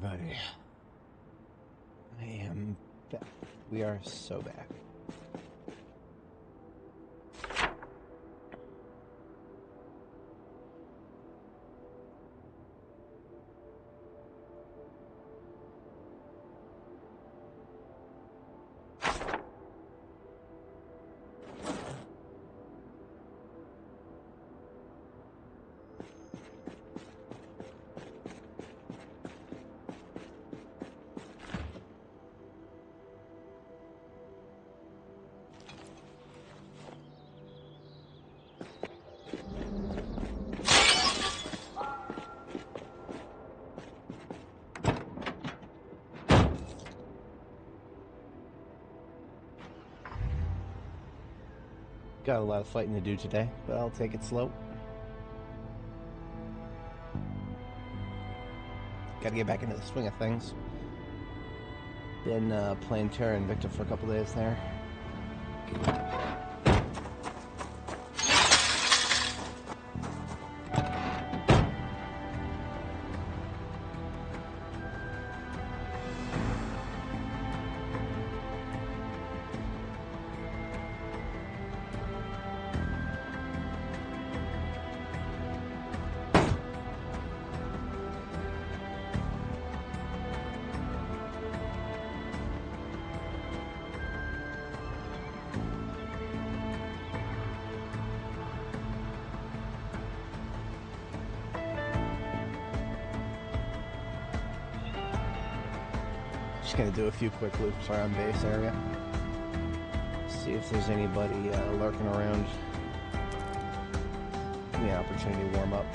everybody. I am back. We are so back. Got a lot of fighting to do today, but I'll take it slow. Gotta get back into the swing of things. Been playing Terra Invicta for a couple days there. Just gonna do a few quick loops around base area. See if there's anybody lurking around. Give me an opportunity to warm up.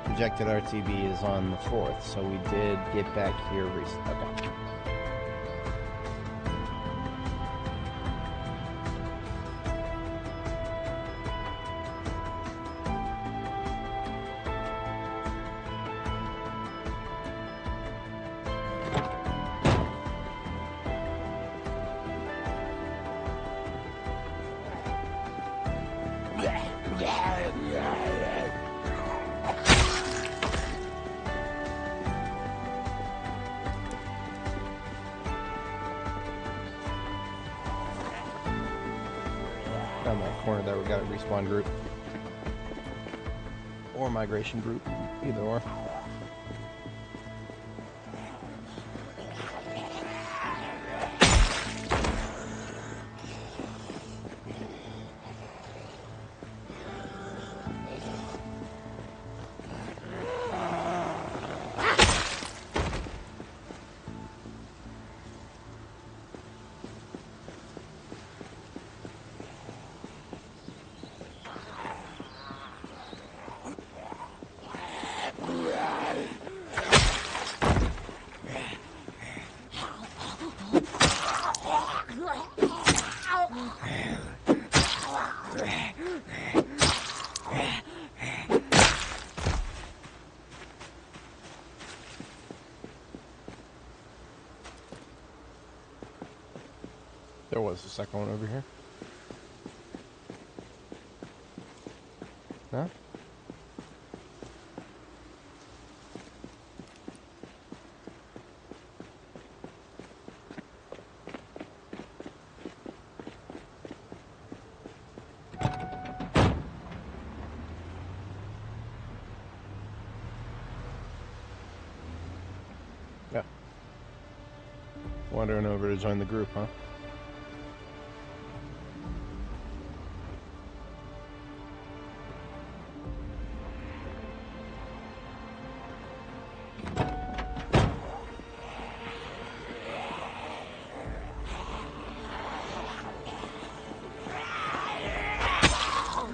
Projected RTB is on the 4th, so we did get back here recently. Okay. Down that corner there, we got a respawn group. Or migration group, either or. There was a second one over here. No? Yeah. Wandering over to join the group, huh?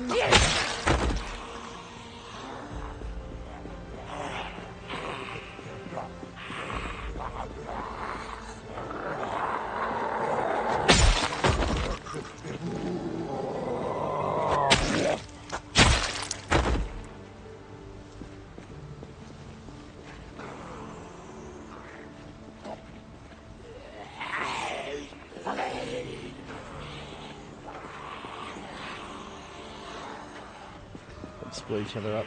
Yes! split each other up.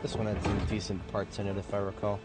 This one had some decent parts in it, if I recall.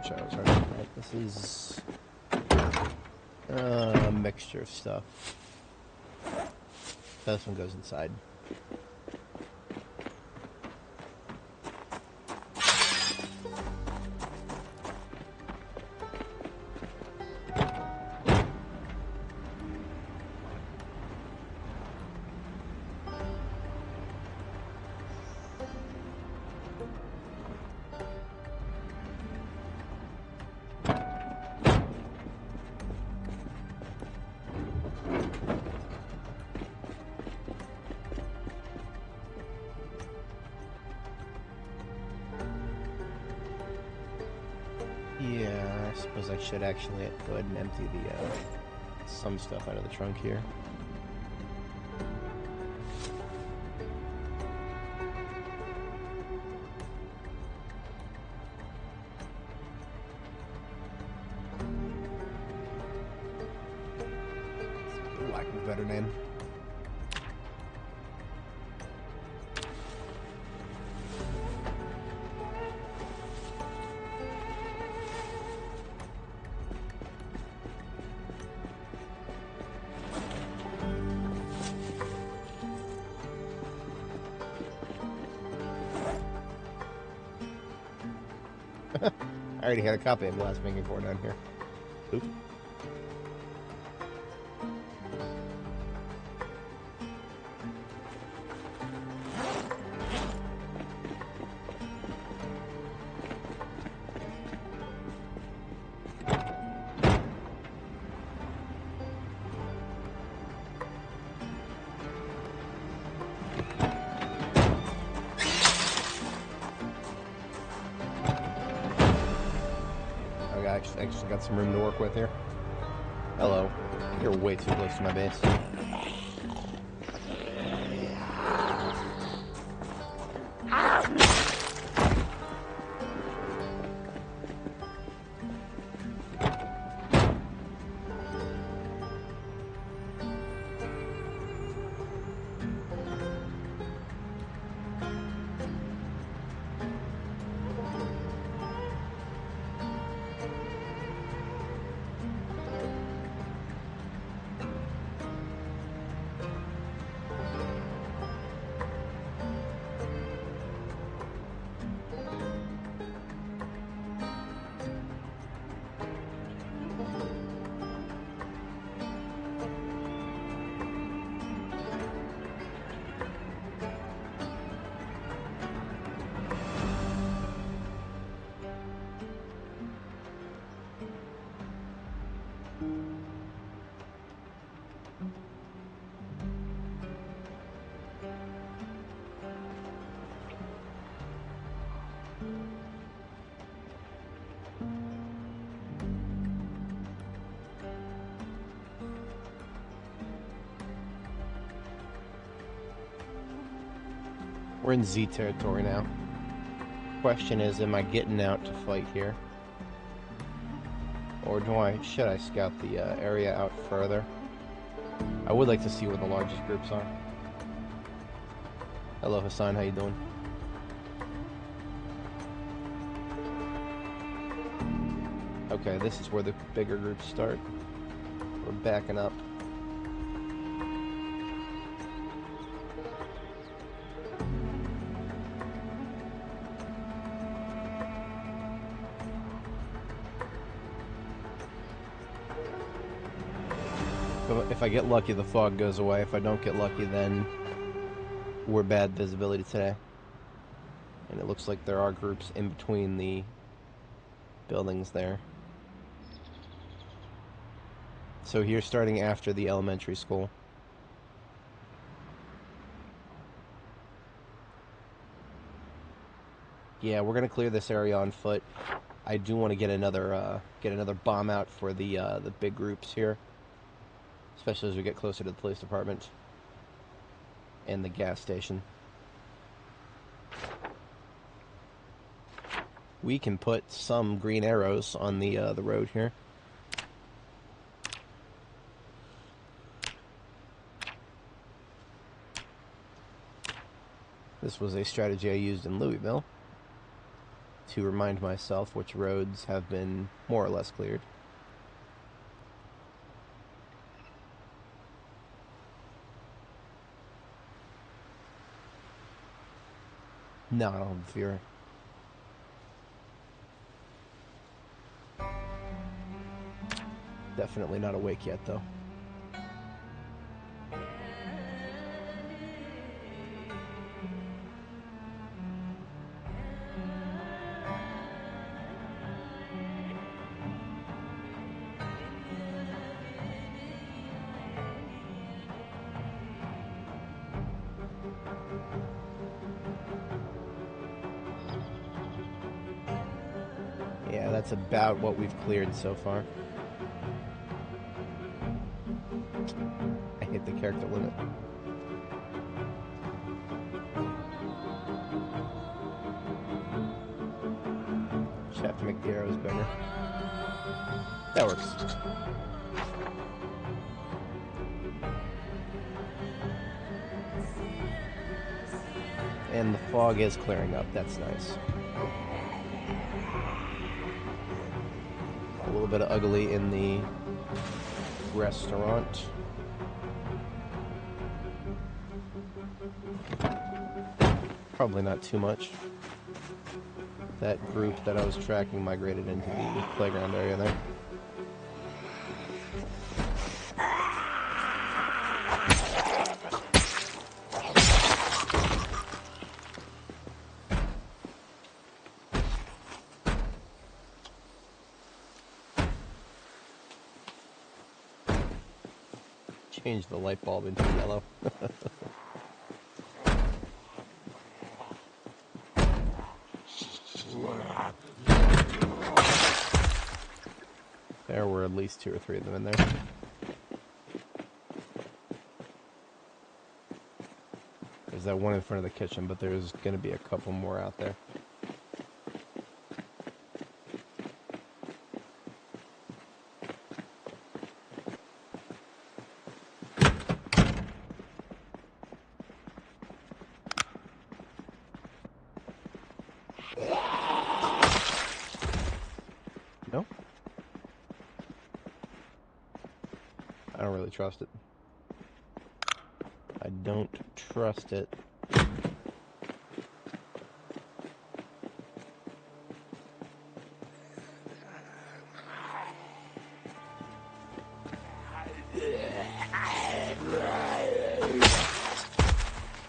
Right. This is a mixture of stuff. This one goes inside. Yeah, I suppose I should actually go ahead and empty the some stuff out of the trunk here. Lack of a better name. I already had a copy of the last Making 4 down here. Oop. Actually got some room to work with here. Hello. You're way too close to my base. We're in Z territory now. Question is, am I getting out to fight here? Or should I scout the area out further? I would like to see where the largest groups are. Hello Hassan, how you doing? Okay, this is where the bigger groups start. We're backing up. If I get lucky, the fog goes away. If I don't get lucky, then we're bad visibility today. And it looks like there are groups in between the buildings there. So here, starting after the elementary school. Yeah, we're gonna clear this area on foot. I do want to get another bomb out for the big groups here. Especially as we get closer to the police department and the gas station. We can put some green arrows on the road here. This was a strategy I used in Louisville to remind myself which roads have been more or less cleared. No, I don't have fear. Definitely not awake yet, though. Yeah, that's about what we've cleared so far. I hit the character limit. Just have to make the arrows bigger. That works. And the fog is clearing up. That's nice. A little bit of ugly in the restaurant. Probably not too much. That group that I was tracking migrated into the playground area there. Change the light bulb into yellow. There were at least 2 or 3 of them in there. There's that one in front of the kitchen, but there's going to be a couple more out there. No? I don't really trust it. I don't trust it.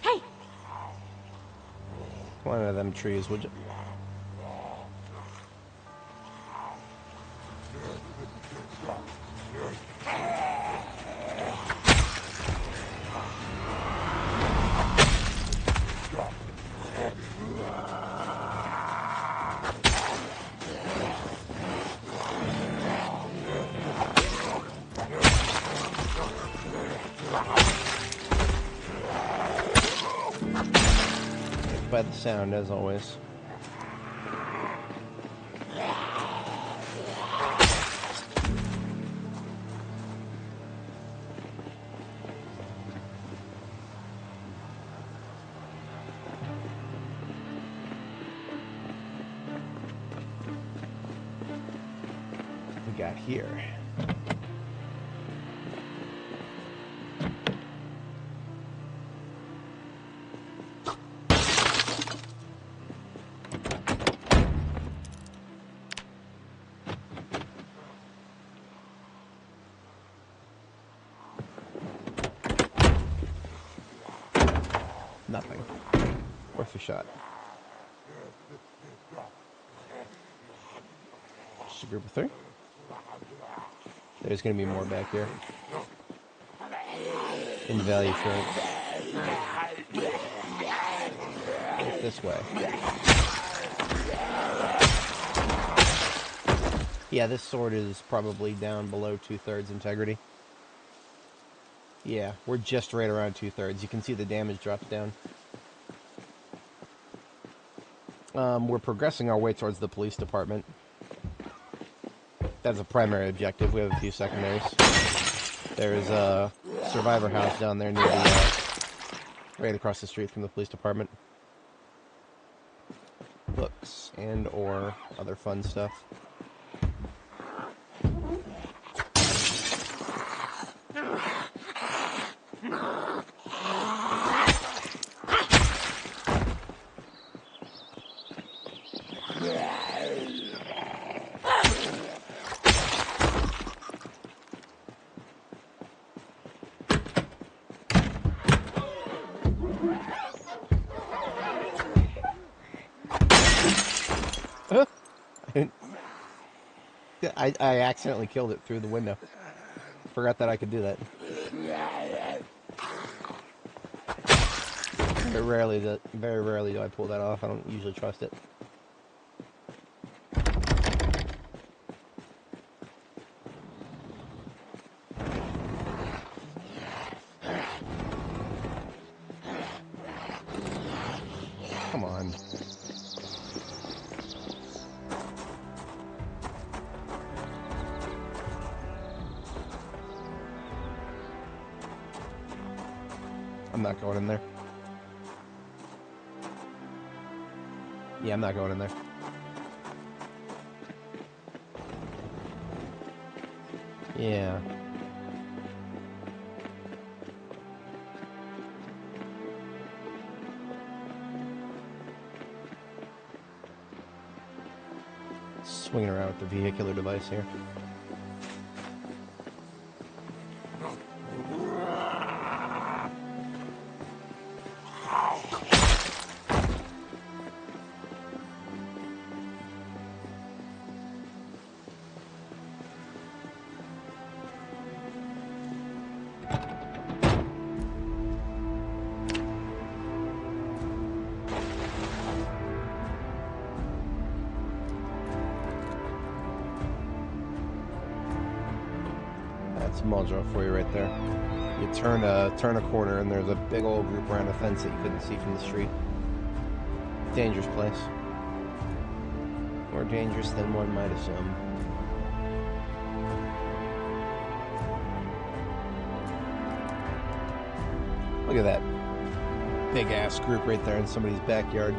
Hey! Come on out of them trees, would you? By the sound, as always. We got here. Nothing. Worth a shot. Just a group of 3. There's going to be more back here. In value short. Right this way. Yeah, this sword is probably down below 2/3 integrity. Yeah, we're just right around 2/3. You can see the damage drops down. We're progressing our way towards the police department. That's a primary objective. We have a few secondaries. There's a survivor house down there near the, right across the street from the police department. Books and or other fun stuff. I accidentally killed it through the window. Forgot that I could do that. Very rarely do I pull that off. I don't usually trust it. Come on. I'm not going in there. Yeah, I'm not going in there. Yeah. Swinging around with the vehicular device here. Small draw for you right there. You turn a corner and there's a big old group around a fence that you couldn't see from the street. Dangerous place. More dangerous than one might assume. Look at that big ass group right there in somebody's backyard.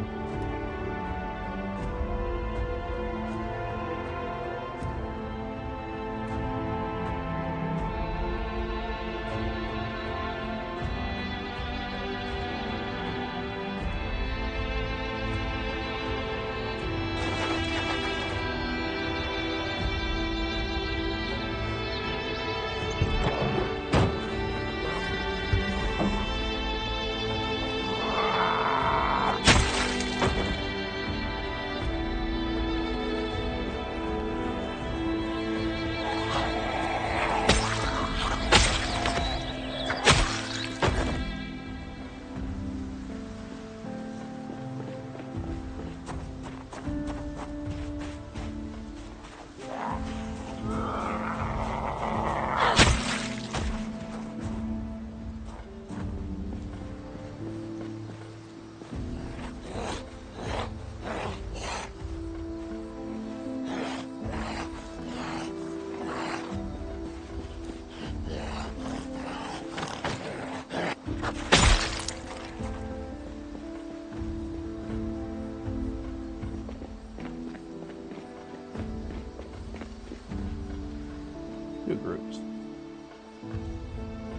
Two groups.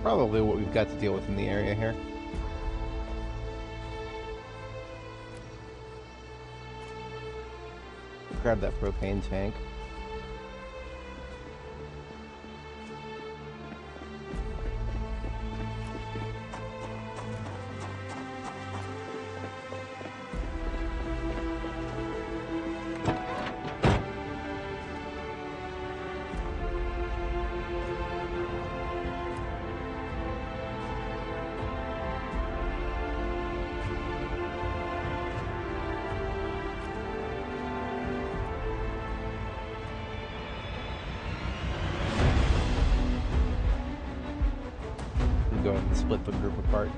Probably what we've got to deal with in the area here. Grab that propane tank. Go ahead and split the group apart.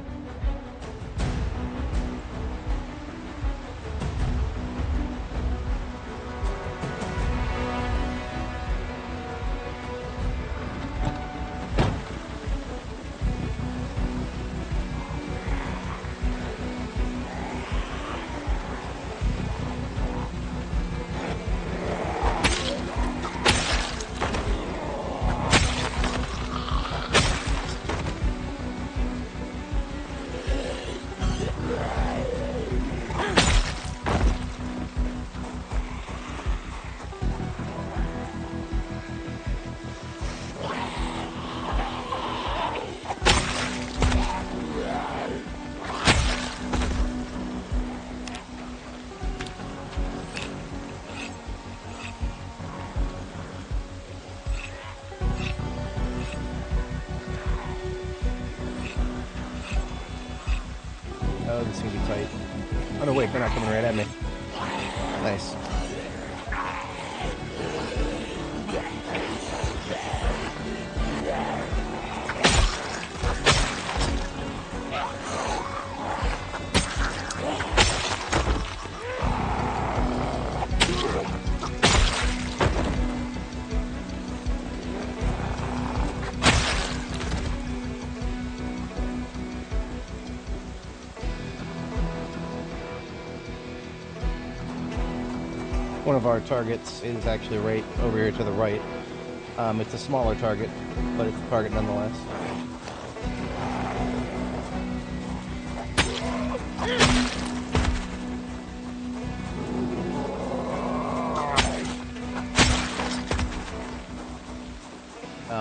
Oh, this is gonna be tight. Oh no, wait, they're not coming right at me. Nice. One of our targets is actually right over here to the right. It's a smaller target, but it's a target nonetheless.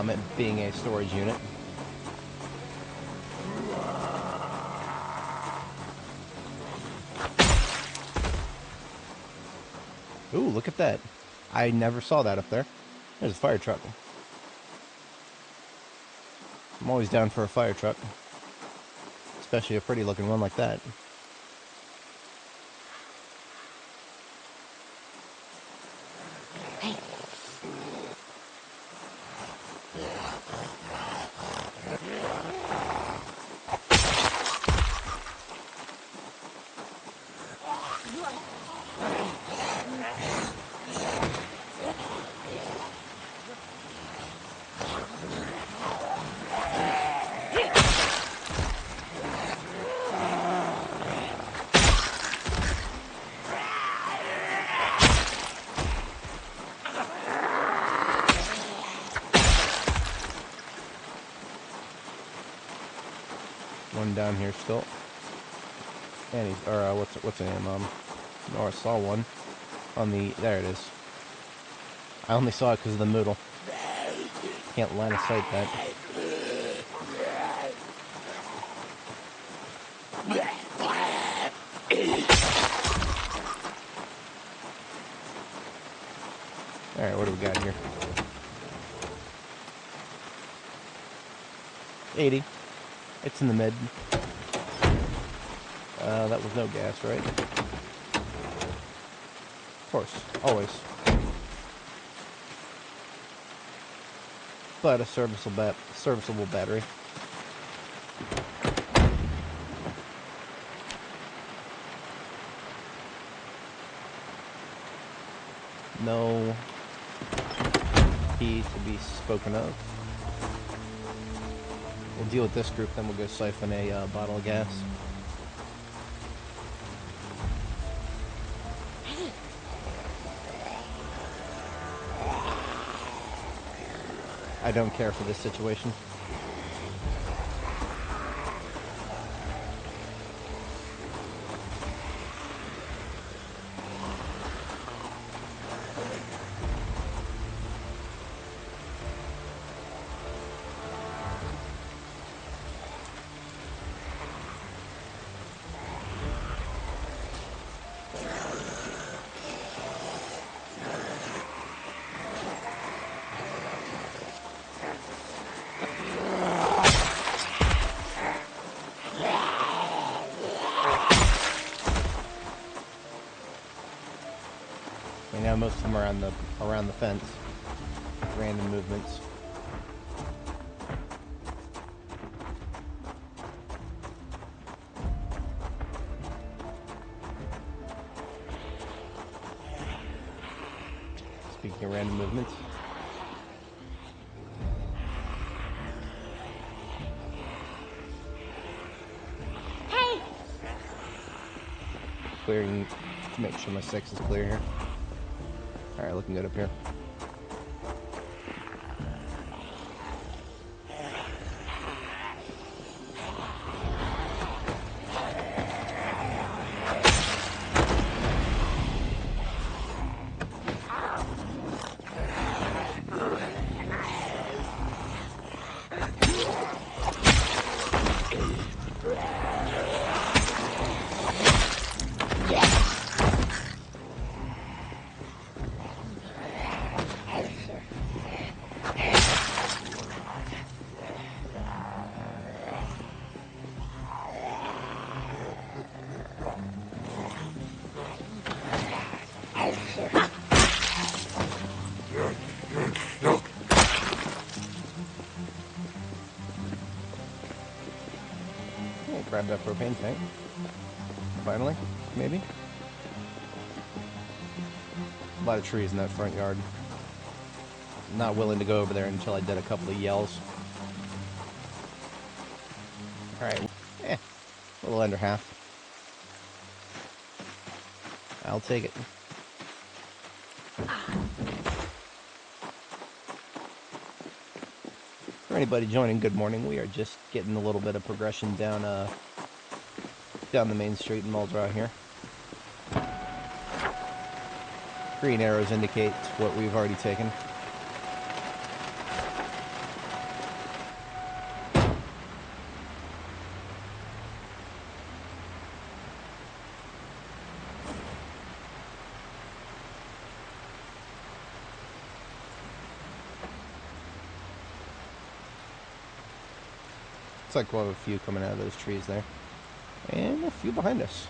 It being a storage unit. Ooh, look at that. I never saw that up there. There's a fire truck. I'm always down for a fire truck. Especially a pretty looking one like that. One down here still. Annie's, or what's her name? Nora saw one on the. There it is. I only saw it because of the noodle. Can't line of sight that. Alright, what do we got here? 80. It's in the mid. That was no gas, right? Of course, always. But a serviceable battery. No key to be spoken of. We'll deal with this group, then we'll go siphon a bottle of gas. I don't care for this situation. Now most of them are around the fence. Random movements. Speaking of random movements. Hey! Clearing to make sure my 6 is clear here. Alright, looking good up here. Grab that propane tank. Finally, maybe. A lot of trees in that front yard. Not willing to go over there until I did a couple of yells. Alright, a little under half. I'll take it. For anybody joining, good morning. We are just getting a little bit of progression down down the main street in Muldrow here. Green arrows indicate what we've already taken. Looks like we'll have a few coming out of those trees there. And a few behind us.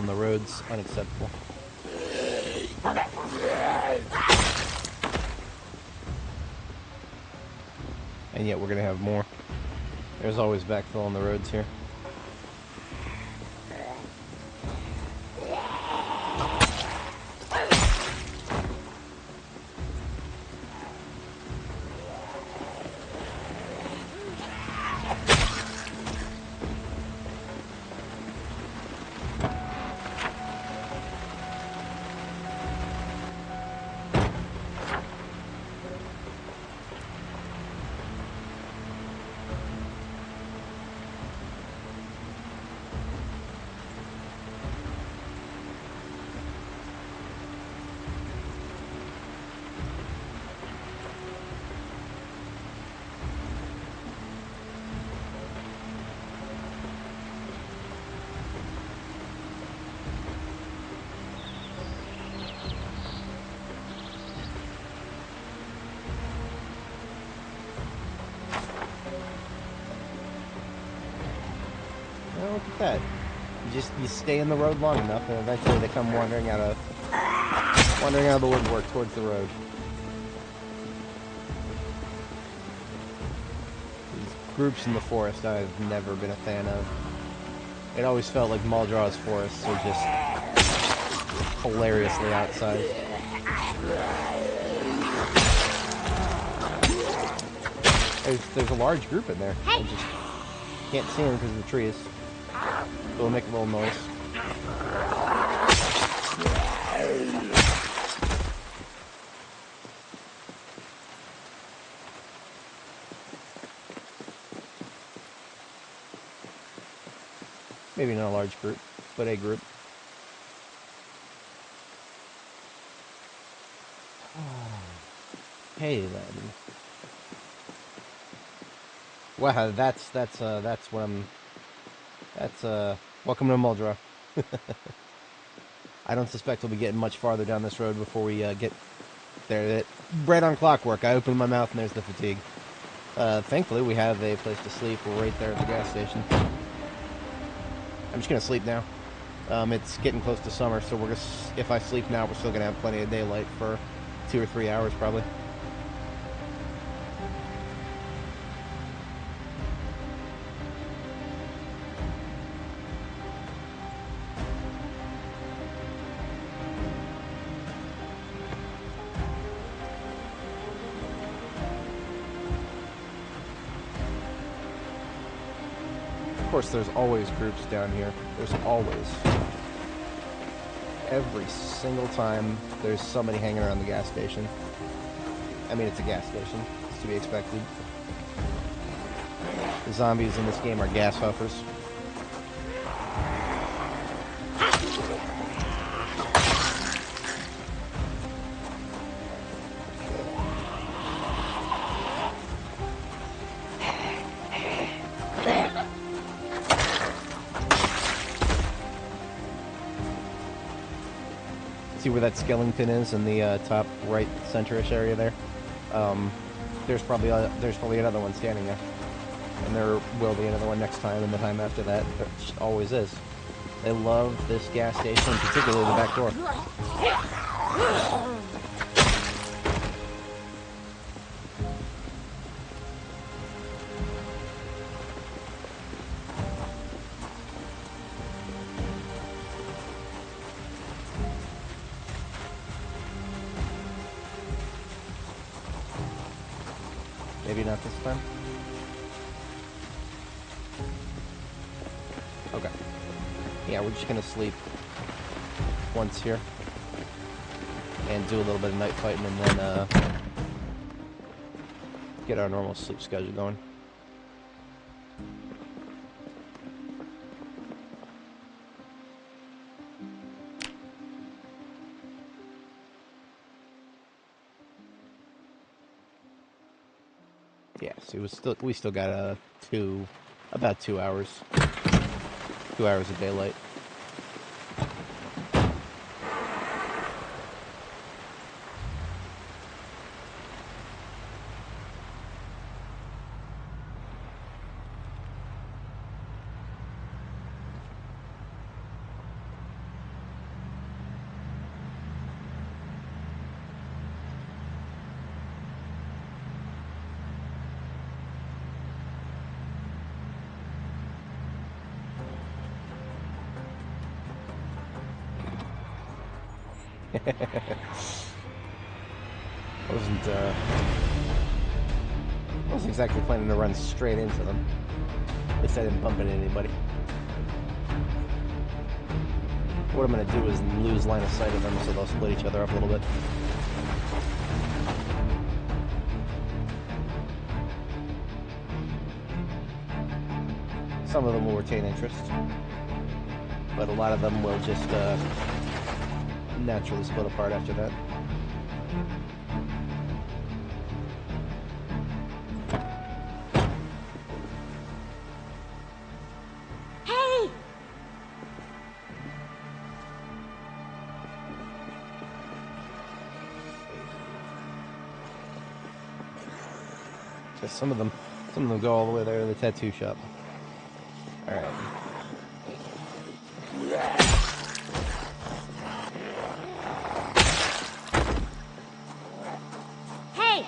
on the roads, unacceptable. And yet we're going to have more. There's always backfill on the roads here. Well, look at that. You stay in the road long enough, and eventually they come wandering out of the woodwork towards the road. These groups in the forest I've never been a fan of. It always felt like Muldraw's forests are just hilariously outsized. There's a large group in there. I just can't see them because of the trees. So we'll make a little noise. Maybe not a large group, but a group. Hey then. Wow, that's what I'm. Welcome to Muldraugh. I don't suspect we'll be getting much farther down this road before we get there. Right on clockwork. I open my mouth and there's the fatigue. Thankfully, we have a place to sleep. We're right there at the gas station. I'm just gonna sleep now. It's getting close to summer, so if I sleep now, we're still gonna have plenty of daylight for 2 or 3 hours, probably. Of course, there's always groups down here. There's always. Every single time, there's somebody hanging around the gas station. I mean, it's a gas station. It's to be expected. The zombies in this game are gas huffers. See where that skeleton is in the top right center-ish area there? There's probably another one standing there. And there will be another one next time and the time after that. There just always is. They love this gas station, particularly the back door. Maybe not this time. Okay. Yeah, we're just gonna sleep once here and do a little bit of night fighting and then get our normal sleep schedule going. Yeah, so we still got about 2 hours. 2 hours of daylight. Wasn't exactly planning to run straight into them. At least I didn't bump into anybody. What I'm going to do is lose line of sight of them so they'll split each other up a little bit. Some of them will retain interest, but a lot of them will just naturally split apart after that. Hey! Just some of them go all the way there to the tattoo shop. All right. Hey!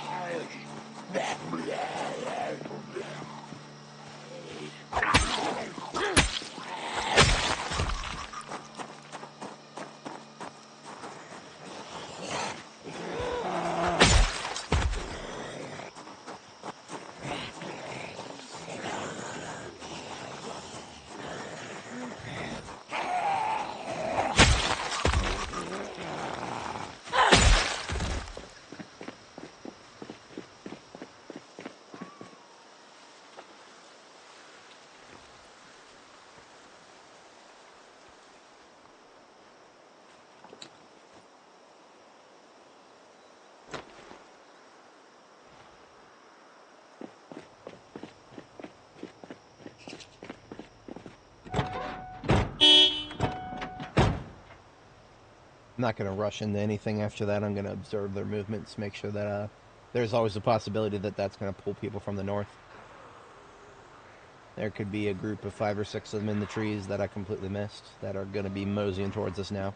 I'm not going to rush into anything after that. I'm going to observe their movements, make sure that there's always a possibility that that's going to pull people from the north. There could be a group of 5 or 6 of them in the trees that I completely missed that are going to be moseying towards us now.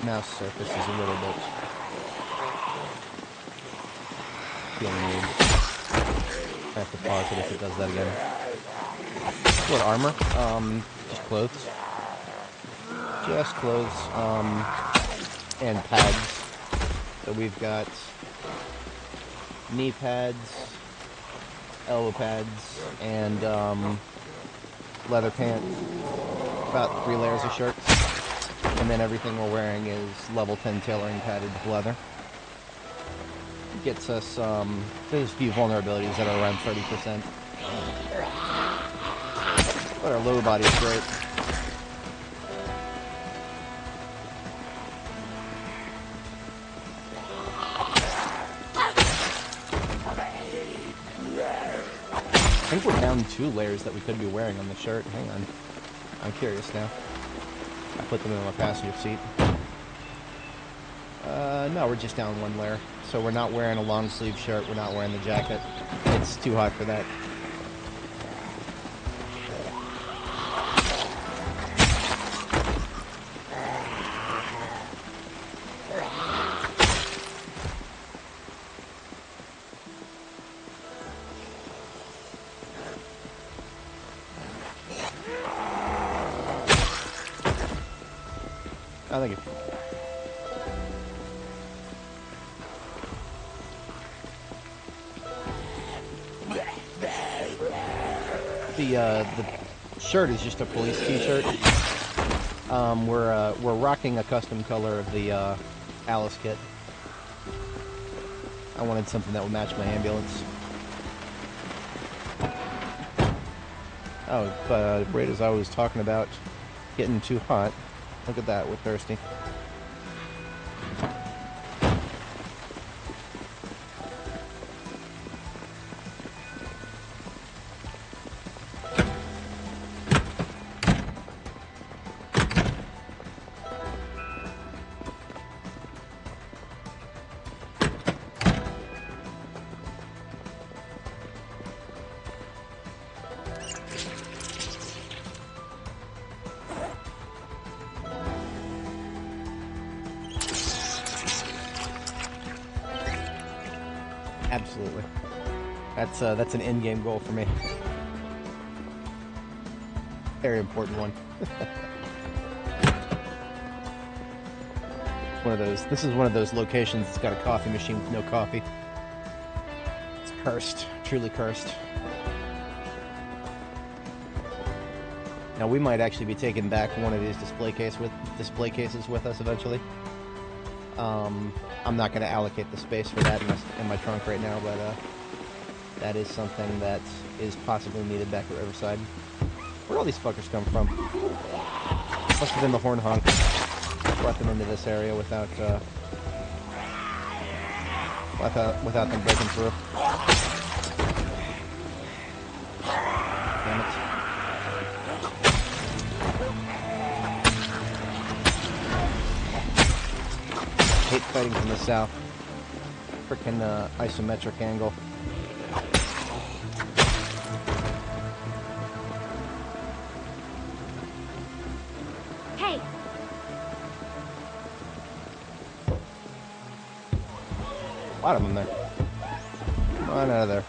Mouse surface is a little bit feeling weird. I have to pause it if it does that again. What armor? Just clothes. Just clothes, and pads. So we've got knee pads, elbow pads, and leather pants. About 3 layers of shirts. And then everything we're wearing is level 10 tailoring padded leather. Gets us, there's a few vulnerabilities that are around 30%. But our lower body is great. I think we're down 2 layers that we could be wearing on the shirt. Hang on. I'm curious now. I put them in my passenger seat. No, we're just down 1 layer. So we're not wearing a long sleeve shirt. We're not wearing the jacket. It's too hot for that. Oh, thank you. The shirt is just a police t-shirt. We're rocking a custom color of the Alice kit. I wanted something that would match my ambulance. Oh, but right as I was talking about getting too hot, look at that, we're thirsty. Absolutely. That's an in-game goal for me. Very important one. This is one of those locations that's got a coffee machine with no coffee. It's cursed. Truly cursed. Now we might actually be taking back one of these display cases with us eventually. I'm not going to allocate the space for that in my trunk right now, but that is something that is possibly needed back at Riverside. Where'd all these fuckers come from? Must have been the horn honk. Brought them into this area without them breaking through. Damn it. Hate fighting from the south. Frickin' isometric angle. Hey! A lot of them there. Come on out of there.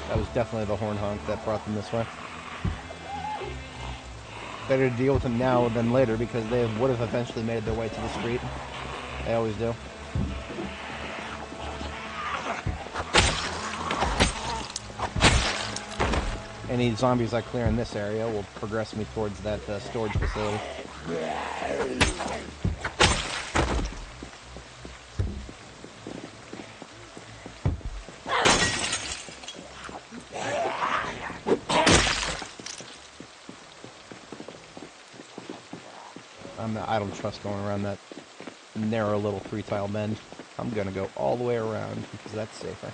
That was definitely the horn honk that brought them this way. Better to deal with them now than later because they would have eventually made their way to the street. They always do. Any zombies I clear in this area will progress me towards that storage facility. I don't trust going around that narrow little 3-tile bend. I'm gonna go all the way around because that's safer.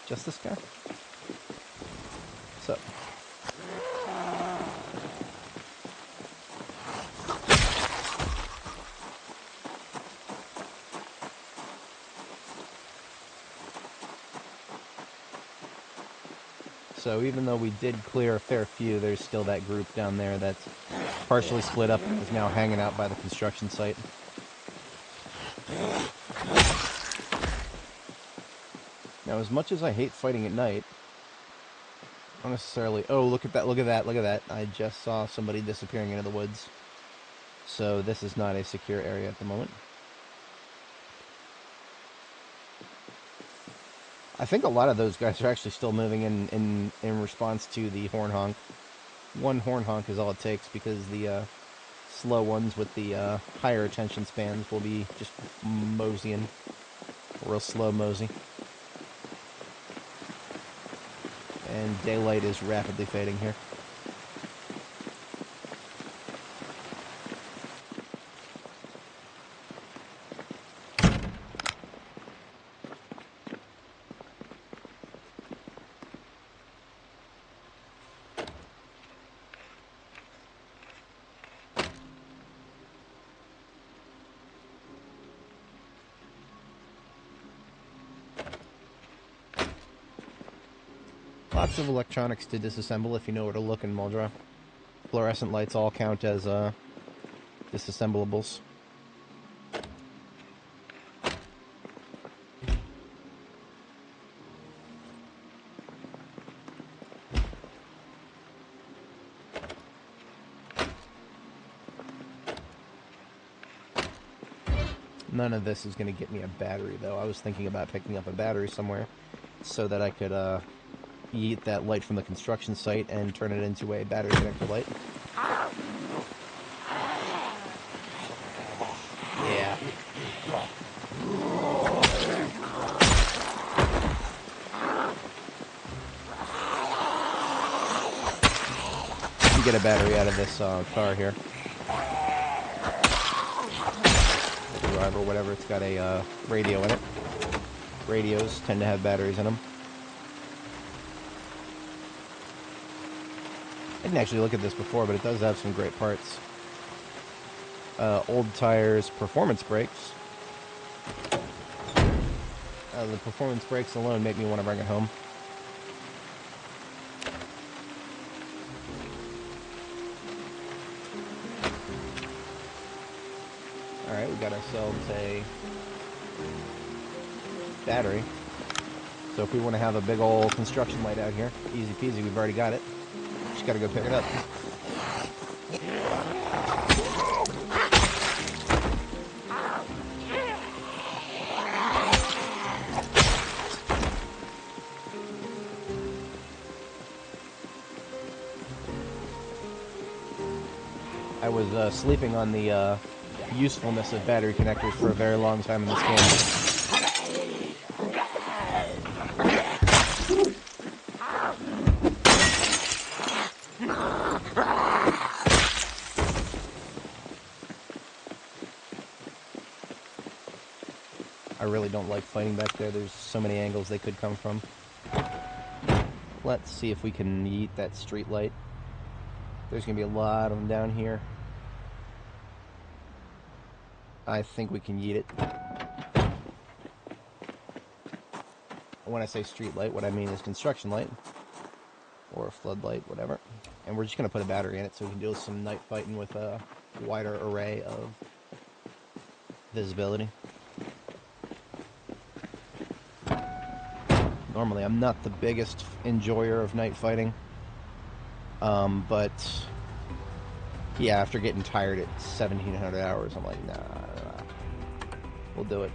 Just this guy? What's up? So even though we did clear a fair few, there's still that group down there that's partially split up and is now hanging out by the construction site. Now, as much as I hate fighting at night, not necessarily... Oh, look at that, look at that, look at that. I just saw somebody disappearing into the woods. So this is not a secure area at the moment. I think a lot of those guys are actually still moving in response to the horn honk. One horn honk is all it takes because the slow ones with the higher attention spans will be just moseying. Real slow mosey. And daylight is rapidly fading here. Lots of electronics to disassemble if you know where to look in Muldrow. Fluorescent lights all count as disassemblables. None of this is going to get me a battery, though. I was thinking about picking up a battery somewhere so that I could eat that light from the construction site and turn it into a battery connector light. Yeah. You can get a battery out of this car here. Drive or whatever, it's got a radio in it. Radios tend to have batteries in them. I didn't actually look at this before, but it does have some great parts. old tires performance brakes. The performance brakes alone make me want to bring it home. Alright, we got ourselves a battery. So if we want to have a big old construction light out here, easy peasy, we've already got it. Just gotta go pick it up. I was sleeping on the usefulness of battery connectors for a very long time in this game. I really don't like fighting back there. There's so many angles they could come from. Let's see if we can yeet that street light. There's going to be a lot of them down here. I think we can yeet it. When I say street light, what I mean is construction light. Or a floodlight, whatever. And we're just going to put a battery in it so we can do some night fighting with a wider array of visibility. Normally, I'm not the biggest enjoyer of night fighting. But yeah, after getting tired at 1,700 hours, I'm like, nah, we'll do it.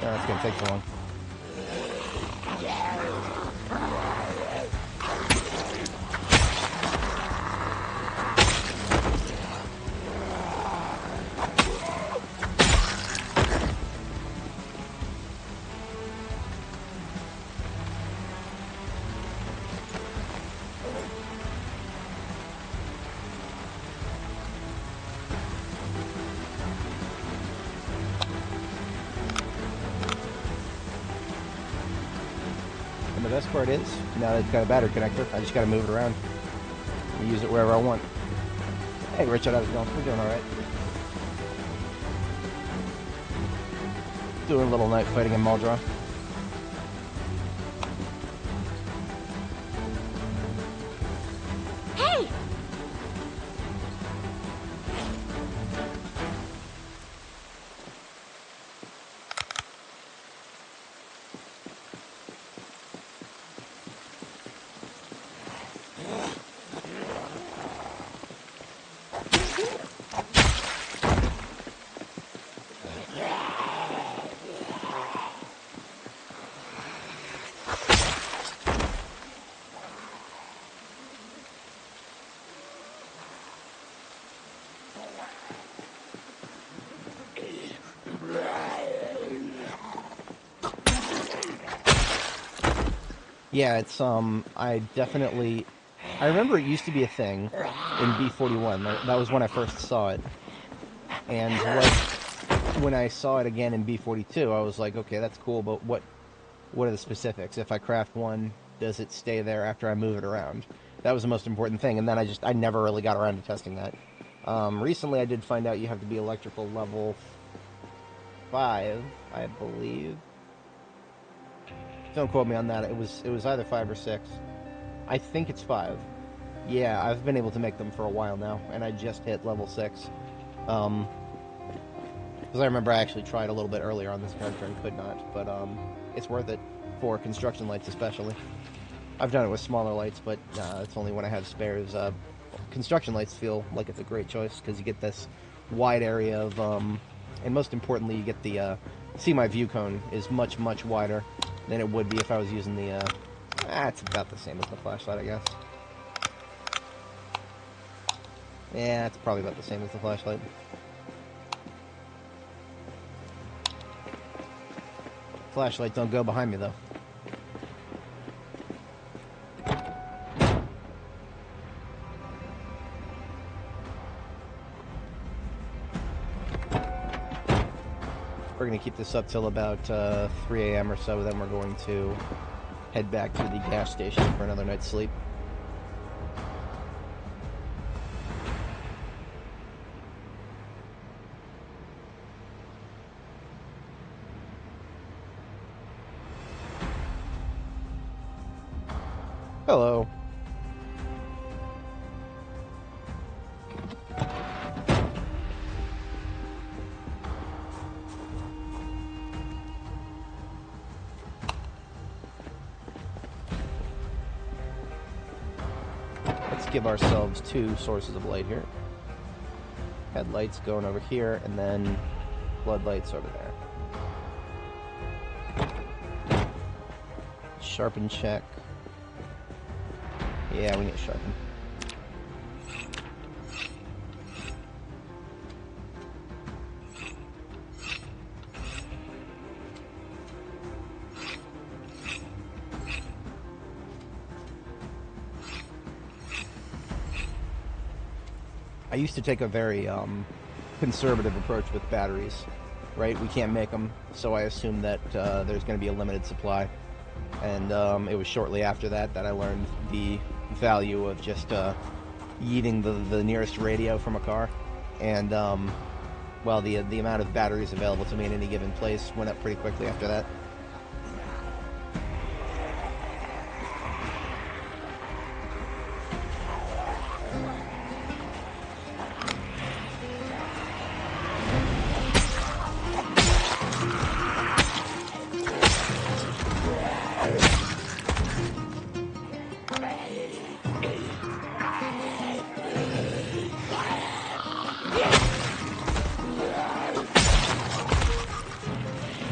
Yeah, it's gonna take so long. And the best part is, now that it's got a battery connector, I just gotta move it around and use it wherever I want. Hey Richard, how's it going? We're doing alright. Doing a little night fighting in Muldra. Hey! Yeah, it's, I remember it used to be a thing in B41. That was when I first saw it. And when I saw it again in B42, I was like, okay, that's cool, but what are the specifics? If I craft one, does it stay there after I move it around? That was the most important thing, and then I never really got around to testing that. Recently I did find out you have to be electrical level 5, I believe. Don't quote me on that. It was either 5 or 6. I think it's 5. Yeah, I've been able to make them for a while now, and I just hit level 6. Because I remember I actually tried a little bit earlier on this character and could not, but it's worth it for construction lights especially. I've done it with smaller lights, but it's only when I have spares. Construction lights feel like it's a great choice because you get this wide area of, and most importantly, you get the see my view cone is much wider than it would be if I was using the, it's about the same as the flashlight, I guess. Yeah, it's probably about the same as the flashlight. Flashlight don't go behind me, though. We're going to keep this up till about 3 a.m. or so, then we're going to head back to the gas station for another night's sleep. Hello. Let's give ourselves 2 sources of light here. Headlights going over here, and then floodlights over there. Sharpen check. Yeah, we need to sharpen. I used to take a very conservative approach with batteries, right? We can't make them, so I assumed that there's going to be a limited supply. And it was shortly after that that I learned the value of just yeeting the nearest radio from a car. And, well, the amount of batteries available to me in any given place went up pretty quickly after that.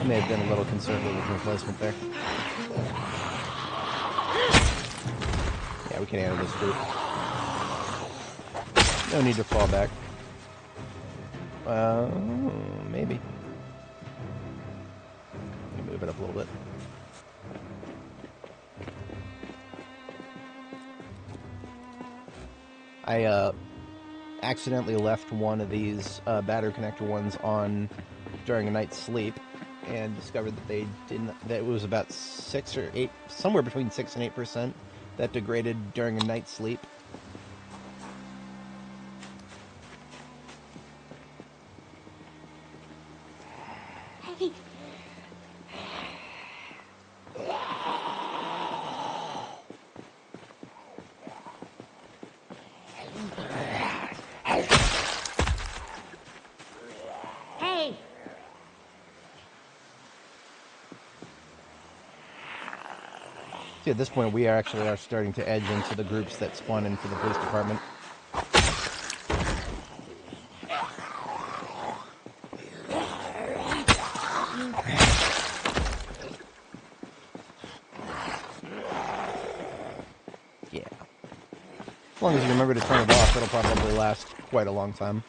May have been a little conservative with replacement there. Yeah, we can handle this group. No need to fall back. Maybe. Let me move it up a little bit. I accidentally left one of these battery connector ones on during a night's sleep, and discovered that that it was about 6 or 8, somewhere between 6 and 8% that degraded during a night's sleep. Hey. Hey. See, at this point, we are starting to edge into the groups that spawn into the police department. Yeah. As long as you remember to turn it off, it'll probably last quite a long time.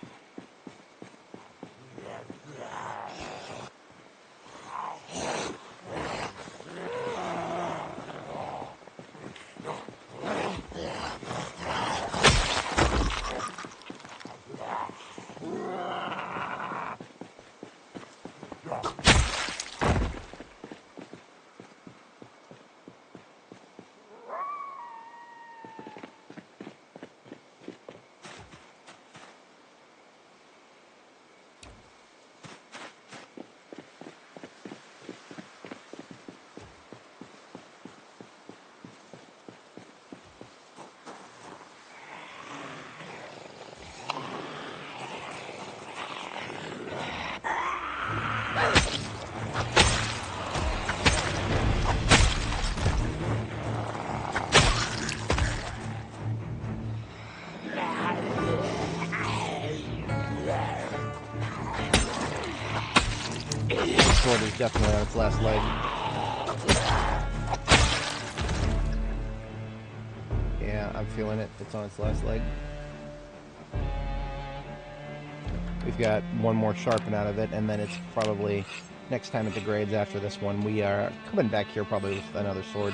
Sword is definitely on its last leg. Yeah, I'm feeling it. It's on its last leg. We've got one more sharpen out of it, and then it's probably next time it degrades after this one. We are coming back here probably with another sword.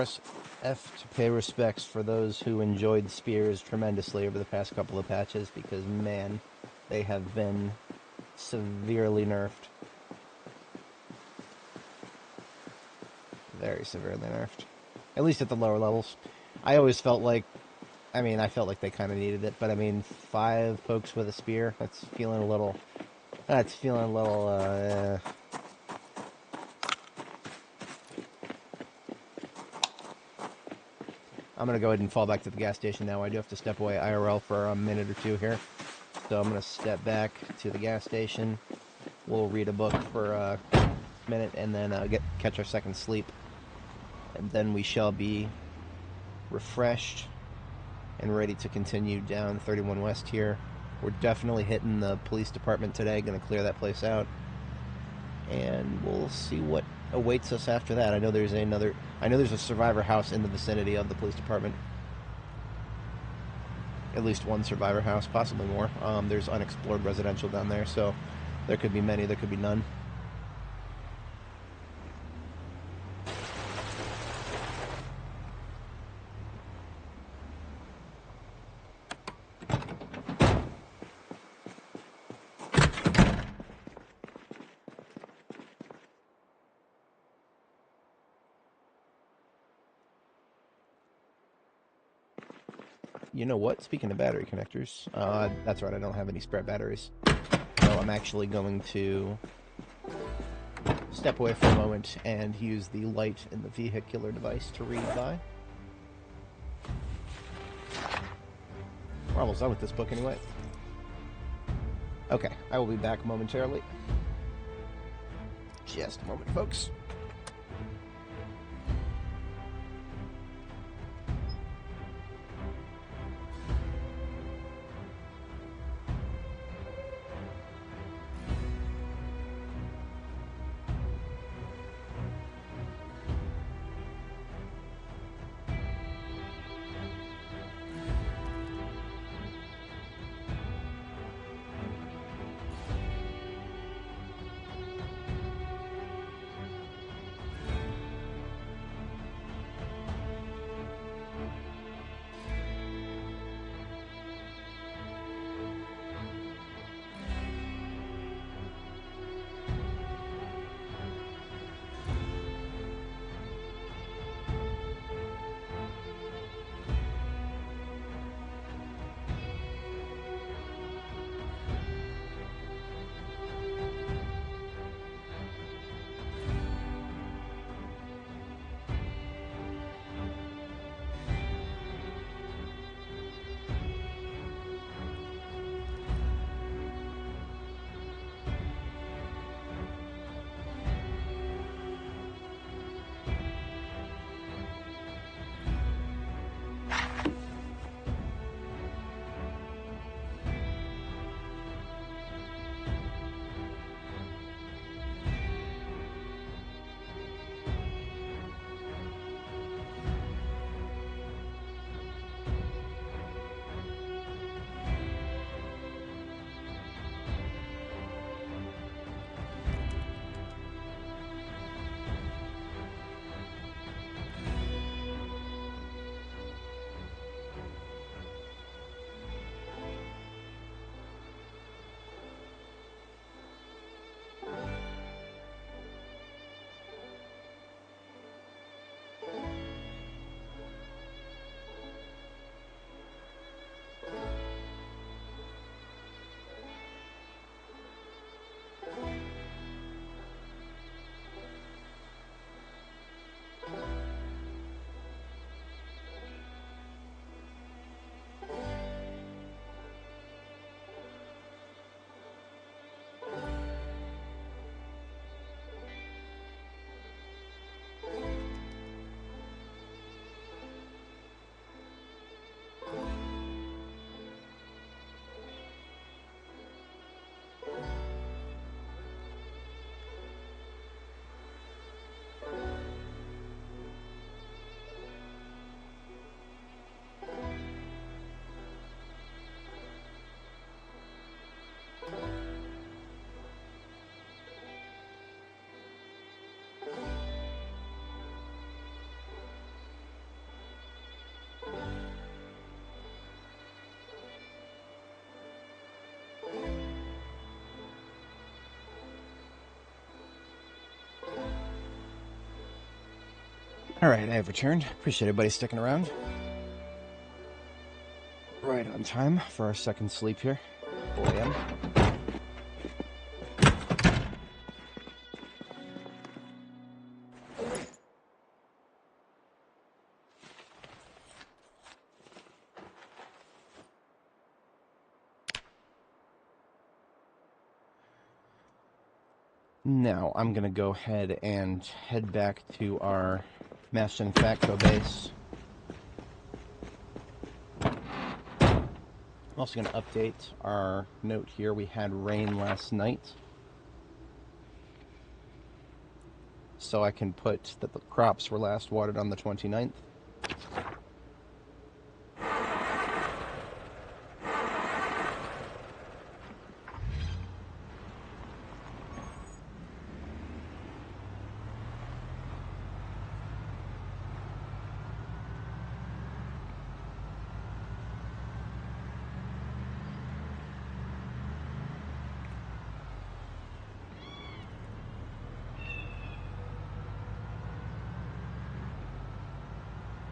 press F to pay respects for those who enjoyed spears tremendously over the past couple of patches, because, man, they have been severely nerfed. Very severely nerfed. At least at the lower levels. I always felt like, I felt like they kind of needed it, but 5 pokes with a spear, that's feeling a little, I'm going to go ahead and fall back to the gas station now. I do have to step away IRL for a minute or two here. So I'm going to step back to the gas station. We'll read a book for a minute and then catch our second sleep. And then we shall be refreshed and ready to continue down 31 West here. We're definitely hitting the police department today. Going to clear that place out. And we'll see what awaits us after that. I know there's a survivor house in the vicinity of the police department. At least one survivor house, possibly more. There's unexplored residential down there, so there could be many, there could be none. You know what? Speaking of battery connectors, that's right, I don't have any spare batteries. So I'm actually going to step away for a moment and use the light in the vehicular device to read by. We're almost done with this book anyway. Okay, I will be back momentarily. Just a moment, folks. Alright, I have returned. Appreciate everybody sticking around. Right on time for our second sleep here. 4 a.m. Now, I'm going to go ahead and head back to our Master and Facto base. I'm also going to update our note here. We had rain last night. So I can put that the crops were last watered on the 29th.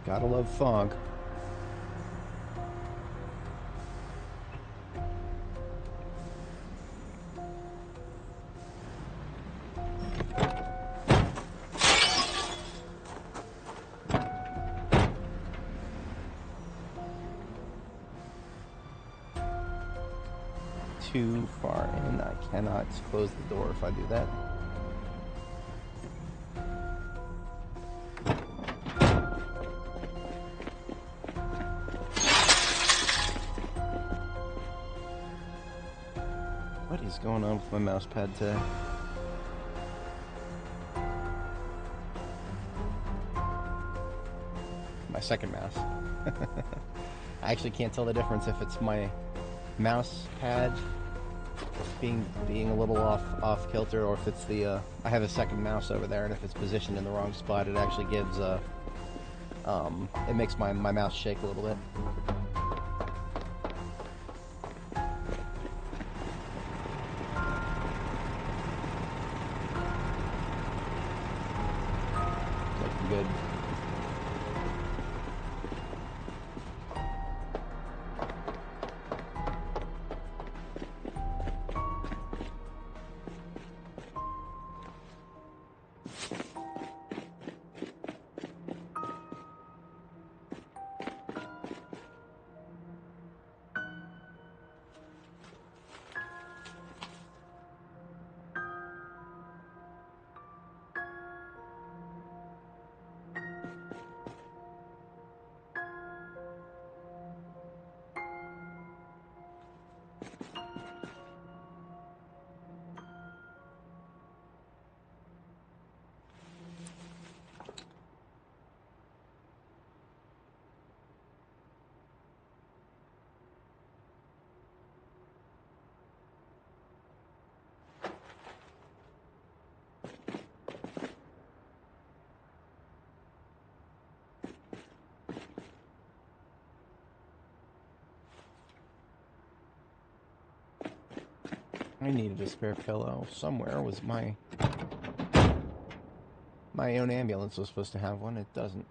Gotta love fog. Too far in. I cannot close the door if I do that. What is going on with my mouse pad today? My second mouse. I actually can't tell the difference if it's my mouse pad being a little off kilter, or if it's the I have a second mouse over there, and if it's positioned in the wrong spot, it actually gives it makes my mouse shake a little bit. Looking good. I needed a spare pillow. Somewhere was my own ambulance was supposed to have one. It doesn't.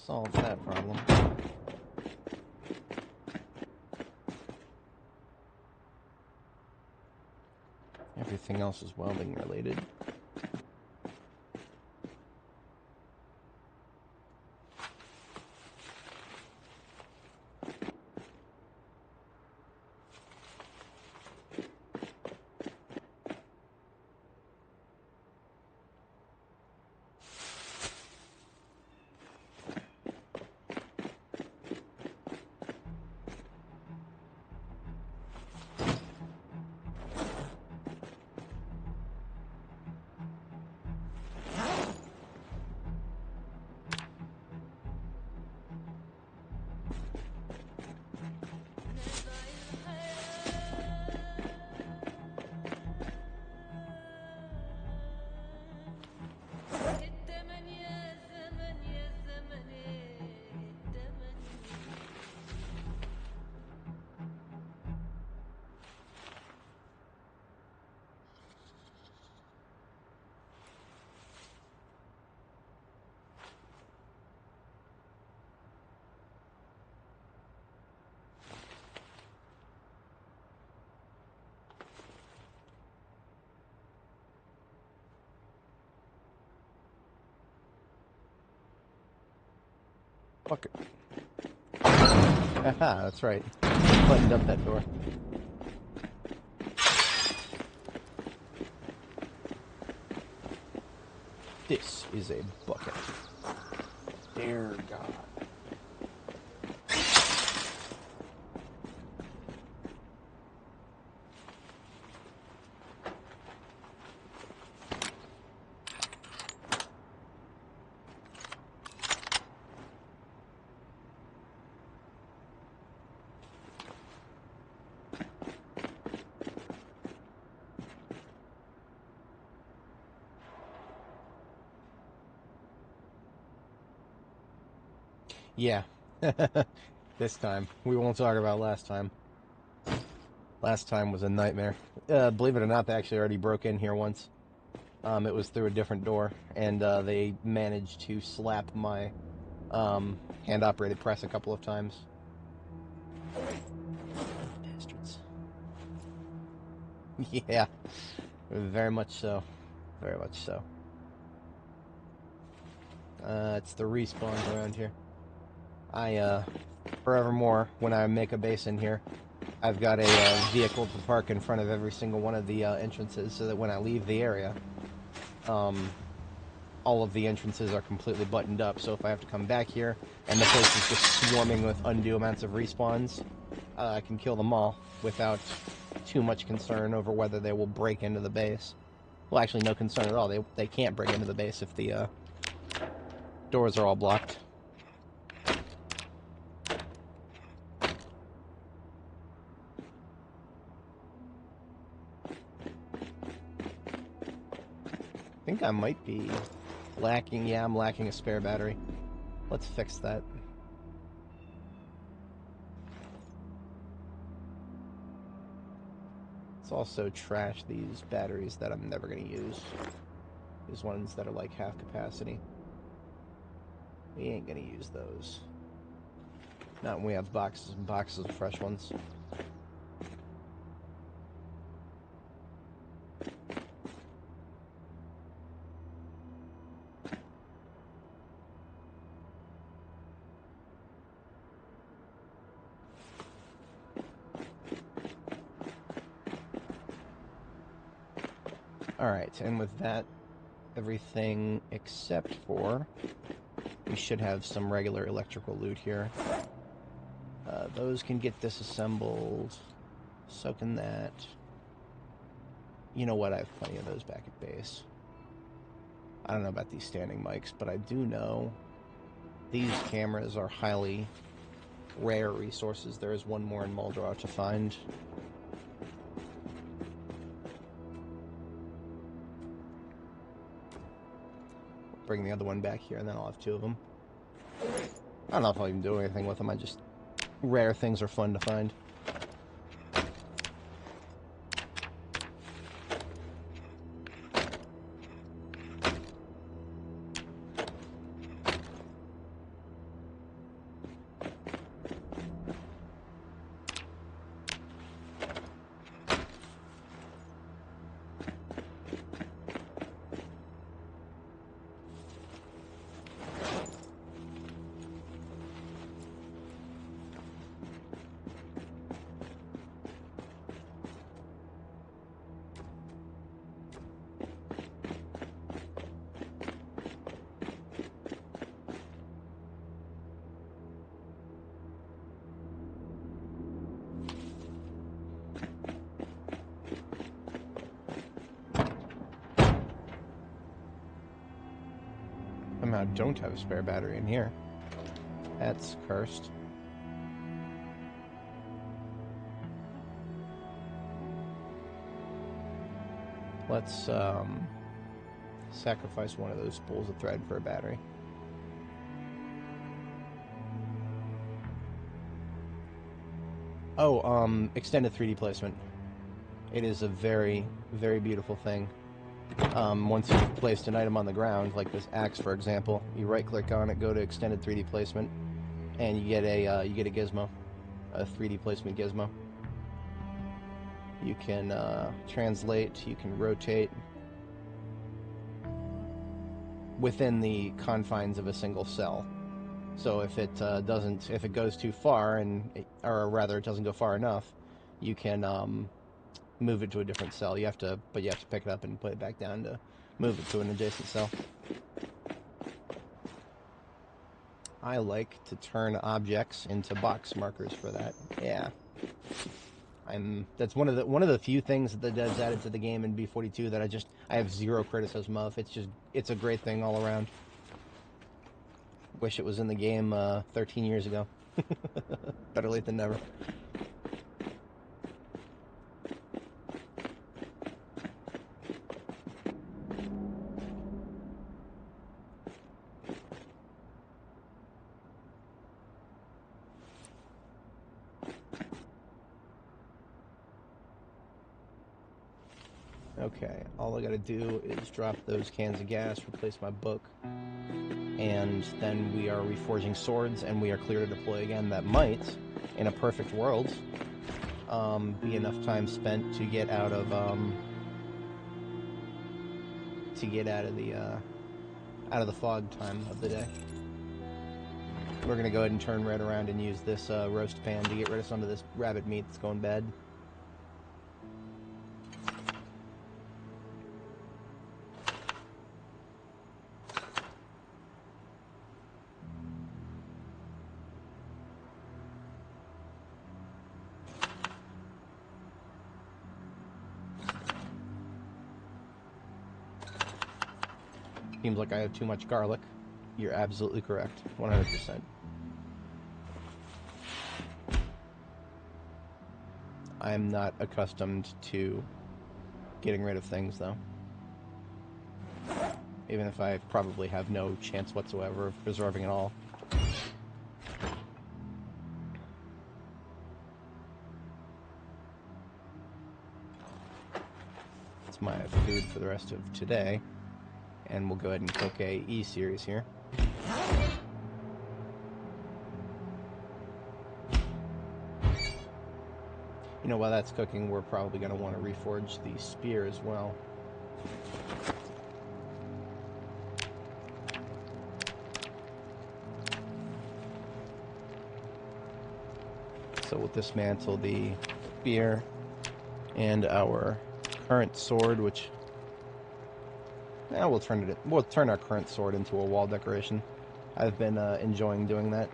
Solve that problem. Everything else is welding related. Fuck it. Haha, that's right. Buttoned up that door. This is a bucket. Dear God. Yeah. This time. We won't talk about last time. Last time was a nightmare. Believe it or not, they actually already broke in here once. It was through a different door, and they managed to slap my hand-operated press a couple of times. Bastards. Yeah. Very much so. Very much so. It's the respawns around here. Forevermore, when I make a base in here, I've got a vehicle to park in front of every single one of the entrances, so that when I leave the area, all of the entrances are completely buttoned up. So if I have to come back here, and the place is just swarming with undue amounts of respawns, I can kill them all without too much concern over whether they will break into the base. Well, actually, no concern at all. They can't break into the base if the doors are all blocked. I think I might be lacking. Yeah, I'm lacking a spare battery. Let's fix that. Let's also trash these batteries that I'm never going to use. These ones that are like half capacity. We ain't going to use those. Not when we have boxes and boxes of fresh ones. Alright, and with that, everything except for... we should have some regular electrical loot here. Those can get disassembled. So can that. You know what? I have plenty of those back at base. I don't know about these standing mics, but I do know these cameras are highly rare resources. There is one more in Muldraugh to find. Bring the other one back here, and then I'll have two of them. I don't know if I'll even do anything with them. I just... rare things are fun to find. Somehow don't have a spare battery in here. That's cursed. Let's sacrifice one of those spools of thread for a battery. Oh, extended 3D placement. It is a very, very beautiful thing. Once you've placed an item on the ground, like this axe, for example, you right-click on it, go to extended 3D placement, and you get a gizmo, a 3D placement gizmo. You can translate, you can rotate within the confines of a single cell. So if it if it goes too far, or rather it doesn't go far enough, you can move it to a different cell. But you have to pick it up and put it back down to move it to an adjacent cell. I like to turn objects into box markers for that. Yeah. That's one of the few things that the devs added to the game in B42 that I have zero criticism of. It's a great thing all around. Wish it was in the game 13 years ago. Better late than never. Okay, all I gotta do is drop those cans of gas, replace my book, and then we are reforging swords, and we are clear to deploy again. That might, in a perfect world, be enough time spent to get out of the fog time of the day. We're gonna go ahead and turn right around and use this roast pan to get rid of some of this rabbit meat that's going bad. Seems like I have too much garlic. You're absolutely correct. 100%. I'm not accustomed to getting rid of things, though. Even if I probably have no chance whatsoever of preserving it all. It's my food for the rest of today. And we'll go ahead and cook a E-series here. You know, while that's cooking, we're probably going to want to reforge the spear as well. So we'll dismantle the spear and our current sword, which... we'll turn our current sword into a wall decoration. I've been enjoying doing that.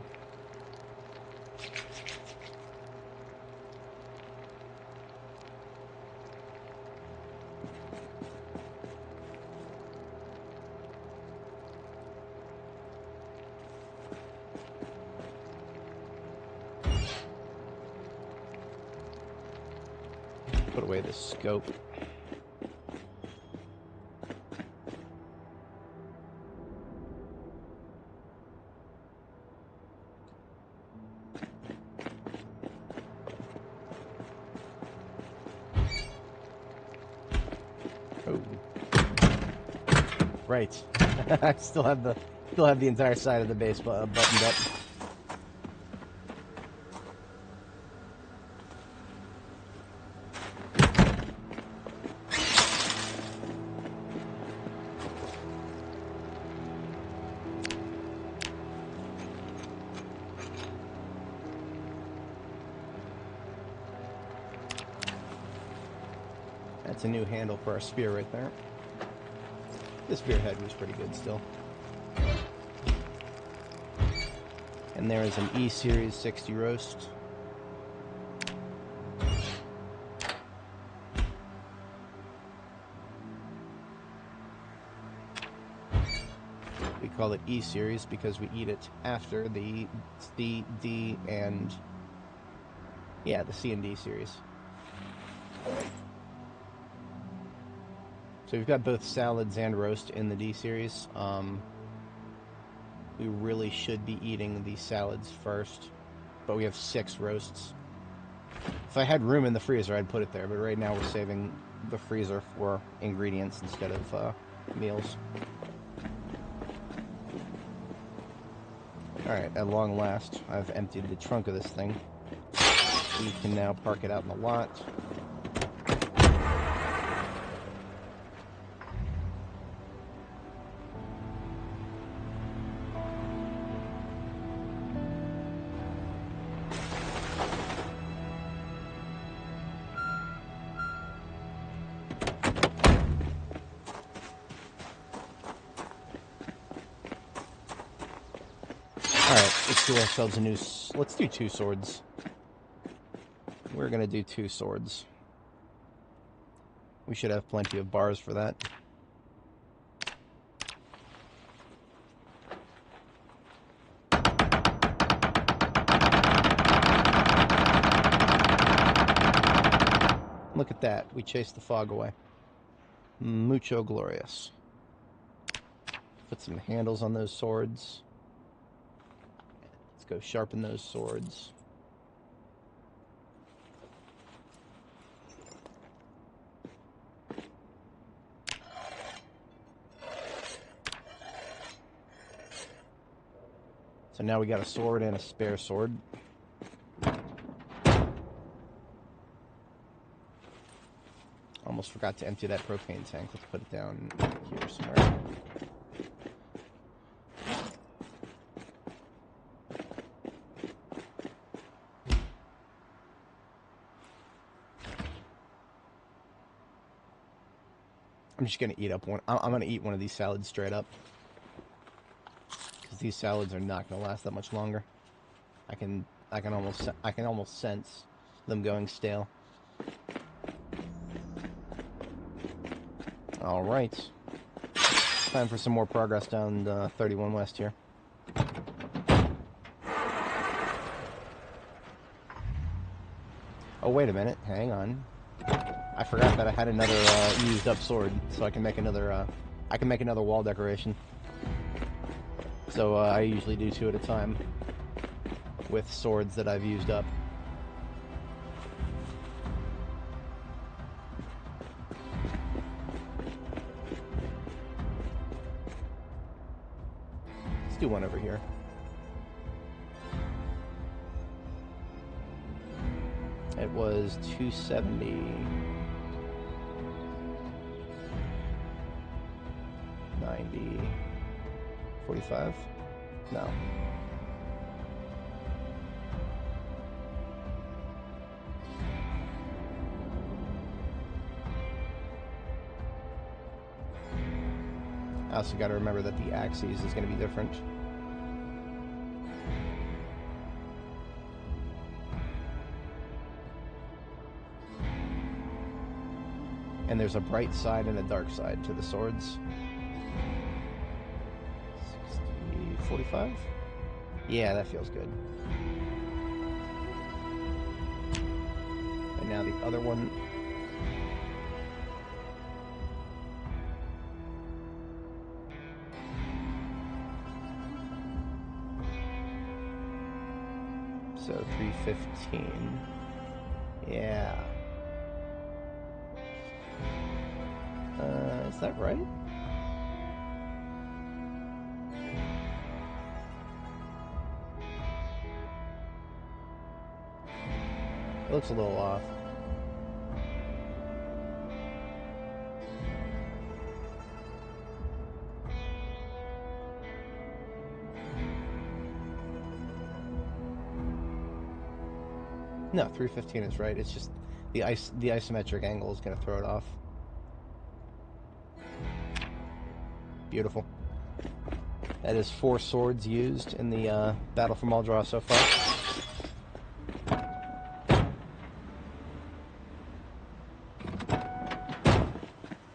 Put away the scope. Right. I still have the entire side of the base buttoned up. That's a new handle for our spear right there. This spearhead was pretty good still. And there is an E-Series 60 roast. We call it E-Series because we eat it after the C, D, and... yeah, the C and D series. So we've got both salads and roast in the D series. We really should be eating the salads first, but we have 6 roasts. If I had room in the freezer, I'd put it there, but right now we're saving the freezer for ingredients instead of meals. Alright, at long last, I've emptied the trunk of this thing. We can now park it out in the lot. do ourselves a new... Let's do 2 swords. We're gonna do 2 swords. We should have plenty of bars for that. Look at that. We chased the fog away. Mucho glorious. Put some handles on those swords. Let's go sharpen those swords. So now we got a sword and a spare sword. Almost forgot to empty that propane tank. Let's put it down here somewhere. I'm just gonna eat up one. I'm gonna eat one of these salads straight up, because these salads are not gonna last that much longer. I can almost sense them going stale. All right, time for some more progress down 31 West here. Oh wait a minute, hang on. I forgot that I had another used up sword, so I can make another. I can make another wall decoration. So I usually do 2 at a time with swords that I've used up. Let's do one over here. It was 270. 90. 45? No. I also got to remember that the axes is going to be different. And there's a bright side and a dark side to the swords. 60, 45? Yeah, that feels good. And now the other one. So 315. Yeah. Is that right? It looks a little off. No, 315 is right. It's just the isometric angle is going to throw it off. Beautiful. That is 4 swords used in the Battle for Muldraugh so far.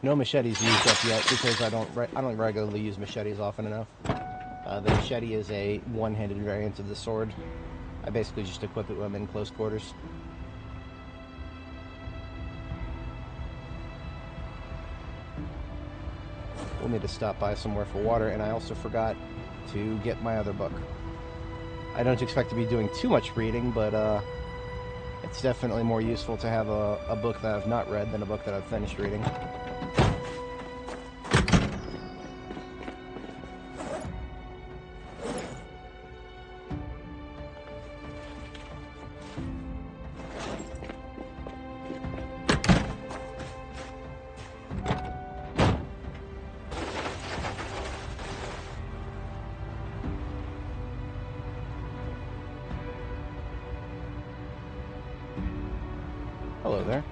No machetes used up yet because I don't regularly use machetes often enough. The machete is a one-handed variant of the sword. I basically just equip it when I'm in close quarters. We'll need to stop by somewhere for water, and I also forgot to get my other book. I don't expect to be doing too much reading, but it's definitely more useful to have a book that I've not read than a book that I've finished reading. Hello there.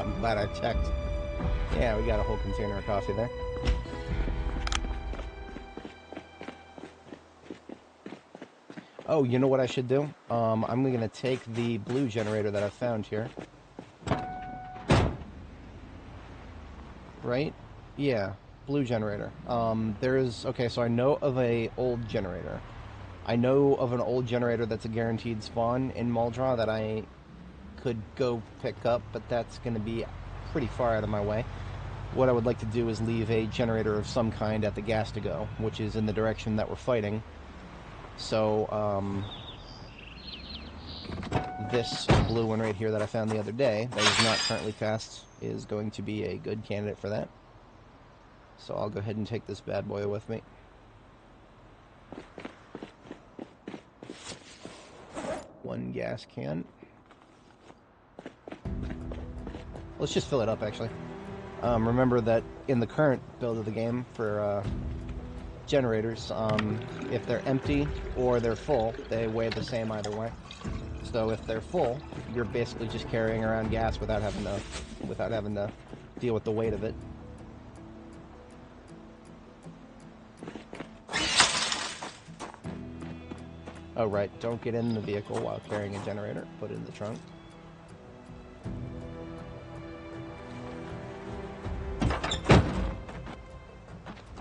I'm glad I checked. Yeah, we got a whole container of coffee there. Oh, you know what I should do? I'm going to take the blue generator that I found here. Right? Yeah, blue generator. Okay, so I know of a old generator. I know of an old generator that's a guaranteed spawn in Muldra that I could go pick up, but that's going to be pretty far out of my way. What I would like to do is leave a generator of some kind at the gas to go, which is in the direction that we're fighting. So, this blue one right here that I found the other day, that is not currently cast, is going to be a good candidate for that. So I'll go ahead and take this bad boy with me. One gas can. Let's just fill it up, actually. Remember that in the current build of the game for generators, if they're empty or they're full, they weigh the same either way. So if they're full, you're basically just carrying around gas without having to deal with the weight of it. Oh right, don't get in the vehicle while carrying a generator. Put it in the trunk.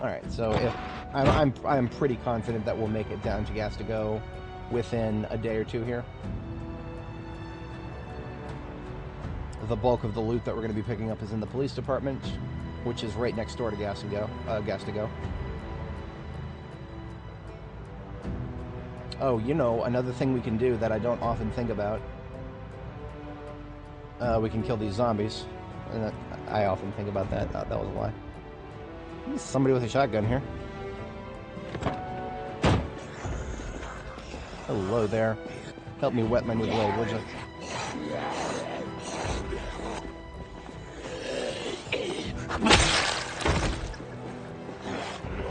Alright, so if I'm pretty confident that we'll make it down to gas to go within a day or two here. The bulk of the loot that we're going to be picking up is in the police department, which is right next door to gas to go. Oh, you know, another thing we can do that I don't often think about. We can kill these zombies. And I often think about that. That was a lie. There's somebody with a shotgun here. Hello there. Help me wet my new blade, would you?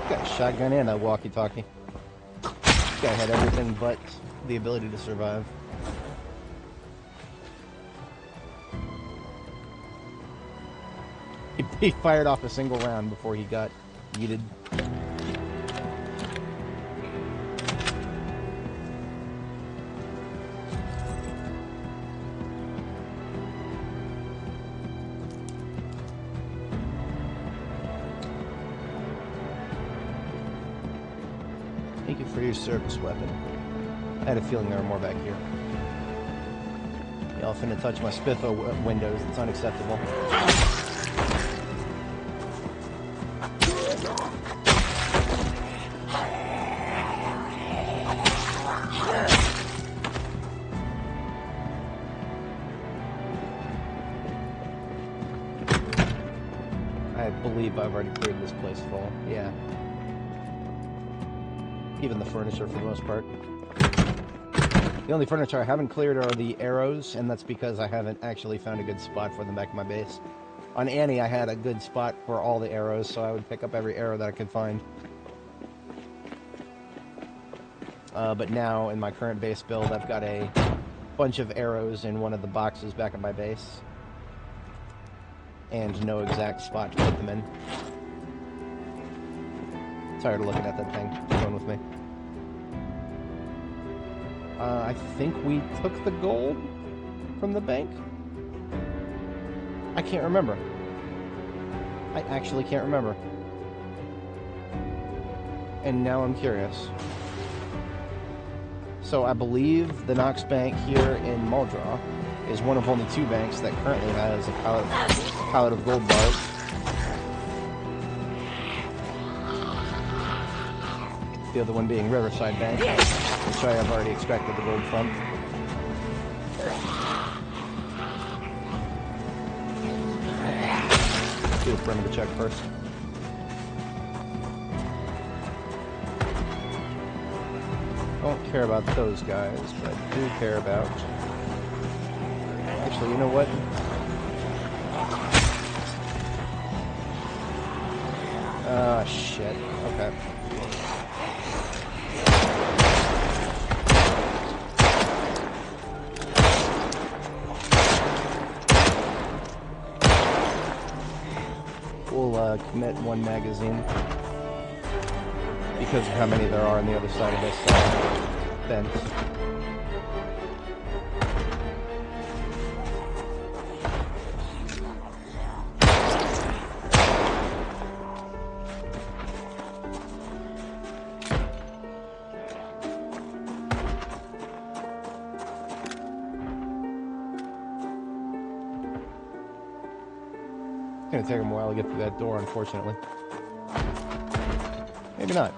Got a shotgun and a walkie-talkie. This guy had everything but the ability to survive. He fired off a single round before he got yeeted. Thank you for your service weapon. I had a feeling there were more back here. Y'all finna touch my spiffo windows. It's unacceptable. I believe I've already cleared this place full. Yeah. Even the furniture for the most part. The only furniture I haven't cleared are the arrows, and that's because I haven't actually found a good spot for them back in my base. On Annie, I had a good spot for all the arrows, so I would pick up every arrow that I could find. But now, in my current base build, I've got a bunch of arrows in one of the boxes back at my base. And no exact spot to put them in. Tired of looking at that thing. It's going with me. I think we took the gold from the bank? I can't remember. I actually can't remember. And now I'm curious. So I believe the Knox Bank here in Muldra is one of only 2 banks that currently has a pallet of gold bars. The other one being Riverside Bank, which I have already extracted the gold from. Do the perimeter check first. Don't care about those guys, but I do care about... Actually, you know what? Ah, shit. Okay. commit one magazine because of how many there are on the other side of this fence. It's gonna take them a while to get through that door, unfortunately. Maybe not.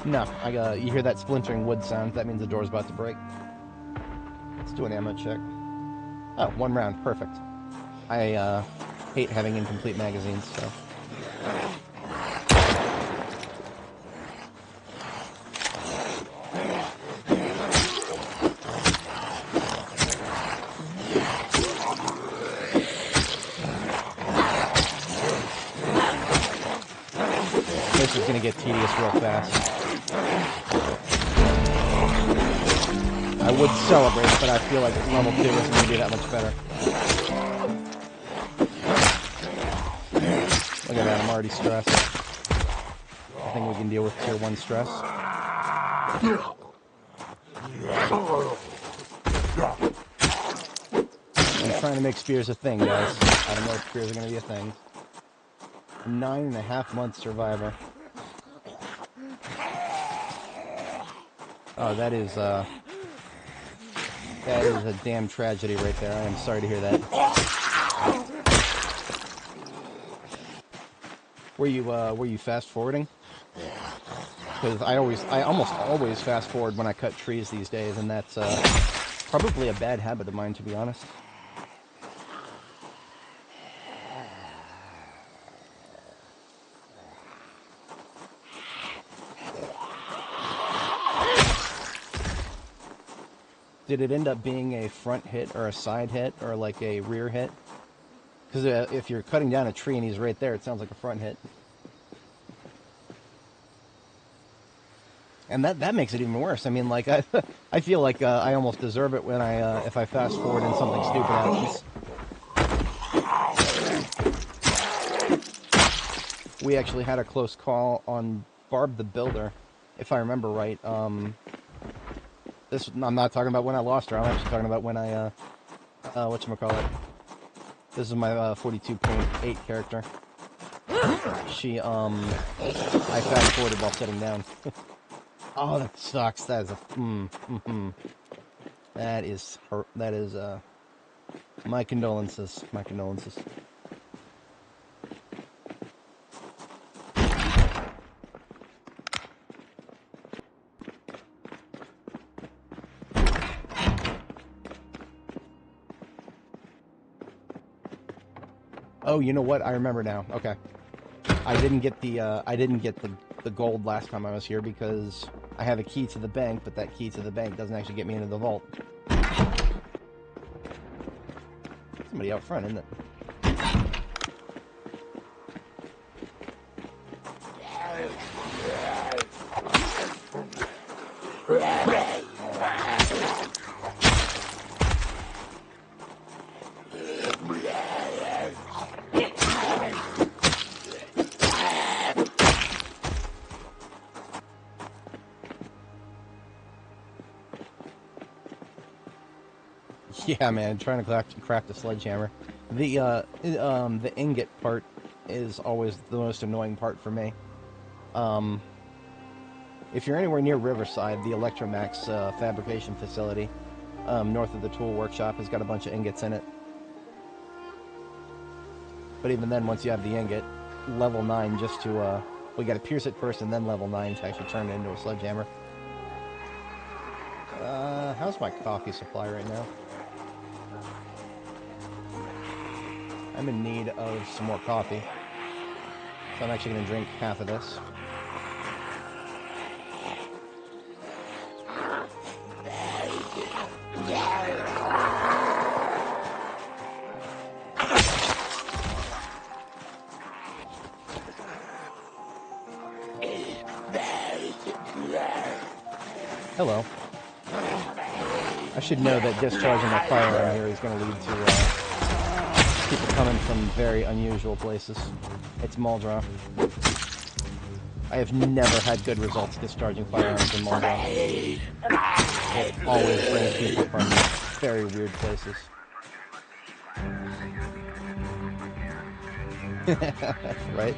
No, you hear that splintering wood sound. That means the door's about to break. Let's do an ammo check. Oh, 1 round. Perfect. I hate having incomplete magazines, so... This is going to get tedious real fast. I would celebrate, but I feel like level 2 isn't going to be that much better. Look at that, I'm already stressed. I think we can deal with tier 1 stress. I'm trying to make spears a thing, guys. I don't know if spears are going to be a thing. 9.5-month survivor. Oh, that is a damn tragedy right there. I am sorry to hear that. Were you fast forwarding? Because I almost always fast forward when I cut trees these days, and that's probably a bad habit of mine, to be honest. Did it end up being a front hit or a side hit or like a rear hit? Because if you're cutting down a tree and he's right there, it sounds like a front hit. And that makes it even worse. I mean, like, I feel like I almost deserve it when if I fast forward and something stupid happens. We actually had a close call on Barb the Builder, if I remember right. I'm not talking about when I lost her. I'm actually talking about when I, whatchamacallit. This is my 42.8 character. She, I fast forwarded while sitting down. Oh, that sucks. That is that is, my condolences. My condolences. Oh, you know what? I remember now. Okay. I didn't get the gold last time I was here because I have a key to the bank, but that key to the bank doesn't actually get me into the vault. Somebody out front, isn't it? Yeah, man, trying to craft a sledgehammer. The ingot part is always the most annoying part for me. If you're anywhere near Riverside, the Electromax fabrication facility, north of the tool workshop, has got a bunch of ingots in it. But even then, once you have the ingot, level 9 just to, well, you gotta pierce it first and then level 9 to actually turn it into a sledgehammer. How's my coffee supply right now? I'm in need of some more coffee, so I'm actually going to drink half of this. Hello. I should know that discharging my firearm here is going to lead to People coming from very unusual places. It's Muldraw. I have never had good results discharging firearms in Muldraw. It always brings people from very weird places. Right?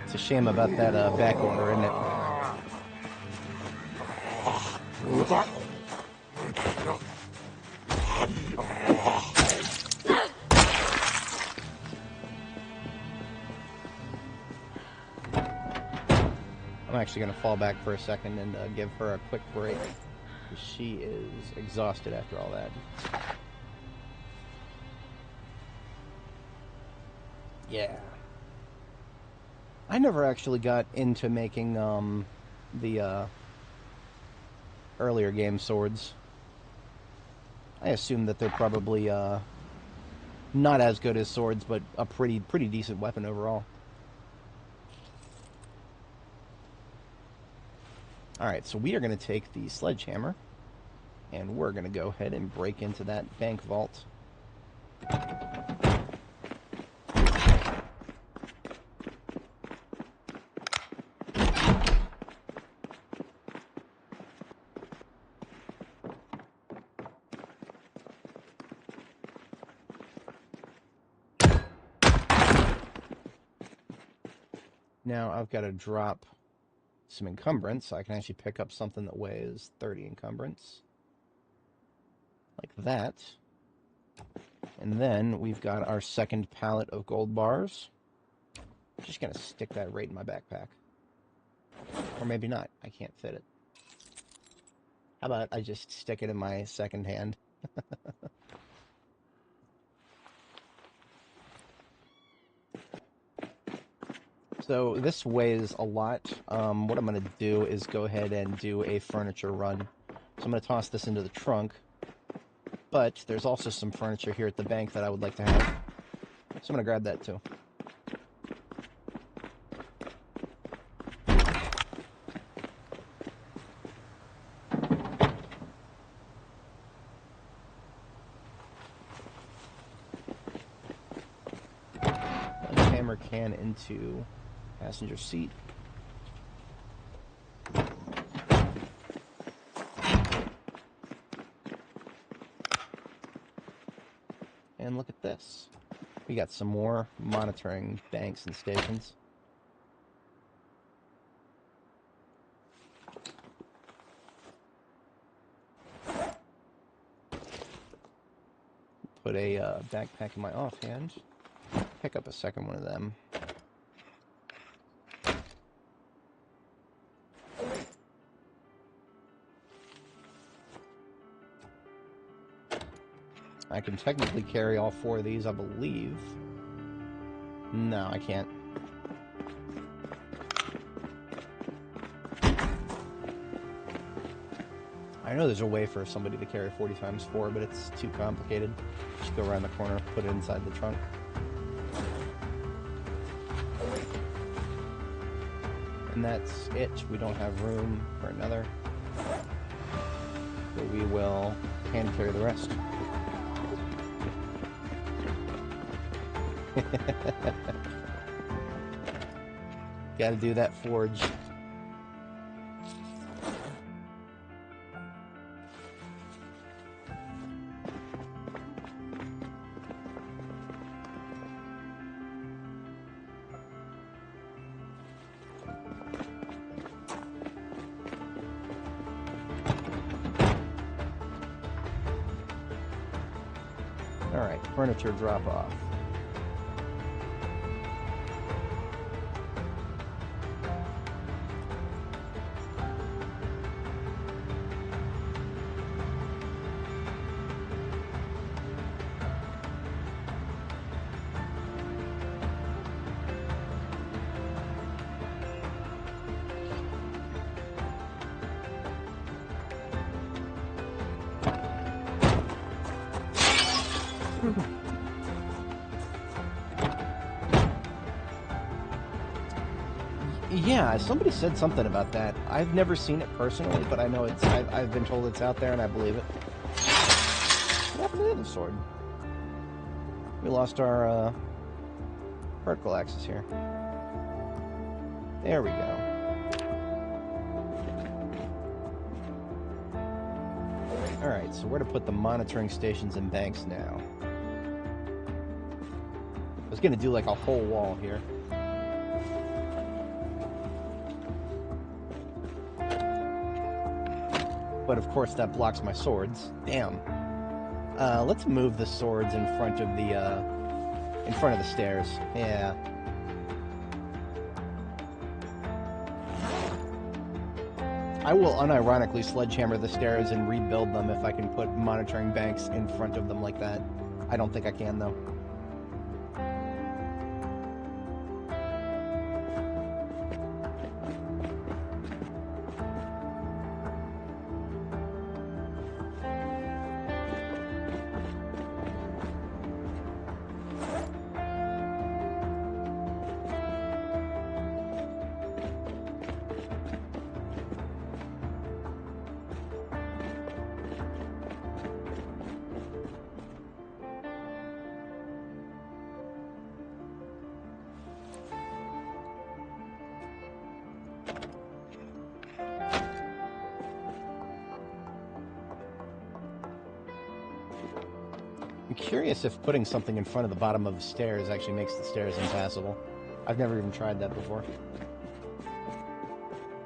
It's a shame about that back order, isn't it? I'm actually going to fall back for a second and give her a quick break. She is exhausted after all that. Yeah. I never actually got into making the earlier game swords. I assume that they're probably not as good as swords, but a pretty decent weapon overall. Alright, so we are going to take the sledgehammer, and we're going to go ahead and break into that bank vault. Now I've got to drop some encumbrance, so I can actually pick up something that weighs 30 encumbrance. Like that. And then we've got our second pallet of gold bars. I'm just going to stick that right in my backpack. Or maybe not. I can't fit it. How about I just stick it in my second hand? So this weighs a lot. What I'm going to do is go ahead and do a furniture run. So I'm going to toss this into the trunk. But there's also some furniture here at the bank that I would like to have. So I'm going to grab that too. Put the hammer can into passenger seat. And look at this. We got some more monitoring banks and stations. Put a backpack in my offhand. Pick up a second one of them. I can technically carry all four of these, I believe. No, I can't. I know there's a way for somebody to carry 40 times 4, but it's too complicated. Just go around the corner, put it inside the trunk. And that's it. We don't have room for another. So we will hand carry the rest. Gotta do that forge. Alright, furniture drop off. Yeah, somebody said something about that. I've never seen it personally, but I know it's. I've been told it's out there, and I believe it. What happened to the other sword? We lost our vertical axis here. There we go. Alright, so where to put the monitoring stations and banks now? I was gonna do like a whole wall here. But of course that blocks my swords. Damn. Let's move the swords in front of the stairs. Yeah. I will unironically sledgehammer the stairs and rebuild them if I can put monitoring banks in front of them like that. I don't think I can, though. I'm curious if putting something in front of the bottom of the stairs actually makes the stairs impassable. I've never even tried that before.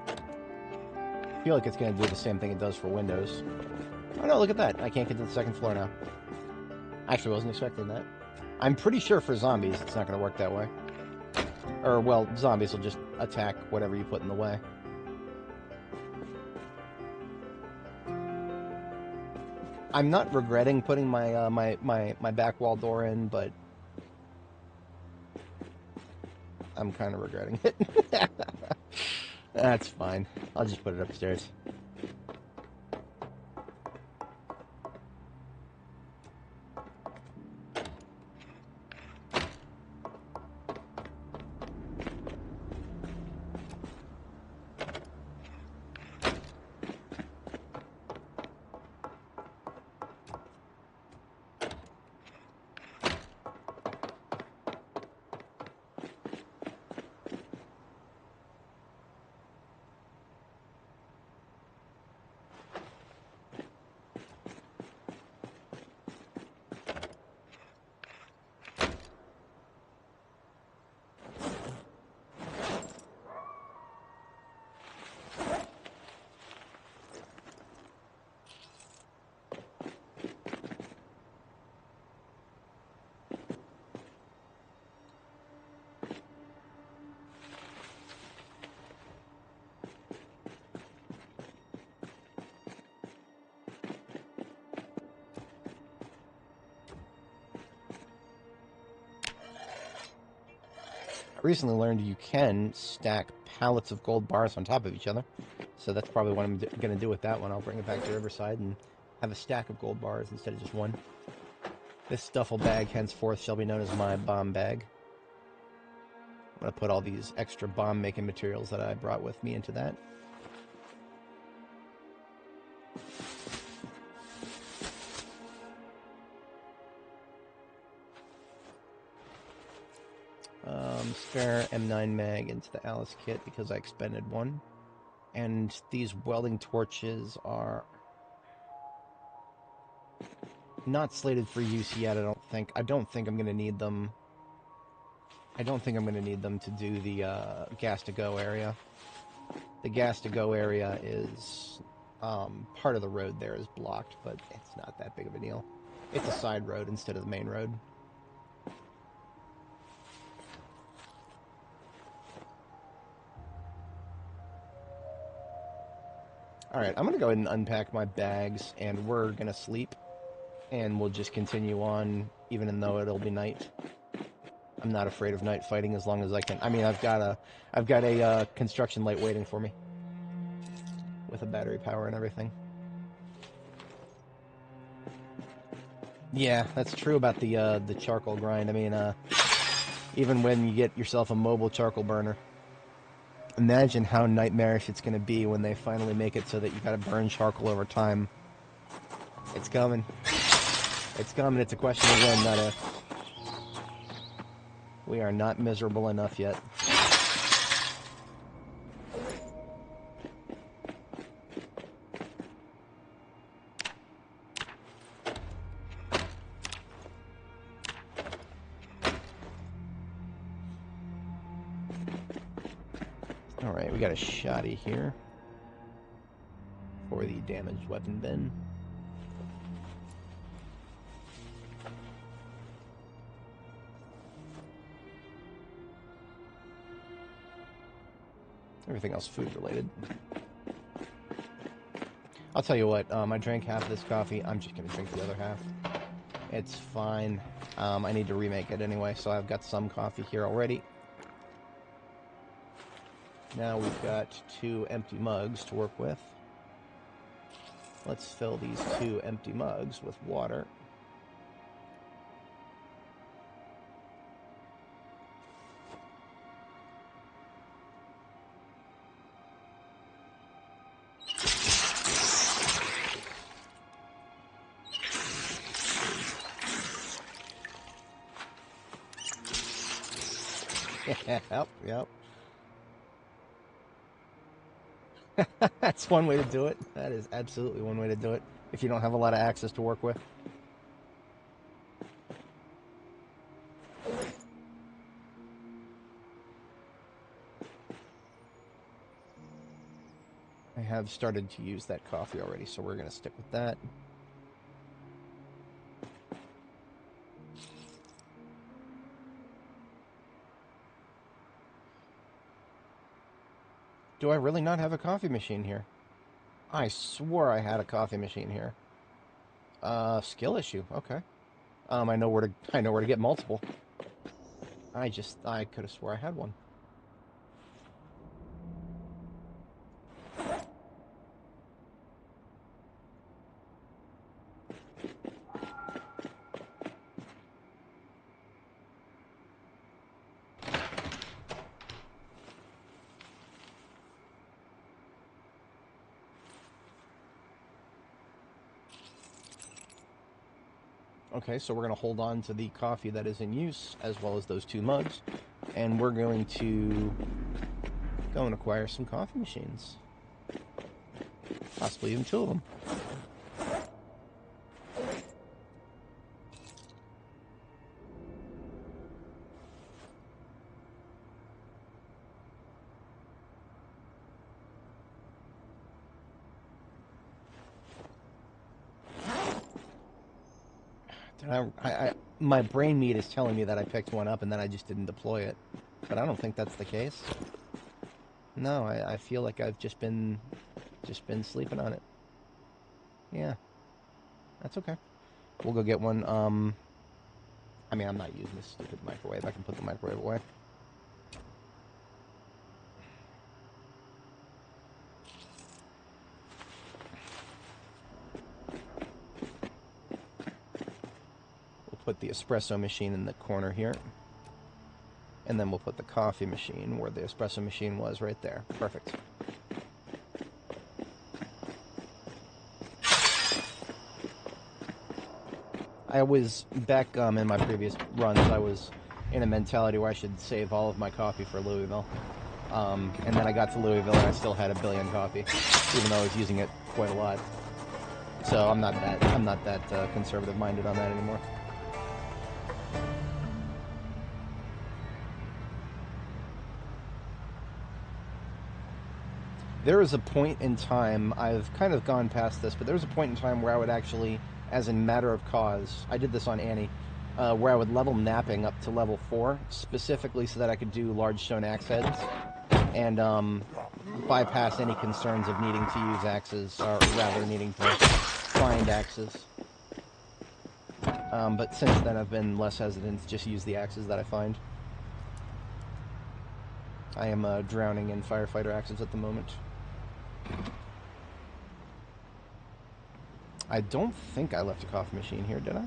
I feel like it's going to do the same thing it does for windows. Oh no, look at that. I can't get to the second floor now. Actually, wasn't expecting that. I'm pretty sure for zombies it's not going to work that way. Or, well, zombies will just attack whatever you put in the way. I'm not regretting putting my my back wall door in, but I'm kind of regretting it. That's fine. I'll just put it upstairs. Recently learned you can stack pallets of gold bars on top of each other, so that's probably what I'm going to do with that one. I'll bring it back to Riverside and have a stack of gold bars instead of just one. This duffel bag henceforth shall be known as my bomb bag. I'm going to put all these extra bomb making materials that I brought with me into that. Spare M9 mag into the Alice kit because I expended one. And these welding torches are not slated for use yet, I don't think. I don't think I'm going to need them. I don't think I'm going to need them to do the gas to go area. The gas to go area is part of the road there is blocked, but it's not that big of a deal. It's a side road instead of the main road. Alright, I'm going to go ahead and unpack my bags, and we're going to sleep, and we'll just continue on, even though it'll be night. I'm not afraid of night fighting as long as I can. I mean, I've got a construction light waiting for me, with a battery power and everything. Yeah, that's true about the charcoal grind. I mean, even when you get yourself a mobile charcoal burner, Imagine how nightmarish it's going to be when they finally make it so that you got to burn charcoal over time. It's coming. It's coming. It's a question of when, not if. We are not miserable enough yet. Alright, we got a shoddy here for the damaged weapon bin. Everything else food related. I'll tell you what, I drank half of this coffee. I'm just going to drink the other half. It's fine. I need to remake it anyway, so I've got some coffee here already. Now we've got 2 empty mugs to work with. Let's fill these 2 empty mugs with water. Yep. That's one way to do it. That is absolutely one way to do it. If you don't have a lot of access to work with. I have started to use that coffee already, so we're going to stick with that. Do I really not have a coffee machine here? I swore I had a coffee machine here. Skill issue. Okay. I know where to get multiple. I could have swore I had one. Okay, so we're going to hold on to the coffee that is in use, as well as those 2 mugs, and we're going to go and acquire some coffee machines. Possibly even 2 of them. My brain meat is telling me that I picked one up and then I just didn't deploy it. But I don't think that's the case. No, I feel like I've just been sleeping on it. Yeah. That's okay. We'll go get one. I mean, I'm not using this stupid microwave. I can put the microwave away. Put the espresso machine in the corner here. And then we'll put the coffee machine where the espresso machine was, right there. Perfect. I was back in my previous runs, I was in a mentality where I should save all of my coffee for Louisville. And then I got to Louisville and I still had 1 billion coffee, even though I was using it quite a lot. So I'm not that conservative minded on that anymore. There is a point in time, I've kind of gone past this, but there was a point in time where I would actually, as a matter of cause, I did this on Annie, where I would level napping up to level 4, specifically so that I could do large stone axe heads, and bypass any concerns of needing to use axes, or rather needing to find axes. But since then I've been less hesitant to just use the axes that I find. I am drowning in firefighter axes at the moment. I don't think I left a coffee machine here, did I?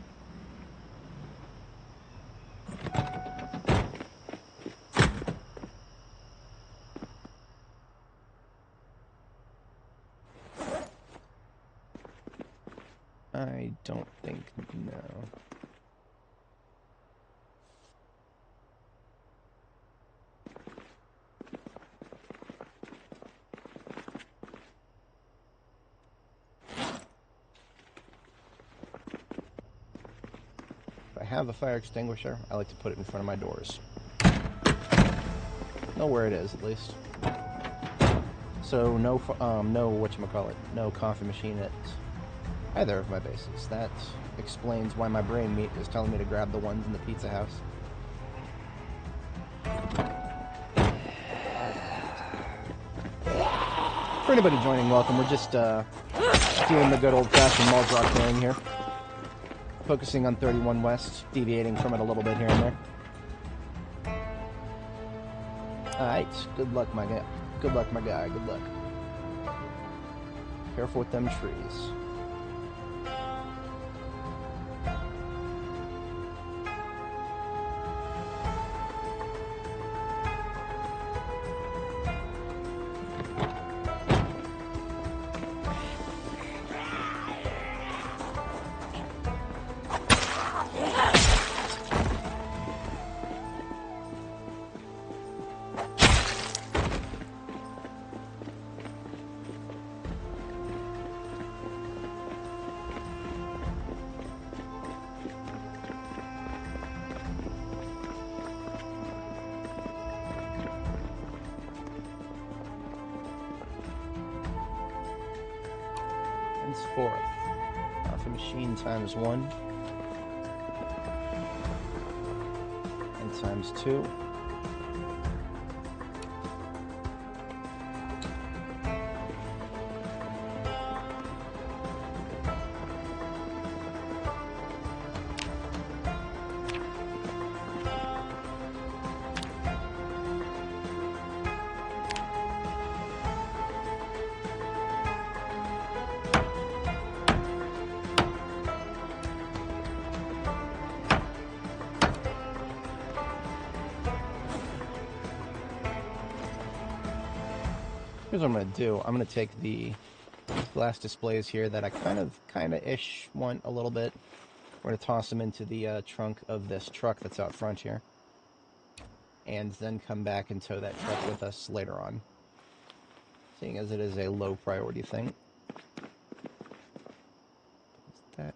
I don't think, no. If I have a fire extinguisher, I like to put it in front of my doors. Know where it is, at least. So no whatchamacallit, no coffee machine at either of my bases. That explains why my brain meat is telling me to grab the ones in the pizza house. For anybody joining, welcome. We're just doing the good old-fashioned malt rock thing here. Focusing on 31 West, deviating from it a little bit here and there. Alright, good luck, my guy. Good luck, my guy. Good luck. Careful with them trees. Henceforth, coffee machine times 1 and times 2. Here's what I'm going to do. I'm going to take the glass displays here that I kind of-ish want a little bit. We're going to toss them into the trunk of this truck that's out front here. And then come back and tow that truck with us later on. Seeing as it is a low priority thing. Is that...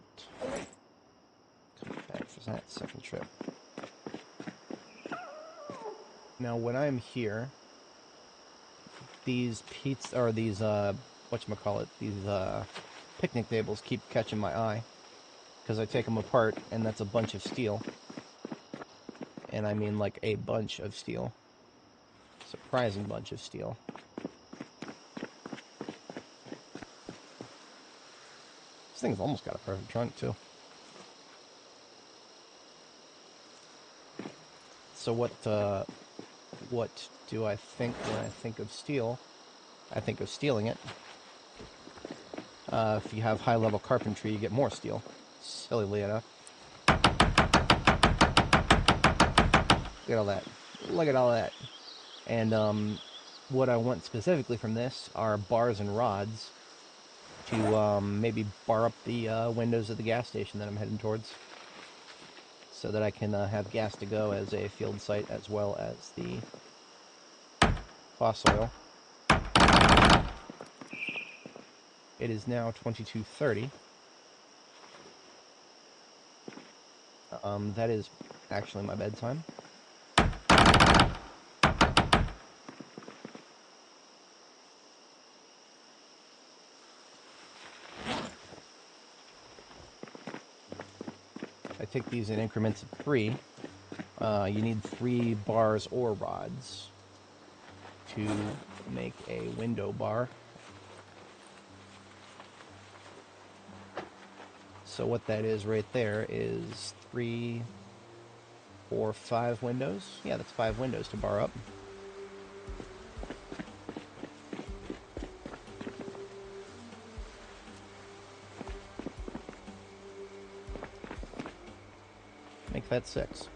come back for that second trip. Now when I'm here... these pizza, or these, whatchamacallit, these, picnic tables keep catching my eye. Because I take them apart, and that's a bunch of steel. And I mean, like, a bunch of steel. Surprising bunch of steel. This thing's almost got a perfect trunk, too. So what do I think when I think of steel? I think of stealing it. If you have high-level carpentry, you get more steel. Sillily enough. Look at all that. Look at all that. And what I want specifically from this are bars and rods to maybe bar up the windows of the gas station that I'm heading towards, so that I can have gas to go as a field site as well as the fossil oil. It is now 22:30. That is actually my bedtime. I take these in increments of 3. You need 3 bars or rods to make a window bar. So what that is right there is 3, 4, 5 windows. Yeah, that's 5 windows to bar up. Make that 6.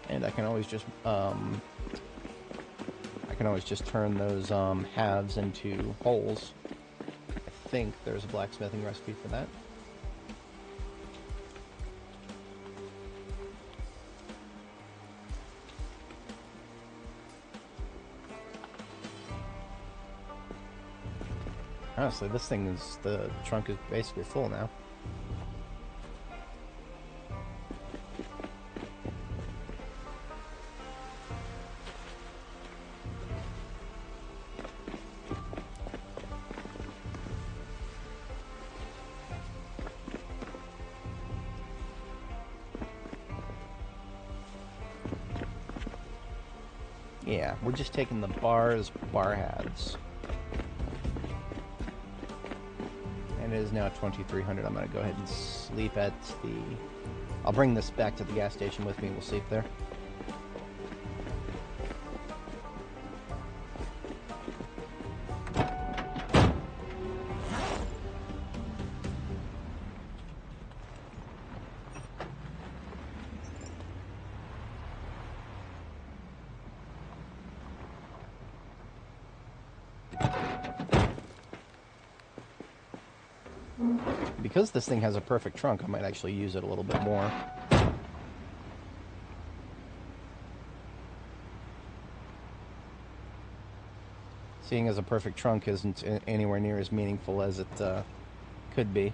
And I can always just turn those halves into holes. I think there's a blacksmithing recipe for that. Honestly, this thing is, the trunk is basically full now. Yeah, we're just taking the bars, bar halves. And it is now 2300. I'm going to go ahead and sleep at the... I'll bring this back to the gas station with me and we'll sleep there. Because this thing has a perfect trunk, I might actually use it a little bit more. Seeing as a perfect trunk isn't anywhere near as meaningful as it could be,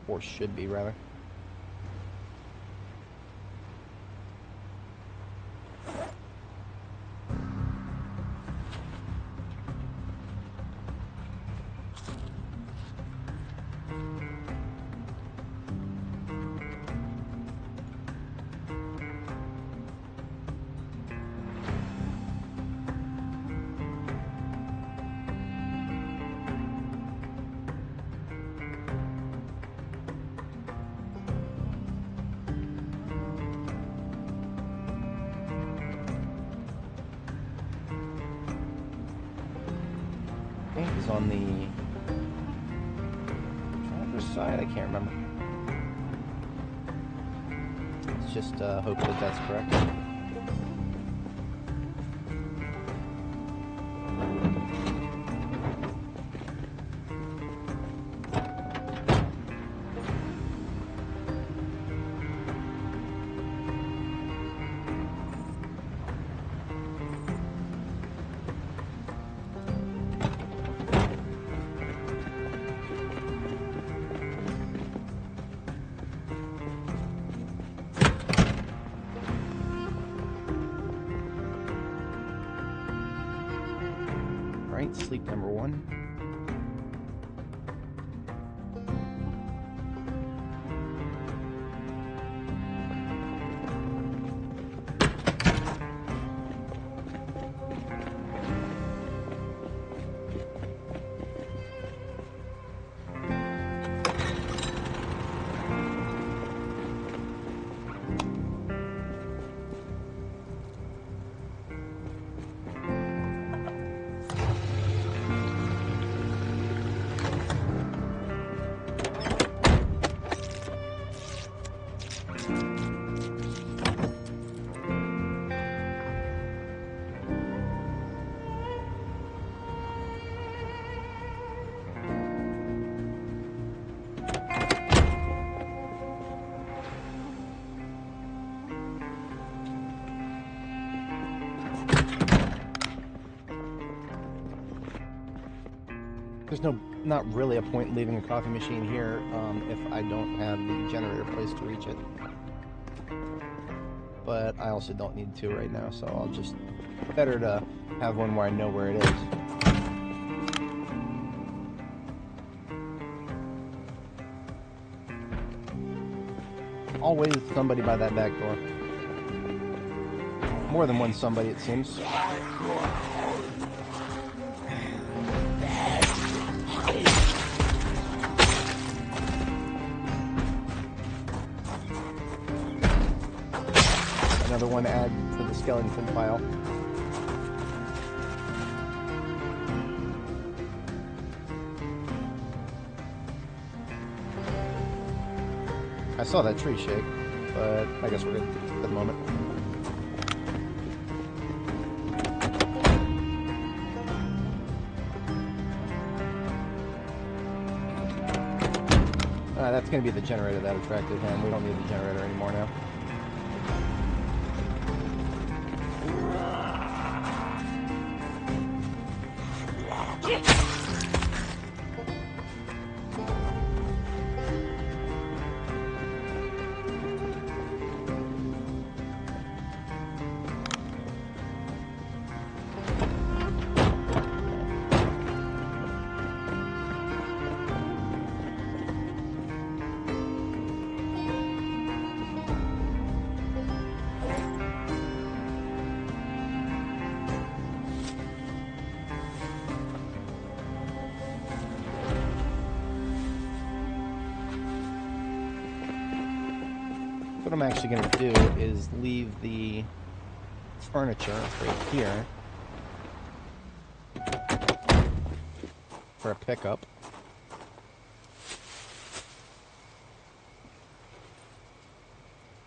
or should be, rather. Is on the driver's side? I can't remember. Let's just hope that that's correct. Sleep number 1. There's not really a point leaving a coffee machine here if I don't have the generator place to reach it. But I also don't need to right now, so I'll just... Better to have one where I know where it is. Always somebody by that back door. More than one somebody, it seems. Another one to add to the skeleton pile. I saw that tree shake, but I guess we're good for the moment. That's going to be the generator that attracted him. We don't need the generator anymore now. What I'm actually going to do is leave the furniture right here for a pickup.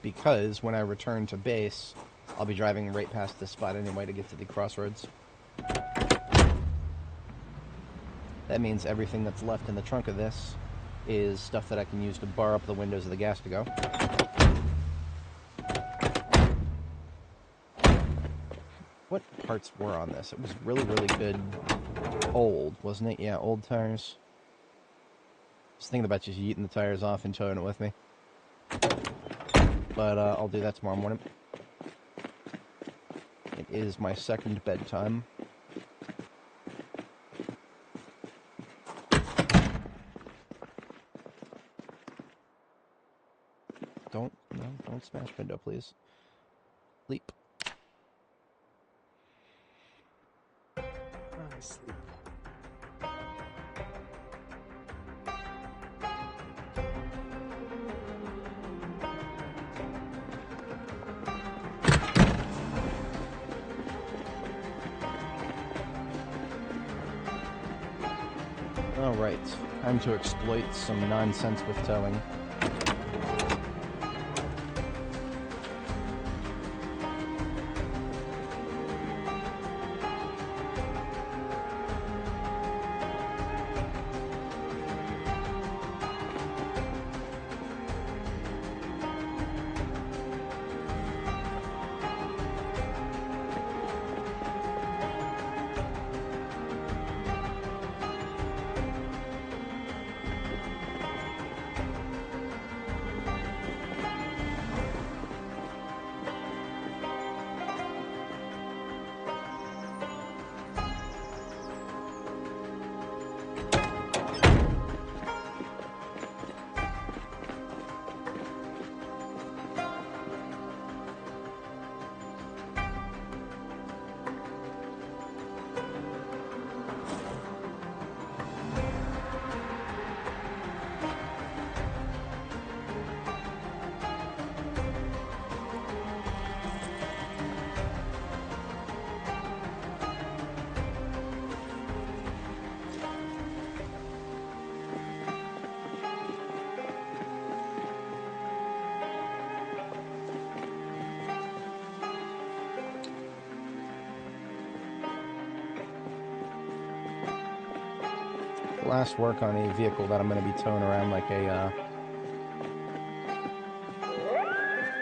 Because when I return to base, I'll be driving right past this spot anyway to get to the crossroads. That means everything that's left in the trunk of this is stuff that I can use to bar up the windows of the gas to go. What parts were on this? It was really, really good old, wasn't it? Yeah, old tires. I was thinking about just yeeting the tires off and towing it with me. But I'll do that tomorrow morning. It is my second bedtime. Don't smash window, please. Sleep. Sleep. Alright, time to exploit some nonsense with towing. Last work on a vehicle that I'm going to be towing around like a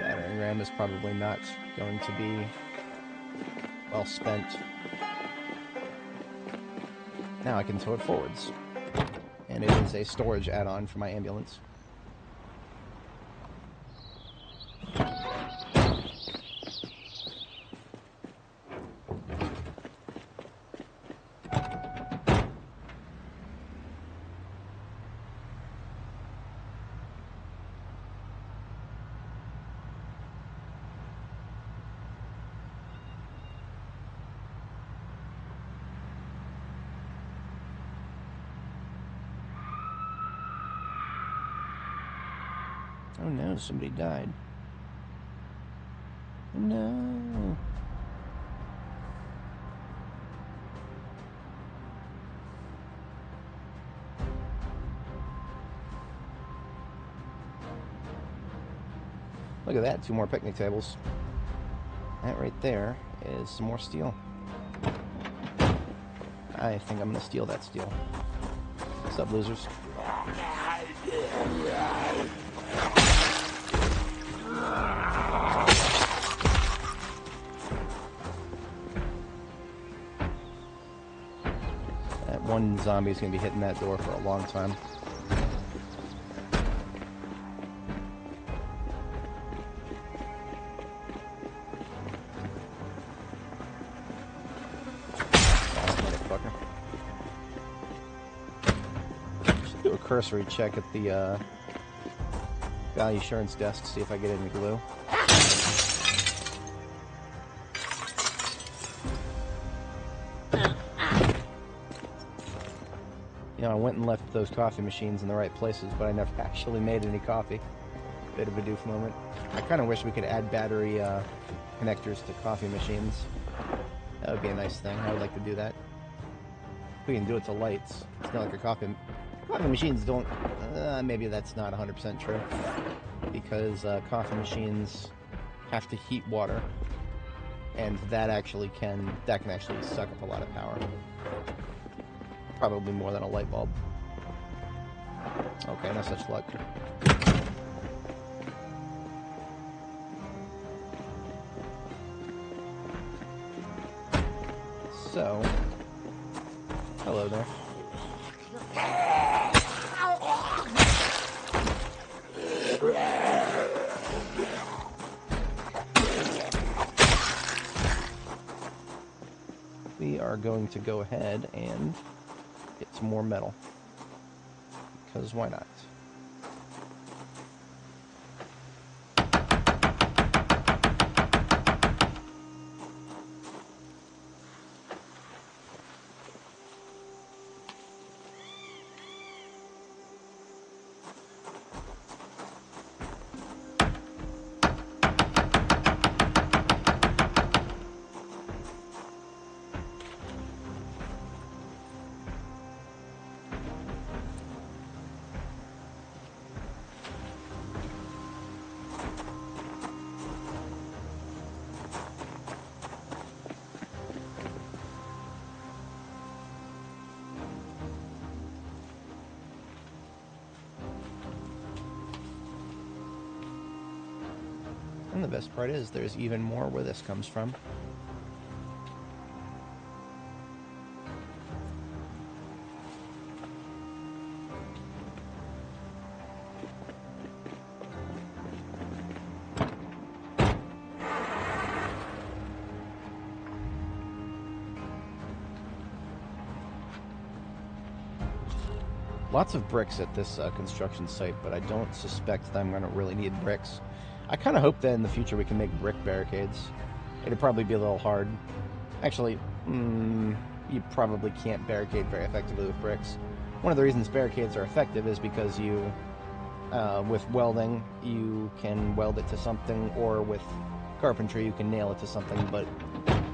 battering ram is probably not going to be well spent. Now I can tow it forwards. And it is a storage add-on for my ambulance. Oh no, somebody died. No. Look at that, 2 more picnic tables. That right there is some more steel. I think I'm gonna steal that steel. What's up, losers? one zombie's gonna be hitting that door for a long time. Should do a cursory check at the value assurance desk, see if I get any glue. You know, I went and left those coffee machines in the right places, but I never actually made any coffee. Bit of a doof moment. I kind of wish we could add battery connectors to coffee machines. That would be a nice thing. I would like to do that. We can do it to lights. It's not like a coffee machines don't... maybe that's not 100% true. Because coffee machines have to heat water. And that can actually suck up a lot of power. Probably more than a light bulb. Okay, no such luck. So, hello there. We are going to go ahead and get some more metal. Because why not? And the best part is, there's even more where this comes from. Lots of bricks at this construction site, but I don't suspect that I'm going to really need bricks. I kind of hope that in the future we can make brick barricades. It'd probably be a little hard. Actually, you probably can't barricade very effectively with bricks. One of the reasons barricades are effective is because you, with welding, you can weld it to something, or with carpentry, you can nail it to something, but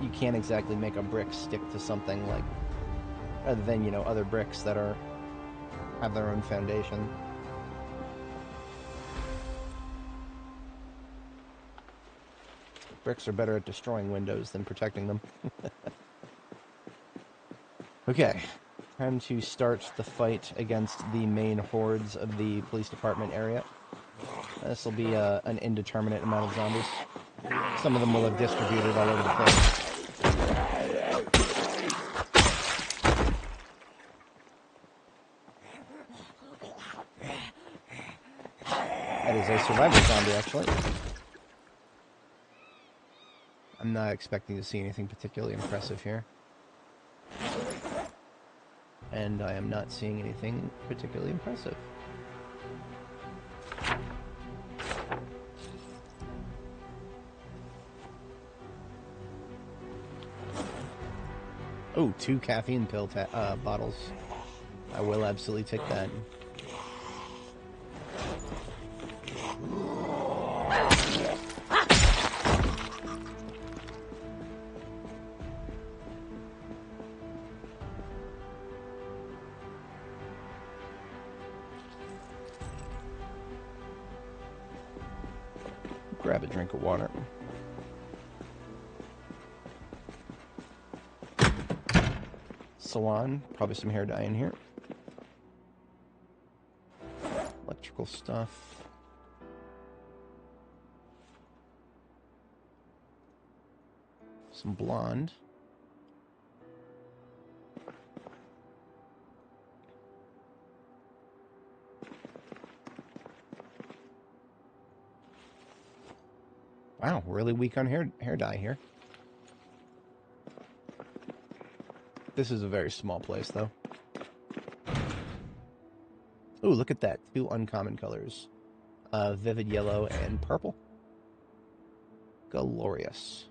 you can't exactly make a brick stick to something, like, other than, you know, other bricks that have their own foundation. Bricks are better at destroying windows than protecting them. Okay, time to start the fight against the main hordes of the police department area. This will be an indeterminate amount of zombies. Some of them will have distributed all over the place. That is a survivor zombie, actually. I'm not expecting to see anything particularly impressive here. And I am not seeing anything particularly impressive. Oh, 2 caffeine pill bottles. I will absolutely take that. Grab a drink of water. Salon, probably some hair dye in here. Electrical stuff. Some blonde. Wow, really weak on hair dye here. This is a very small place, though. Ooh, look at that. 2 uncommon colors. Vivid yellow and purple. Glorious.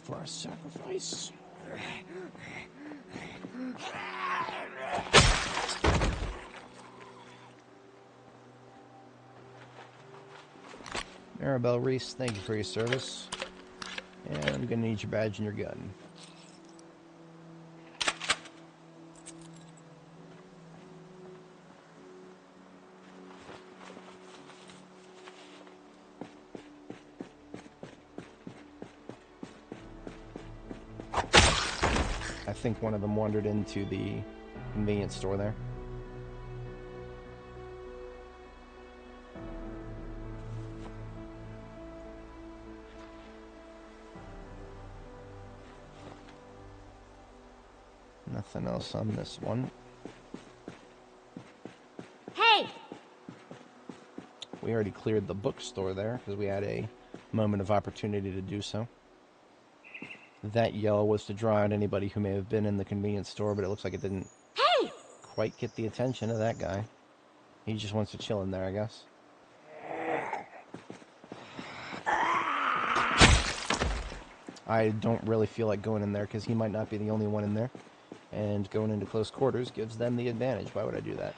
For our sacrifice. Maribel Reese, thank you for your service. And I'm gonna need your badge and your gun. I think one of them wandered into the convenience store there. Nothing else on this one. Hey! We already cleared the bookstore there because we had a moment of opportunity to do so. That yell was to draw out anybody who may have been in the convenience store, but it looks like it didn't quite get the attention of that guy. He just wants to chill in there, I guess. I don't really feel like going in there because he might not be the only one in there. And going into close quarters gives them the advantage. Why would I do that?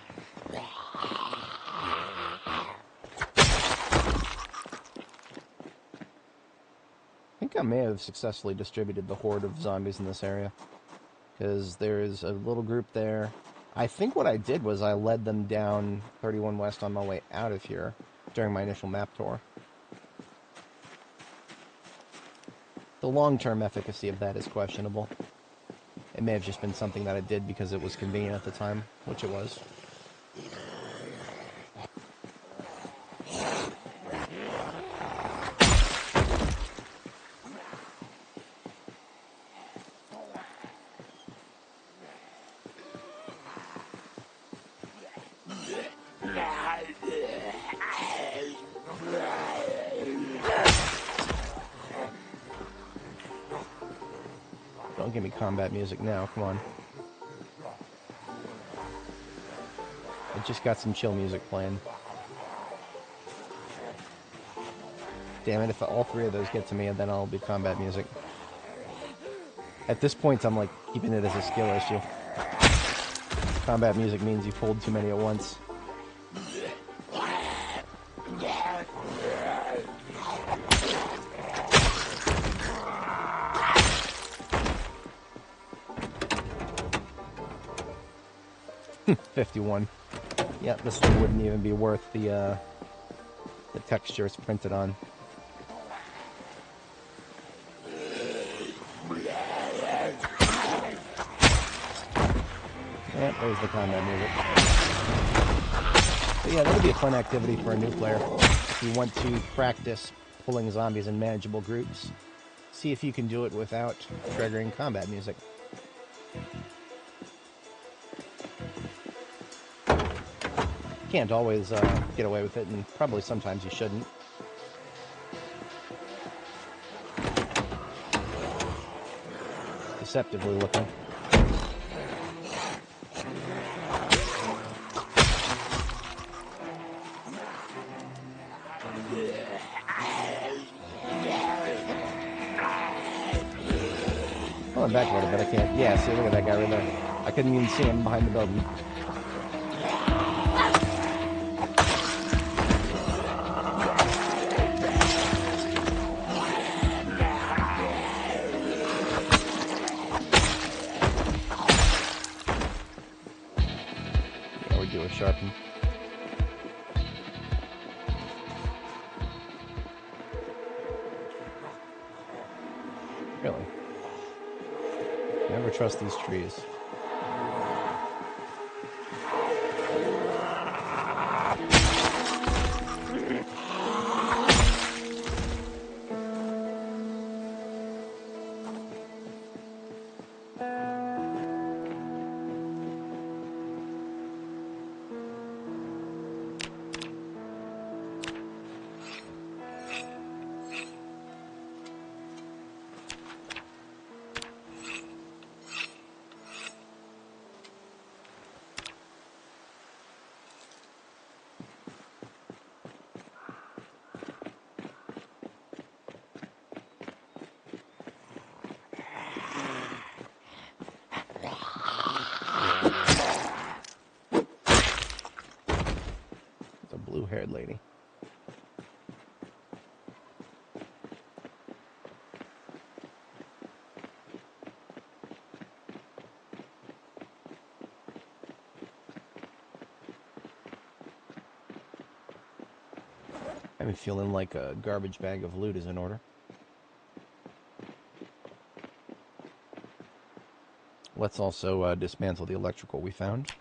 I think I may have successfully distributed the horde of zombies in this area. Because there's a little group there. I think what I did was I led them down 31 West on my way out of here during my initial map tour. The long-term efficacy of that is questionable. It may have just been something that I did because it was convenient at the time, which it was. Don't give me combat music now, come on. I just got some chill music playing. Damn it, if all 3 of those get to me, then I'll be combat music. At this point, I'm like keeping it as a skill issue. Combat music means you pulled too many at once. $51. Yeah, this one wouldn't even be worth the texture it's printed on. Yeah, there's the combat music. But yeah, that'll be a fun activity for a new player. If you want to practice pulling zombies in manageable groups, see if you can do it without triggering combat music. You can't always get away with it, and probably sometimes you shouldn't. Deceptively looking. Pulling back a little bit, I can't. Yeah, see, look at that guy right there. I couldn't even see him behind the building. Yeah, we do a sharpen. Really? Never trust these trees. blue-haired lady. I'm feeling like a garbage bag of loot is in order. Let's also dismantle the electrical we found.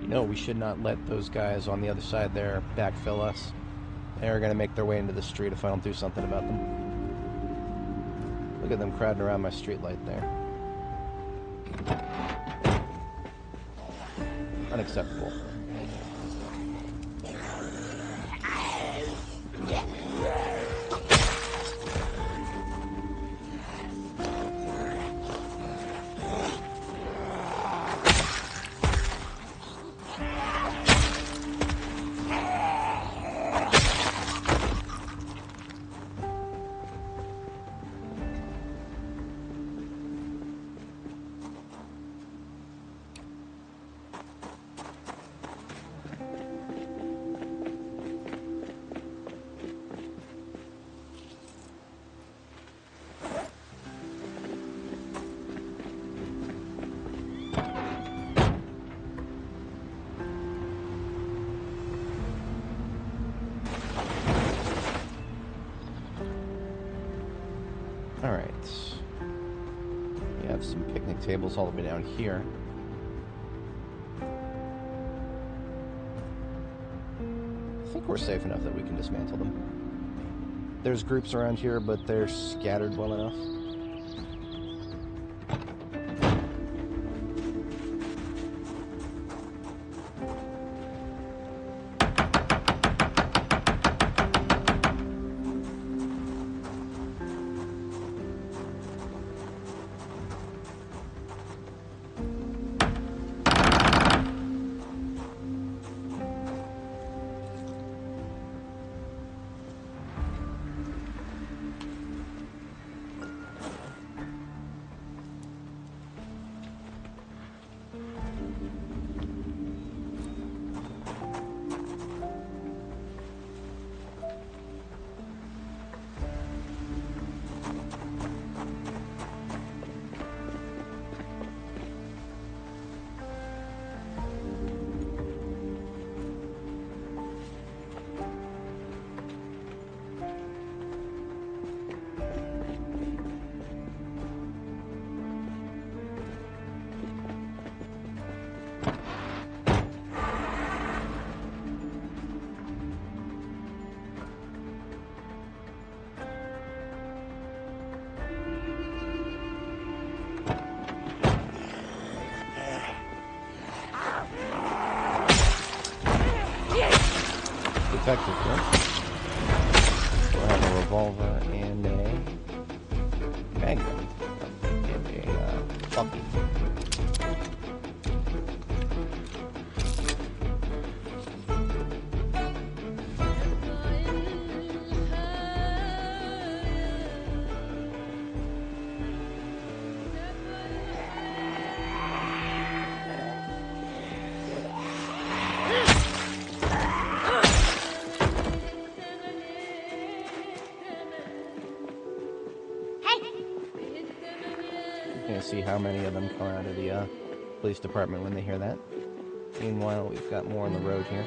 No, we should not let those guys on the other side there backfill us. They're going to make their way into the street if I don't do something about them. Look at them crowding around my streetlight there. Unacceptable. Alright. We have some picnic tables all the way down here. I think we're safe enough that we can dismantle them. There's groups around here, but they're scattered well enough. Effective, right? We'll have a revolver and a handgun and a puppy. see how many of them come out of the police department when they hear that. Meanwhile, we've got more on the road here.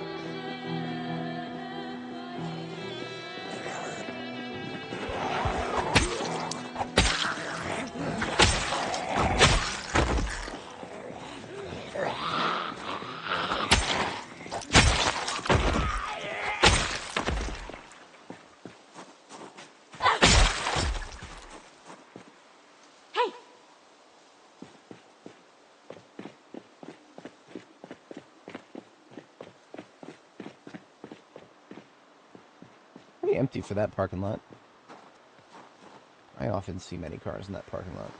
Pretty empty for that parking lot. I often see many cars in that parking lot.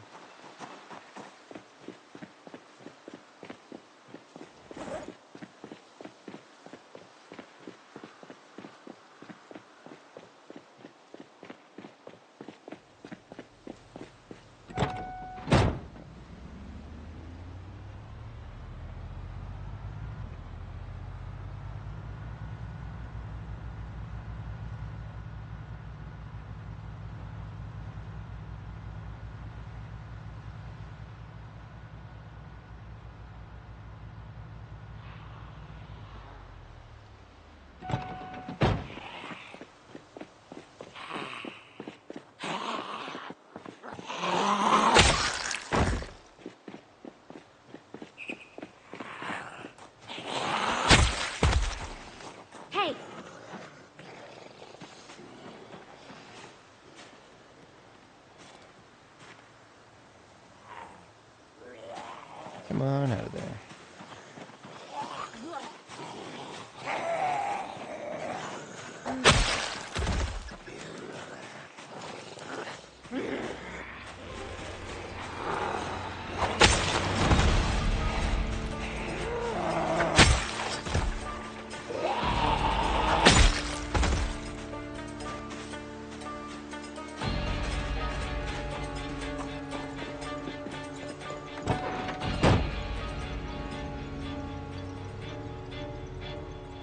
Come on out of there.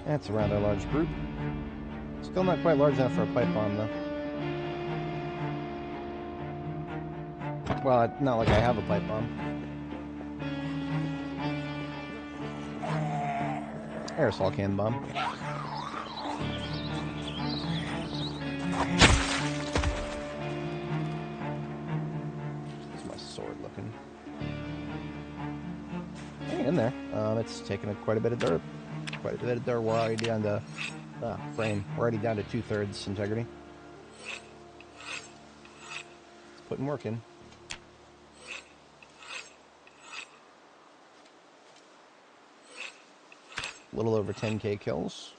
That's a rather large group. Still not quite large enough for a pipe bomb, though. Well, not like I have a pipe bomb. Aerosol can bomb. How's my sword looking? Hang in there. It's taking quite a bit of dirt. Quite a bit of dirt. We're already down to frame. We're already down to 2/3 integrity. It's putting work in. A little over 10k kills.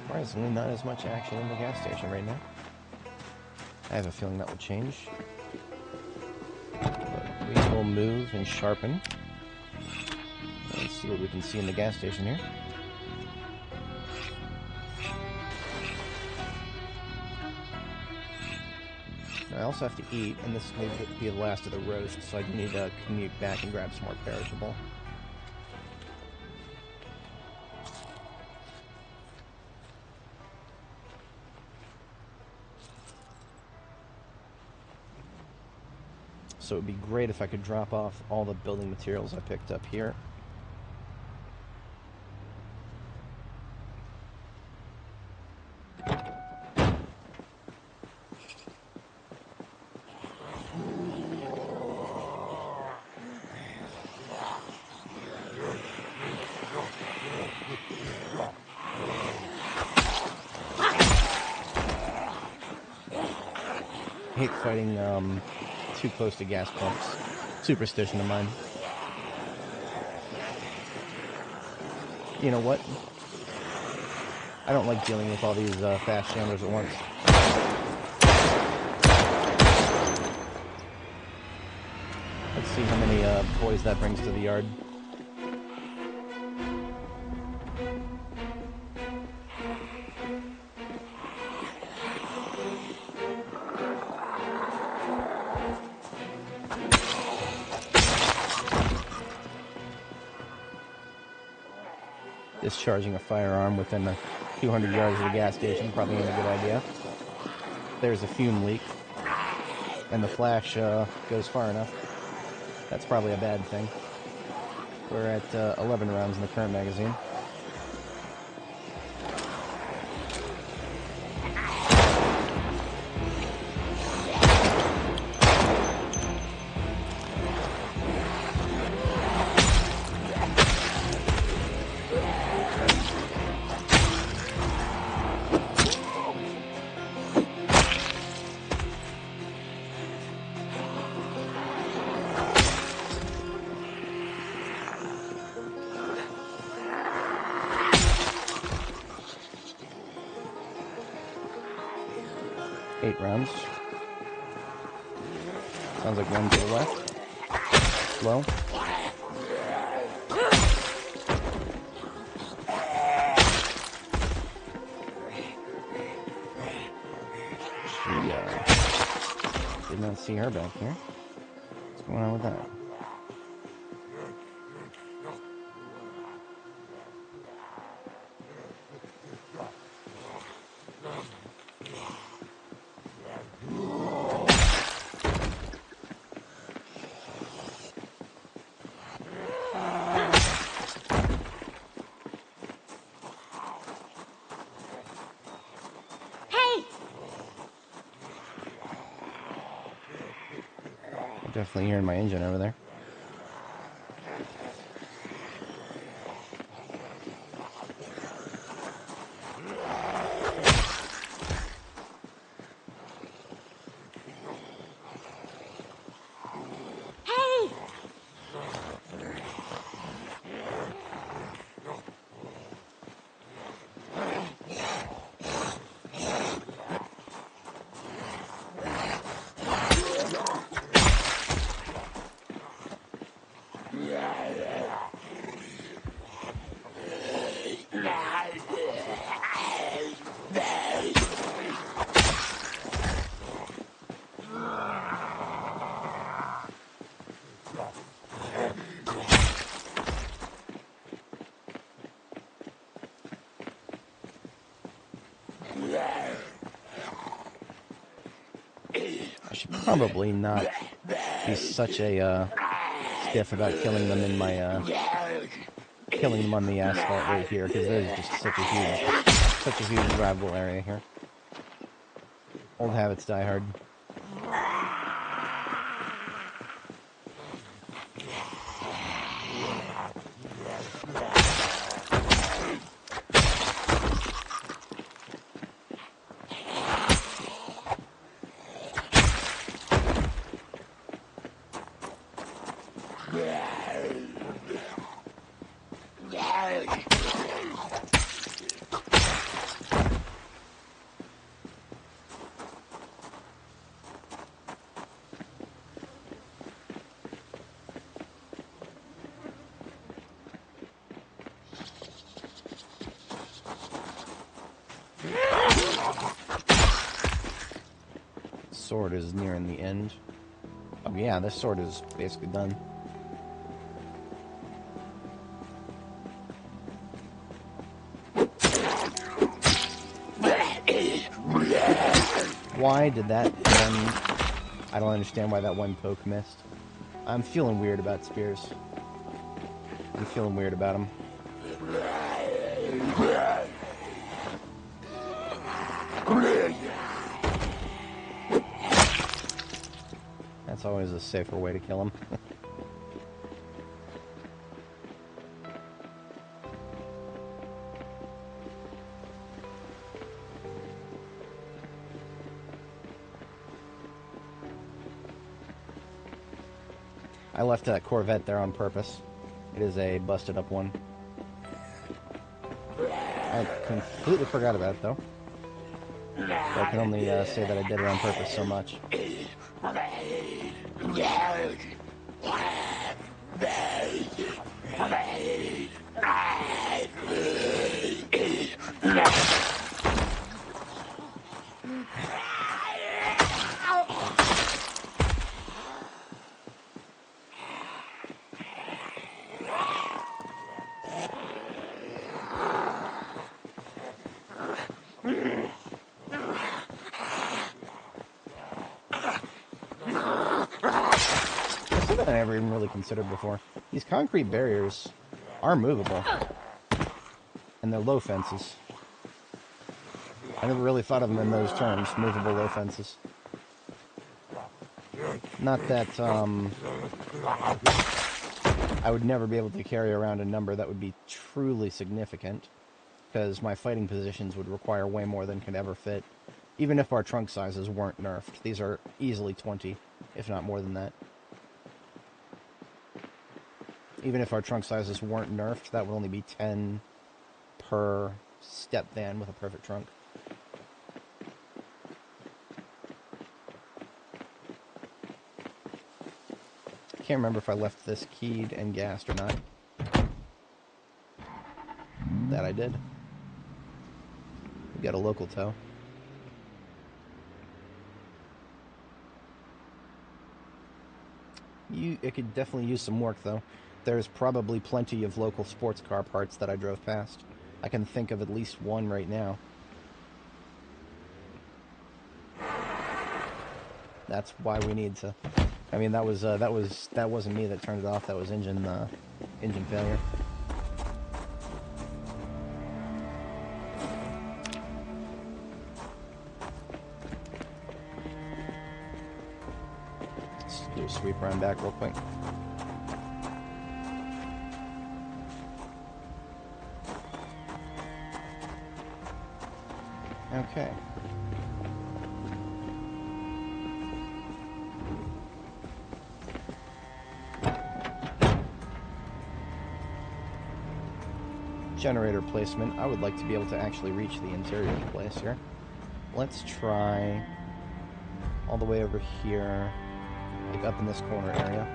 Surprisingly, not as much action in the gas station right now. I have a feeling that will change. But we will move and sharpen. Let's see what we can see in the gas station here. I also have to eat, and this may be the last of the roast, so I need to commute back and grab some more perishable. So it would be great if I could drop off all the building materials I picked up here hate fighting too close to gas pumps. Superstition of mine. You know what? I don't like dealing with all these fast jammers at once. Let's see how many boys that brings to the yard. Discharging a firearm within a few hundred yards of the gas station probably ain't a good idea. There's a fume leak, and the flash goes far enough. That's probably a bad thing. We're at 11 rounds in the current magazine. Rounds. Sounds like one to the left. Low. She did not see her back here. What's going on with that? Definitely hearing my engine over there. Hey! I should probably not be such a stiff about killing them in my killing them on the asphalt right here, because there's just such a huge drivable area here. Old habits die hard. Sword is nearing the end. Oh yeah, this sword is basically done. Why did that one... I don't understand why that one poke missed. I'm feeling weird about spears. I'm feeling weird about them. That's always a safer way to kill them. I left that Corvette there on purpose. It is a busted up one. I completely forgot about it though. But I can only say that I did it on purpose so much. I never even really considered before. These concrete barriers are movable, and they're low fences. I never really thought of them in those terms, movable low fences. Not that I would never be able to carry around a number that would be truly significant, because my fighting positions would require way more than could ever fit, even if our trunk sizes weren't nerfed. These are easily 20, if not more than that. Even if our trunk sizes weren't nerfed, that would only be 10 per step van with a perfect trunk. I can't remember if I left this keyed and gassed or not. That I did. We got a local tow. It could definitely use some work, though. There's probably plenty of local sports car parts that I drove past. I can think of at least one right now. That's why we need to. I mean, that wasn't me that turned it off. That was engine failure. Let's do a sweep around back real quick. Okay. Generator placement. I would like to be able to actually reach the interior of the place here. Let's try all the way over here, like up in this corner area,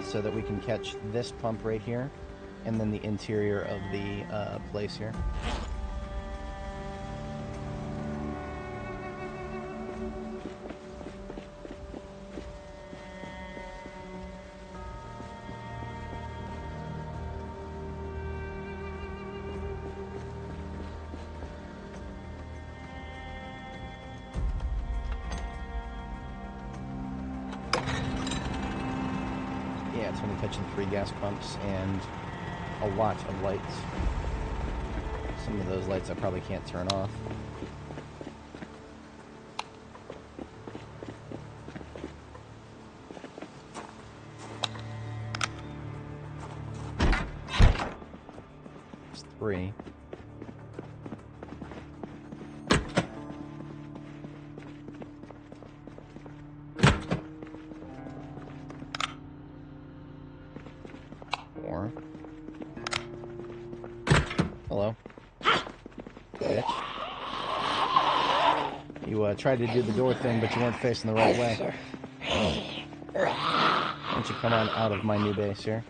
so that we can catch this pump right here, and then the interior of the place here. Yeah, it's only catching 3 gas pumps and a lot of lights. Some of those lights I probably can't turn off. It's 3. Hello. Bitch. You tried to do the door thing, but you weren't facing the right way. Why don't you come on out of my new base here?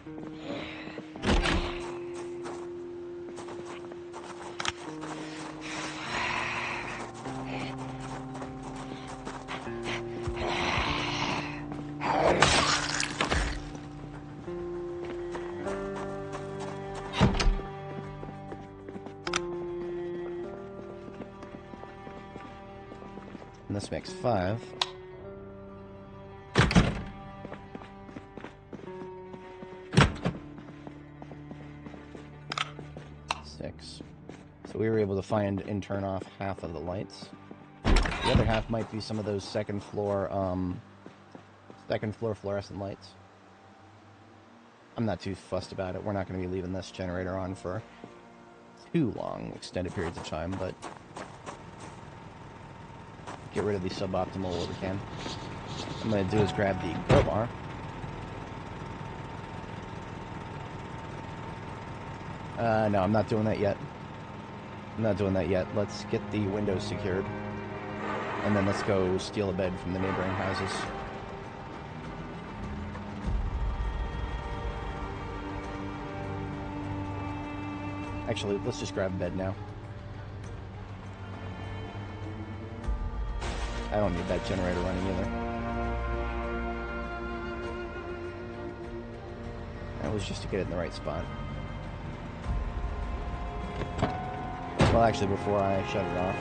And this makes 5. So we were able to find and turn off half of the lights. The other half might be some of those second floor fluorescent lights. I'm not too fussed about it. We're not going to be leaving this generator on for too long, extended periods of time, but get rid of the suboptimal what we can. What I'm going to do is grab the crowbar No, I'm not doing that yet. I'm not doing that yet. Let's get the windows secured. And then let's go steal a bed from the neighboring houses. Actually, let's just grab a bed now. I don't need that generator running either. That was just to get it in the right spot. Well, actually, before I shut it off,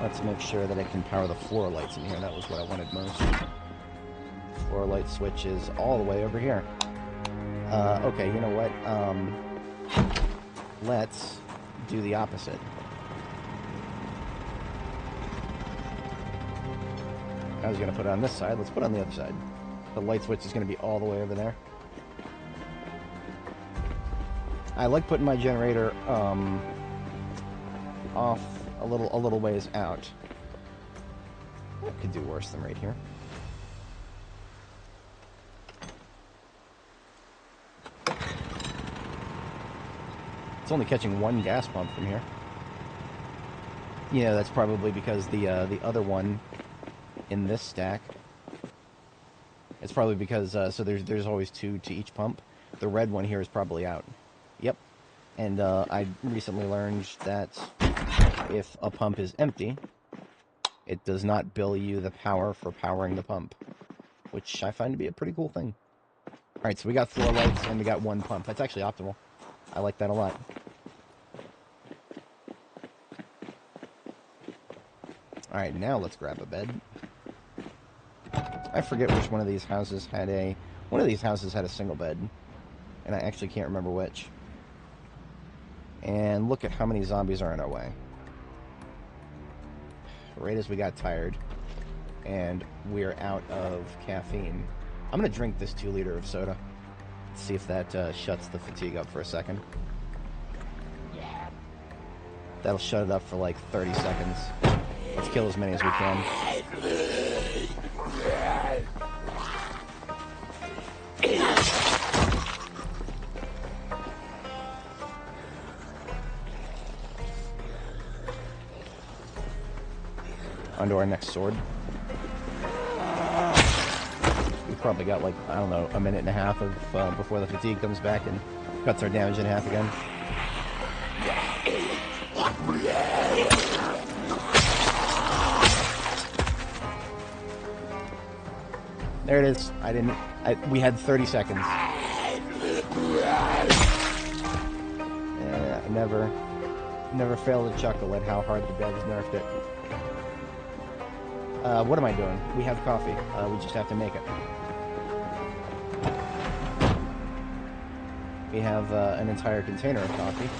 let's make sure that I can power the floor lights in here. That was what I wanted most. Floor light switch is all the way over here. Okay, you know what? Let's do the opposite. I was going to put it on this side. Let's put it on the other side. The light switch is going to be all the way over there. I like putting my generator off a little ways out. I could do worse than right here. It's only catching one gas pump from here. Yeah, that's probably because the other one in this stack. It's probably because so there's always two to each pump. The red one here is probably out. Yep. And I recently learned that if a pump is empty, it does not bill you the power for powering the pump, which I find to be a pretty cool thing. All right, so we got floor lights and we got one pump. That's actually optimal. I like that a lot. All right, now let's grab a bed. I forget which one of these houses had a... One of these houses had a single bed, and I actually can't remember which. And look at how many zombies are in our way. Right as we got tired, and we're out of caffeine. I'm going to drink this 2-liter of soda. See if that shuts the fatigue up for a second. That'll shut it up for like 30 seconds. Let's kill as many as we can. Onto our next sword. We've probably got like, I don't know, a minute and a half of before the fatigue comes back and cuts our damage in half again. There it is. We had 30 seconds. Yeah, I never fail to chuckle at how hard the devs nerfed it. What am I doing? We have coffee. We just have to make it. We have an entire container of coffee.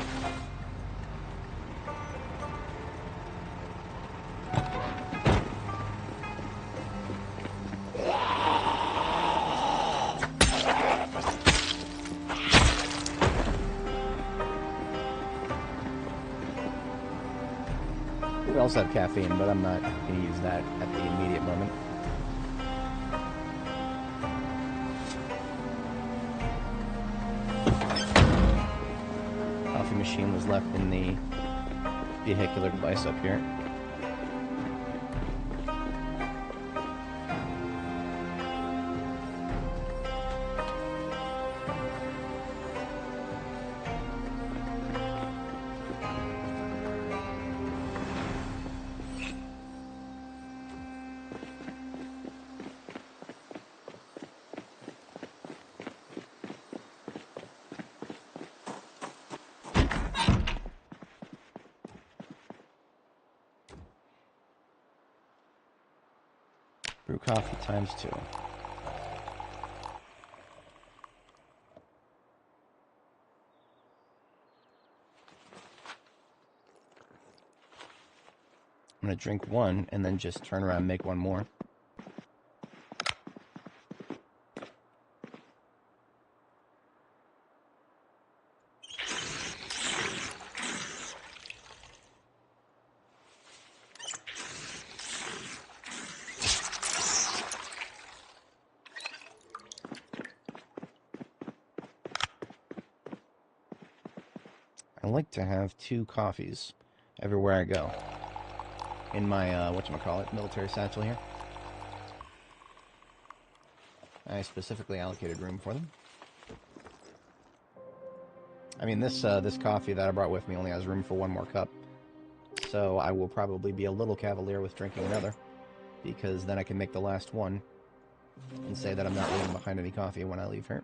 We also have caffeine, but I'm not going to use that at the immediate moment. Coffee machine was left in the vehicular device up here. Brew coffee times 2. I'm going to drink one and then just turn around and make one more. like to have 2 coffees everywhere I go. In my, whatchamacallit, military satchel here. I specifically allocated room for them. I mean, this coffee that I brought with me only has room for 1 more cup. So I will probably be a little cavalier with drinking another, because then I can make the last one and say that I'm not leaving behind any coffee when I leave here.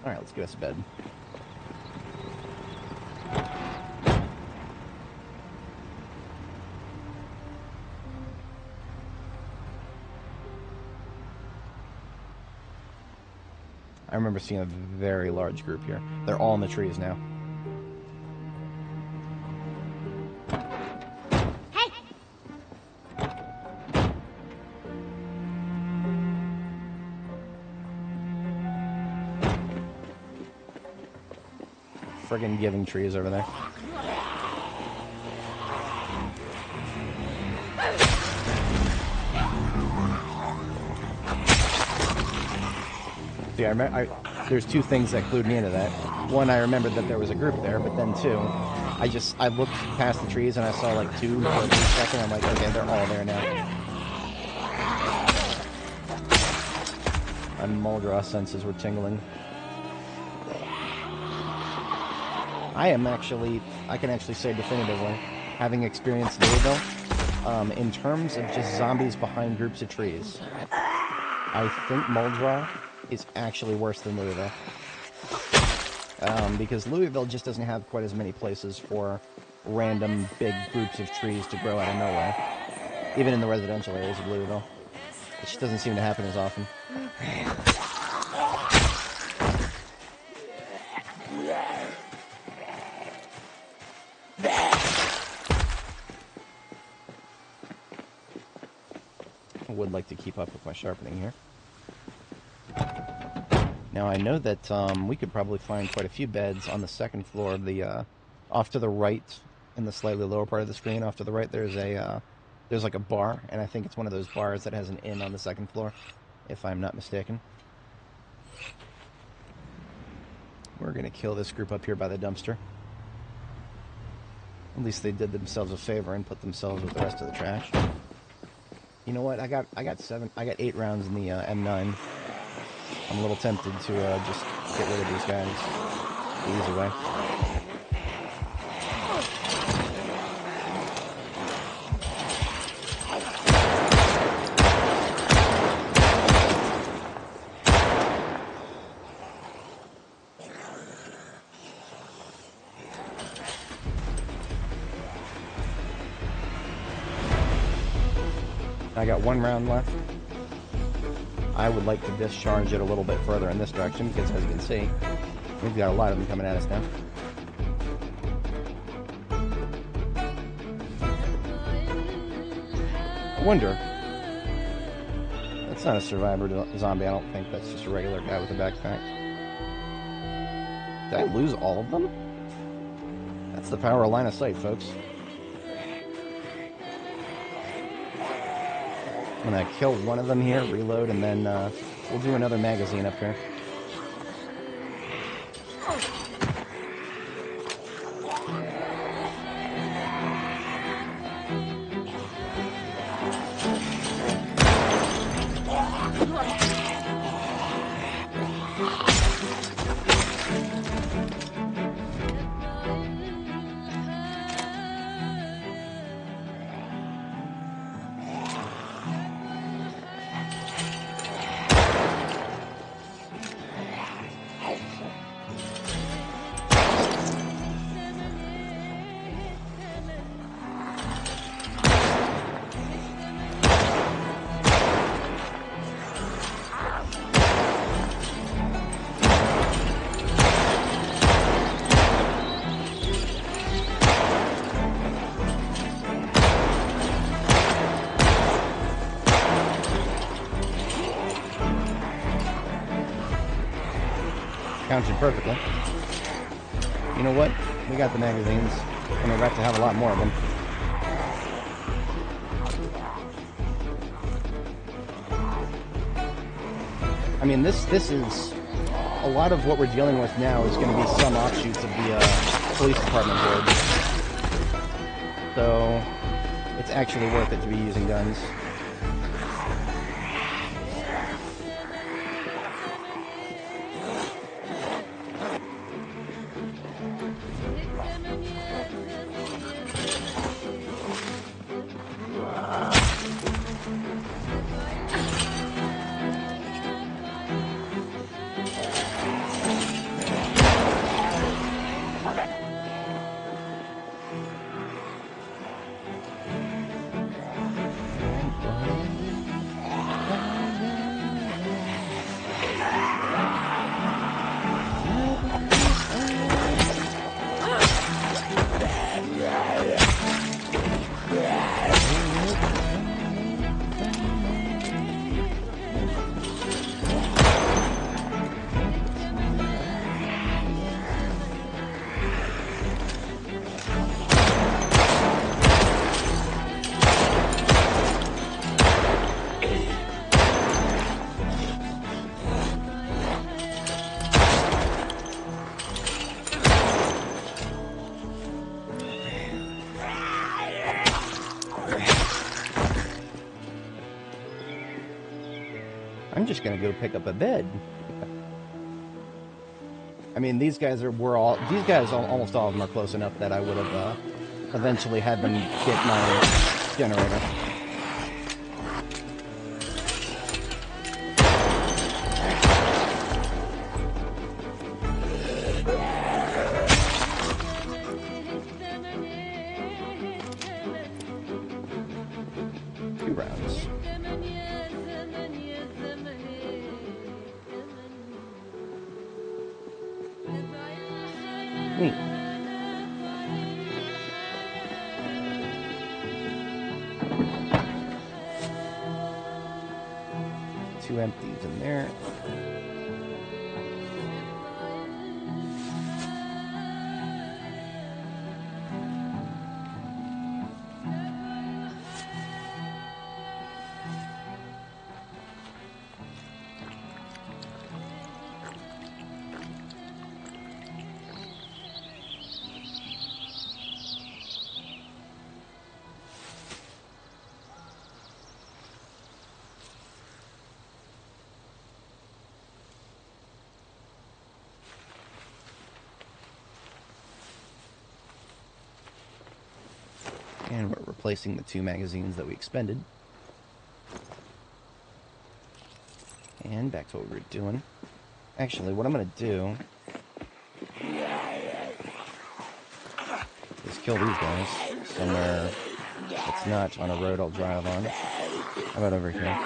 Alright, let's get us to bed. I remember seeing a very large group here. They're all in the trees now. Hey! Friggin' giving trees over there. See, there's 2 things that clued me into that. One, I remembered that there was a group there, but then 2, I looked past the trees and I saw like 2 for a brief second. I'm like, okay, they're all there now. My Muldraugh senses were tingling. I can actually say definitively, having experienced Louisville, in terms of just zombies behind groups of trees, I think Muldraugh is actually worse than Louisville. Because Louisville just doesn't have quite as many places for random big groups of trees to grow out of nowhere. Even in the residential areas of Louisville. It just doesn't seem to happen as often. I would like to keep up with my sharpening here. Now I know that we could probably find quite a few beds on the 2nd floor of the, off to the right, in the slightly lower part of the screen, off to the right there's like a bar, and I think it's one of those bars that has an inn on the 2nd floor, if I'm not mistaken. We're gonna kill this group up here by the dumpster. At least they did themselves a favor and put themselves with the rest of the trash. You know what? I got 8 rounds in the M9. I'm a little tempted to just get rid of these guys the easy way. I got 1 round left. I would like to discharge it a little bit further in this direction because, as you can see, we've got a lot of them coming at us now. I wonder. That's not a survivor zombie, I don't think. That's just a regular guy with a backpack. Did I lose all of them? That's the power of line of sight, folks. I'm gonna kill one of them here, reload, and then we'll do another magazine up here. counted perfectly. You know what? We got the magazines, and we're about to have a lot more of them. I mean, this is a lot of what we're dealing with now is going to be some offshoots of the police department board. So it's actually worth it to be using guns. I'm just gonna go pick up a bed. I mean, these guys almost all of them are close enough that I would have eventually had them get my generator. Two rounds. Neat. Two empties in there. And we're replacing the two magazines that we expended. And back to what we were doing. Actually, what I'm going to do is kill these guys somewhere that's not on a road I'll drive on. How about over here?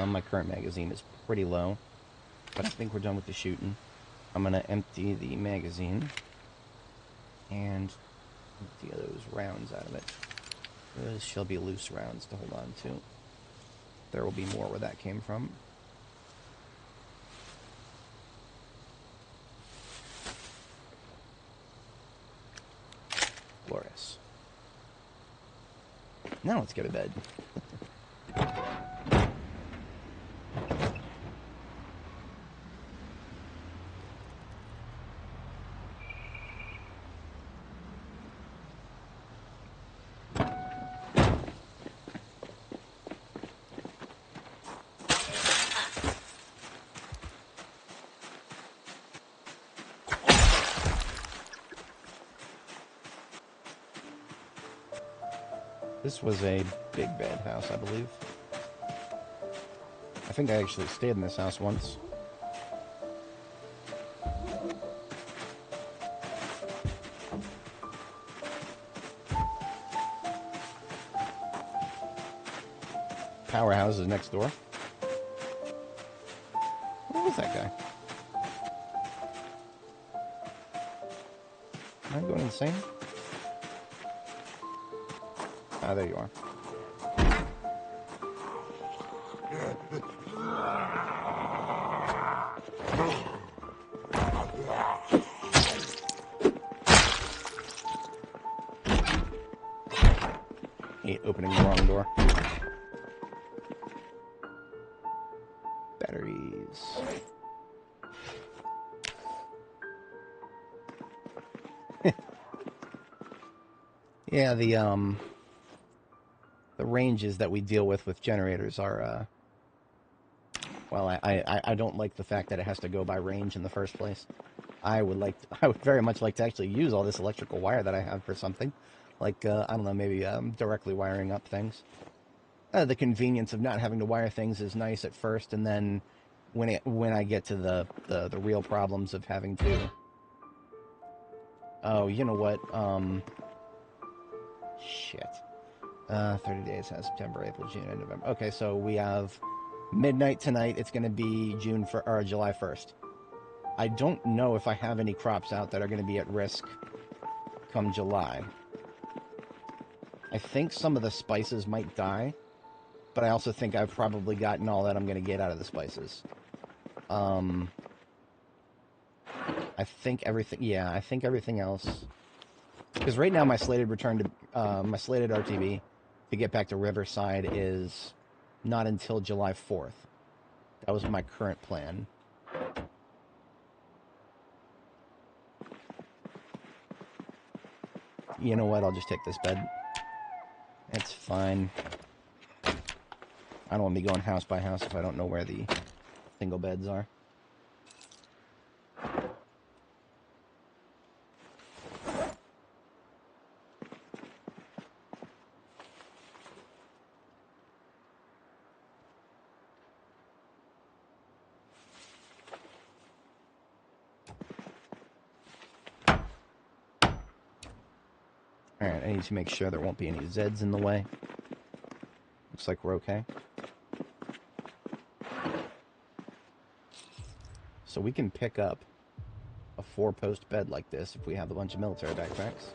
My current magazine is pretty low, but I think we're done with the shooting. I'm going to empty the magazine and empty those rounds out of it. Those shall be loose rounds to hold on to. There will be more where that came from. Glorious. Now let's go to bed. This was a big bad house, I believe. I think I actually stayed in this house once. Powerhouse is next door. that guy? Am I going insane? Ah, there you are. Hate opening the wrong door. Batteries. Yeah, the ranges that we deal with generators are, well, I don't like the fact that it has to go by range in the first place. I would very much like to actually use all this electrical wire that I have for something. Like, I don't know, maybe directly wiring up things. The convenience of not having to wire things is nice at first, and then when I get to the real problems of having to... Oh, you know what? Shit. 30 days has September, April, June, and November. Okay, so we have midnight tonight. It's going to be July 1st. I don't know if I have any crops out that are going to be at risk come July. I think some of the spices might die, but I also think I've probably gotten all that I'm going to get out of the spices. I think everything... Yeah, I think everything else... Because right now my slated RTB to get back to Riverside is not until July 4th. That was my current plan. You know what? I'll just take this bed. It's fine. I don't want to be going house by house if I don't know where the single beds are. Alright, I need to make sure there won't be any Zeds in the way. Looks like we're okay. So we can pick up a 4-post bed like this if we have a bunch of military backpacks.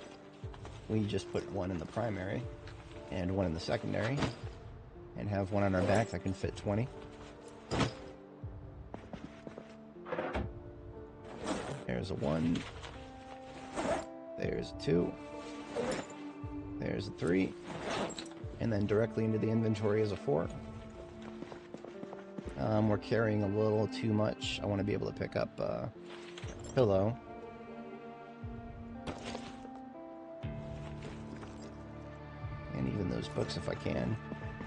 We just put one in the primary and one in the secondary and have one on our back that can fit 20. There's a 1. There's a 2. There's a 3. And then directly into the inventory is a 4. We're carrying a little too much. I want to be able to pick up a pillow. And even those books if I can.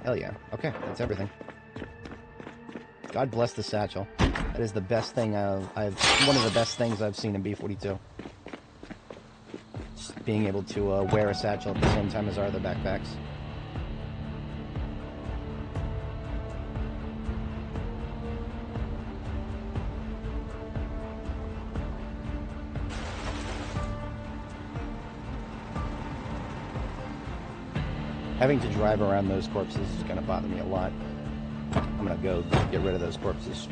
Hell yeah. Okay, that's everything. God bless the satchel. That is the best thing one of the best things I've seen in B42. Just being able to wear a satchel at the same time as our other backpacks. Having to drive around those corpses is going to bother me a lot. I'm going to go get rid of those corpses.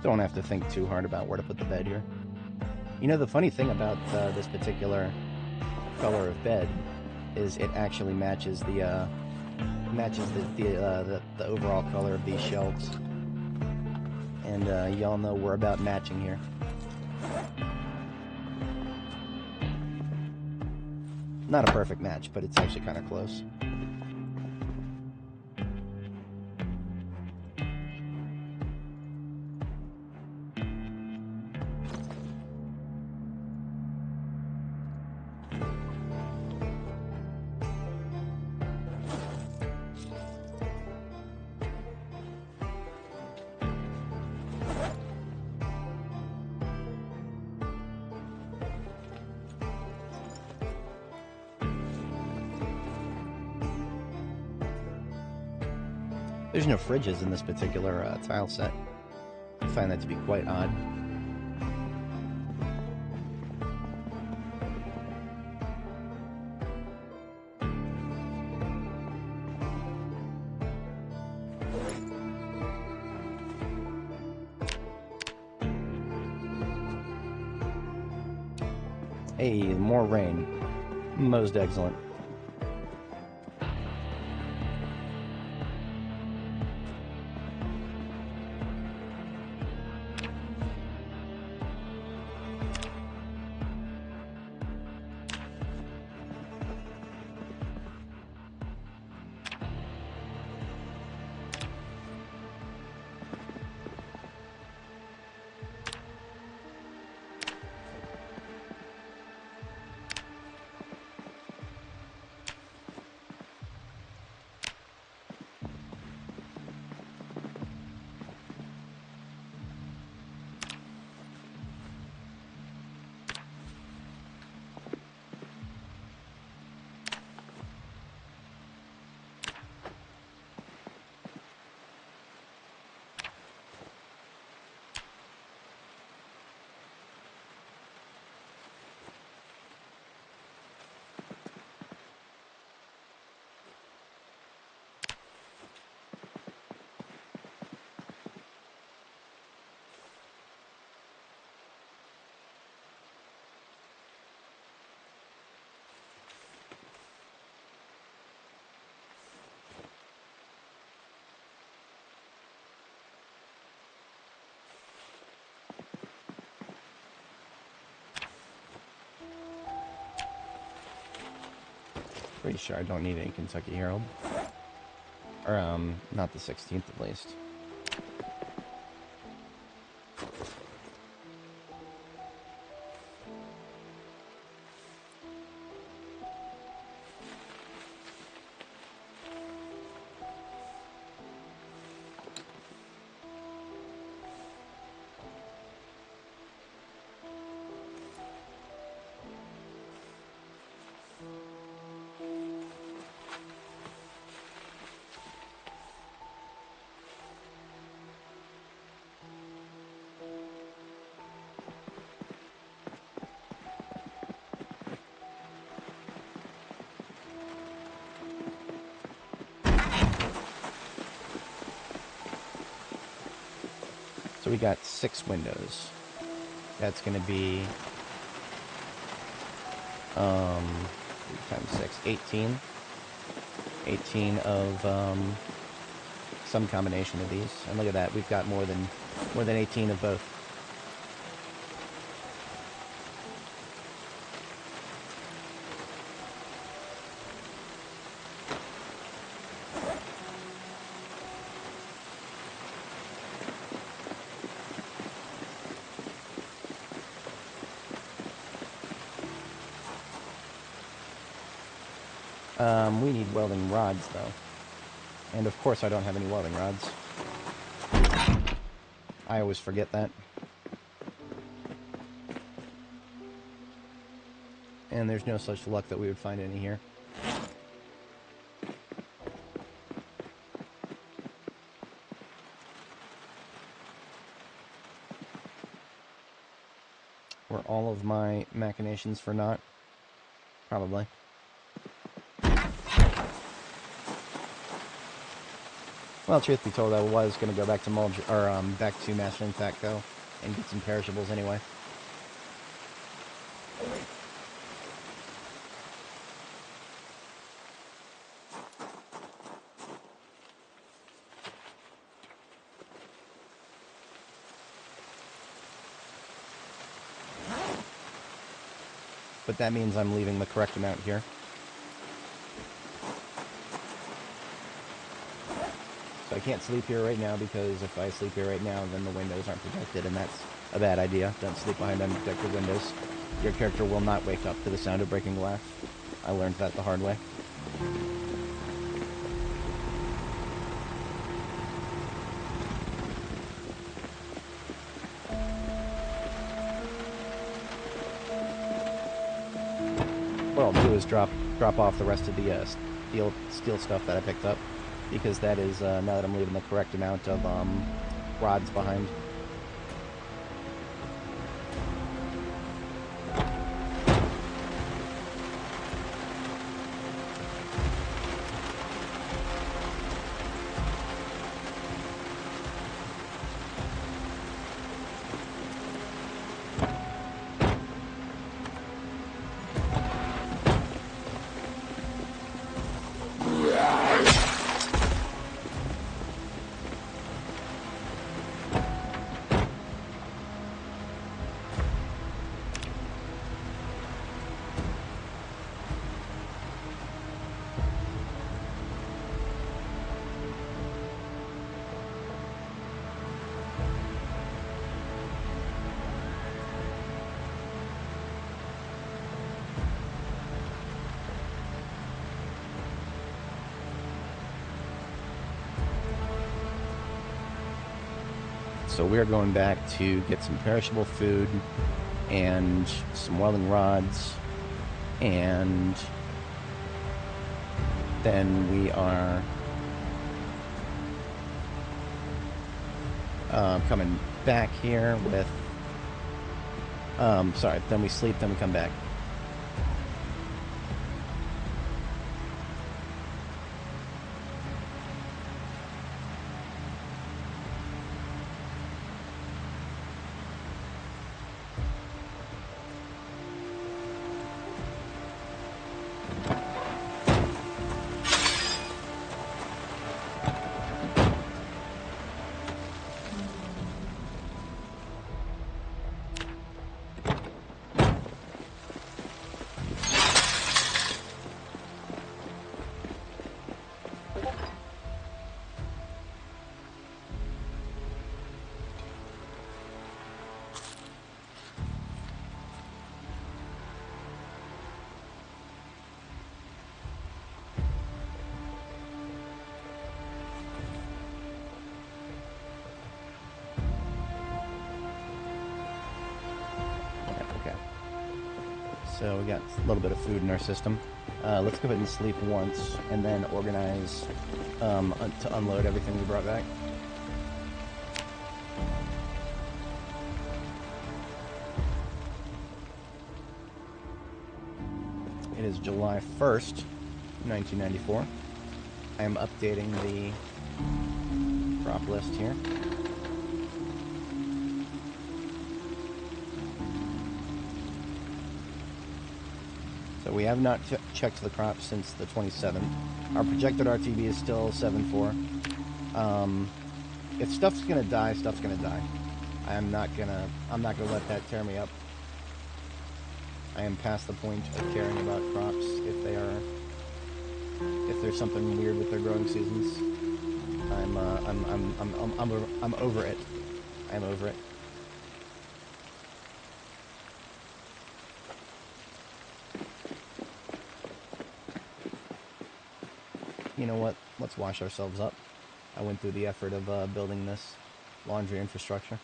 Don't have to think too hard about where to put the bed here. You know, the funny thing about this particular color of bed is it actually matches the overall color of these shelves. And y'all know we're about matching here. Not a perfect match, but it's actually kind of close. There's no fridges in this particular tile set. I find that to be quite odd. Hey, more rain. Most excellent. Pretty sure I don't need any Kentucky Herald. Or, not the 16th at least. So we got 6 windows. That's going to be, times 6, 18. 18 of, some combination of these. And look at that, we've got more than 18 of both. We need welding rods, though. And of course I don't have any welding rods. I always forget that. And there's no such luck that we would find any here. Were all of my machinations for naught? Probably. Well, truth be told, I was going to go back to back to Mastering Fatco and get some perishables anyway. But that means I'm leaving the correct amount here. So I can't sleep here right now, because if I sleep here right now, then the windows aren't protected, and that's a bad idea. Don't sleep behind unprotected windows. Your character will not wake up to the sound of breaking glass. I learned that the hard way. What I'll do is drop off the rest of the steel stuff that I picked up, because that is, now that I'm leaving the correct amount of rods behind. So we're going back to get some perishable food and some welding rods, and then we are coming back here with sorry, then we sleep, then we come back. So we got a little bit of food in our system. Let's go ahead and sleep once, and then organize to unload everything we brought back. It is July 1st, 1994. I am updating the crop list here. So we have not checked the crop since the 27th. Our projected RTB is still 7.4. If stuff's gonna die, stuff's gonna die. I'm not gonna let that tear me up. I am past the point of caring about crops if there's something weird with their growing seasons. I'm over it. I'm over it. You know what? Let's wash ourselves up. I went through the effort of building this laundry infrastructure.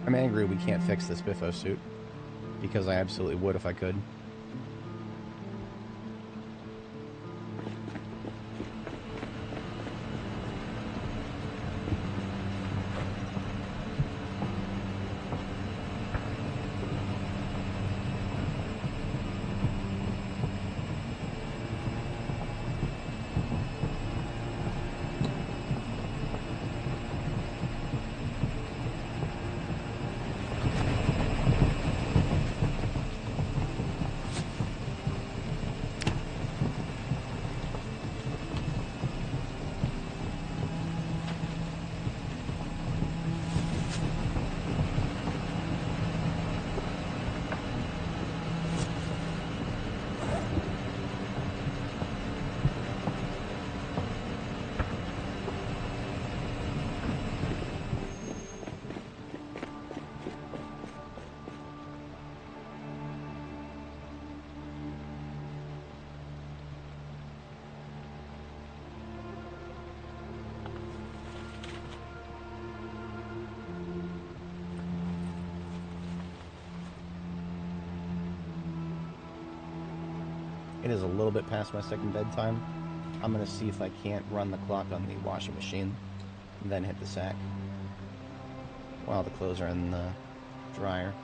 I'm angry we can't fix this Biffo suit, because I absolutely would if I could. It is a little bit past my second bedtime. I'm going to see if I can't run the clock on the washing machine, and then hit the sack while the clothes are in the dryer.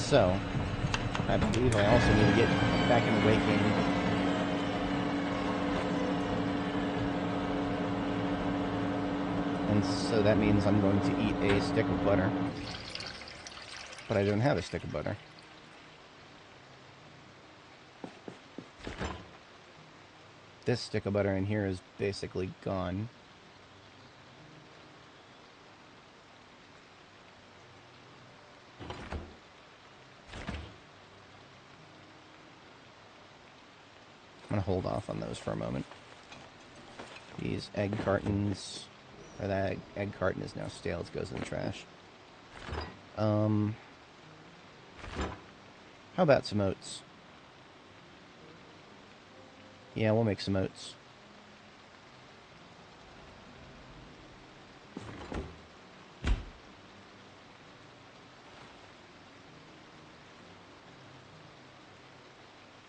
So, I believe I also need to get back in the weight game. And so that means I'm going to eat a stick of butter. But I don't have a stick of butter. This stick of butter in here is basically gone. I'm going to hold off on those for a moment. These egg cartons, or that egg carton is now stale, it goes in the trash. How about some oats? Yeah, we'll make some oats.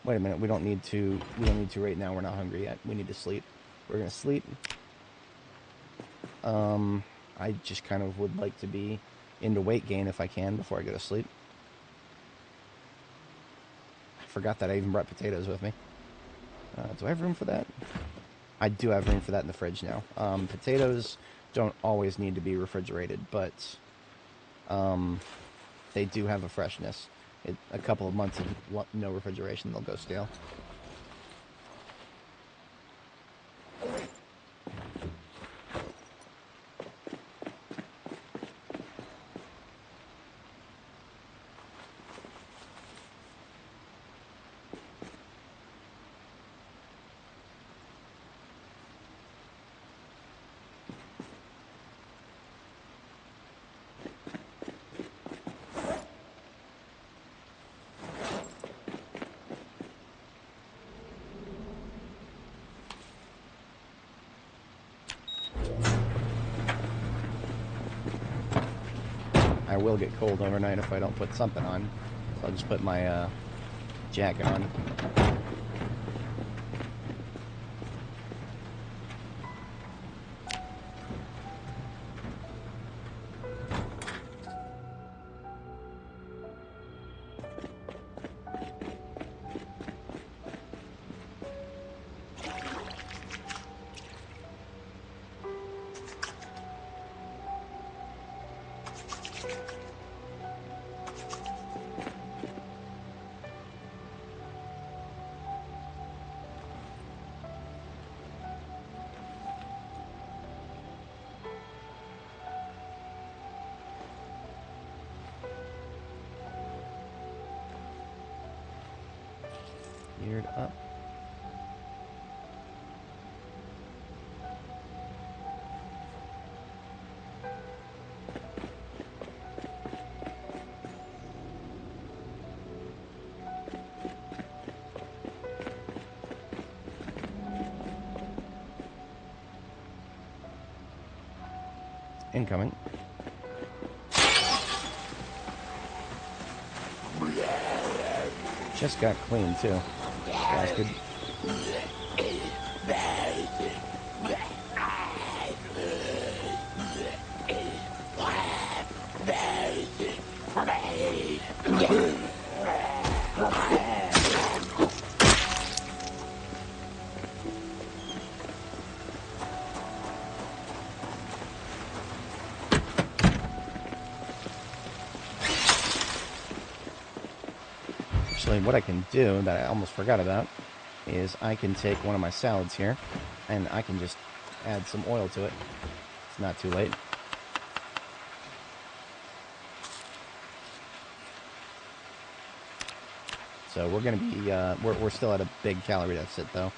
Wait a minute, we don't need to right now, we're not hungry yet. We need to sleep. We're gonna sleep. I just kind of would like to be into weight gain if I can before I go to sleep. I forgot that I even brought potatoes with me. Do I have room for that? I do have room for that in the fridge now. Potatoes don't always need to be refrigerated, but they do have a freshness. A couple of months of no refrigeration, they'll go stale. I will get cold overnight if I don't put something on. So I'll just put my jacket on. Geared up. Incoming. Just got clean too. Bastard. Actually, what I can do that I almost forgot about is I can take one of my salads here and I can just add some oil to it. It's not too late. So we're gonna be we're still at a big calorie deficit though.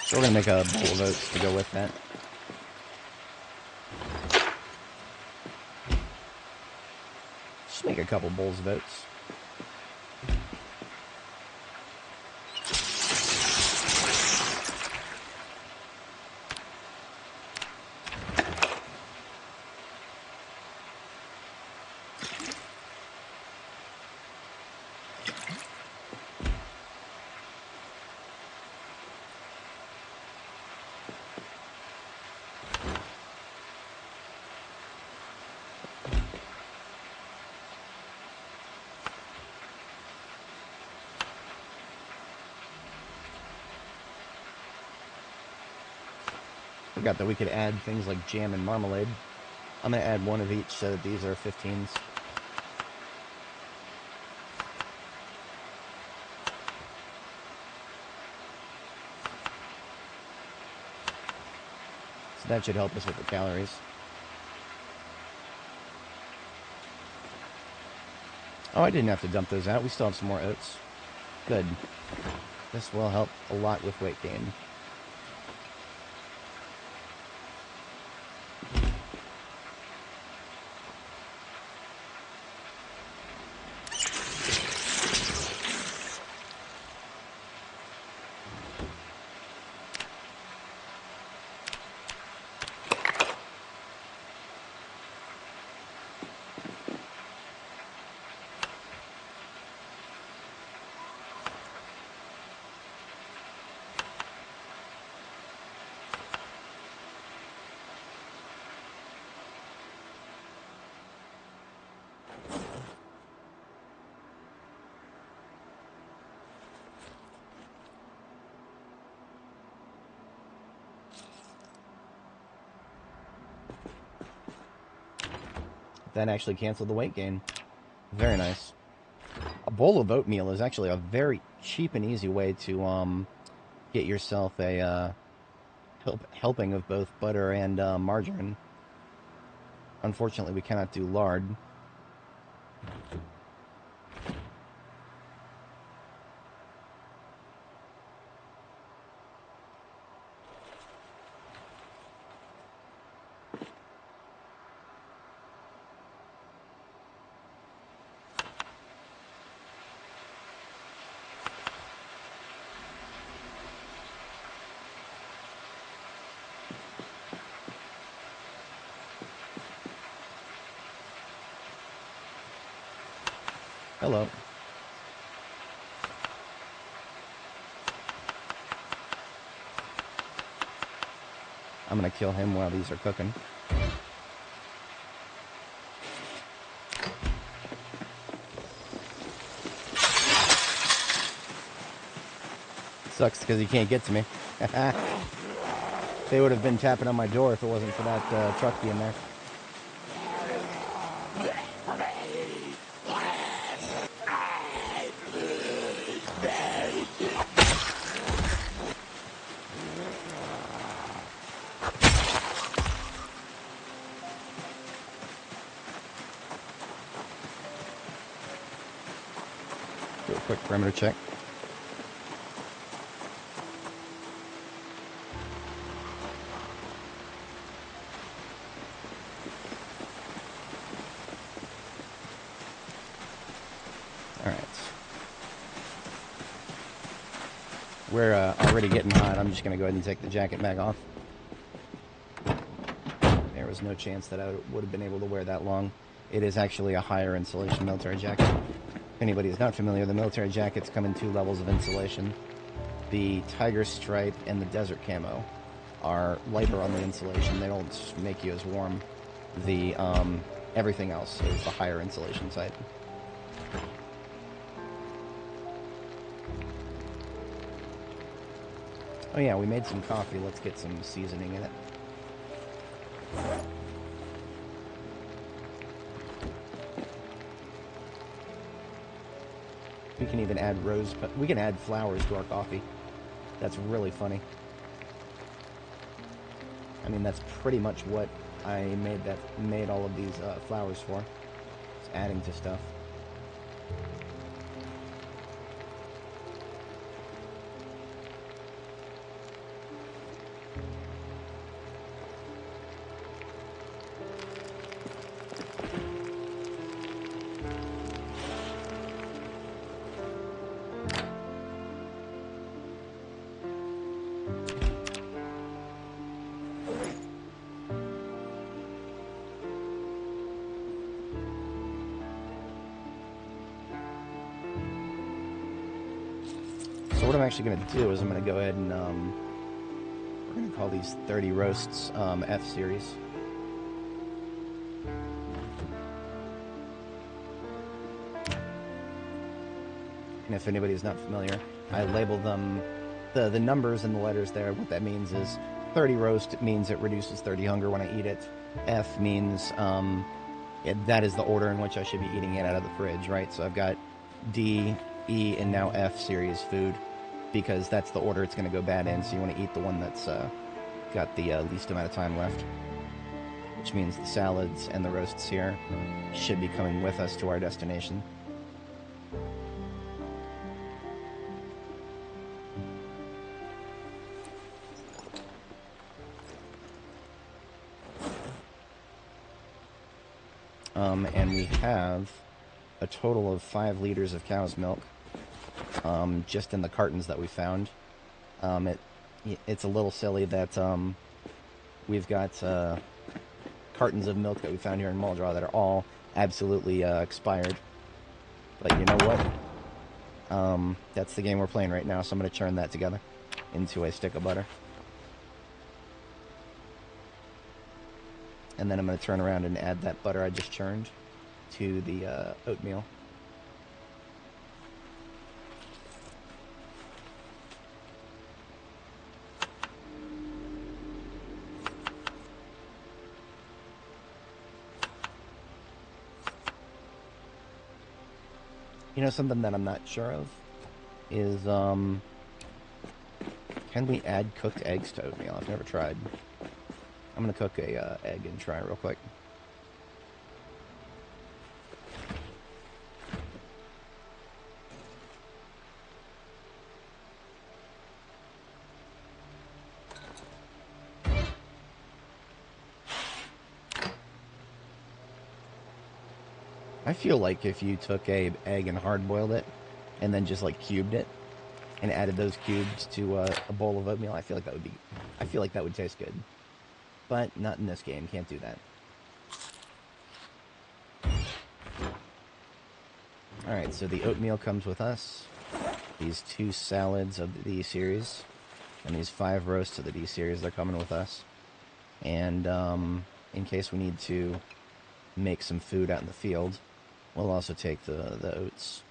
So we're gonna make a bowl of oats to go with that. Just make a couple bowls of oats. Forgot that we could add things like jam and marmalade. I'm going to add one of each so that these are 15s. So that should help us with the calories. Oh, I didn't have to dump those out. We still have some more oats. Good. This will help a lot with weight gain. That actually canceled the weight gain. Very nice. A bowl of oatmeal is actually a very cheap and easy way to get yourself a helping of both butter and margarine. Unfortunately, we cannot do lard. Hello. I'm gonna kill him while these are cooking. Sucks because he can't get to me. They would have been tapping on my door if it wasn't for that truck being there. Do a quick perimeter check. Alright. We're already getting hot. I'm just going to go ahead and take the jacket mag off. There was no chance that I would have been able to wear that long. It is actually a higher insulation military jacket. If anybody is not familiar, the military jackets come in 2 levels of insulation. The tiger stripe and the desert camo are lighter on the insulation. They don't make you as warm. The everything else is the higher insulation type. Oh yeah, we made some coffee. Let's get some seasoning in it. We can even add we can add flowers to our coffee. That's really funny. I mean, that's pretty much what I made all of these flowers for. Just adding to stuff. So what I'm actually going to do is I'm going to go ahead and we're going to call these 30 roasts F series. And if anybody's not familiar, I label them, the numbers and the letters there, what that means is 30 roast means it reduces 30 hunger when I eat it. F means that is the order in which I should be eating it out of the fridge, right? So I've got D, E, and now F series food, because that's the order it's going to go bad in, so you want to eat the one that's got the least amount of time left. Which means the salads and the roasts here should be coming with us to our destination. And we have a total of 5 liters of cow's milk, just in the cartons that we found. It's a little silly that we've got cartons of milk that we found here in Muldraugh that are all absolutely expired. But you know what? That's the game we're playing right now, so I'm going to churn that together into a stick of butter. And then I'm going to turn around and add that butter I just churned to the oatmeal. You know, something that I'm not sure of is, can we add cooked eggs to oatmeal? I've never tried. I'm going to cook a egg and try real quick. I feel like if you took a egg and hard-boiled it, and then just like cubed it, and added those cubes to a bowl of oatmeal, I feel like that would taste good. But not in this game. Can't do that. Alright, so the oatmeal comes with us. These 2 salads of the D series. And these 5 roasts of the D series, they're coming with us. And in case we need to make some food out in the field, we'll also take the oats.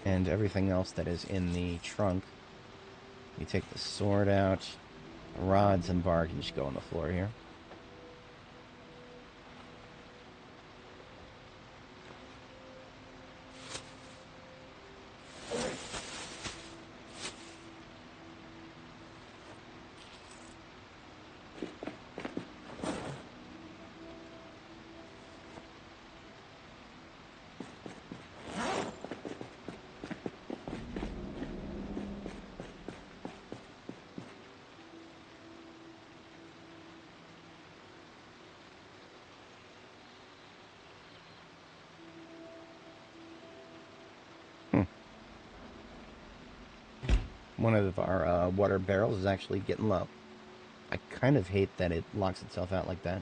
And everything else that is in the trunk. We take the sword out, the rods and bark, and just go on the floor here. One of our water barrels is actually getting low. I kind of hate that it locks itself out like that.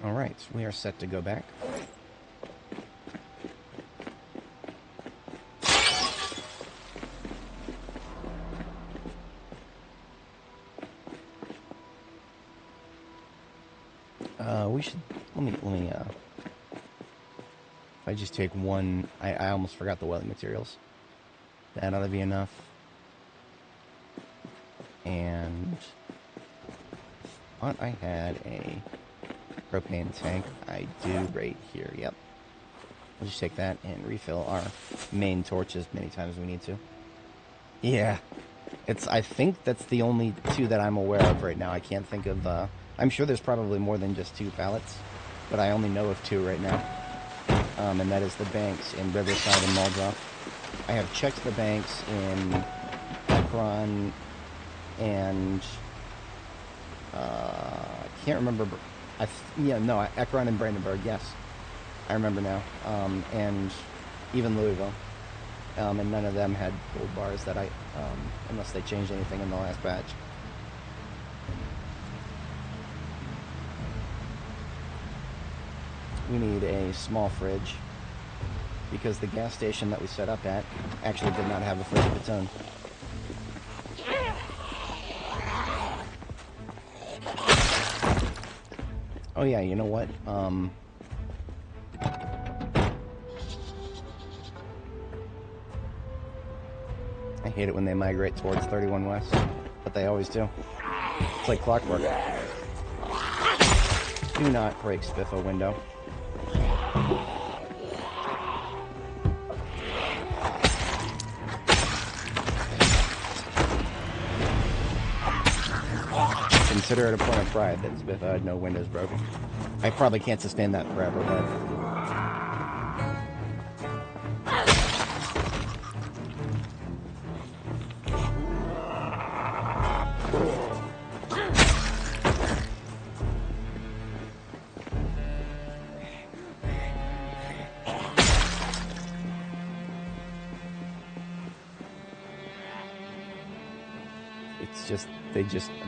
Alright, we are set to go back. We should, let me I just take one, I almost forgot the welding materials. That ought to be enough. And thought I had a propane tank. I do right here, yep. We'll just take that and refill our main torches many times as we need to. Yeah, I think that's the only two that I'm aware of right now. I can't think of, I'm sure there's probably more than just 2 pallets, but I only know of 2 right now. And that is the banks in Riverside and Muldrow. I have checked the banks in Ekron and, I can't remember, Ekron and Brandenburg, yes. I remember now. And even Louisville. And none of them had gold bars that unless they changed anything in the last batch. We need a small fridge because the gas station that we set up at actually did not have a fridge of its own. Oh yeah, you know what? I hate it when they migrate towards 31 West, but they always do. It's like clockwork. Do not break Spiffo window. Consider it a point of pride that Spiffo had no windows broken. I probably can't sustain that forever, but...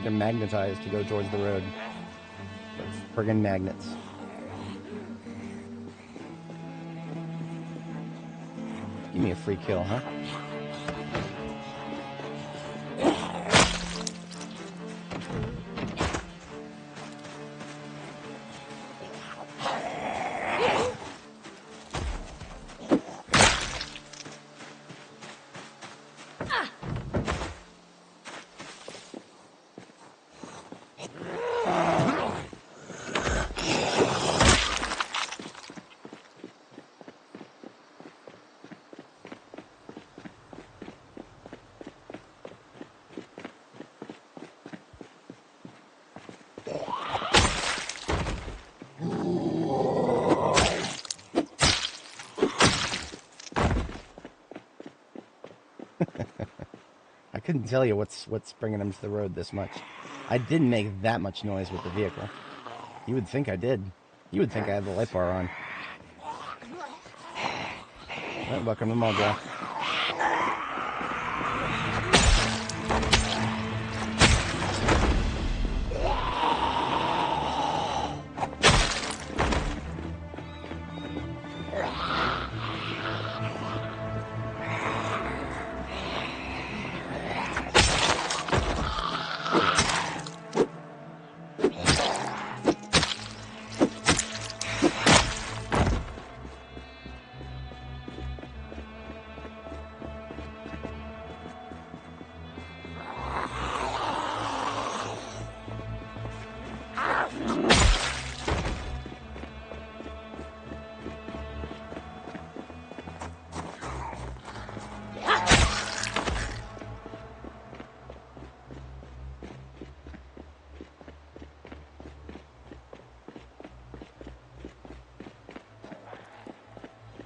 they're magnetized to go towards the road. They're friggin' magnets. Give me a free kill, huh? I couldn't tell you what's bringing them to the road this much. I didn't make that much noise with the vehicle. You would think I did. You would think I had the light bar on. Right, welcome to Muldrow.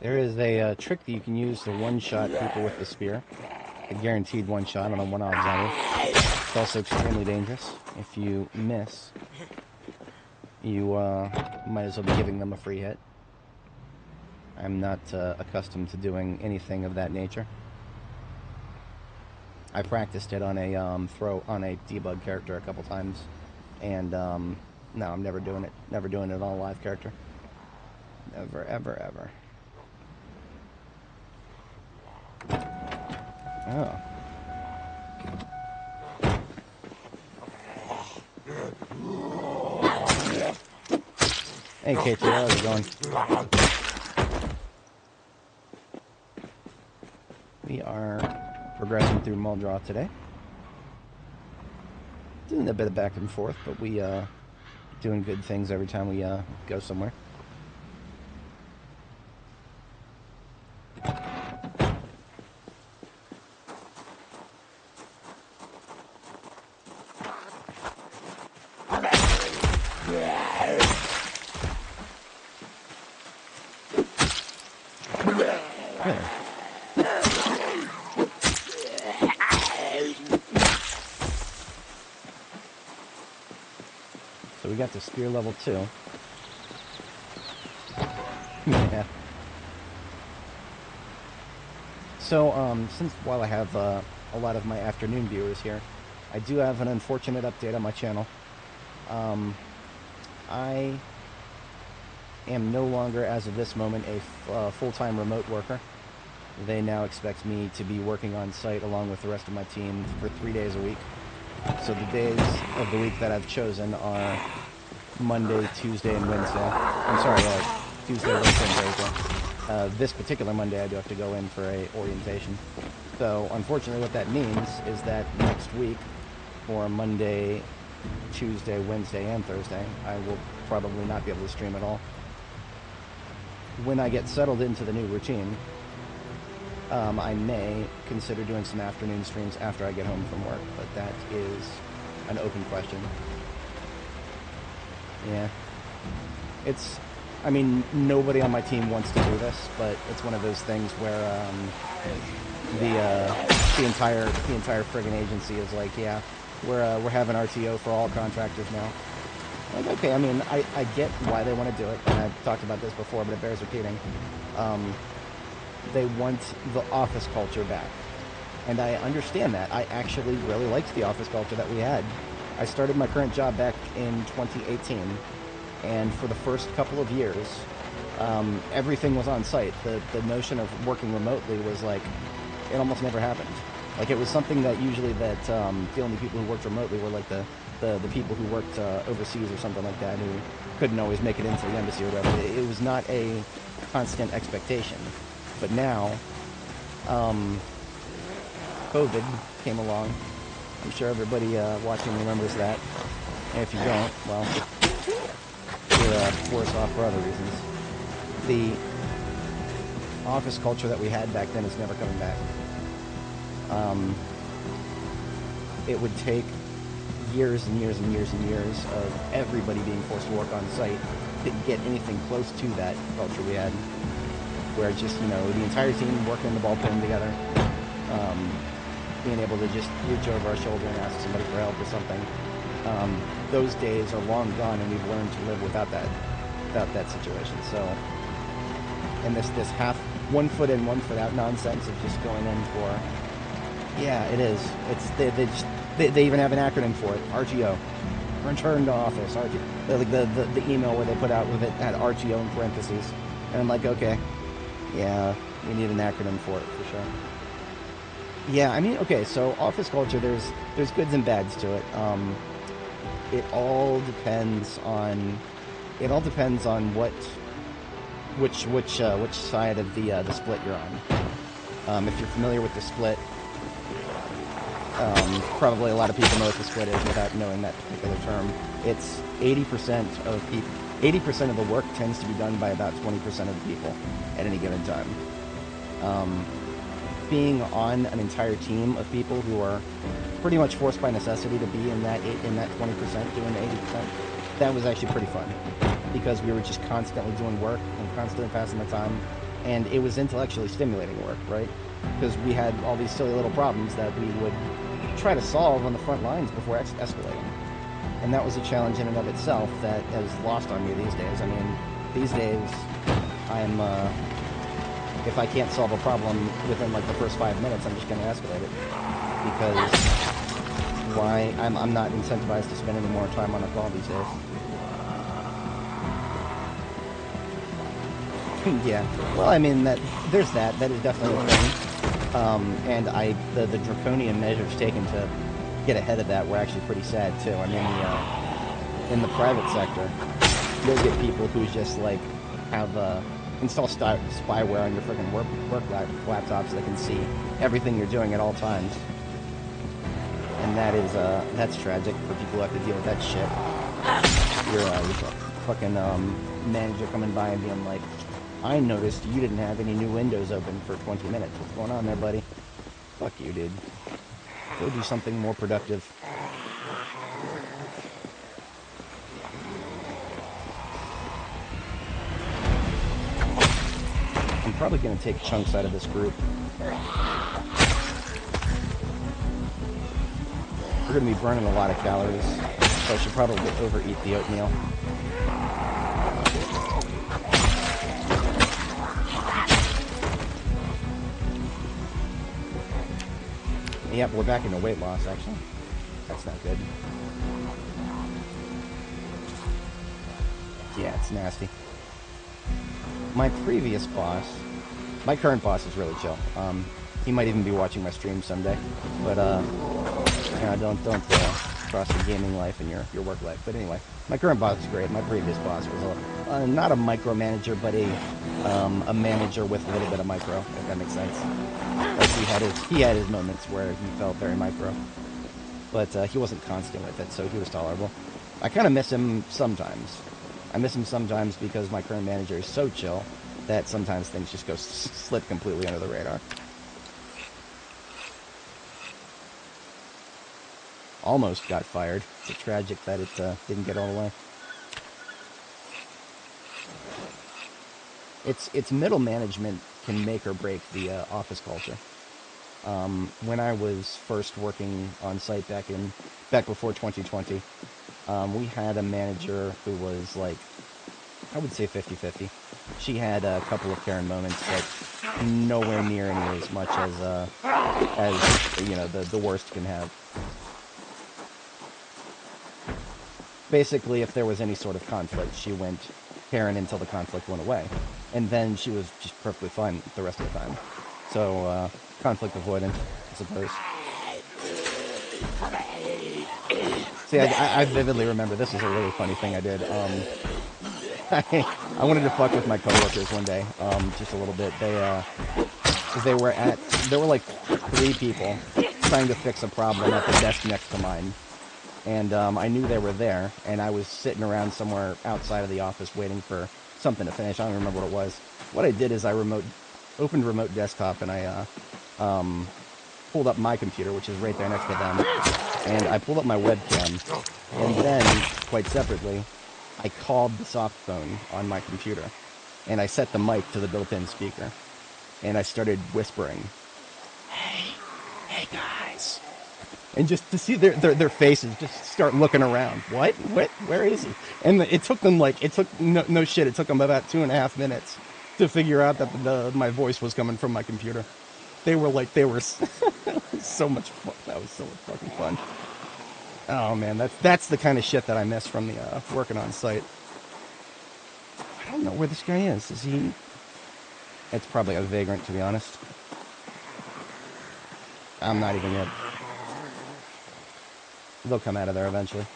There is a trick that you can use to one-shot people with the spear. A guaranteed one-shot on a one-off zombie. It's also extremely dangerous. If you miss, you might as well be giving them a free hit. I'm not accustomed to doing anything of that nature. I practiced it on a debug character a couple times, and no, I'm never doing it. Never doing it on a live character. Never, ever, ever. Oh. Hey, KT, how's it going? We are progressing through Muldraw today. Doing a bit of back and forth, but we doing good things every time we go somewhere. So we got to spear level 2. Yeah. So, since while I have a lot of my afternoon viewers here, I do have an unfortunate update on my channel. I am no longer, as of this moment, a full-time remote worker. They now expect me to be working on site along with the rest of my team for 3 days a week. So the days of the week that I've chosen are Monday, Tuesday, and Wednesday. I'm sorry, Tuesday, Wednesday, and Thursday. This particular Monday I do have to go in for a orientation. So unfortunately what that means is that next week, for Monday, Tuesday, Wednesday, and Thursday, I will probably not be able to stream at all. When I get settled into the new routine, I may consider doing some afternoon streams after I get home from work, but that is an open question. Yeah. I mean, nobody on my team wants to do this, but it's one of those things where the entire friggin' agency is like, yeah, we're having RTO for all contractors now. Like, okay, I mean, I get why they want to do it, and I've talked about this before, but it bears repeating. They want the office culture back. And I understand that. I actually really liked the office culture that we had. I started my current job back in 2018, and for the first couple of years, everything was on site. The notion of working remotely was like, it almost never happened. Like, it was something that usually that the only people who worked remotely were like the people who worked overseas or something like that, who couldn't always make it into the embassy or whatever. It was not a constant expectation. But now, COVID came along. I'm sure everybody watching remembers that. And if you don't, well, you're worse off for other reasons. The office culture that we had back then is never coming back. It would take years and years and years and years of everybody being forced to work on site to get anything close to that culture we had, where just, you know, the entire team working the ballpen together, being able to just reach over our shoulder and ask somebody for help or something. Those days are long gone, and we've learned to live without that situation. So, and this half, 1 foot in, 1 foot out nonsense of just going in for, yeah, it is. It's they even have an acronym for it, RTO, Return to Office. RTO, like the email where they put out with it had RTO in parentheses, and I'm like, okay, yeah, we need an acronym for it for sure. Yeah, I mean, okay, so office culture, there's goods and bads to it. It all depends on which side of the split you're on. If you're familiar with the split, probably a lot of people know what the split is without knowing that particular term. It's 80% of people. 80% of the work tends to be done by about 20% of the people at any given time. Being on an entire team of people who are pretty much forced by necessity to be in that 20% doing the 80%, that was actually pretty fun, because we were just constantly doing work and constantly passing the time, and it was intellectually stimulating work, right? Because we had all these silly little problems that we would try to solve on the front lines before escalating. And that was a challenge in and of itself that is lost on me these days. I mean, these days, I'm, if I can't solve a problem within like the first 5 minutes, I'm just going to escalate it. Because why? I'm not incentivized to spend any more time on a call these days. Yeah. Well, I mean, there's that. That is definitely a thing. And the draconian measures taken to get ahead of that were actually pretty sad too. I mean, in the private sector, you'll get people who just like have install spyware on your freaking work laptops that can see everything you're doing at all times. And that's tragic for people who have to deal with that shit. Your fucking manager coming by and being like, I noticed you didn't have any new windows open for 20 minutes. What's going on there, buddy? Fuck you, dude. Go do something more productive. I'm probably going to take chunks out of this group. We're going to be burning a lot of calories, so I should probably overeat the oatmeal. Yep, we're back into weight loss, actually. That's not good. Yeah, it's nasty. My previous boss, my current boss is really chill. He might even be watching my stream someday, but don't cross your gaming life and your work life. But anyway, my current boss is great. My previous boss was not a micromanager, but a manager with a little bit of micro, if that makes sense. Like he had his moments where he felt very micro, but he wasn't constant with it, so he was tolerable. I kind of miss him sometimes. I miss him sometimes because my current manager is so chill that sometimes things just go slip completely under the radar. Almost got fired. It's tragic that it didn't get all the way. It's middle management can make or break the office culture. When I was first working on site back before 2020, we had a manager who was like, I would say 50-50. She had a couple of Karen moments, but nowhere near as much as the worst can have. Basically, if there was any sort of conflict, she went Karen until the conflict went away. And then she was just perfectly fine the rest of the time. So, conflict avoidant, I suppose. See, I vividly remember, this is a really funny thing I did. I wanted to fuck with my coworkers one day, just a little bit. There were like 3 people trying to fix a problem at the desk next to mine. And I knew they were there, and I was sitting around somewhere outside of the office waiting for something to finish. I don't remember what it was. What I did is I opened remote desktop, and I pulled up my computer, which is right there next to them, and I pulled up my webcam, and then, quite separately, I called the soft phone on my computer, and I set the mic to the built-in speaker, and I started whispering, hey guys. And just to see their faces just start looking around. What? Where is he? And it took them no shit, it took them about 2.5 minutes to figure out that my voice was coming from my computer. They were so much fun. That was so much fucking fun. Oh man, that's the kind of shit that I miss from the working on site. I don't know where this guy is. Is he? It's probably a vagrant, to be honest. I'm not even yet. They'll come out of there eventually.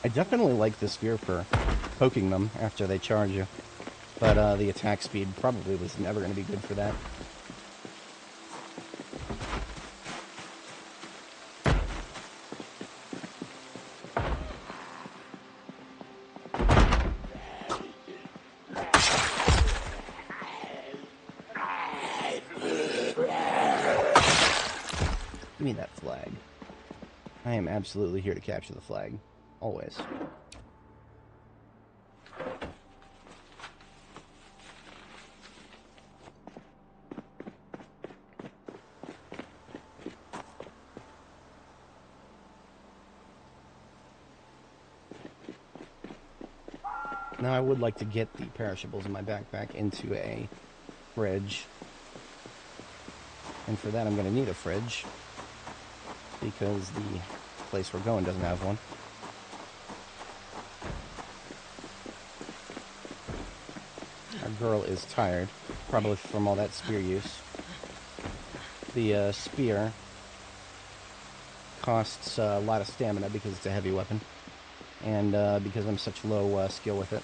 I definitely like the spear for poking them after they charge you, but the attack speed probably was never going to be good for that. Give me that flag. I am absolutely here to capture the flag. Always. Now I would like to get the perishables in my backpack into a fridge. And for that, I'm going to need a fridge, because the place we're going doesn't have one. Our girl is tired, probably from all that spear use. The spear costs a lot of stamina because it's a heavy weapon, and because I'm such low skill with it,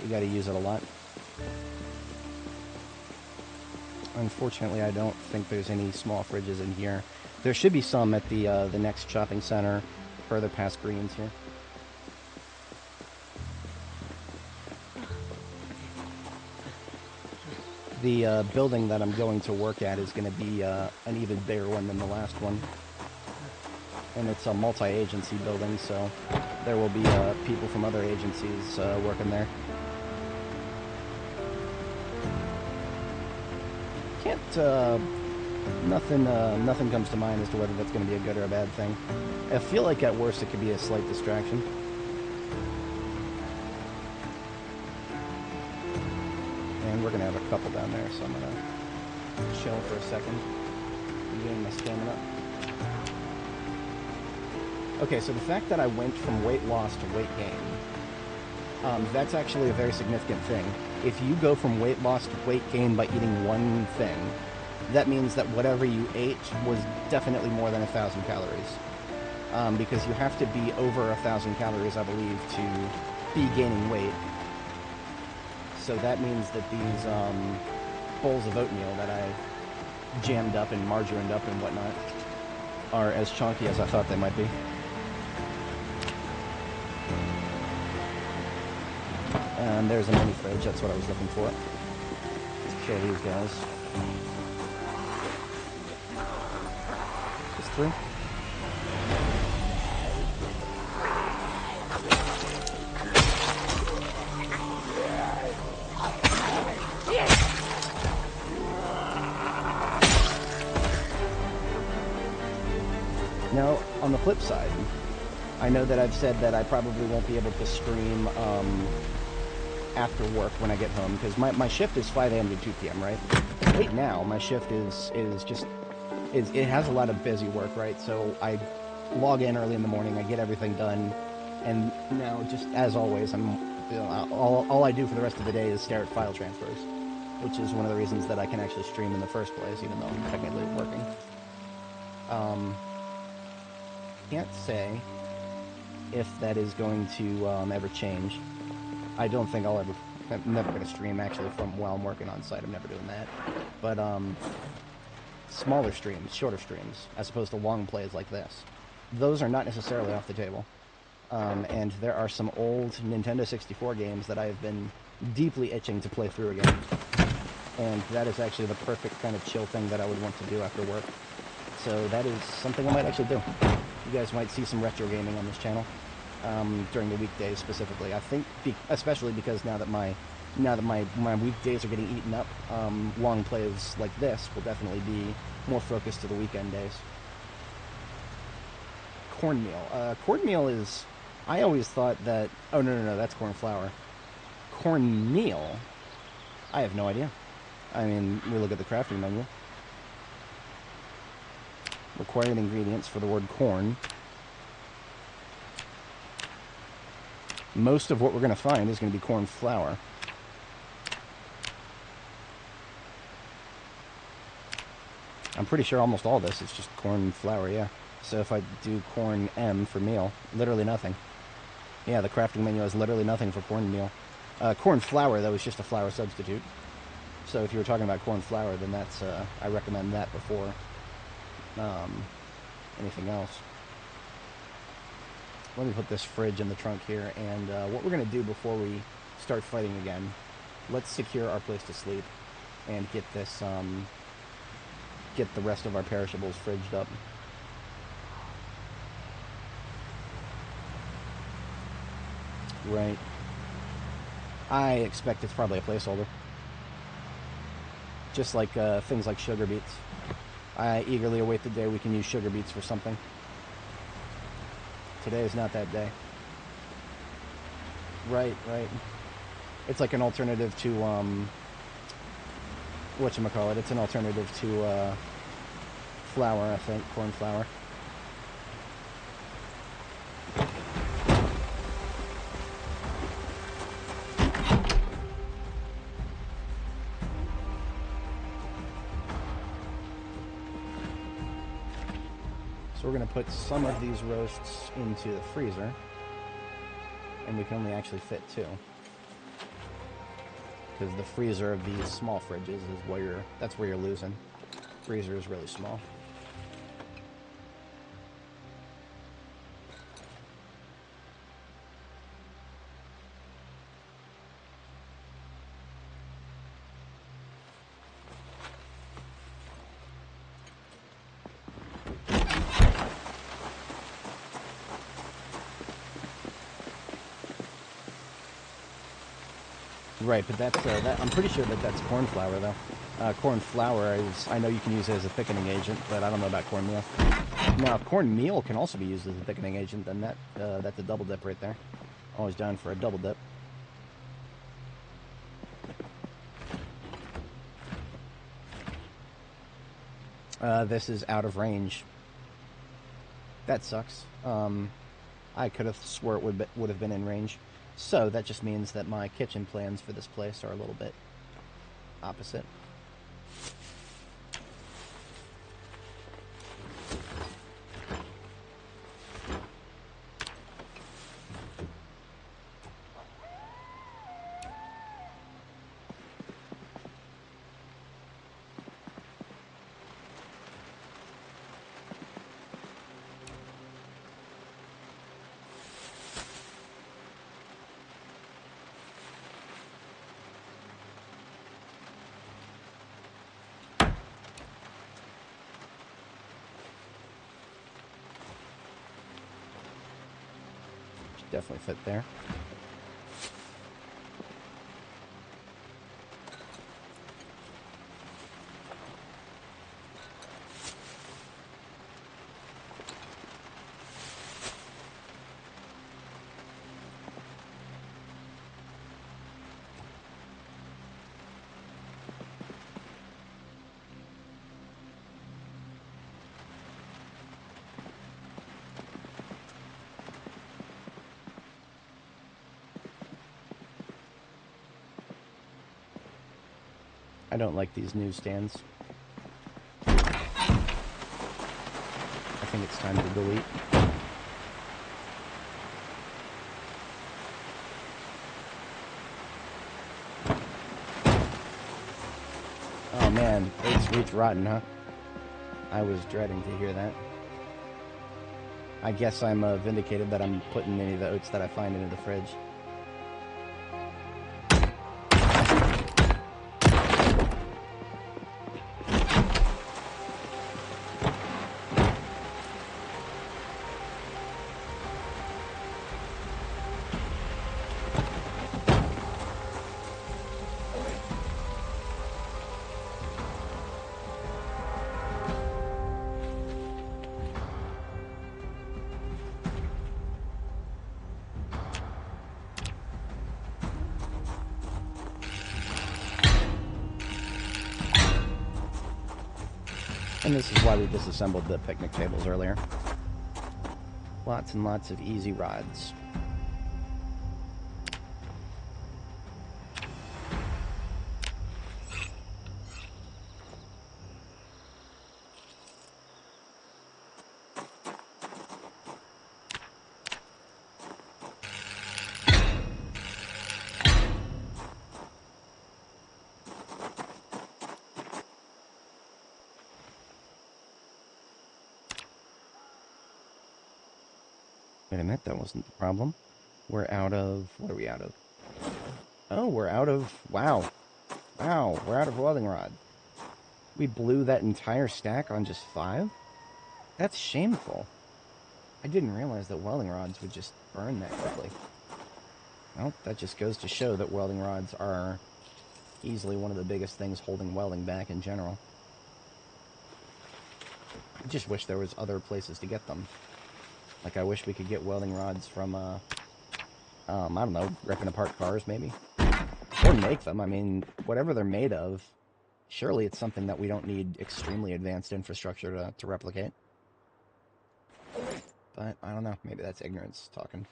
you got to use it a lot. Unfortunately, I don't think there's any small fridges in here. There should be some at the next shopping center, further past Greens here. The building that I'm going to work at is going to be an even bigger one than the last one. And it's a multi-agency building, so there will be people from other agencies working there. Nothing comes to mind as to whether that's going to be a good or a bad thing. I feel like at worst it could be a slight distraction. And we're going to have a couple down there, so I'm going to chill for a second and gain my stamina. Okay, so the fact that I went from weight loss to weight gain, that's actually a very significant thing. If you go from weight loss to weight gain by eating one thing, that means that whatever you ate was definitely more than 1,000 calories. Because you have to be over 1,000 calories, I believe, to be gaining weight. So that means that these bowls of oatmeal that I jammed up and margarined up and whatnot are as chunky as I thought they might be. And there's a mini fridge, that's what I was looking for. Let's kill these guys. Just 3. Now, on the flip side, I know that I've said that I probably won't be able to stream after work when I get home, because my shift is 5 a.m. to 2 p.m., right? Right now, my shift it has a lot of busy work, right? So I log in early in the morning, I get everything done, and now, just as always, all I do for the rest of the day is stare at file transfers, which is one of the reasons that I can actually stream in the first place, even though I'm technically working. Can't say if that is going to ever change. I don't think I'm never going to stream actually from while I'm working on site. I'm never doing that. But smaller streams, shorter streams, as opposed to long plays like this, those are not necessarily off the table. And there are some old Nintendo 64 games that I have been deeply itching to play through again. And that is actually the perfect kind of chill thing that I would want to do after work. So that is something I might actually do. You guys might see some retro gaming on this channel during the weekdays specifically. I think, especially because now that my weekdays are getting eaten up, long plays like this will definitely be more focused to the weekend days. Cornmeal. Cornmeal is... I always thought that... Oh, no, that's corn flour. Cornmeal? I have no idea. I mean, we look at the crafting menu. Required ingredients for the word corn. Most of what we're going to find is going to be corn flour. I'm pretty sure almost all this is just corn flour, yeah. So if I do corn M for meal, literally nothing. Yeah, the crafting menu has literally nothing for cornmeal. Corn flour, though, is just a flour substitute. So if you were talking about corn flour, then that's, I recommend that before anything else. Let me put this fridge in the trunk here, and what we're going to do before we start fighting again, let's secure our place to sleep and get this, get the rest of our perishables fridged up. Right. I expect it's probably a placeholder. Just like things like sugar beets. I eagerly await the day we can use sugar beets for something. Today is not that day. Right. It's like an alternative to, whatchamacallit, it's an alternative to flour, I think. Corn flour. So we're going to put some of these roasts into the freezer. And we can only actually fit 2. Because the freezer of these small fridges is where that's where you're losing. Freezer is really small. Right, but that's I'm pretty sure that that's corn flour, though. Corn flour is, I know you can use it as a thickening agent, but I don't know about cornmeal. Now, if cornmeal can also be used as a thickening agent, then that's a double dip right there. Always down for a double dip. This is out of range. That sucks. I could have swore it would have been in range. So that just means that my kitchen plans for this place are a little bit opposite. Definitely fit there. I don't like these newsstands. I think it's time to delete. Oh man, oats reach rotten, huh? I was dreading to hear that. I guess I'm vindicated that I'm putting any of the oats that I find into the fridge. And this is why we disassembled the picnic tables earlier. Lots and lots of easy rods. Wait a minute, that wasn't the problem. We're out of... What are we out of? Oh, we're out of... Wow. Wow, we're out of welding rod. We blew that entire stack on just 5? That's shameful. I didn't realize that welding rods would just burn that quickly. Well, that just goes to show that welding rods are easily one of the biggest things holding welding back in general. I just wish there was other places to get them. Like, I wish we could get welding rods from, I don't know, ripping apart cars, maybe? Or make them. I mean, whatever they're made of Surely it's something that we don't need extremely advanced infrastructure to replicate. But I don't know. Maybe that's ignorance talking.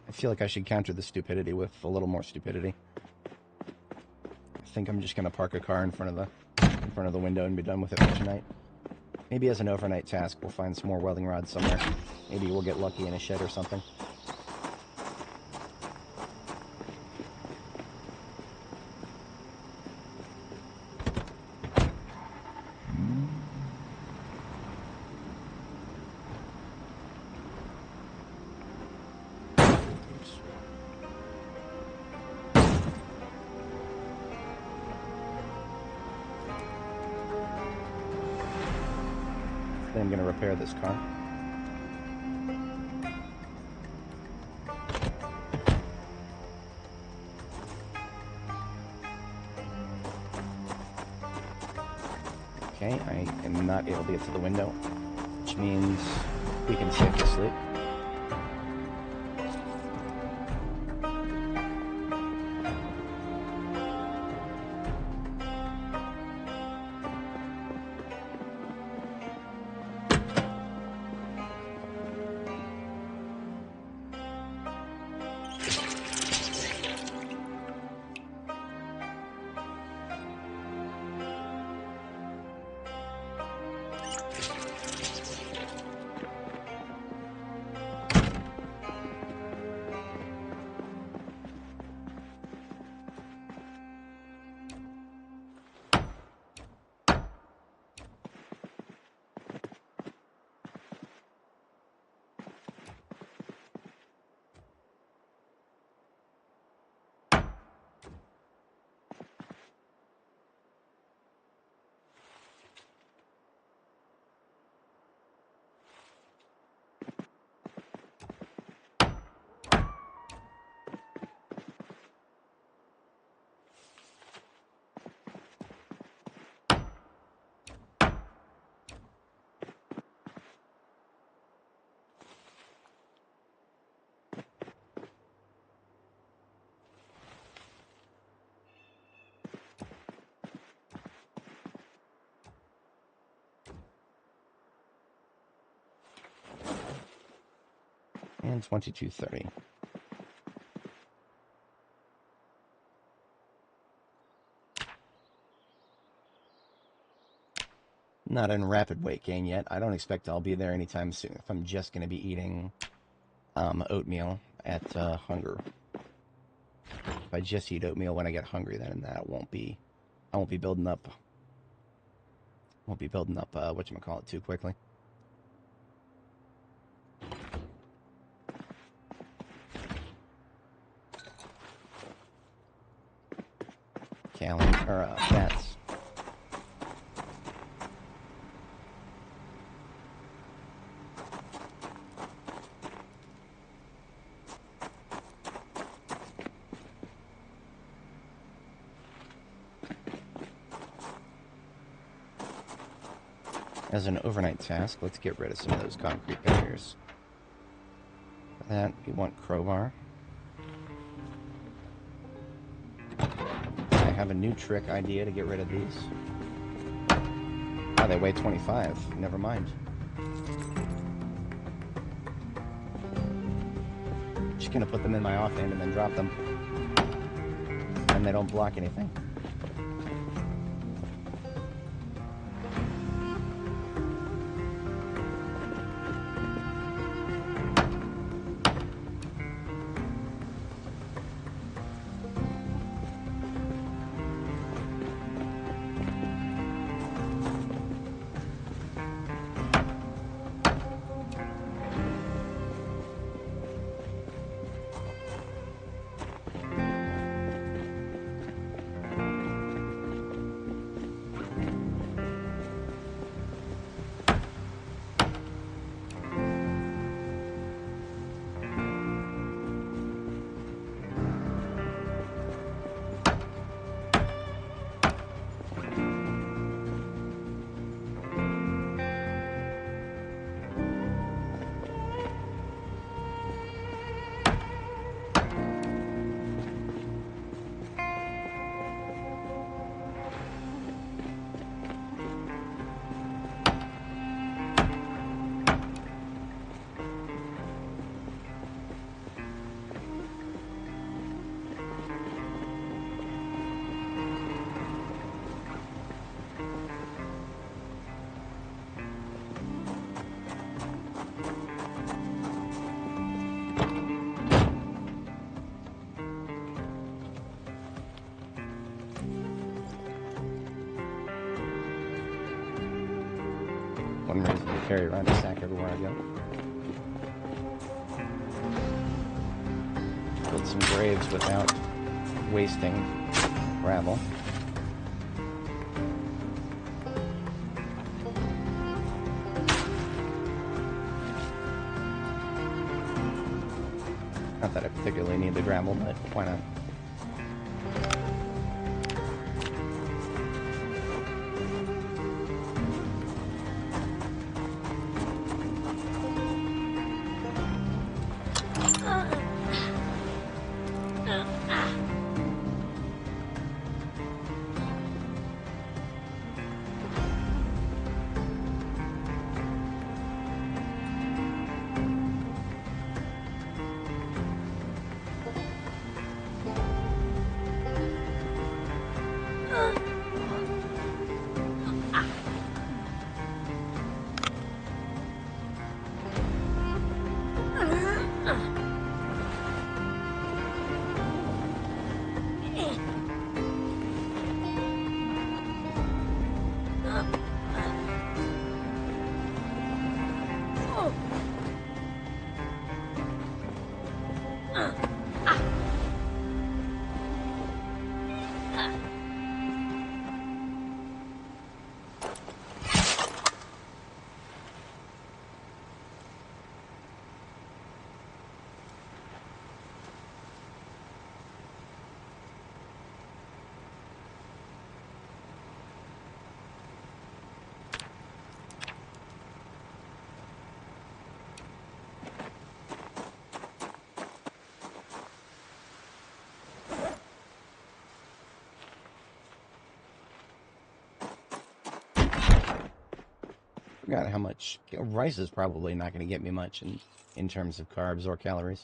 I feel like I should counter the stupidity with a little more stupidity. I think I'm just gonna park a car in front of the window and be done with it for tonight. Maybe as an overnight task, we'll find some more welding rods somewhere. Maybe we'll get lucky in a shed or something. Then I'm going to repair this car. Okay, I am not able to get to the window, which means we can safely sleep. And 2230. Not in rapid weight gain yet. I don't expect I'll be there anytime soon if I'm just going to be eating oatmeal at hunger. If I just eat oatmeal when I get hungry, then I won't be building up whatchamacallit too quickly. Fats. As an overnight task, let's get rid of some of those concrete barriers. For that, we want crowbar. I have a new trick idea to get rid of these. Oh, they weigh 25. Never mind. Just gonna put them in my offhand and then drop them. And they don't block anything. One reason to carry around a sack everywhere I go. Build some graves without wasting gravel. Not that I particularly need the gravel, but why not? Forgot how much rice is probably not going to get me much in terms of carbs or calories.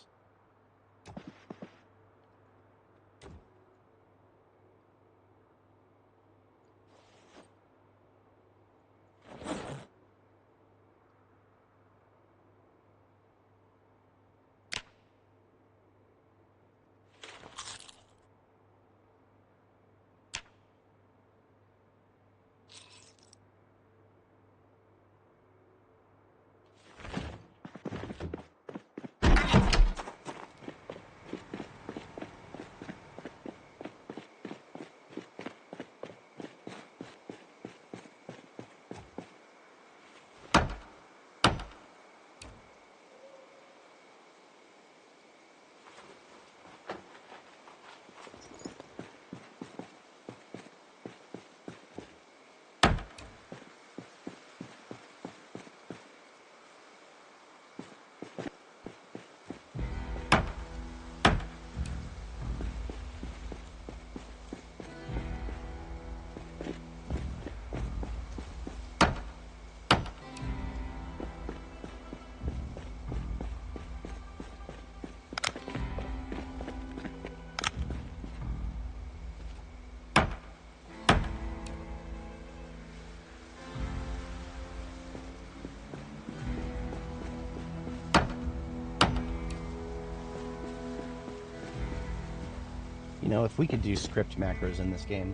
You know, if we could do script macros in this game,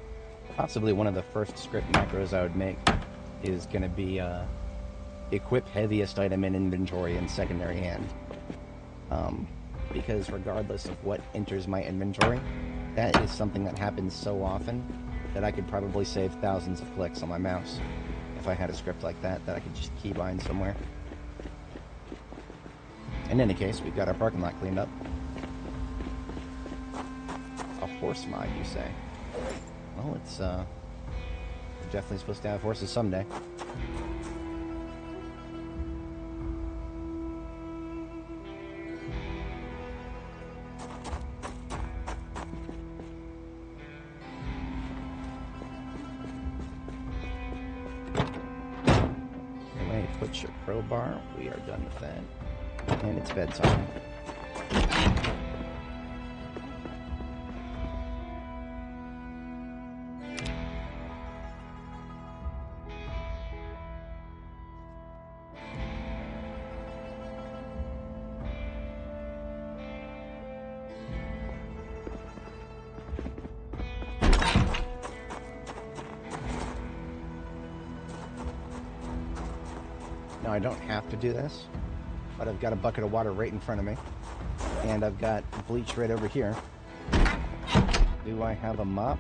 possibly one of the first script macros I would make is going to be equip heaviest item in inventory in secondary hand. Because regardless of what enters my inventory, that is something that happens so often that I could probably save thousands of clicks on my mouse if I had a script like that I could just keybind somewhere. In any case, we've got our parking lot cleaned up. A horse mod, you say? Well, it's definitely supposed to have horses someday. Anyway, put your crowbar. We are done with that. And it's bedtime. Now, I don't have to do this, but I've got a bucket of water right in front of me, and I've got bleach right over here. Do I have a mop?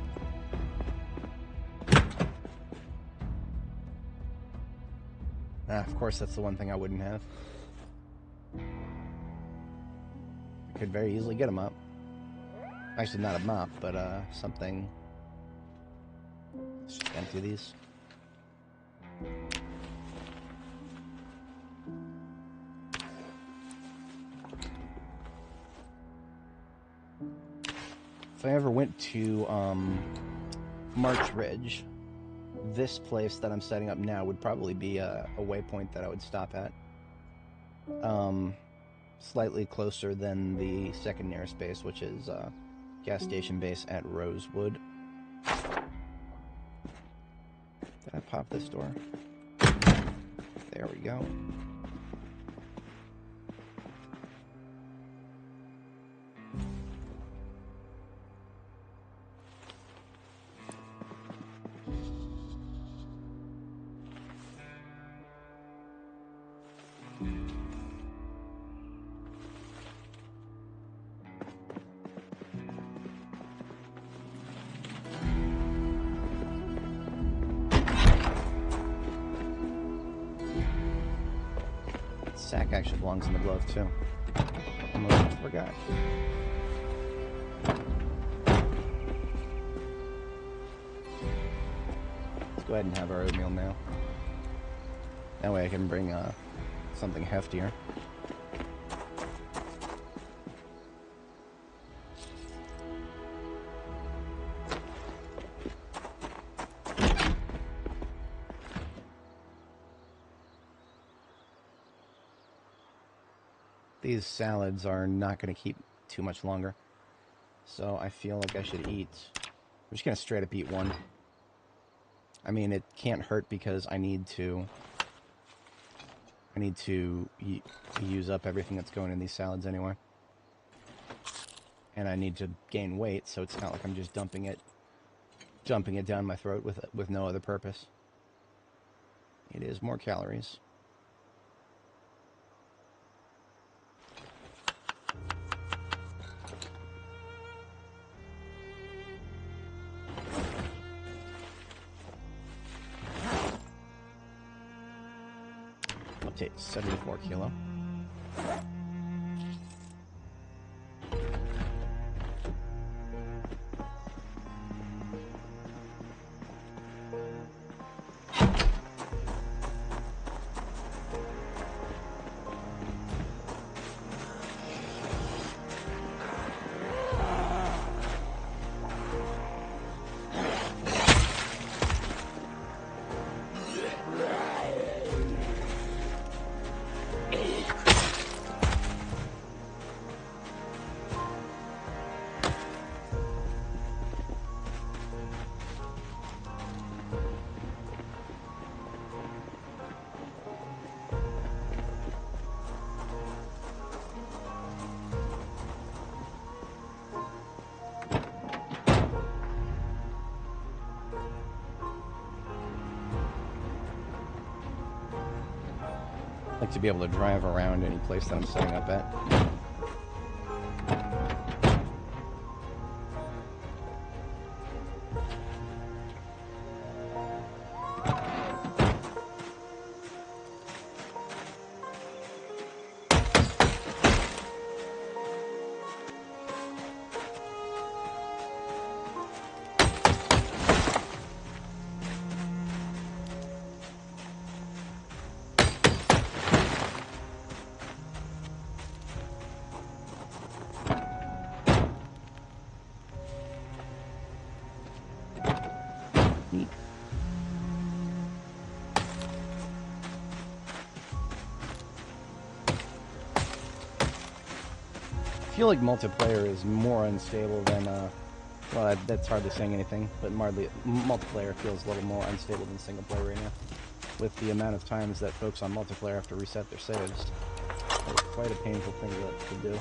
Of course, that's the one thing I wouldn't have. I could very easily get a mop. Actually, not a mop, but something. Let's just empty these. If I ever went to March Ridge, this place that I'm setting up now would probably be a waypoint that I would stop at. Slightly closer than the second nearest base, which is gas station base at Rosewood. Did I pop this door? There we go. Sack actually belongs in the glove too. Almost forgot. Let's go ahead and have our oatmeal now. That way I can bring something heftier. These salads are not going to keep too much longer, so I feel like I should eat. I'm just going to straight up eat one. I mean, it can't hurt because I need to use up everything that's going in these salads anyway. And I need to gain weight, so it's not like I'm just dumping it down my throat with no other purpose. It is more calories. Update 74 kilo. Like to be able to drive around any place that I'm setting up at. I feel like multiplayer is more unstable than, well, that's hardly saying anything, but multiplayer feels a little more unstable than single player right now. With the amount of times that folks on multiplayer have to reset their saves. It's quite a painful thing to do.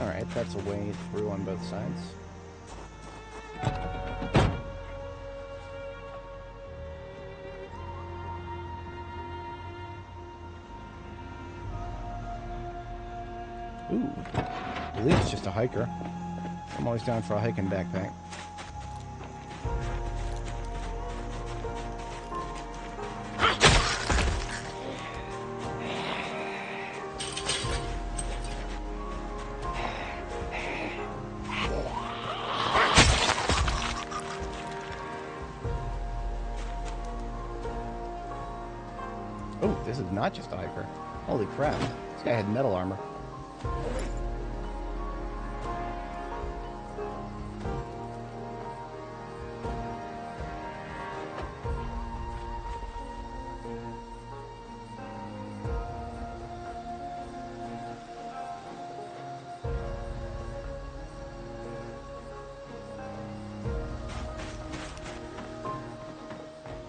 Alright, that's a way through on both sides. Ooh, I believe it's just a hiker. I'm always down for a hiking backpack. Oh, this is not just a hiker. Holy crap. This guy had metal armor.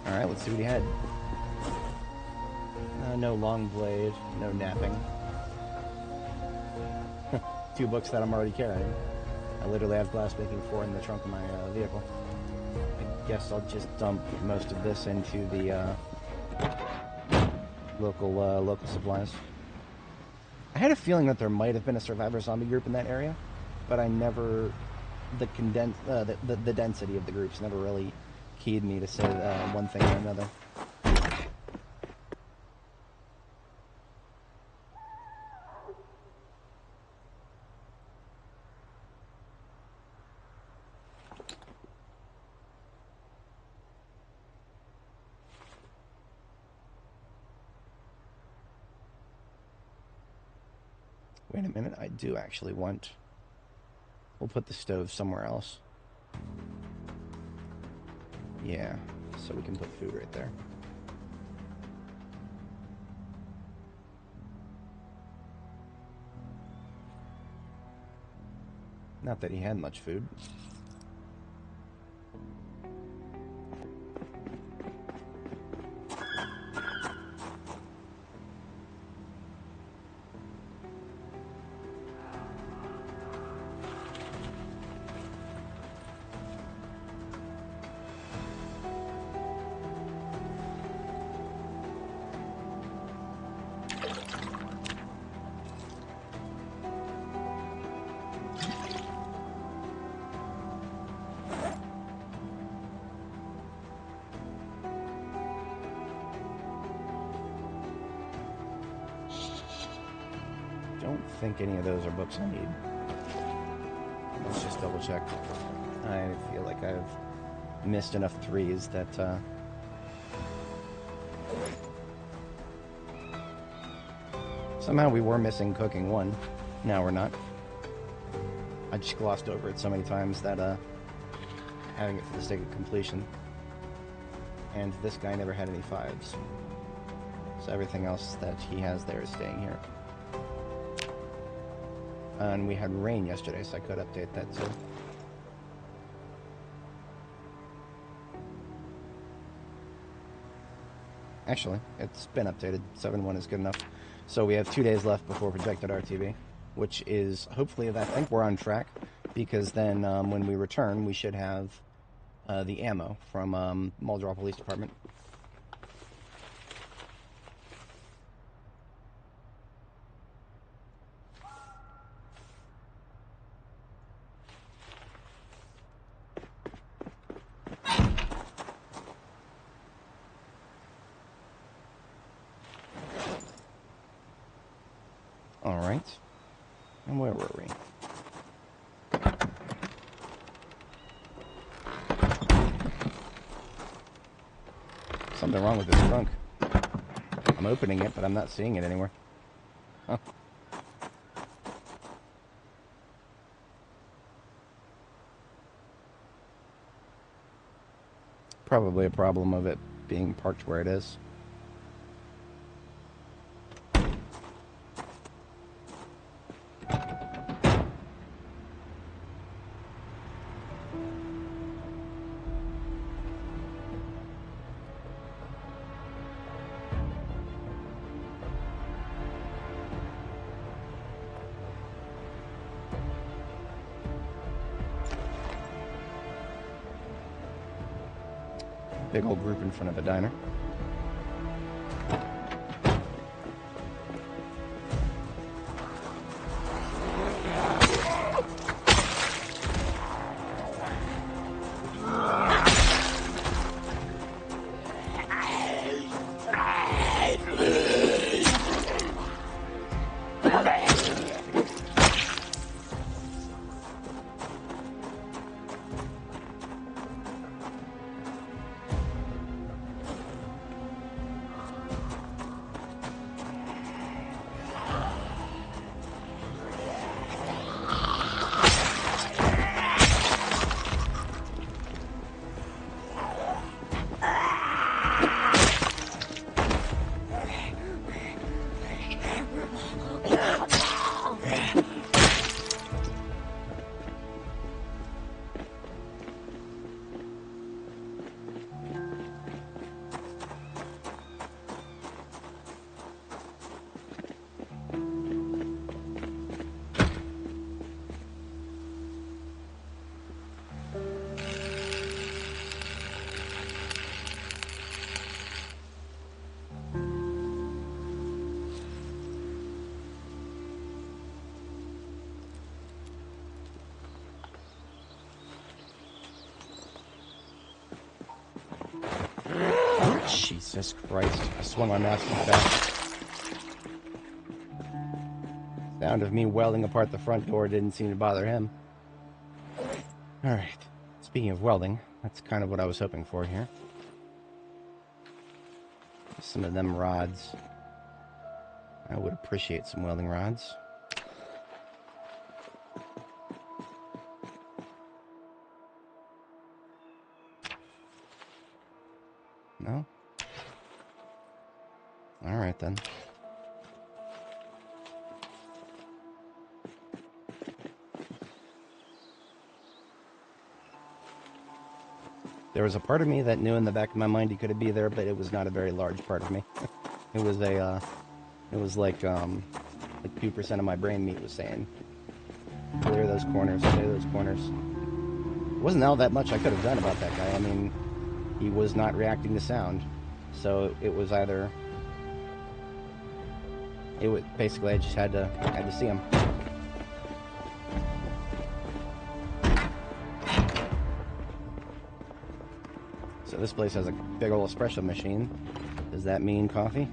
Alright, let's see what he had. No long blade, no napping. 2 books that I'm already carrying. I literally have glassmaking 4 in the trunk of my vehicle. I guess I'll just dump most of this into the local supplies. I had a feeling that there might have been a survivor zombie group in that area, but I never... the density of the groups never really keyed me to say one thing or another. Wait a minute, I do actually want... We'll put the stove somewhere else. Yeah, so we can put food right there. Not that he had much food. I don't think any of those are books I need. Let's just double check. I feel like I've missed enough 3s that somehow we were missing cooking 1. Now we're not. I just glossed over it so many times that having it for the sake of completion. And this guy never had any 5s. So everything else that he has there is staying here. And we had rain yesterday, so I could update that too. Actually, it's been updated. 7.1 is good enough. So we have 2 days left before projected RTV, which is hopefully, I think we're on track, because then when we return, we should have the ammo from Muldraugh Police Department. Alright. And where were we? Something wrong with this trunk. I'm opening it, but I'm not seeing it anywhere. Huh. Probably a problem of it being parked where it is. Big old group in front of a diner. Jesus Christ. I swung my mouse too fast. Sound of me welding apart the front door didn't seem to bother him. Alright. Speaking of welding, that's kind of what I was hoping for here. Some of them rods. I would appreciate some welding rods. No? Alright then. There was a part of me that knew in the back of my mind he could be there, but it was not a very large part of me. It was like 2% of my brain meat was saying, clear those corners, clear those corners. It wasn't all that much I could have done about that guy. I mean, he was not reacting to sound. So it was either... basically I just had to see him. So this place has a big old espresso machine. Does that mean coffee?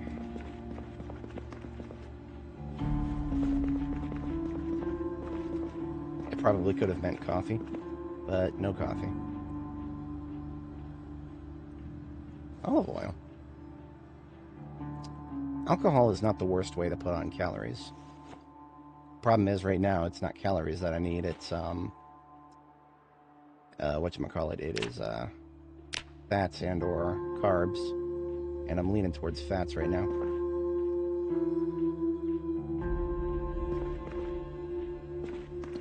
It probably could have meant coffee, but no coffee. Olive oil. Alcohol is not the worst way to put on calories. Problem is, right now, it's not calories that I need. It's, whatchamacallit, it is, fats and or carbs. And I'm leaning towards fats right now.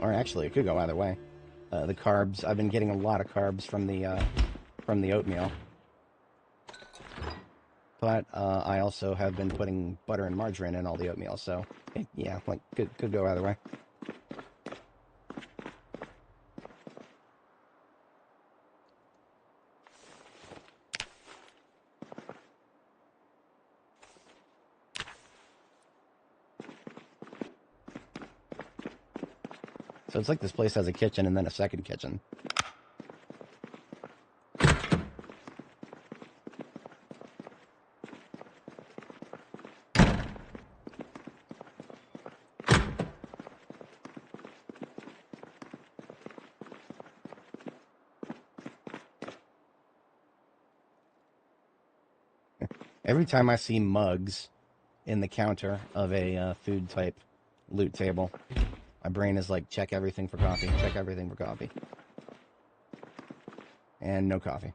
Or actually, it could go either way. The carbs, I've been getting a lot of carbs from the oatmeal. But I also have been putting butter and margarine in all the oatmeal, so yeah, like could go either way. So it's like this place has a kitchen and then a second kitchen. Every time I see mugs in the counter of a food type loot table, my brain is like, check everything for coffee, check everything for coffee. And no coffee.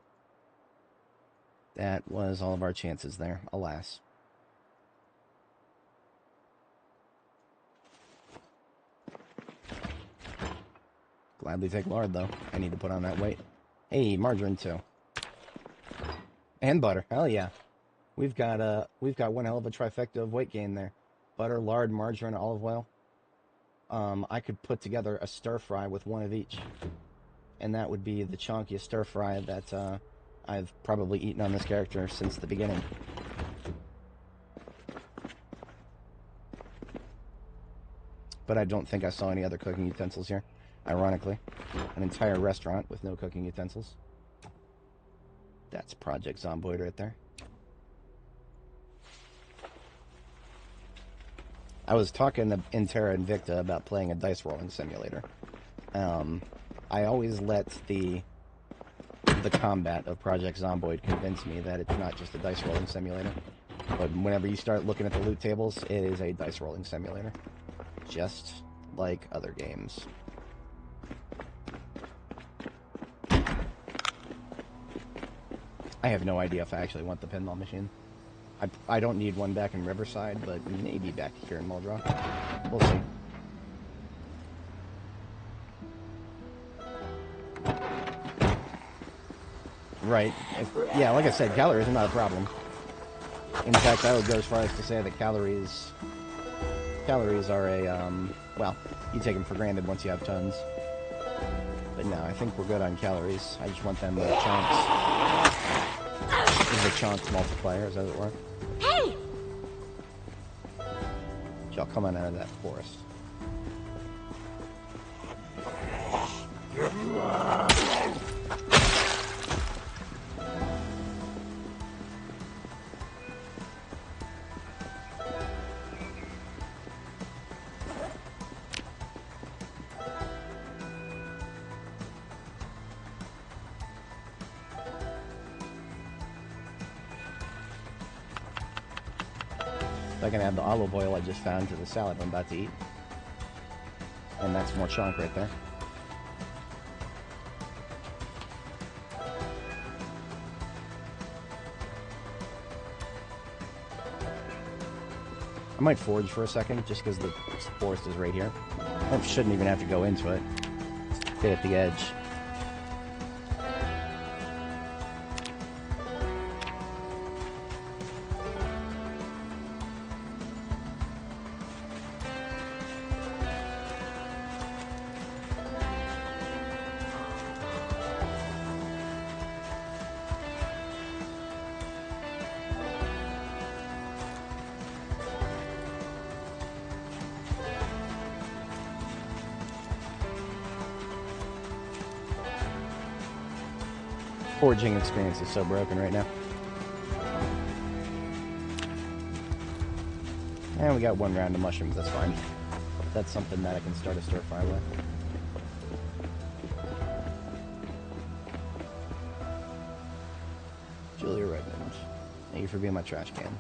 That was all of our chances there, alas. Gladly take lard, though. I need to put on that weight. Hey, margarine, too. And butter, hell yeah. We've got one hell of a trifecta of weight gain there. Butter, lard, margarine, olive oil. I could put together a stir fry with one of each. And that would be the chonkiest stir fry that I've probably eaten on this character since the beginning. But I don't think I saw any other cooking utensils here. Ironically, an entire restaurant with no cooking utensils. That's Project Zomboid right there. I was talking to Intera and Victa about playing a dice rolling simulator. I always let the combat of Project Zomboid convince me that it's not just a dice rolling simulator. But whenever you start looking at the loot tables, it is a dice rolling simulator. Just like other games. I have no idea if I actually want the pinball machine. I don't need one back in Riverside, but maybe back here in Muldrow. We'll see. Right. Yeah, like I said, calories are not a problem. In fact, I would go as far as to say that calories are a, well, you take them for granted once you have tons. But no, I think we're good on calories. I just want them chunks. This is a chunks multipliers, as it were. Hey! Y'all come on out of that forest. I can add the olive oil I just found to the salad I'm about to eat. And that's more chunk right there. I might forage for a second, just because the forest is right here. I shouldn't even have to go into it. Get at the edge. Foraging experience is so broken right now. And we got one round of mushrooms, that's fine. That's something that I can start a stir fry with. Julia Redmond, thank you for being my trash can.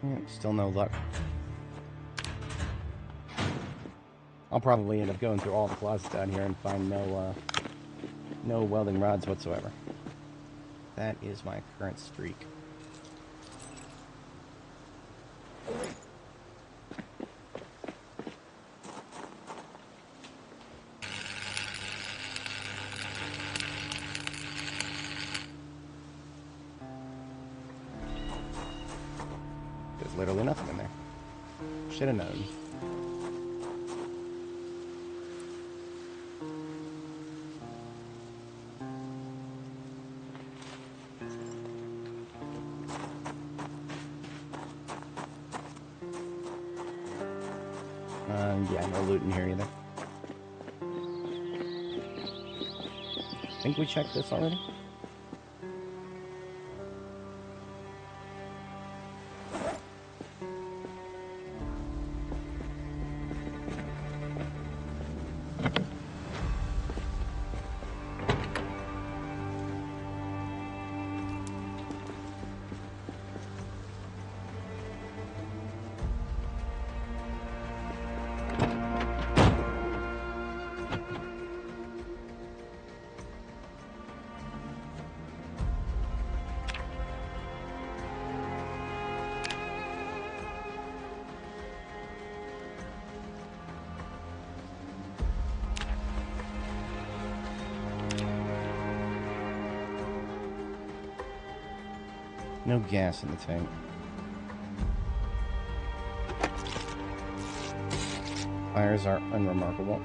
Yeah, still no luck. I'll probably end up going through all the closets down here and find no welding rods whatsoever. That is my current streak. There's literally nothing in there. Should have known. Yeah, no loot in here either. I think we checked this already. No gas in the tank. Fires are unremarkable.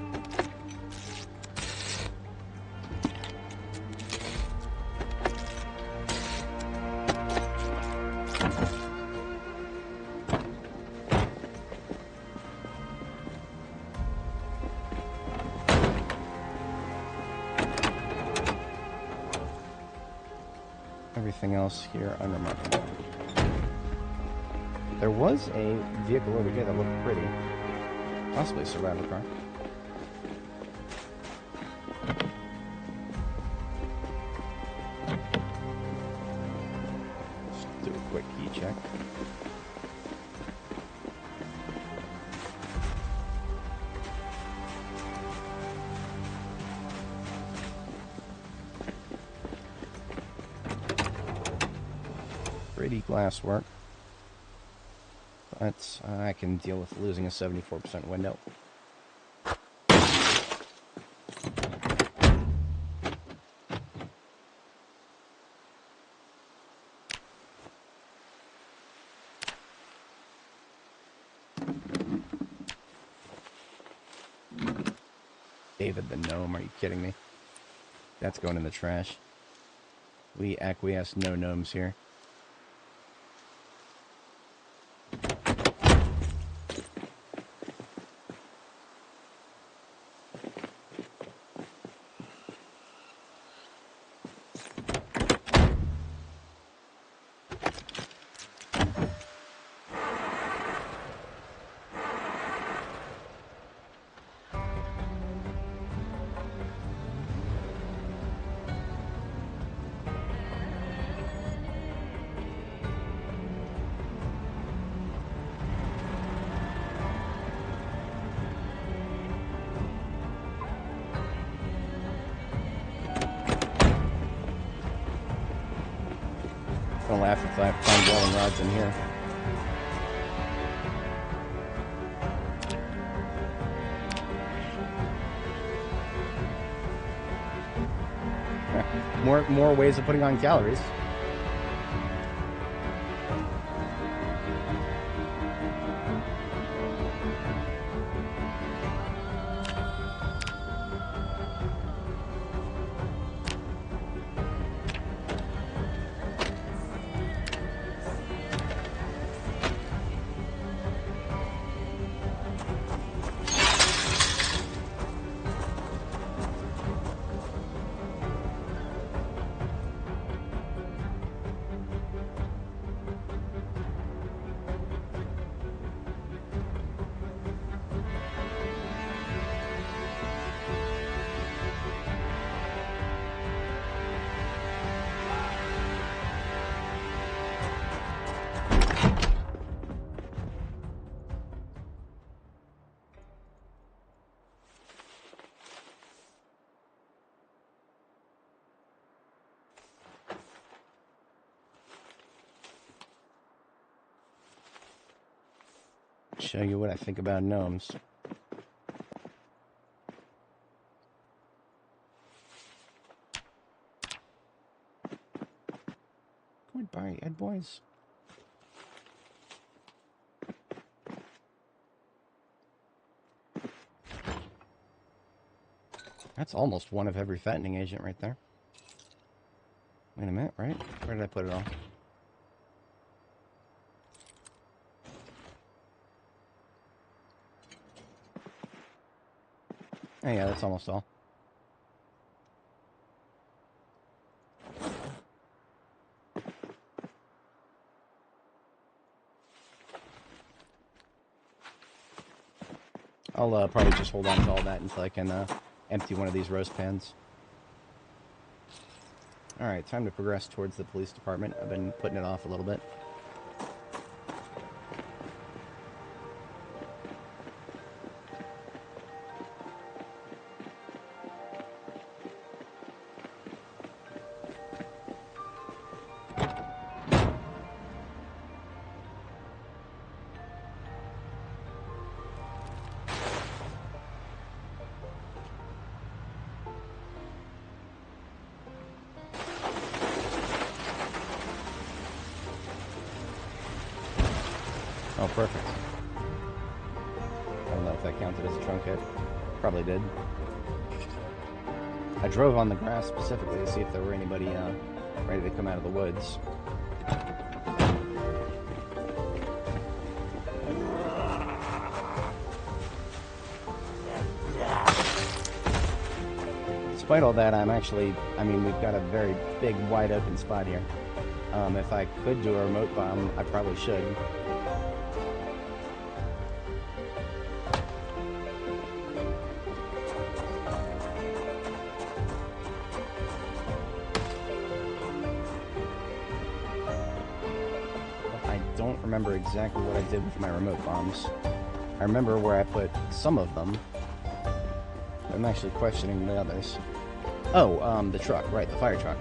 Everything else here unremarkable. There was a vehicle over here that looked pretty. Possibly a survivor car. Just do a quick key check. Pretty glass work. But I can deal with losing a 74% window. David the gnome, are you kidding me? That's going in the trash. We acquiesce no gnomes here. I'm gonna laugh if I find welding rods in here. More ways of putting on calories. show you what I think about gnomes. Goodbye, Ed boys. That's almost one of every fattening agent right there. Wait a minute, right? Where did I put it all? Oh yeah, that's almost all. I'll probably just hold on to all that until I can empty one of these roast pans. Alright, time to progress towards the police department. I've been putting it off a little bit. Oh, perfect. I don't know if that counted as a trunk hit. Probably did. I drove on the grass specifically to see if there were anybody ready to come out of the woods. Despite all that, we've got a very big, wide open spot here. If I could do a remote bomb, I probably should. I don't remember exactly what I did with my remote bombs. I remember where I put some of them. I'm actually questioning the others. Oh, the truck, right, the fire truck.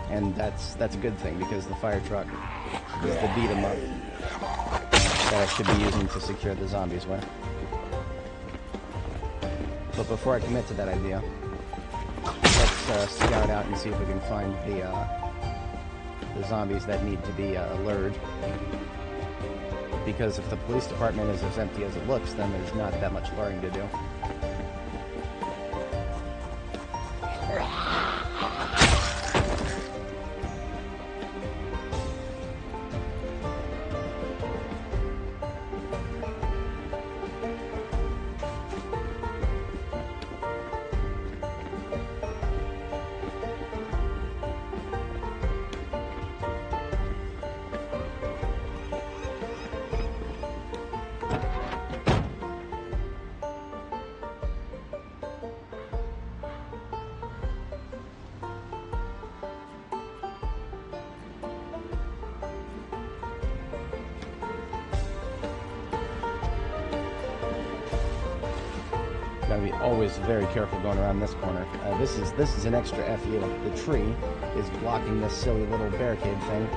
And that's a good thing, because the fire truck is the beat-em-up that I should be using to secure the zombies with. But before I commit to that idea, let's scout out and see if we can find the zombies that need to be lured. Because if the police department is as empty as it looks, then there's not that much luring to do. Gotta be always very careful going around this corner. This is an extra FU. The tree is blocking this silly little barricade thing.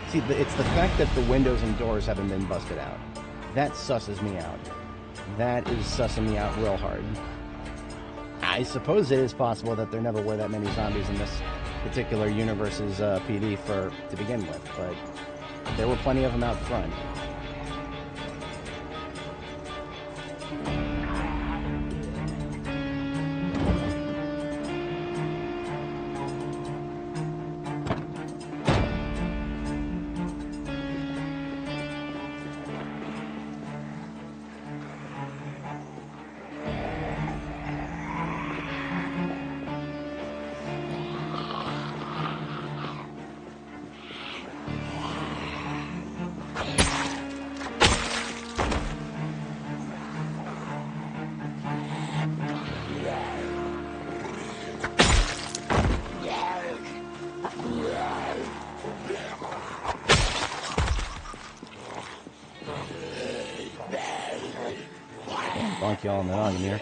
See, it's the fact that the windows and doors haven't been busted out. That susses me out. That is sussing me out real hard. I suppose it is possible that there never were that many zombies in this particular universe's PD to begin with, but there were plenty of them out front. bonk you all in the noggin here.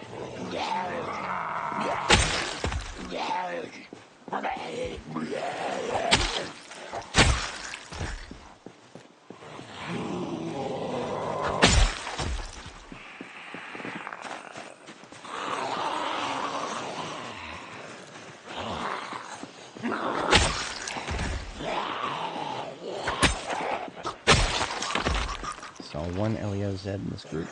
Saw one LEOZ in this group.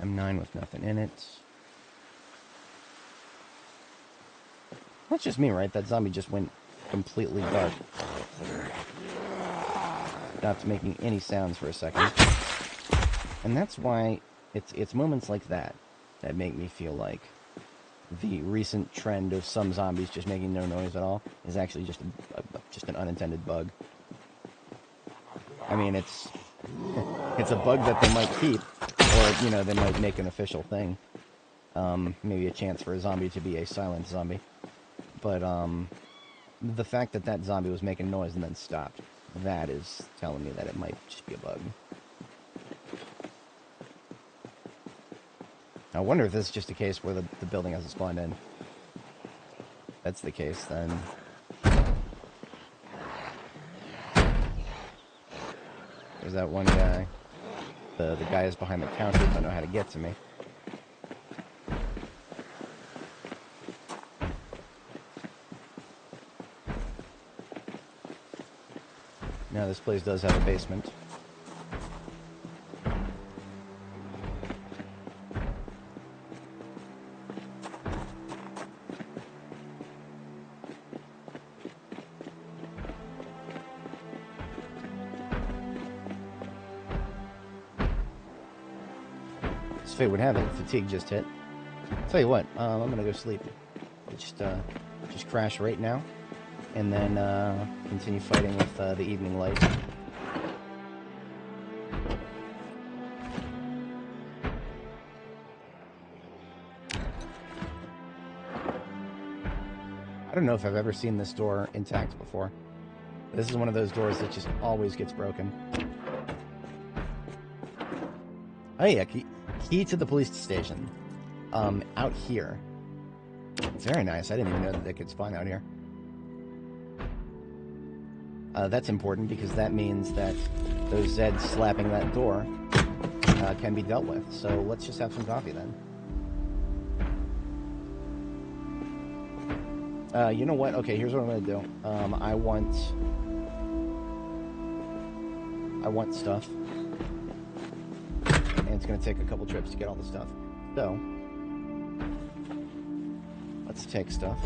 M9 with nothing in it. That's just me, right? That zombie just went completely dark. Stopped making any sounds for a second. And that's why it's moments like that that make me feel like the recent trend of some zombies just making no noise at all is actually just an unintended bug. I mean, it's a bug that they might keep, or, you know, they might make an official thing. Maybe a chance for a zombie to be a silent zombie. But, the fact that that zombie was making noise and then stopped, that is telling me that it might just be a bug. I wonder if this is just a case where the building hasn't spawned in. If that's the case, then... There's that one guy. The guy is behind the counter, doesn't know how to get to me. Now this place does have a basement. As fate would have it, fatigue just hit. Tell you what, I'm gonna go sleep. Just crash right now, and then continue fighting with the evening light. I don't know if I've ever seen this door intact before. This is one of those doors that just always gets broken. Oh yeah, key to the police station. Out here. Very nice. I didn't even know that they could spawn out here. That's important because that means that those Zeds slapping that door can be dealt with. So let's just have some coffee then. You know what? Okay, here's what I'm gonna do. I want stuff. And it's gonna take a couple trips to get all the stuff. So, let's take stuff.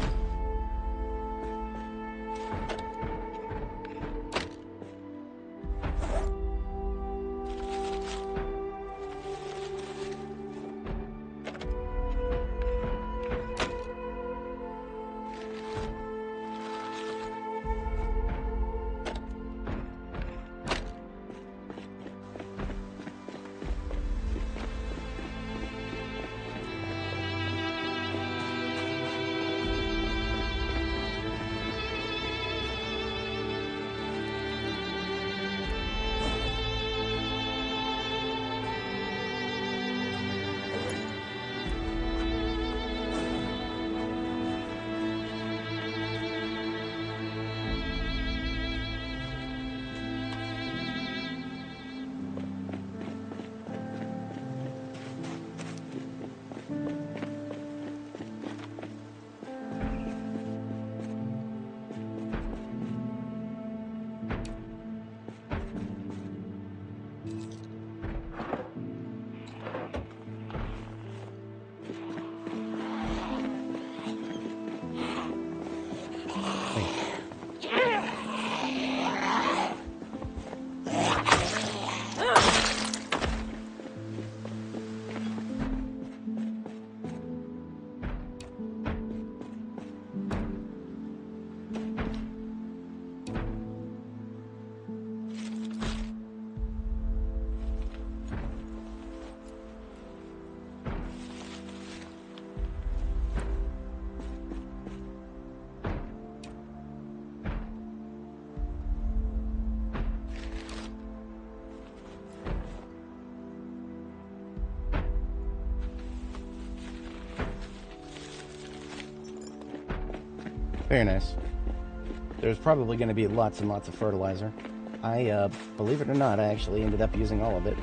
Very nice. There's probably going to be lots and lots of fertilizer. I, believe it or not, I actually ended up using all of it.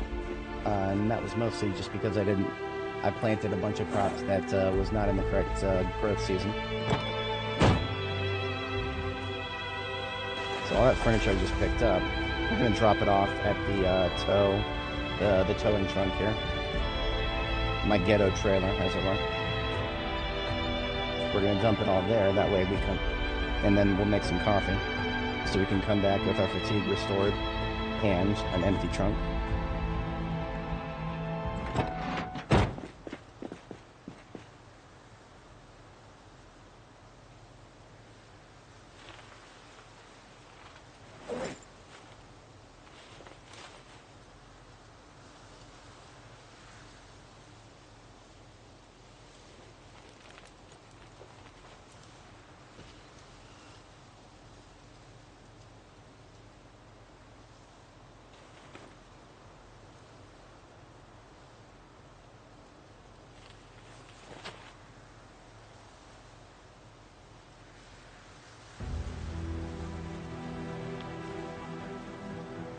And that was mostly just because I planted a bunch of crops that was not in the correct growth season. So all that furniture I just picked up, I'm going to drop it off at the towing trunk here. My ghetto trailer, as it were. We're going to dump it all there, that way we can, and then we'll make some coffee, so we can come back with our fatigue restored and an empty trunk.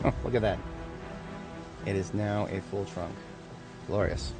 Oh, look at that. It is now a full trunk. Glorious.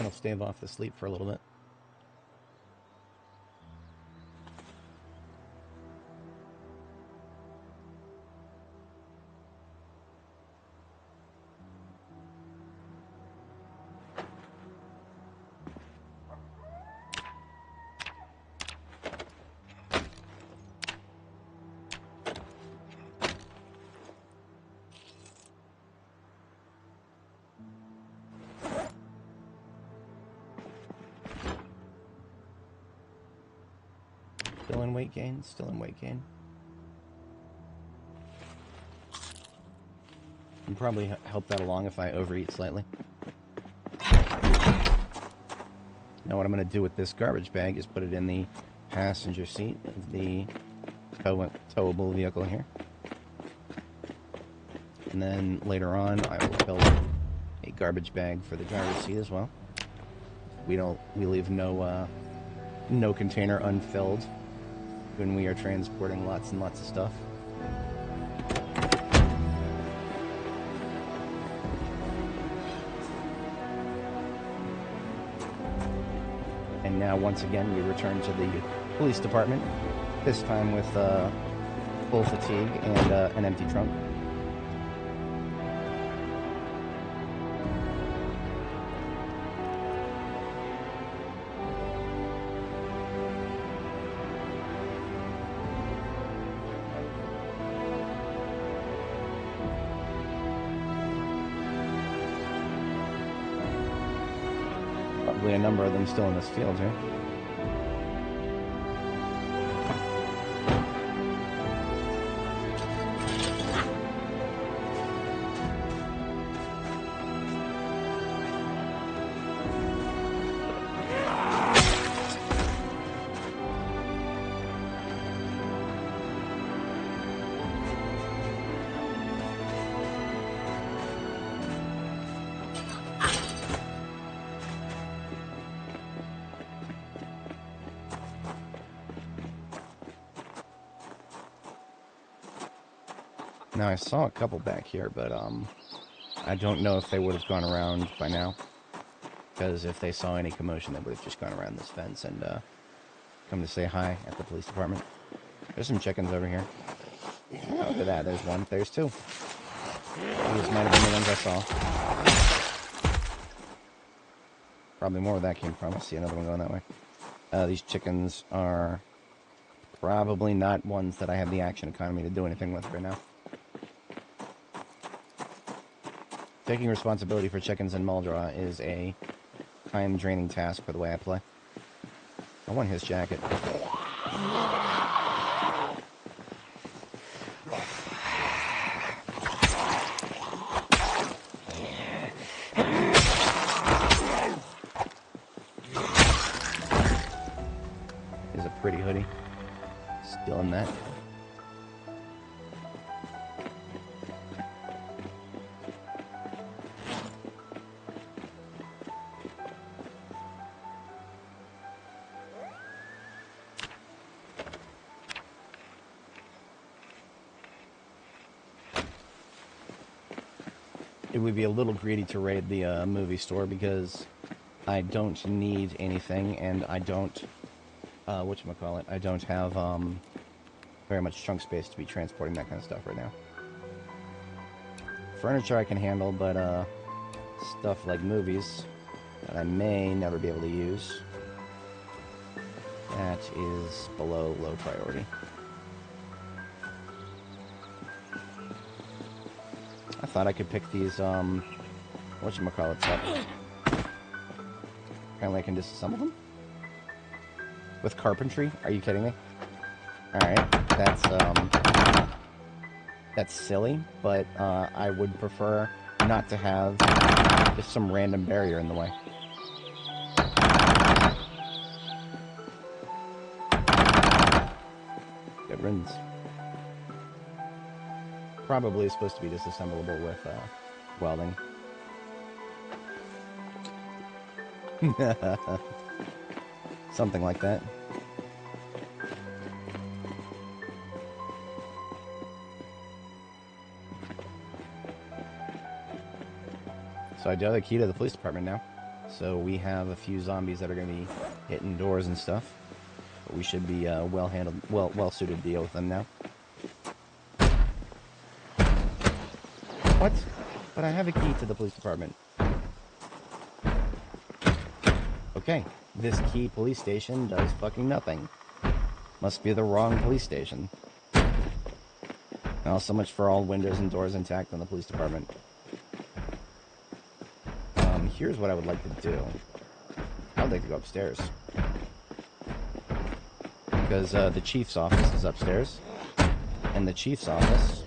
I'll stave off the sleep for a little bit. Still in weight gain, still in weight gain. Can probably help that along if I overeat slightly. Now what I'm going to do with this garbage bag is put it in the passenger seat of the towable vehicle here. And then later on I will build a garbage bag for the driver's seat as well. We leave no container unfilled when we are transporting lots and lots of stuff. And now once again we return to the police department, this time with full fatigue and an empty trunk. Probably a number of them still in this field here. Now, I saw a couple back here, but, I don't know if they would have gone around by now. Because if they saw any commotion, they would have just gone around this fence and, come to say hi at the police department. There's some chickens over here. Oh, look at that. There's one. There's two. These might have been the ones I saw. Probably more where that came from. I see another one going that way. These chickens are probably not ones that I have the action economy to do anything with right now. Taking responsibility for chickens in Muldra is a time-draining task for the way I play. I want his jacket. Is a pretty hoodie. Still in that. It would be a little greedy to raid the movie store because I don't need anything, and I don't, whatchamacallit, I don't have very much trunk space to be transporting that kind of stuff right now. Furniture I can handle, but stuff like movies that I may never be able to use, that is below low priority. I thought I could pick these, whatchamacallits up. Apparently I can disassemble them? With carpentry? Are you kidding me? Alright, that's silly, but, I would prefer not to have just some random barrier in the way. Good riddance. Probably supposed to be disassemblable with welding. Something like that. So I do have a key to the police department now. So we have a few zombies that are going to be hitting doors and stuff. But we should be well suited to deal with them now. What? But I have a key to the police department. Okay, this key police station does fucking nothing. Must be the wrong police station. Well, so much for all windows and doors intact on the police department. Here's what I would like to do. I would like to go upstairs. Because the chief's office is upstairs. And the chief's office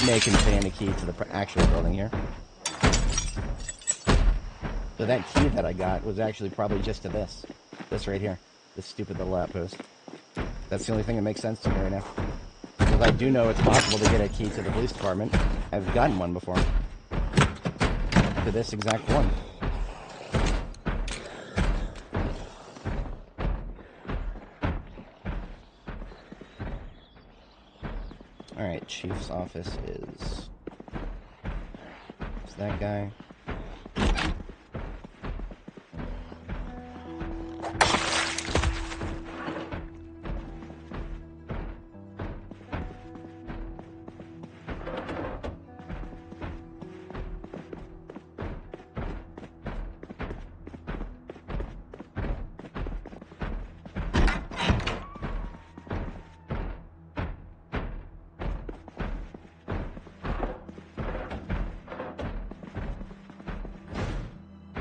may contain a key to the actual building here. So that key that I got was actually probably just to this. This right here. This stupid little outpost. That's the only thing that makes sense to me right now. Because I do know it's possible to get a key to the police department. I've gotten one before. To this exact one. Alright, chief's office is that guy.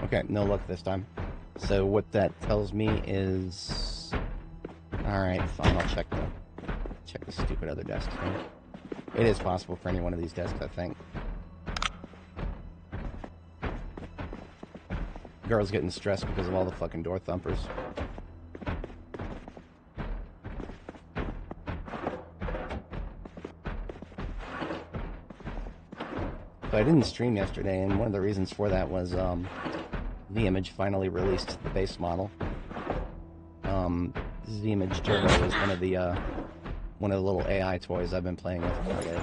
Okay, no luck this time. So what that tells me is... Alright, fine, I'll check the stupid other desk thing. It is possible for any one of these desks, I think. Girl's getting stressed because of all the fucking door thumpers. So I didn't stream yesterday, and one of the reasons for that was, the image finally released the base model. Z-Image Turbo is one of the one of the little AI toys I've been playing with lately.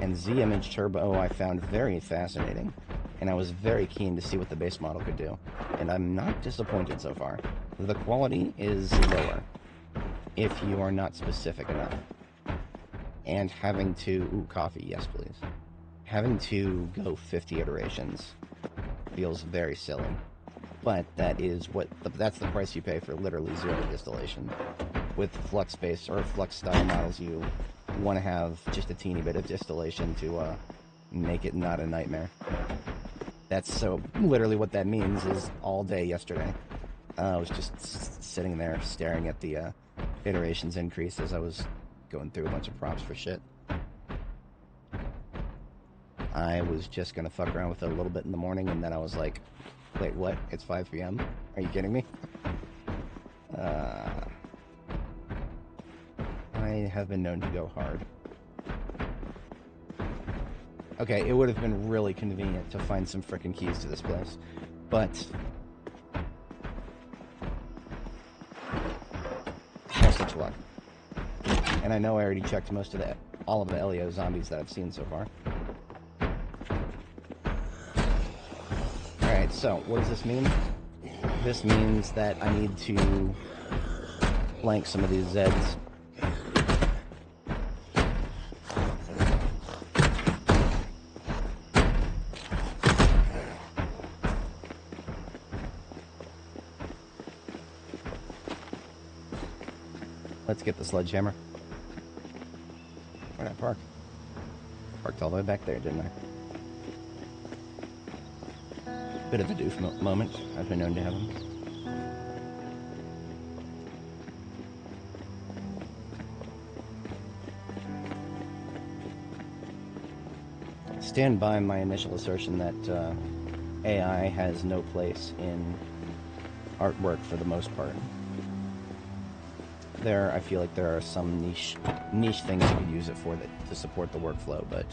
And Z-Image Turbo I found very fascinating, and I was very keen to see what the base model could do. And I'm not disappointed so far. The quality is lower, if you are not specific enough. And having to... Ooh, coffee, yes please. Having to go 50 iterations feels very silly. But that is that's the price you pay for literally zero distillation. With flux-based or flux-style models, you want to have just a teeny bit of distillation to make it not a nightmare. That's so literally what that means is all day yesterday. I was just sitting there staring at the iterations increase as I was going through a bunch of prompts for shit. I was just going to fuck around with it a little bit in the morning, and then I was like, wait, what? It's 5 p.m.? Are you kidding me? I have been known to go hard. Okay, it would have been really convenient to find some frickin' keys to this place, but... no such luck. And I know I already checked all of the LEO zombies that I've seen so far. Alright, so, what does this mean? This means that I need to blank some of these Zeds. Let's get the sledgehammer. Where'd I park? Parked all the way back there, didn't I? Bit of a doof moment. I've been known to have them. Stand by my initial assertion that AI has no place in artwork for the most part. I feel like there are some niche things you could use it for to support the workflow, but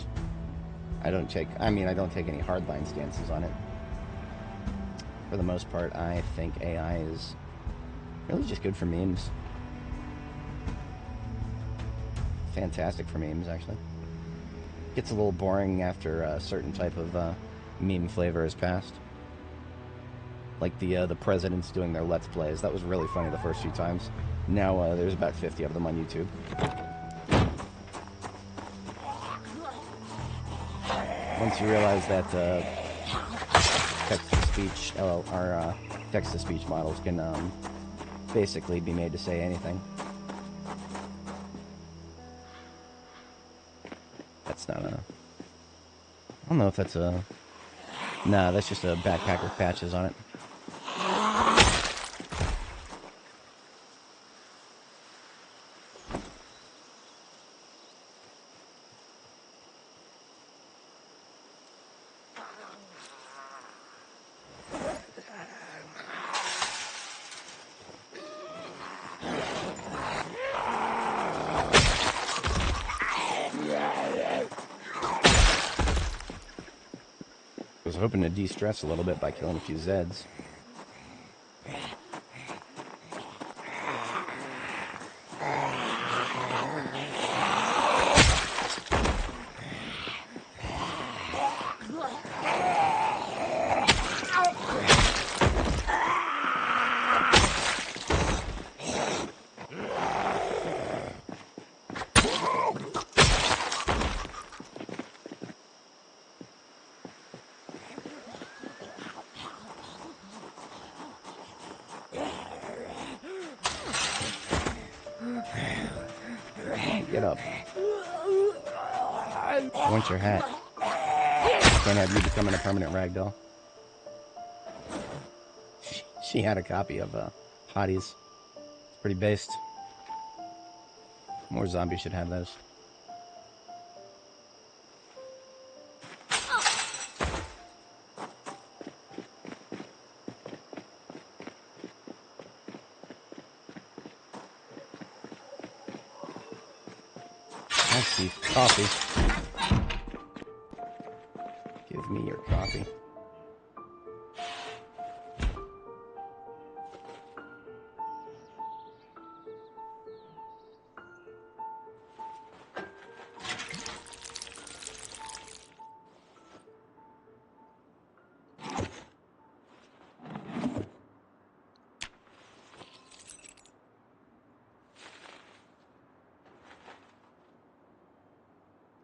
I don't take any hardline stances on it. For the most part, I think AI is really just good for memes. Fantastic for memes, actually. Gets a little boring after a certain type of meme flavor has passed. Like the presidents doing their Let's Plays. That was really funny the first few times. Now there's about 50 of them on YouTube. Once you realize that text-to-speech or text-to-speech models can basically be made to say anything. That's not a... I don't know if that's a... Nah, that's just a backpack with patches on it. I was hoping to de-stress a little bit by killing a few Zeds. Get up. I want your hat. Can't have you becoming a permanent ragdoll. She had a copy of Hotties. Pretty based. More zombies should have those. I see coffee. Give me your coffee.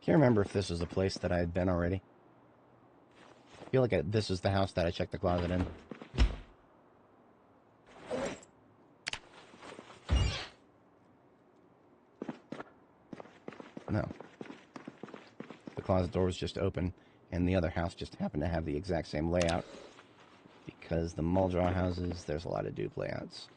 Can't remember if this was a place that I had been already. I feel like this was the house that I checked the closet in. No. The closet door was just open, and the other house just happened to have the exact same layout. Because the Muldrow houses, there's a lot of dupe layouts.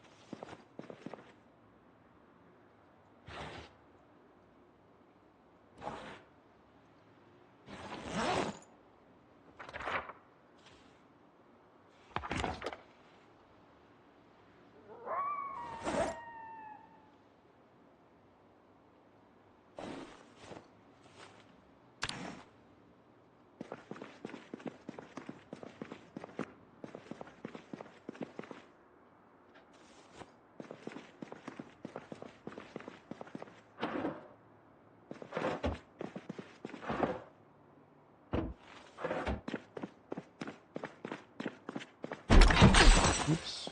Oops,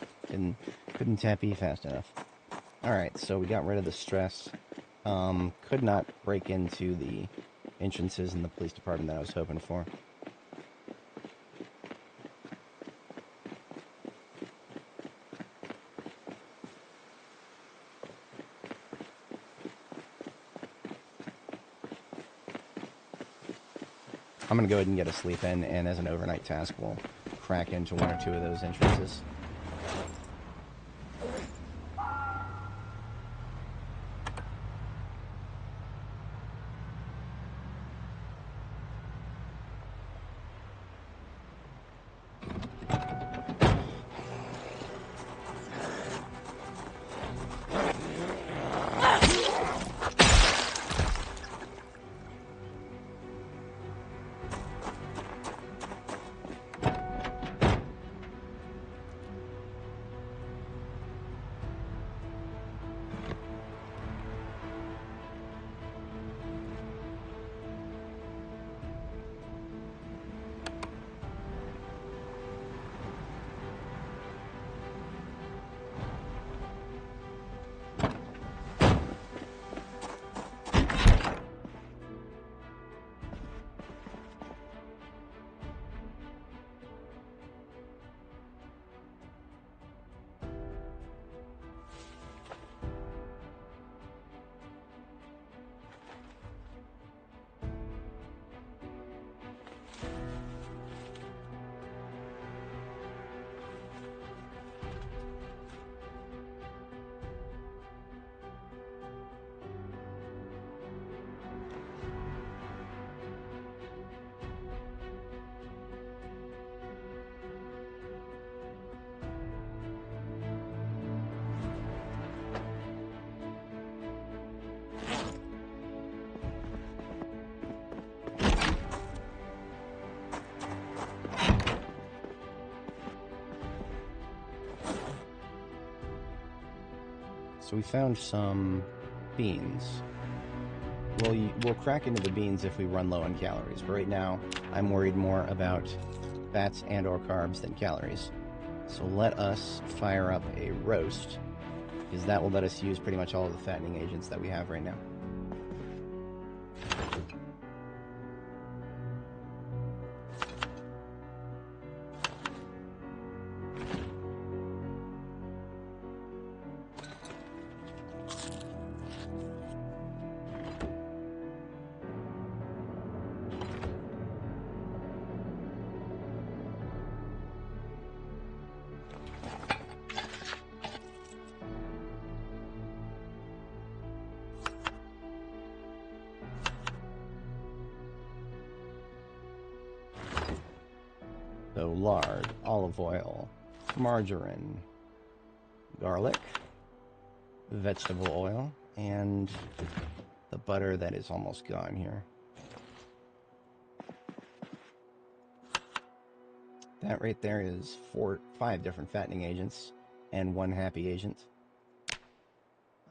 couldn't tap E fast enough. Alright, so we got rid of the stress. Could not break into the entrances in the police department that I was hoping for. I'm going to go ahead and get a sleep in, and as an overnight task, we'll crack into one or two of those entrances. So we found some beans. We'll crack into the beans if we run low on calories, but right now I'm worried more about fats and or carbs than calories. So let us fire up a roast, because that will let us use pretty much all of the fattening agents that we have right now. So lard, olive oil, margarine, garlic, vegetable oil, and the butter that is almost gone here. That right there is 5 different fattening agents and 1 happy agent.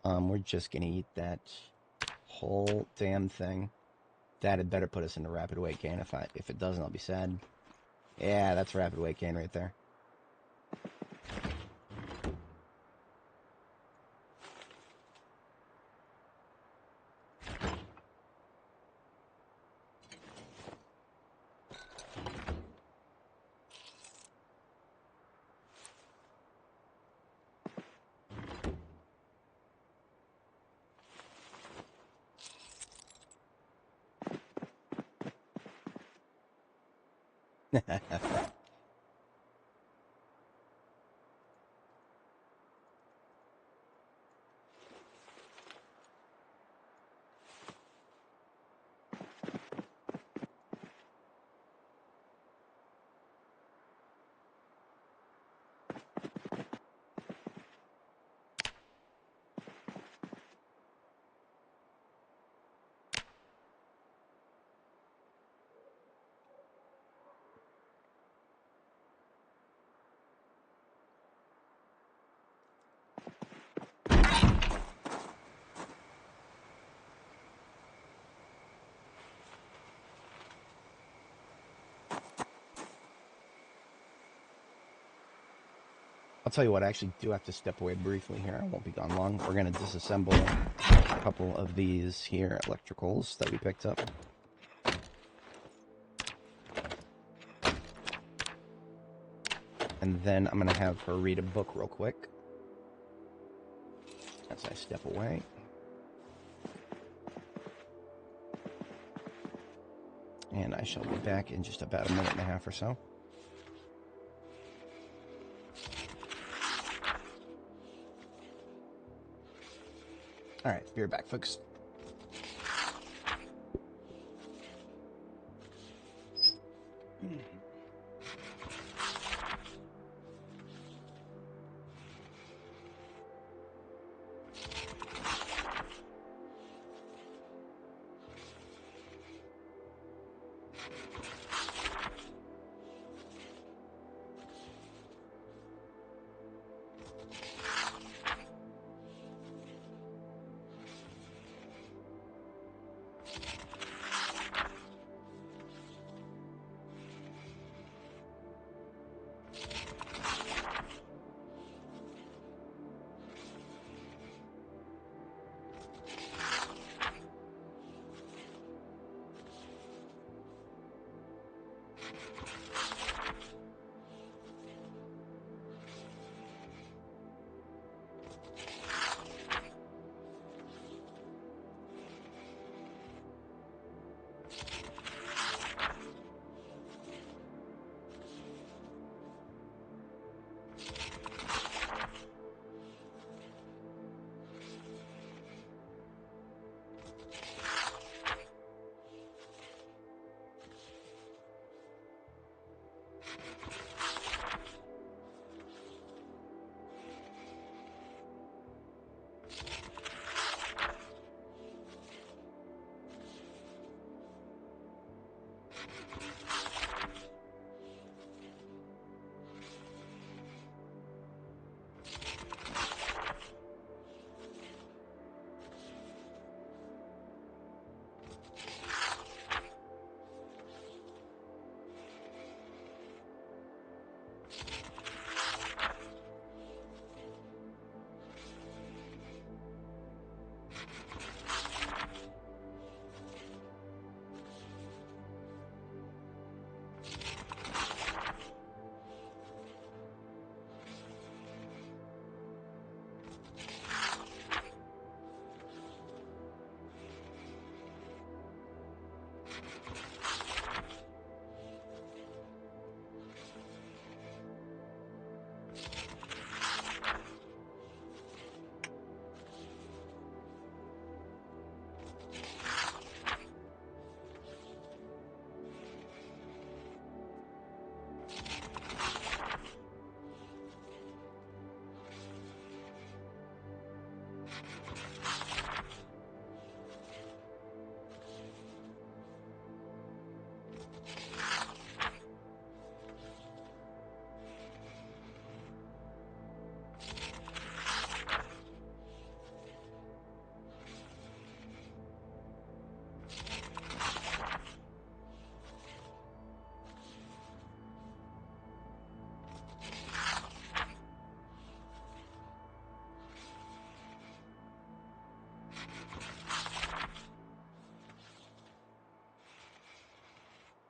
We're just gonna eat that whole damn thing. That had better put us into rapid weight gain. If it doesn't, I'll be sad. Yeah, that's rapid weight gain right there. I'll tell you what, I actually do have to step away briefly here. I won't be gone long. We're going to disassemble a couple of these here electricals that we picked up. And then I'm going to have her read a book real quick as I step away. And I shall be back in just about a minute and a half or so. Alright, be right back, folks.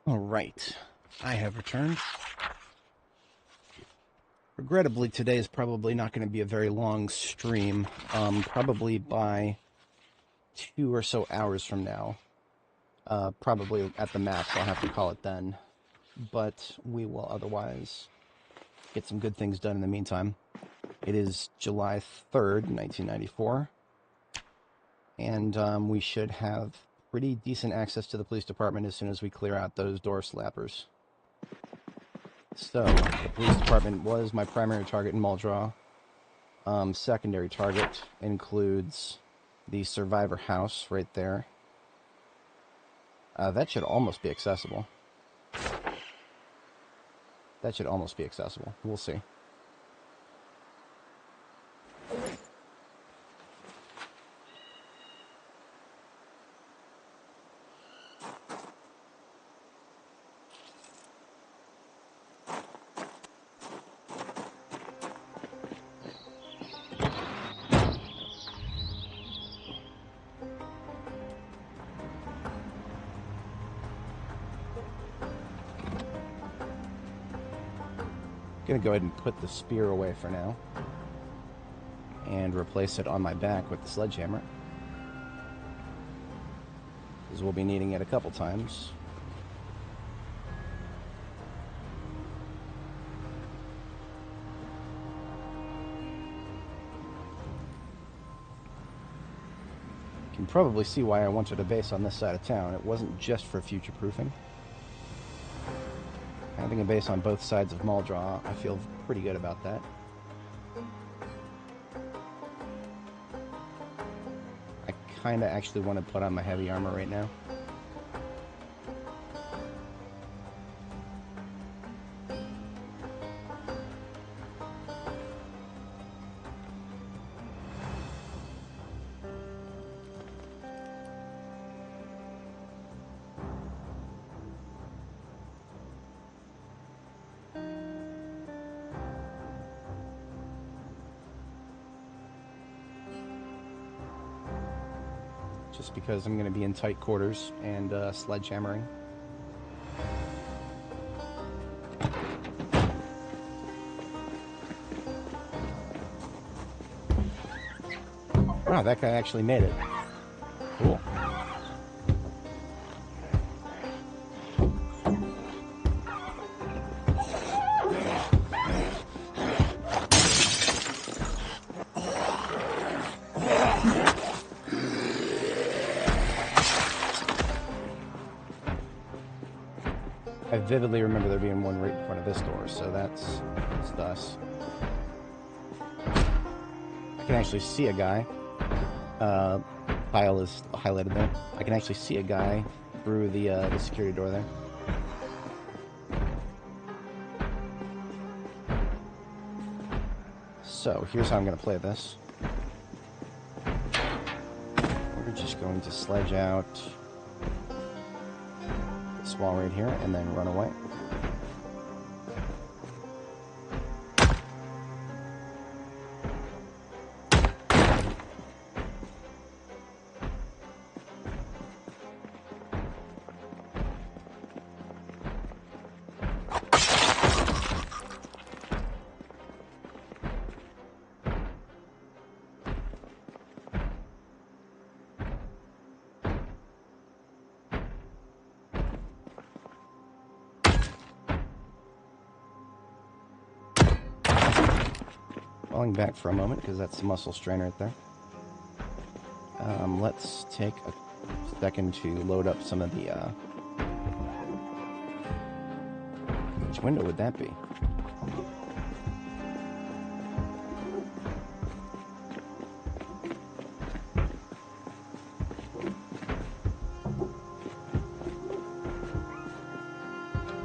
All right, I have returned. Regrettably, today is probably not going to be a very long stream. Probably by 2 or so hours from now. Probably at the max, I'll have to call it then. but we will otherwise get some good things done in the meantime. It is July 3rd, 1994, and we should have pretty decent access to the police department as soon as we clear out those door slappers. So, the police department was my primary target in Muldraugh. Secondary target includes the survivor house right there. That should almost be accessible. That should almost be accessible. We'll see. Gonna go ahead and put the spear away for now and replace it on my back with the sledgehammer, because we'll be needing it a couple times. You can probably see why I wanted a base on this side of town. It wasn't just for future proofing. Having a base on both sides of Muldraugh, I feel pretty good about that. I kind of actually want to put on my heavy armor right now. Just because I'm going to be in tight quarters and sledgehammering. Wow, that guy actually made it. Cool. I vividly remember there being one right in front of this door, so that's thus. I can actually see a guy. Kyle is highlighted there. I can actually see a guy through the security door there. So here's how I'm going to play this. We're just going to sledge out this wall right here and then run away. Falling back for a moment because that's the muscle strain right there. Let's take a second to load up some of the... Which window would that be?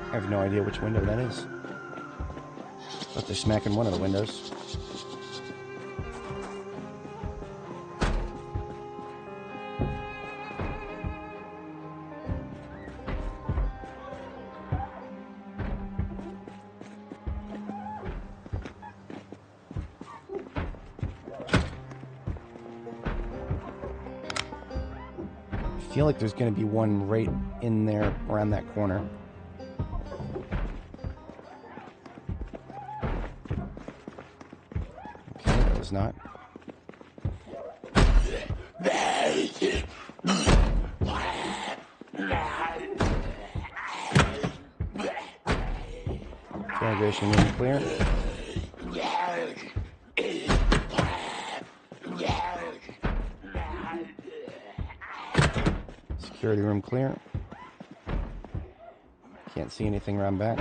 I have no idea which window that is. But they're smacking one of the windows. I feel like there's going to be one right in there around that corner. Okay, that was not. Observation room clear. Security room clear. Can't see anything around back.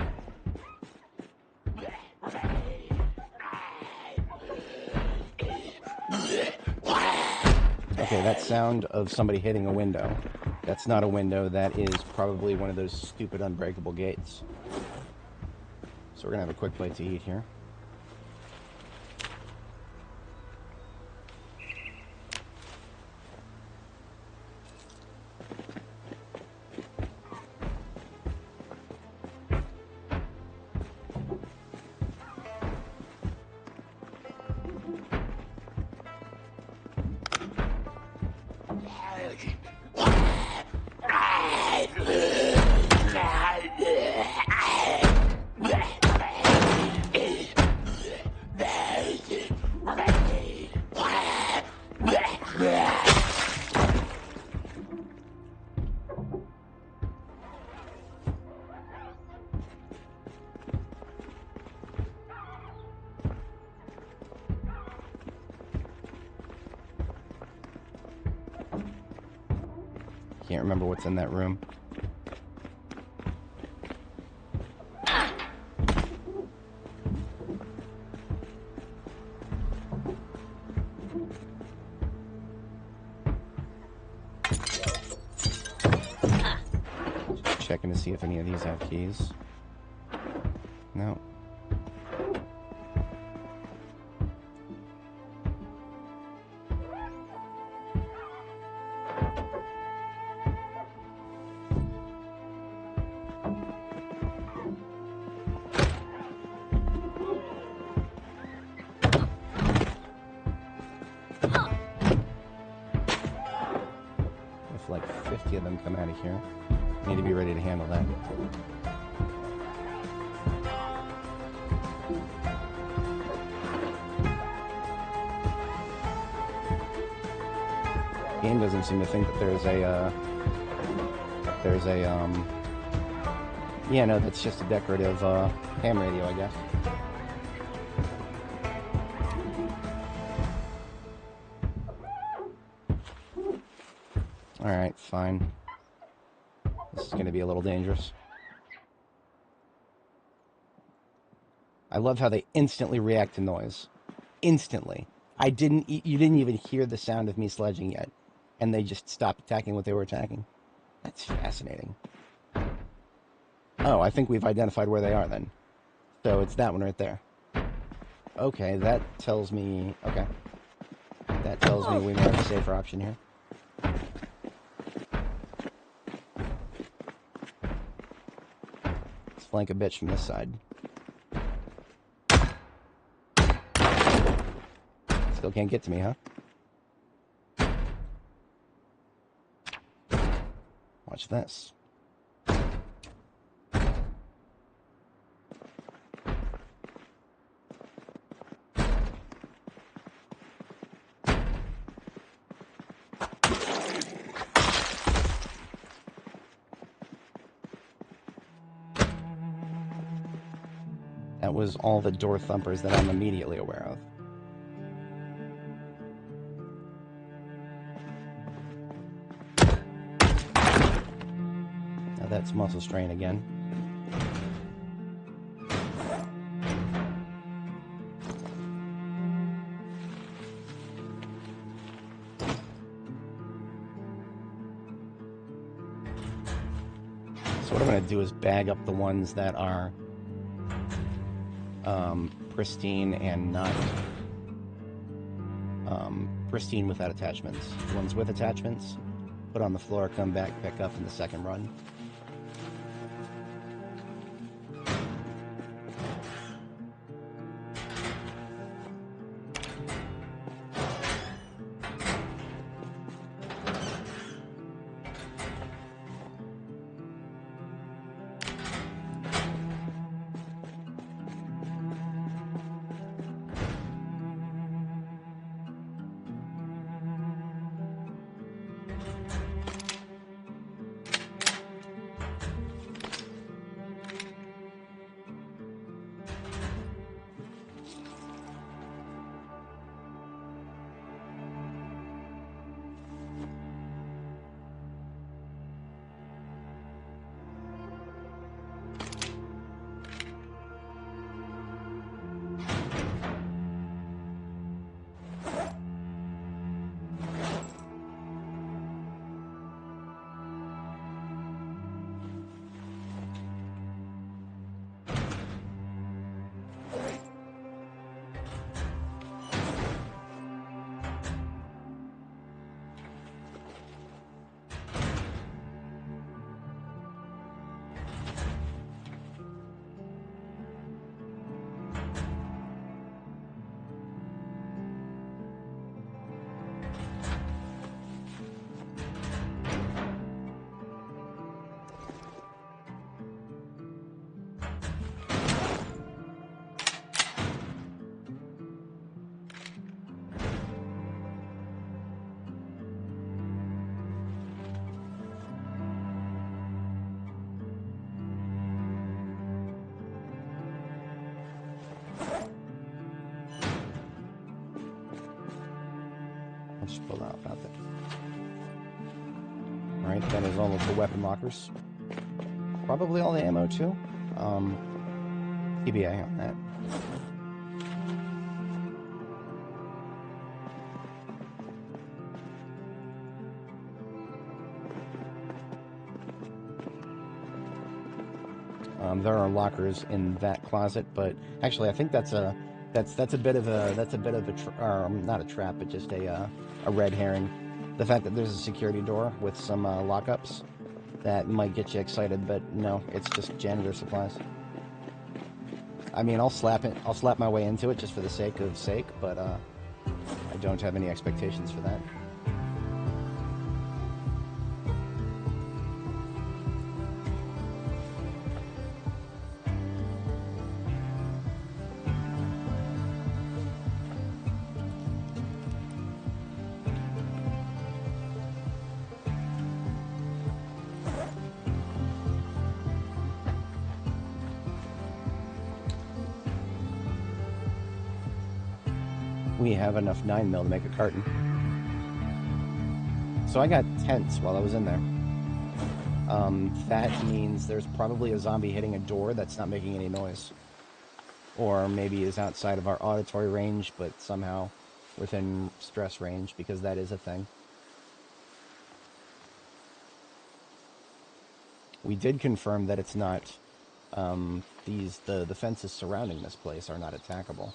Okay, that sound of somebody hitting a window. That's not a window. That is probably one of those stupid unbreakable gates. So we're going to have a quick bite to eat here. Can't remember what's in that room. Just checking to see if any of these have keys. No. Like 50 of them come out of here. Need to be ready to handle that. Game doesn't seem to think that there's a yeah, no, that's just a decorative ham radio, I guess. Alright, fine. This is going to be a little dangerous. I love how they instantly react to noise. Instantly. You didn't even hear the sound of me sledging yet. And they just stopped attacking what they were attacking. That's fascinating. Oh, I think we've identified where they are then. So it's that one right there. Okay, that tells me... Okay. That tells me we may have a safer option here. Flank a bitch from this side. Still can't get to me, huh? Watch this. That was all the door thumpers that I'm immediately aware of. Now that's muscle strain again. So what I'm going to do is bag up the ones that are pristine and not pristine without attachments. The ones with attachments, put on the floor, come back, pick up in the second run. I'll just pull that out there. Alright, that is all of the weapon lockers. Probably all the ammo too. TBA on that. There are lockers in that closet, but actually, I think that's a bit of a not a trap, but just a red herring. The fact that there's a security door with some lockups that might get you excited, but no, it's just janitor supplies. I mean, I'll slap my way into it just for the sake of sake, but I don't have any expectations for that. We have enough 9mm to make a carton. So I got tents while I was in there. That means there's probably a zombie hitting a door that's not making any noise. Or maybe is outside of our auditory range, but somehow within stress range, because that is a thing. We did confirm that it's not, the fences surrounding this place are not attackable.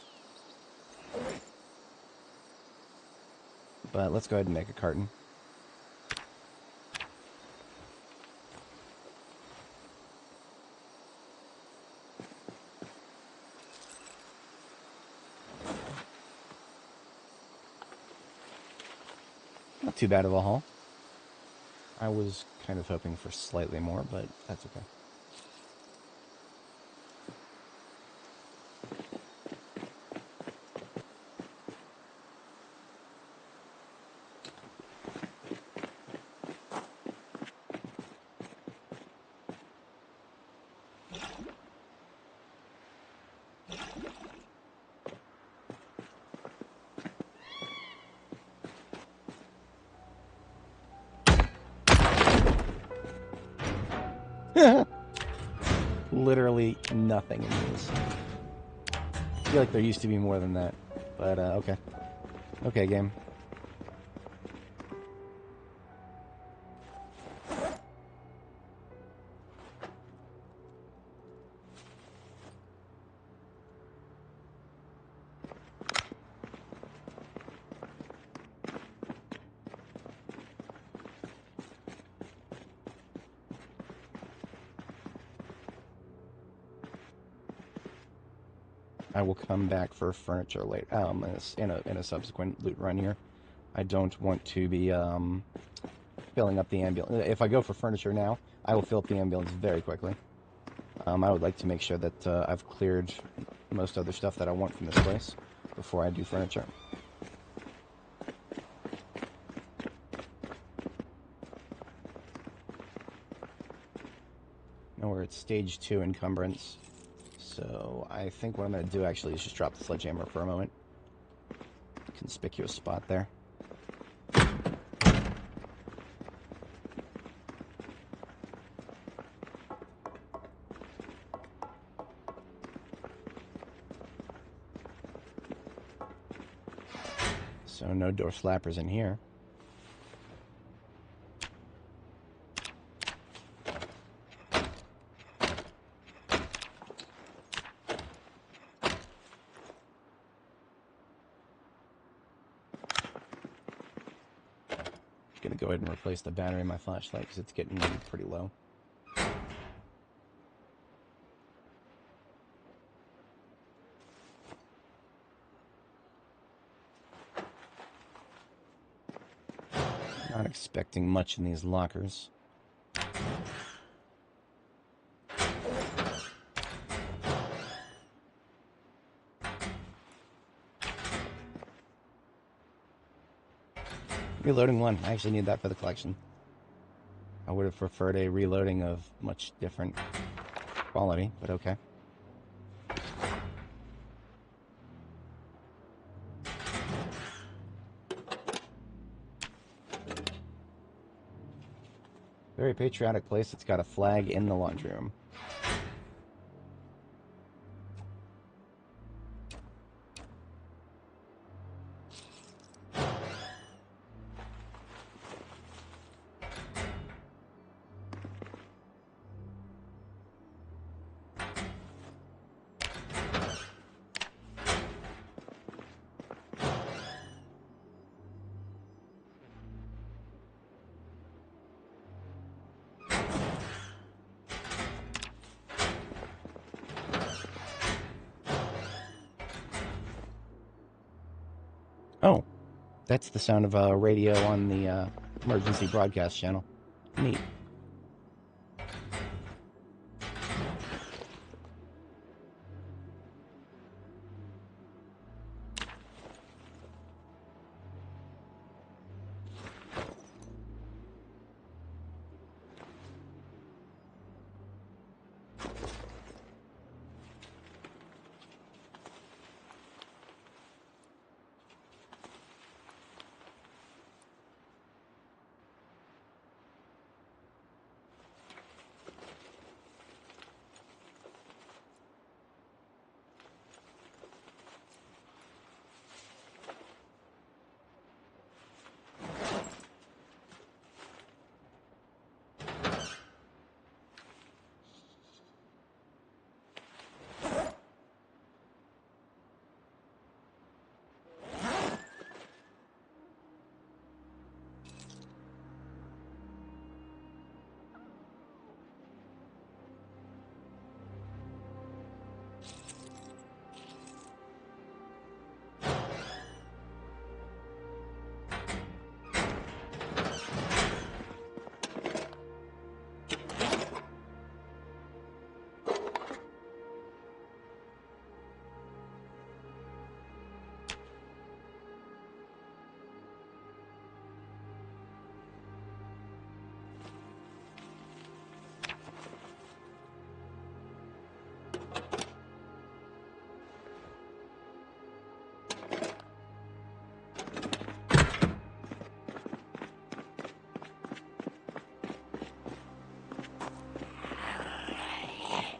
But let's go ahead and make a carton. Not too bad of a haul. I was kind of hoping for slightly more, but that's okay. Literally nothing in these. I feel like there used to be more than that, but okay. Okay, game. I will come back for furniture later, in a subsequent loot run here. I don't want to be filling up the ambulance. If I go for furniture now, I will fill up the ambulance very quickly. I would like to make sure that I've cleared most other stuff that I want from this place before I do furniture. Now we're at stage 2 encumbrance. So I think what I'm going to do actually is just drop the sledgehammer for a moment. Conspicuous spot there. So no door slappers in here. Gonna go ahead and replace the battery in my flashlight because it's getting pretty low. Not expecting much in these lockers. Reloading one. I actually need that for the collection. I would have preferred a reloading of much different quality, but okay. Very patriotic place. It's got a flag in the laundry room. Oh, that's the sound of a radio on the emergency broadcast channel. Neat.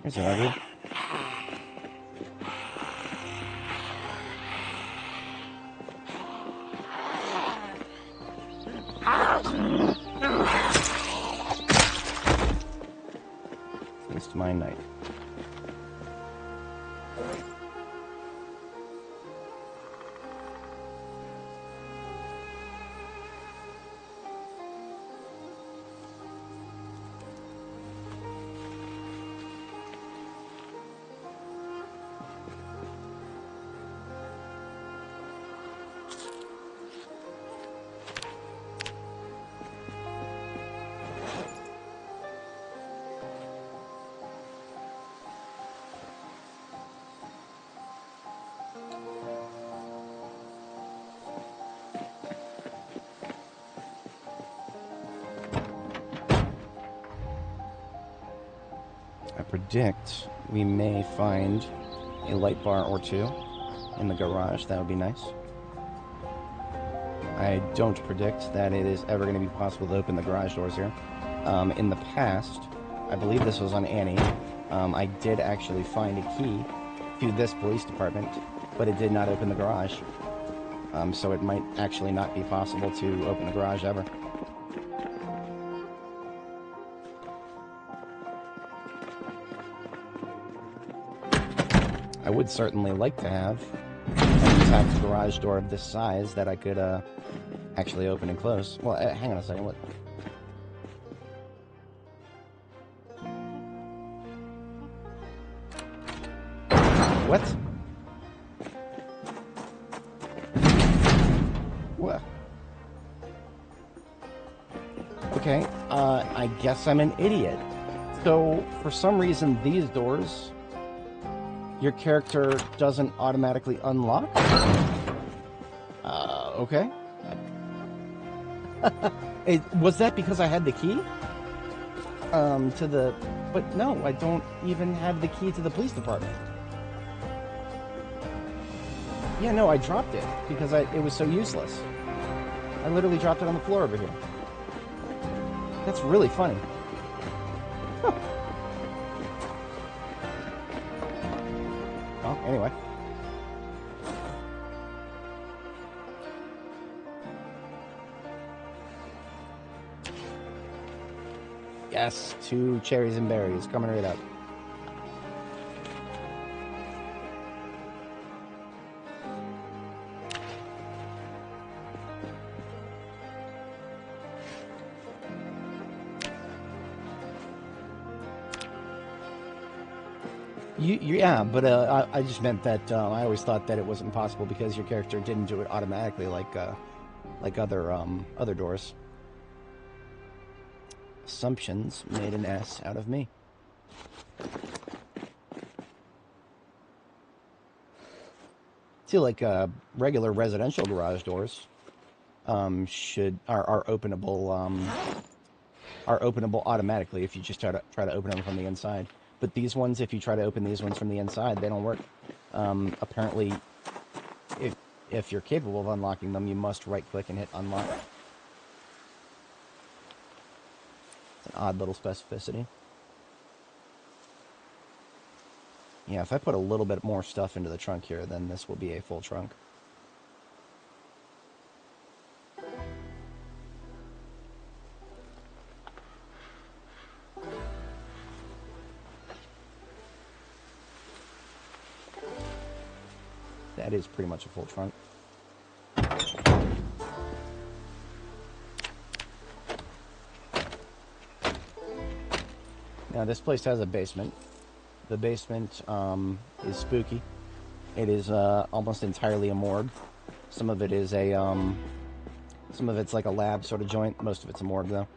There's another. It's my night. I predict we may find a light bar or two in the garage. That would be nice. I don't predict that it is ever going to be possible to open the garage doors here. In the past, I believe this was on Annie, I did actually find a key to this police department, but it did not open the garage. So it might actually not be possible to open the garage ever. I would certainly like to have an intact garage door of this size that I could actually open and close. Well, hang on a second. What? What? Okay, I guess I'm an idiot. So, for some reason, these doors, your character doesn't automatically unlock? Okay. Was that because I had the key? But no, I don't even have the key to the police department. Yeah, no, I dropped it because it was so useless. I literally dropped it on the floor over here. That's really funny. anyway. Yes, 2 cherries and berries coming right up. Yeah, but I just meant that I always thought that it wasn't possible because your character didn't do it automatically like other doors. Assumptions made an S out of me. See, like regular residential garage doors are openable automatically if you just try to open them from the inside. But these ones, if you try to open these ones from the inside, they don't work. Apparently, if you're capable of unlocking them, you must right-click and hit unlock. It's an odd little specificity. Yeah, if I put a little bit more stuff into the trunk here, then this will be a full trunk. That is pretty much a full trunk. Now this place has a basement. The basement is spooky. It is almost entirely a morgue. Some of it is some of it's like a lab sort of joint. Most of it's a morgue though.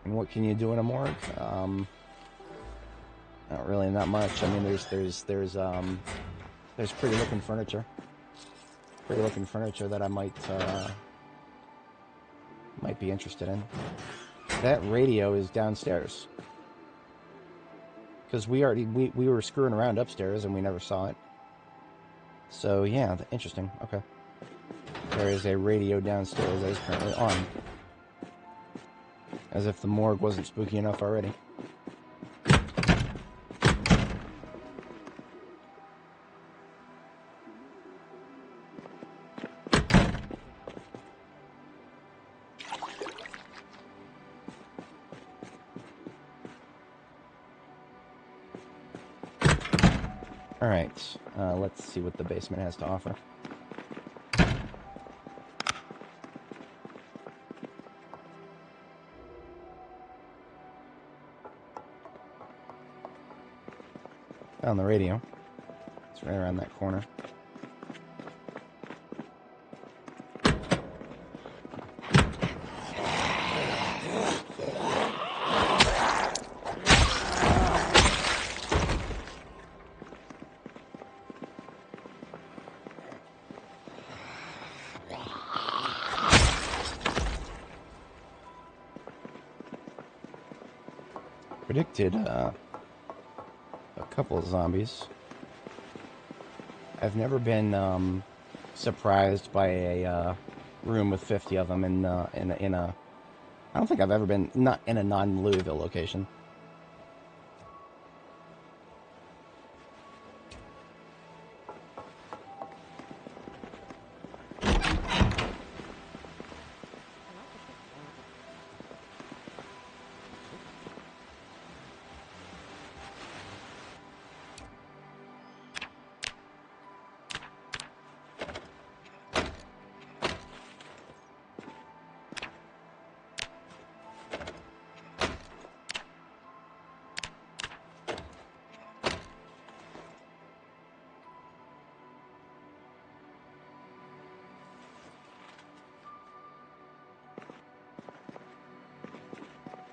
And what can you do in a morgue? Not really, not much. I mean, there's pretty looking furniture. Pretty looking furniture that I might be interested in. That radio is downstairs. Because we were screwing around upstairs and we never saw it. So yeah, interesting. Okay. There is a radio downstairs that is currently on. As if the morgue wasn't spooky enough already. Alright, let's see what the basement has to offer. Found the radio. It's right around that corner. Predicted a couple of zombies. I've never been surprised by a room with 50 of them in a. I don't think I've ever been not in a non-Louisville location.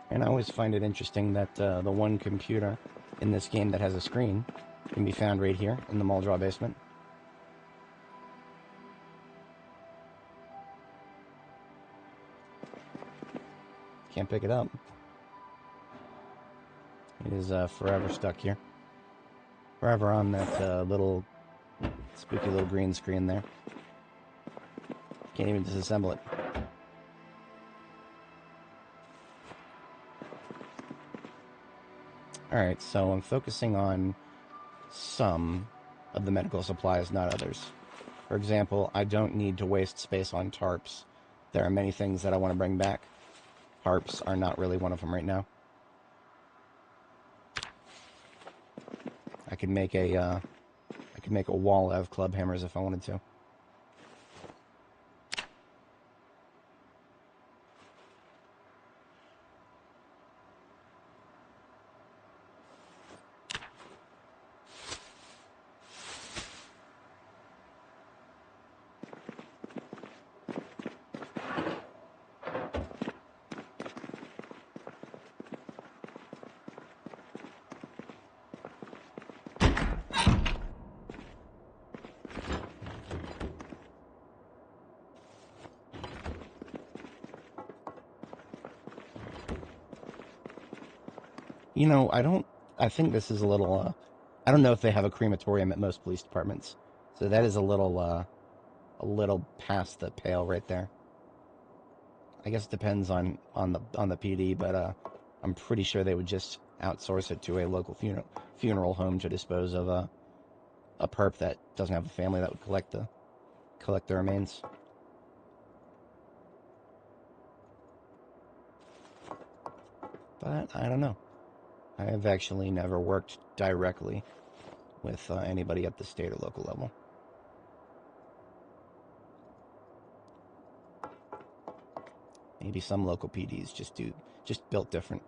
And I always find it interesting that the one computer in this game that has a screen can be found right here in the Muldraw basement. Can't pick it up. It is forever stuck here. Forever on that little spooky little green screen there. Can't even disassemble it. Alright, so I'm focusing on some of the medical supplies, not others. For example, I don't need to waste space on tarps. There are many things that I want to bring back. Tarps are not really one of them right now. I could make a wall out of club hammers if I wanted to. You know, I think this is a little, I don't know if they have a crematorium at most police departments. So that is a little past the pale right there. I guess it depends on the PD, but I'm pretty sure they would just outsource it to a local funeral home to dispose of a perp that doesn't have a family that would collect the remains. But I don't know. I have actually never worked directly with anybody at the state or local level. Maybe some local PDs just built different.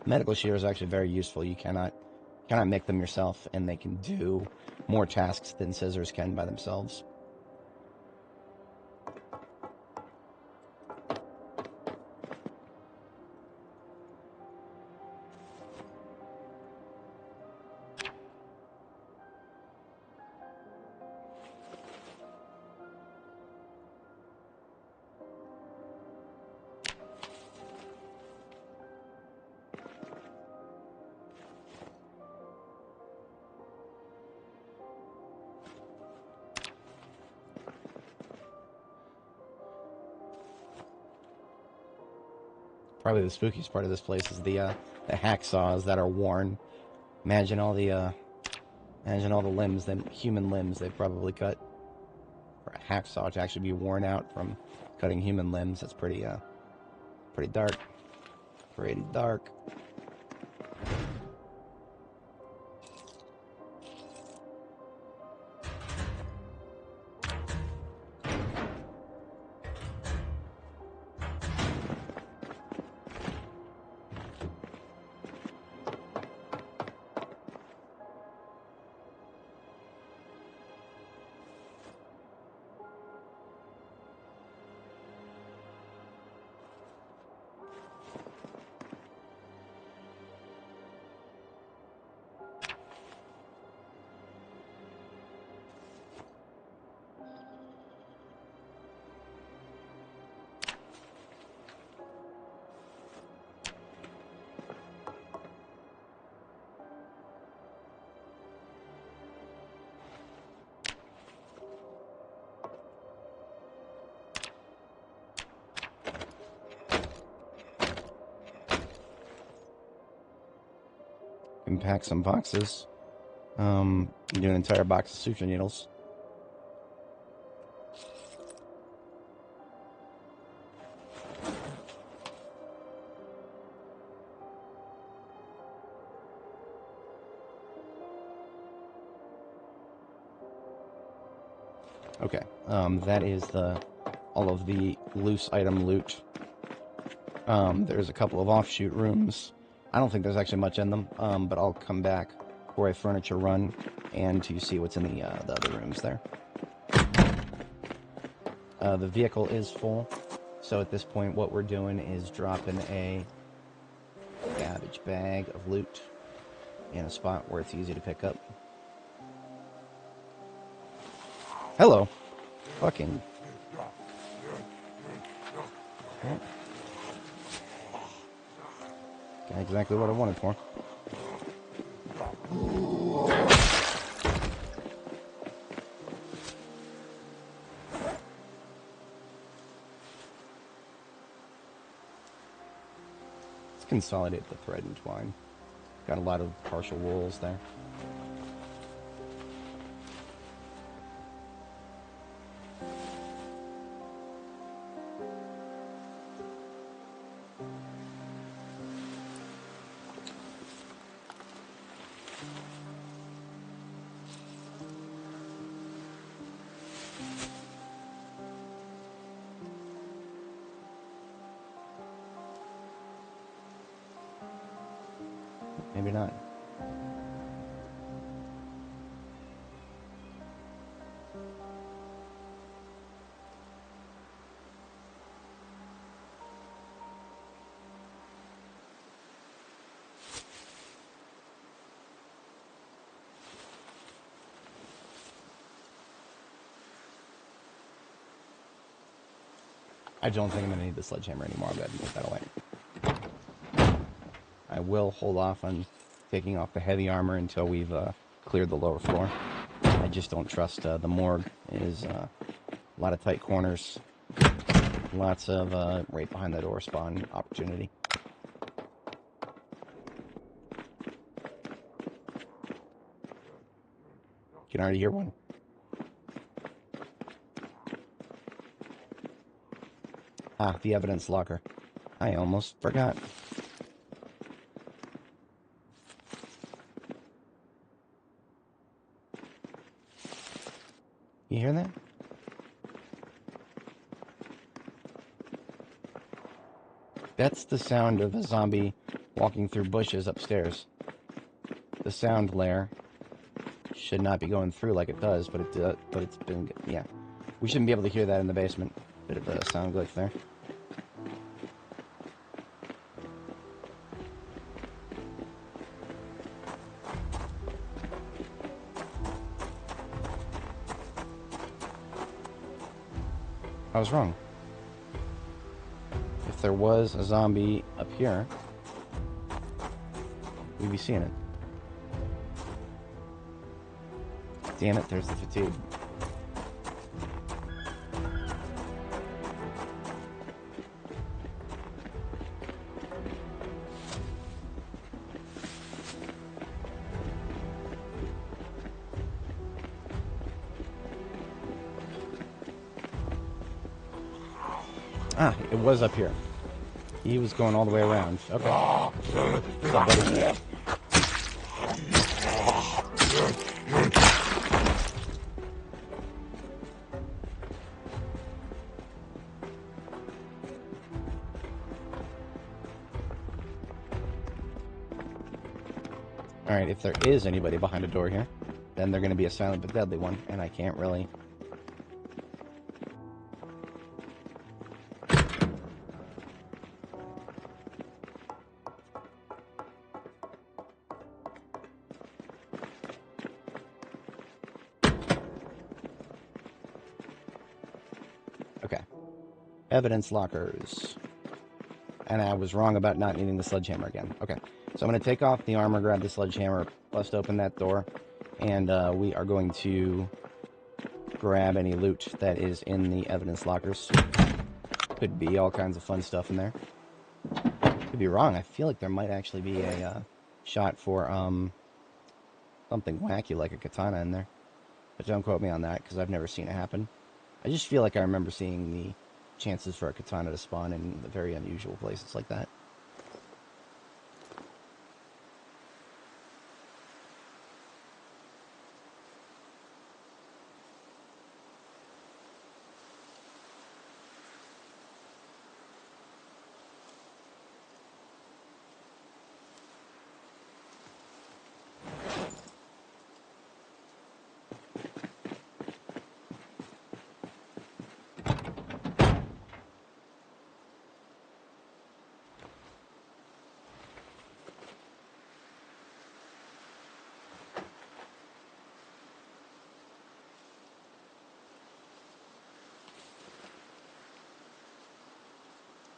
Medical shears are actually very useful. You cannot make them yourself, and they can do more tasks than scissors can by themselves. Probably the spookiest part of this place is the hacksaws that are worn. Imagine all the limbs, the human limbs they've probably cut. For a hacksaw to actually be worn out from cutting human limbs, that's pretty dark. Pretty dark. Can pack some boxes. Do an entire box of suture needles. Okay, that is all of the loose item loot. There's a couple of offshoot rooms. I don't think there's actually much in them, but I'll come back for a furniture run and to see what's in the other rooms there. The vehicle is full, so at this point what we're doing is dropping a garbage bag of loot in a spot where it's easy to pick up. Hello. Fucking. Oh. Got exactly what I wanted for. consolidate the thread and twine. Got a lot of partial wools there. Maybe not. I don't think I'm going to need the sledgehammer anymore. I'm going to put that away. I will hold off on taking off the heavy armor until we've cleared the lower floor. I just don't trust the morgue. It is a lot of tight corners. Lots of right behind the door spawn opportunity. You can already hear one. Ah, the evidence locker. I almost forgot. You hear that? That's the sound of a zombie walking through bushes upstairs. The sound layer should not be going through like it does, but it's been, yeah. We shouldn't be able to hear that in the basement. Bit of a sound glitch there. I was wrong. If there was a zombie up here, we'd be seeing it. Damn it, there's the fatigue. Ah, it was up here. He was going all the way around. Okay. What's up, buddy? Alright, if there is anybody behind a door here, then they're going to be a silent but deadly one, and I can't really... Okay. Evidence lockers. And I was wrong about not needing the sledgehammer again. Okay. So I'm going to take off the armor, grab the sledgehammer, bust open that door, and we are going to grab any loot that is in the evidence lockers. Could be all kinds of fun stuff in there. Could be wrong. I feel like there might actually be a shot for something wacky like a katana in there. But don't quote me on that, because I've never seen it happen. I just feel like I remember seeing the chances for a katana to spawn in very unusual places like that.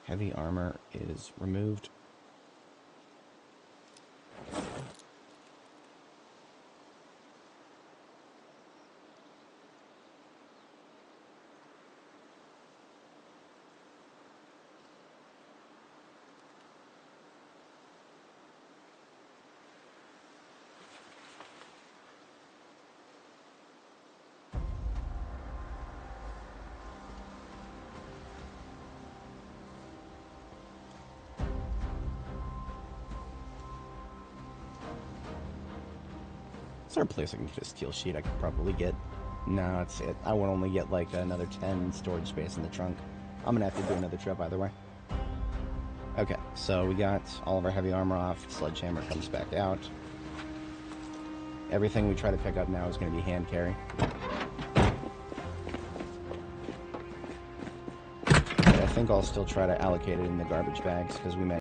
Heavy armor is removed. Is there a place I can get a steel sheet I could probably get? No, it's it. I would only get like another 10 storage space in the trunk. I'm gonna have to do another trip either way. Okay, so we got all of our heavy armor off. The sledgehammer comes back out. Everything we try to pick up now is going to be hand carry. But I think I'll still try to allocate it in the garbage bags because we may.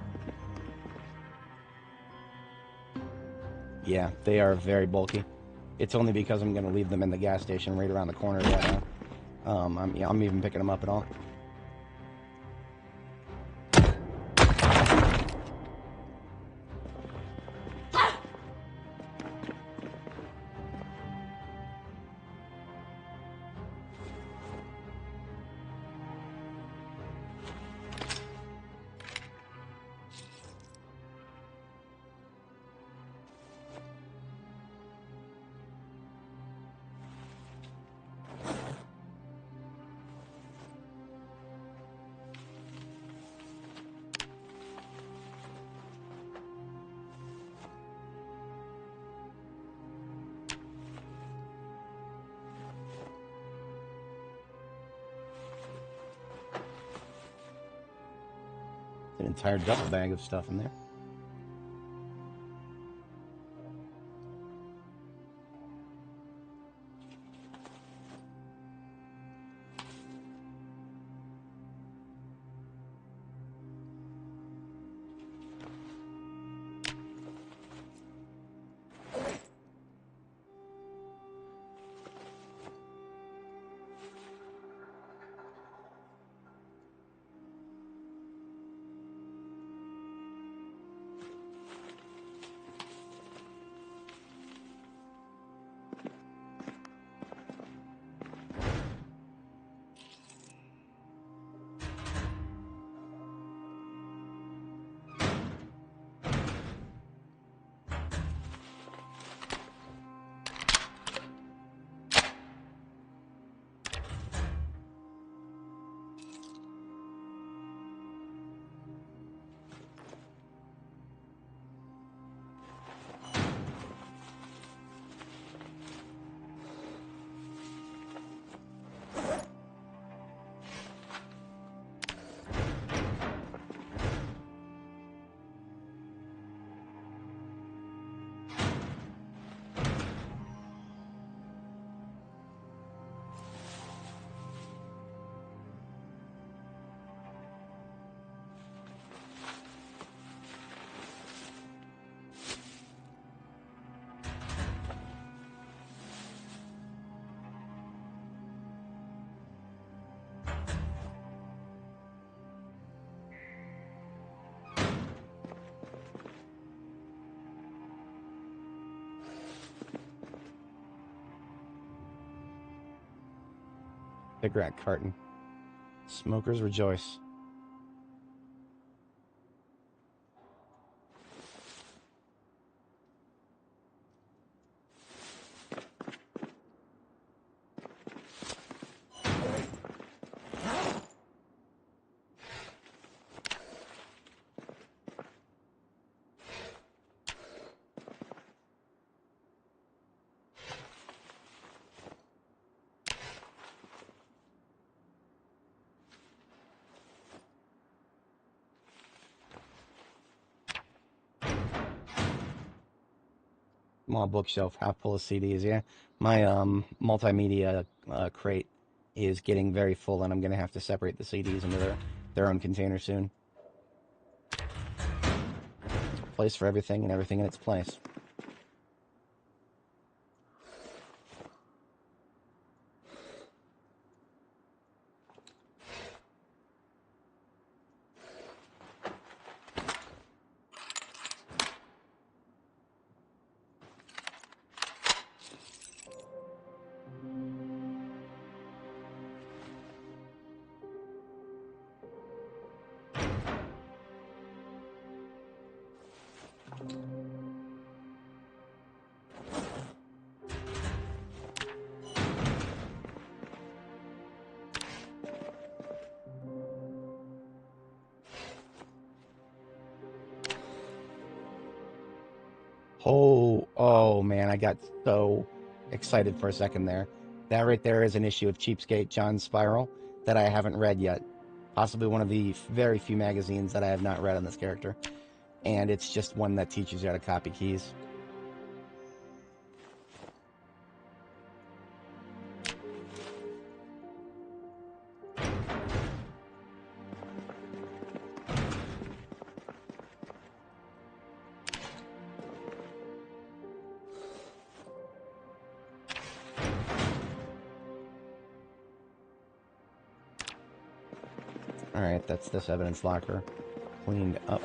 Yeah, they are very bulky. It's only because I'm going to leave them in the gas station right around the corner that I'm even picking them up at all. An entire duffel bag of stuff in there. Cigarette carton. Smokers rejoice. Small bookshelf, half full of CDs. Yeah, my multimedia crate is getting very full, and I'm gonna have to separate the CDs into their own container soon. Place for everything, and everything in its place. Oh man, I got so excited for a second there. That right there is an issue of Cheapskate John's Spiral that I haven't read yet. Possibly one of the very few magazines that I have not read on this character. And it's just one that teaches you how to copy keys. Alright, that's this evidence locker cleaned up.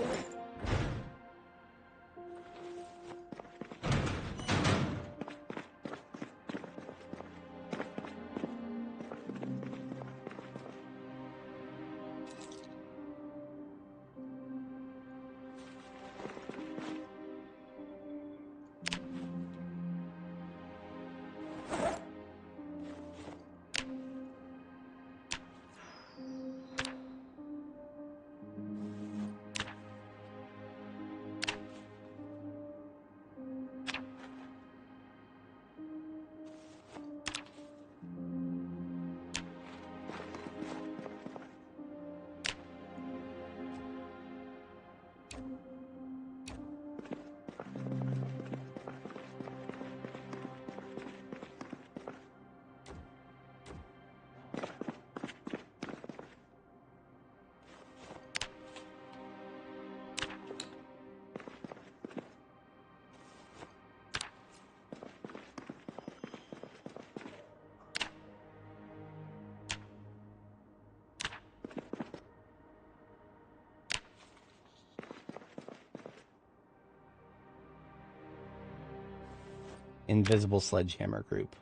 Invisible Sledgehammer Group.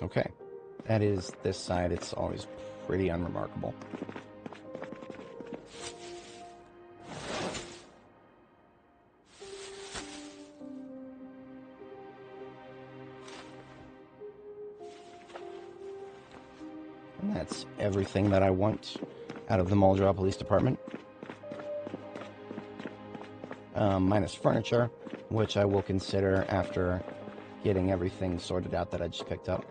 Okay, that is this side. It's always pretty unremarkable. And that's everything that I want out of the Muldraugh Police Department. Minus furniture, which I will consider after getting everything sorted out that I just picked up.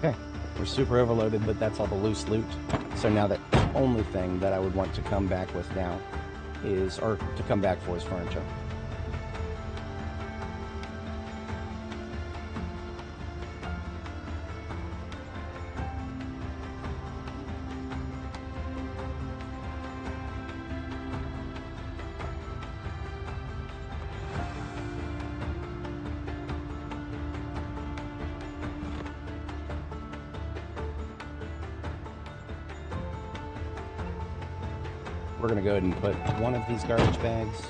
Okay, we're super overloaded, but that's all the loose loot. So now the only thing that I would want to come back with now is, or to come back for, is furniture. We're going to go ahead and put one of these garbage bags,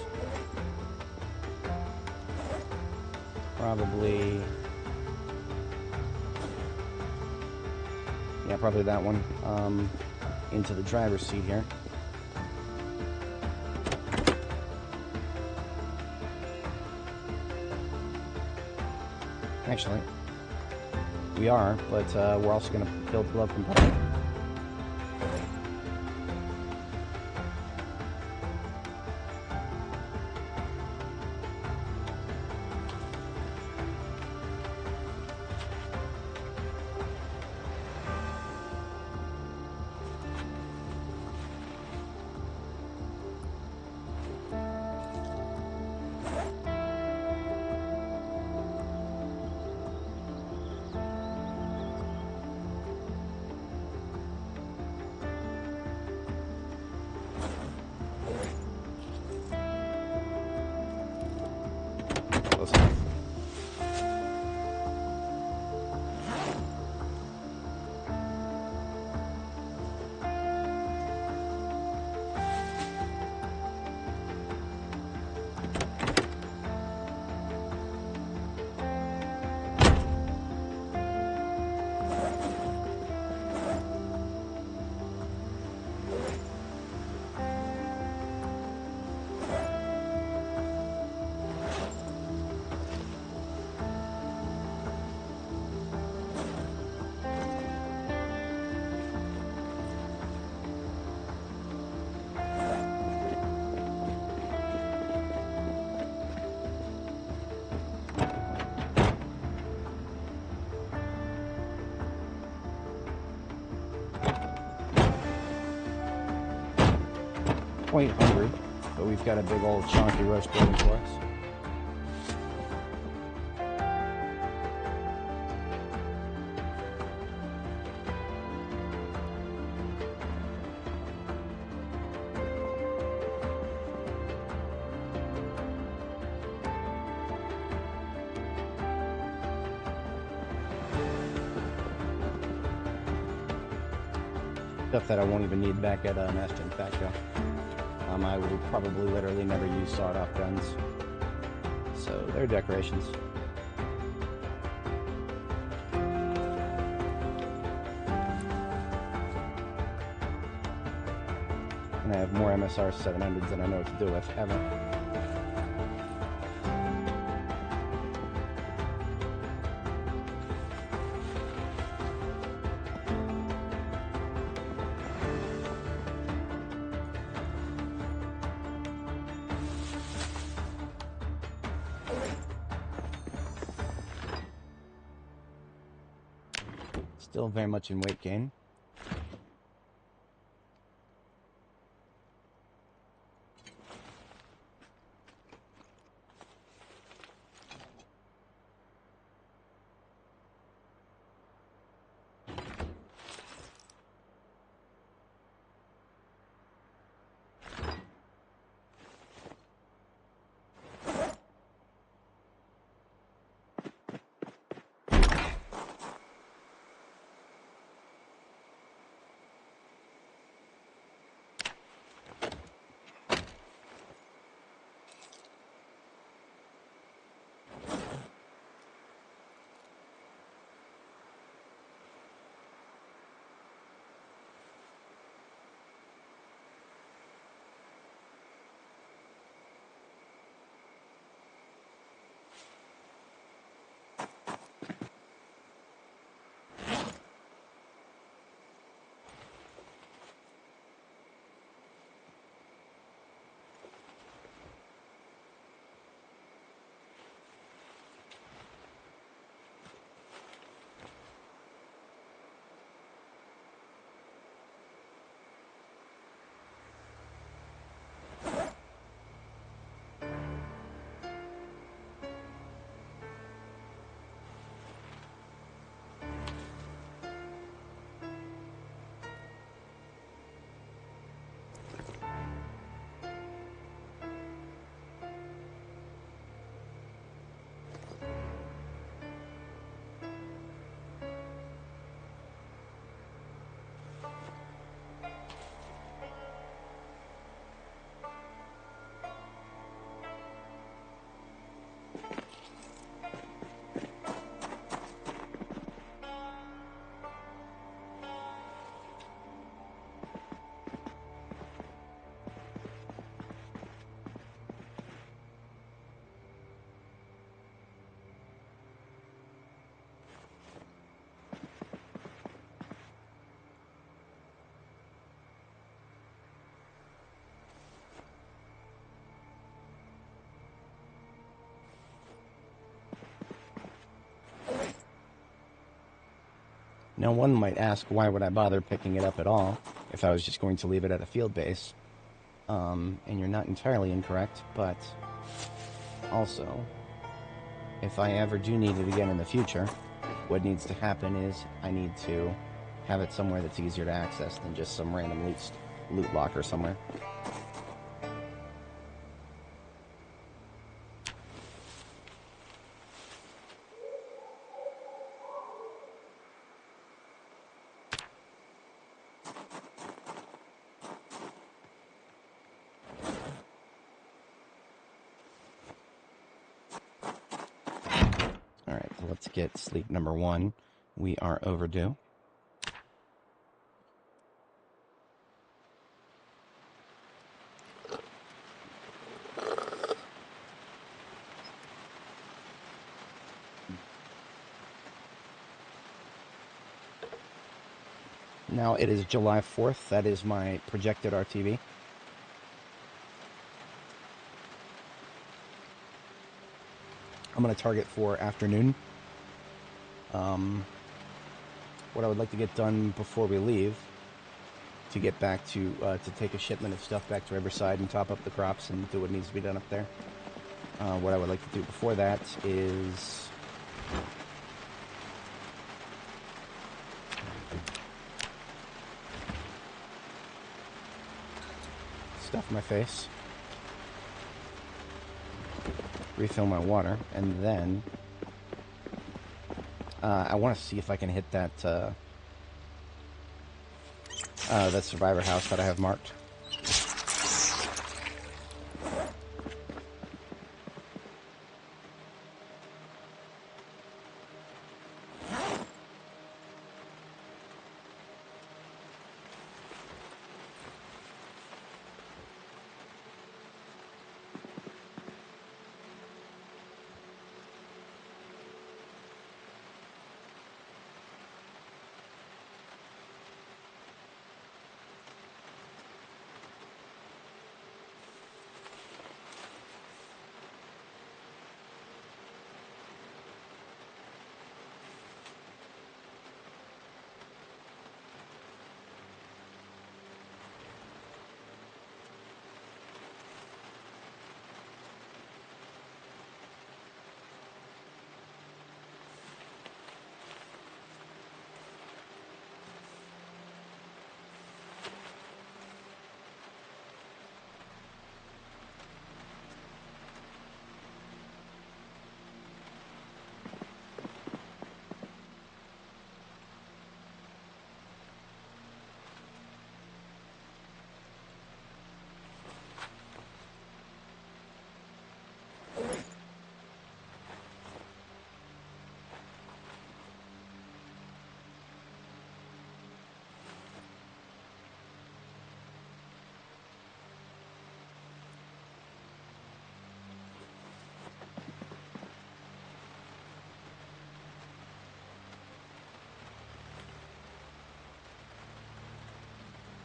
probably, yeah, probably that one, into the driver's seat here. Actually, we are, but we're also going to fill the glove compartment. Close enough. Quite hungry, but we've got a big old chunky roast waiting for us. Stuff that I won't even need back at Maston Facto. I will probably literally never use sawed-off guns. So they're decorations. And I have more MSR 700s than I know what to do with, ever. Still very much in weight gain. Now, one might ask, why would I bother picking it up at all if I was just going to leave it at a field base? And you're not entirely incorrect, but also, if I ever do need it again in the future, what needs to happen is I need to have it somewhere that's easier to access than just some random loot locker somewhere. Alright, so let's get sleep number 1. We are overdue. Now it is July 4th. That is my projected RTV. I'm going to target for afternoon. What I would like to get done before we leave, to get back to take a shipment of stuff back to Riverside and top up the crops and do what needs to be done up there. What I would like to do before that is stuff my face, refill my water, and then I want to see if I can hit that that survivor house that I have marked.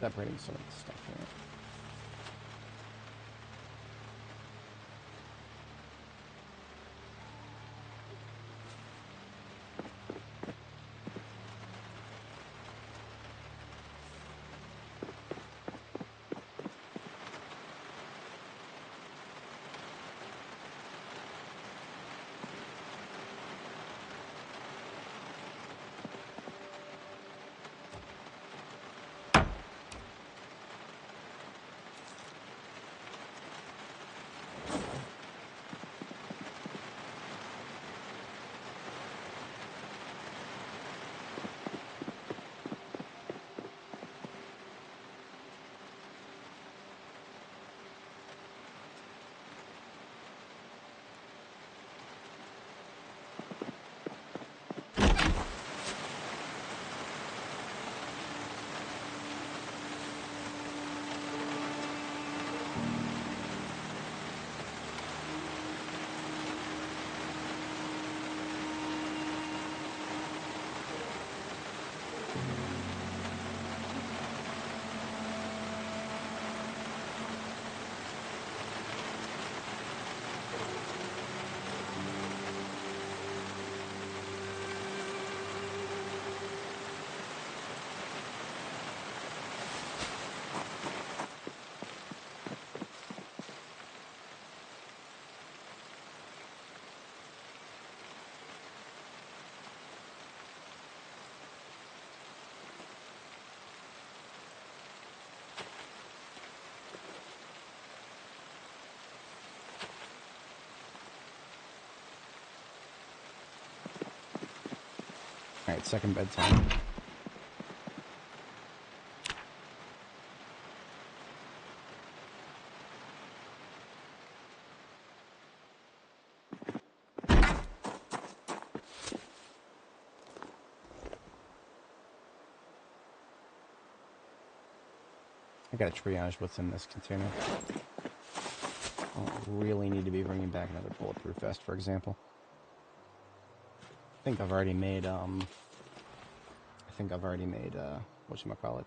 Separating some of the stuff here. Alright, second bedtime. I gotta triage what's in this container. I don't really need to be bringing back another bulletproof vest, for example. I think I've already made, whatchamacallit?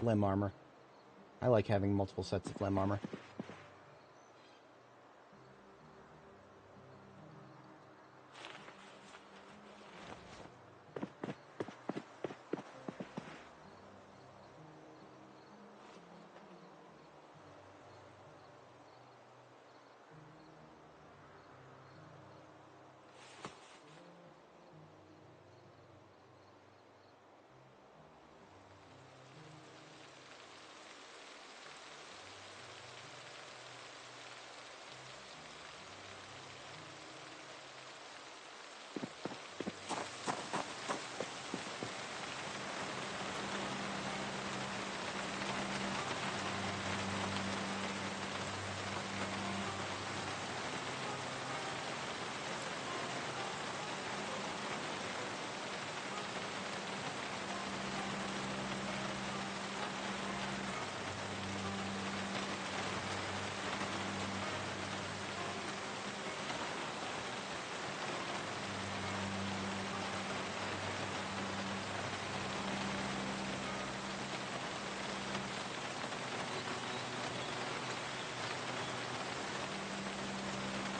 Limb armor. I like having multiple sets of limb armor.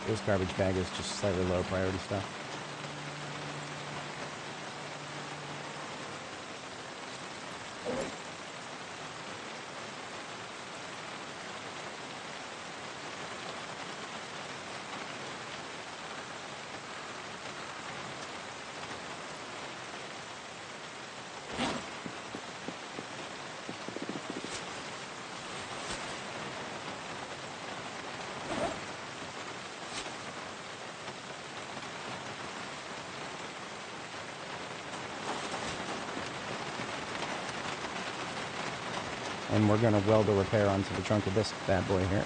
This garbage bag is just slightly low priority stuff. And we're going to weld a repair onto the trunk of this bad boy here.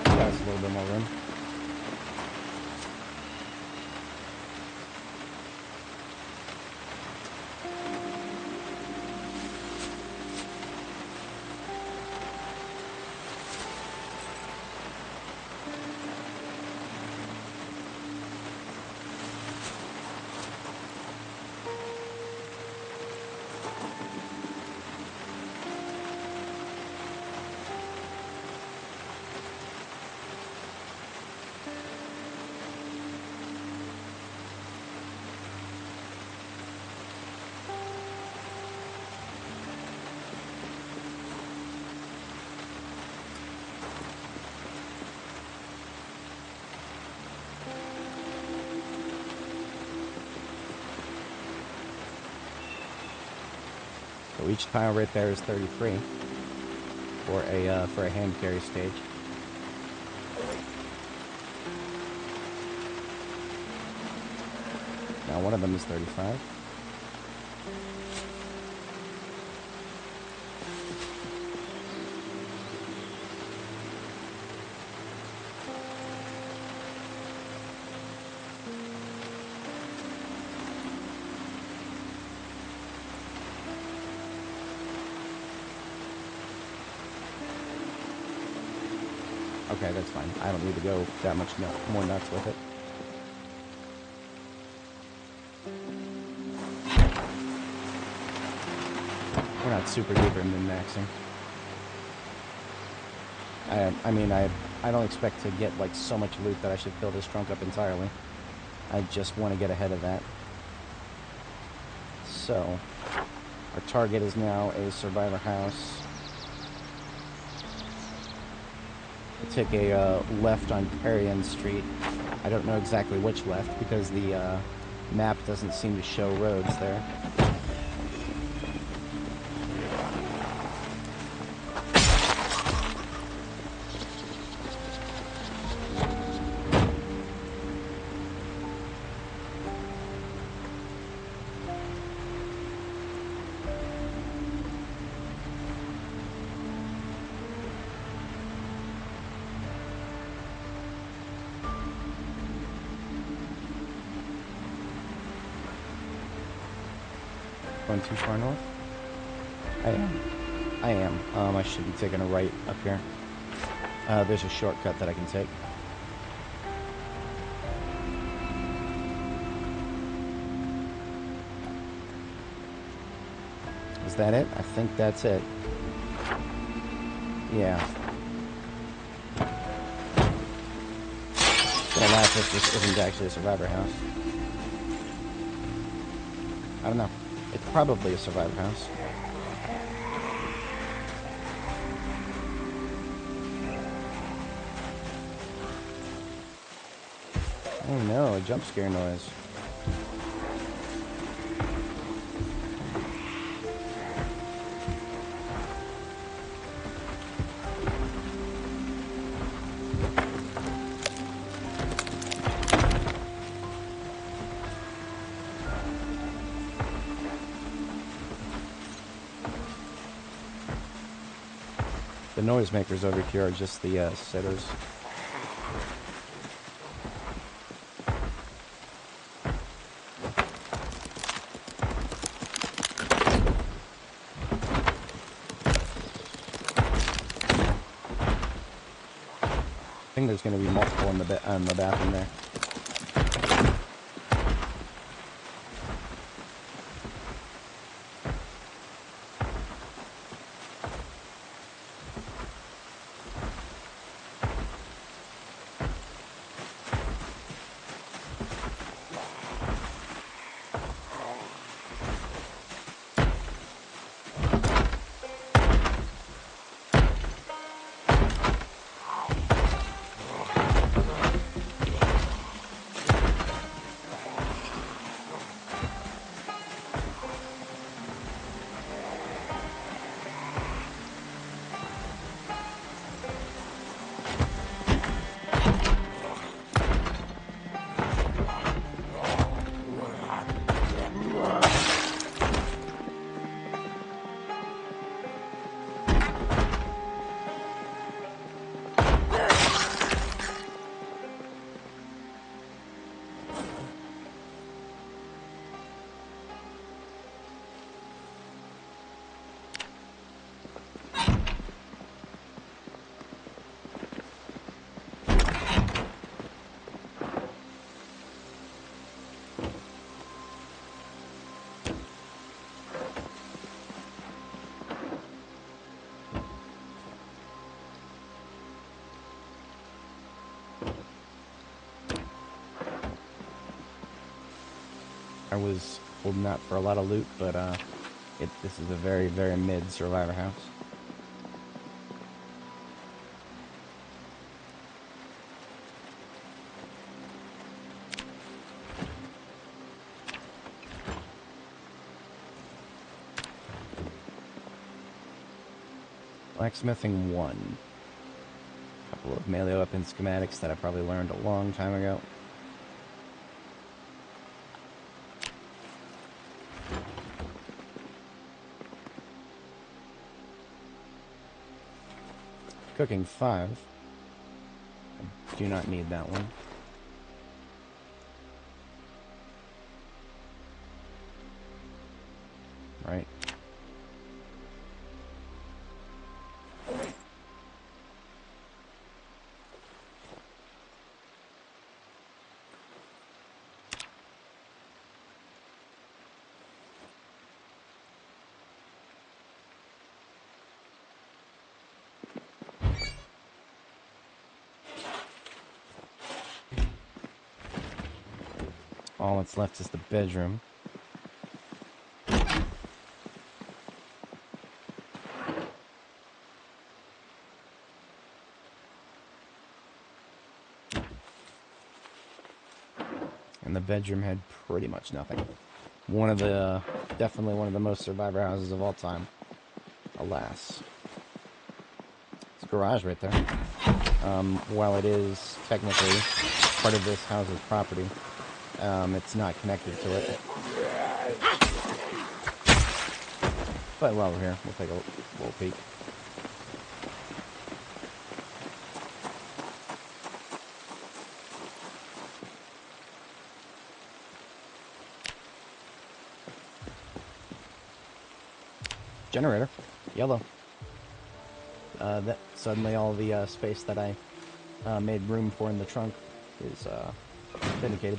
That's a little bit more room. So each pile right there is 33 for a hand carry stage. Now one of them is 35. Okay, that's fine. I don't need to go that much more nuts with it. We're not super duper min-maxing. I mean, I don't expect to get like so much loot that I should fill this trunk up entirely. I just want to get ahead of that. So, our target is now a survivor house. Take a left on Perrion Street. I don't know exactly which left because the map doesn't seem to show roads there. Going too far north? I am. I am. I should be taking a right up here. There's a shortcut that I can take. Is that it? I think that's it. Yeah. Gonna laugh if this isn't actually a survivor house. I don't know. It's probably a survivor house. Oh no, a jump scare noise. The noisemakers over here are just the sitters. I think there's going to be multiple in the bathroom there. I was holding out for a lot of loot, but this is a very, very mid survivor house. Blacksmithing 1. A couple of melee weapon schematics that I probably learned a long time ago. Cooking 5. I do not need that one. Right. All that's left is the bedroom. And the bedroom had pretty much nothing. Definitely one of the most survivor houses of all time. Alas. It's a garage right there. While it is technically part of this house's property, it's not connected to it. But while we're here, we'll take a little peek. Generator. Yellow. That suddenly all the space that I made room for in the trunk is vindicated.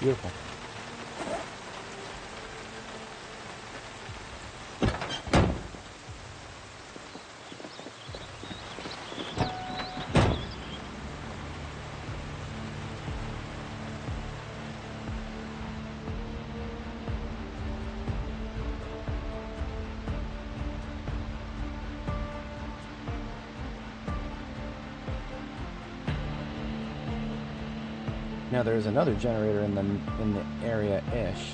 Beautiful. Now there's another generator in the area-ish.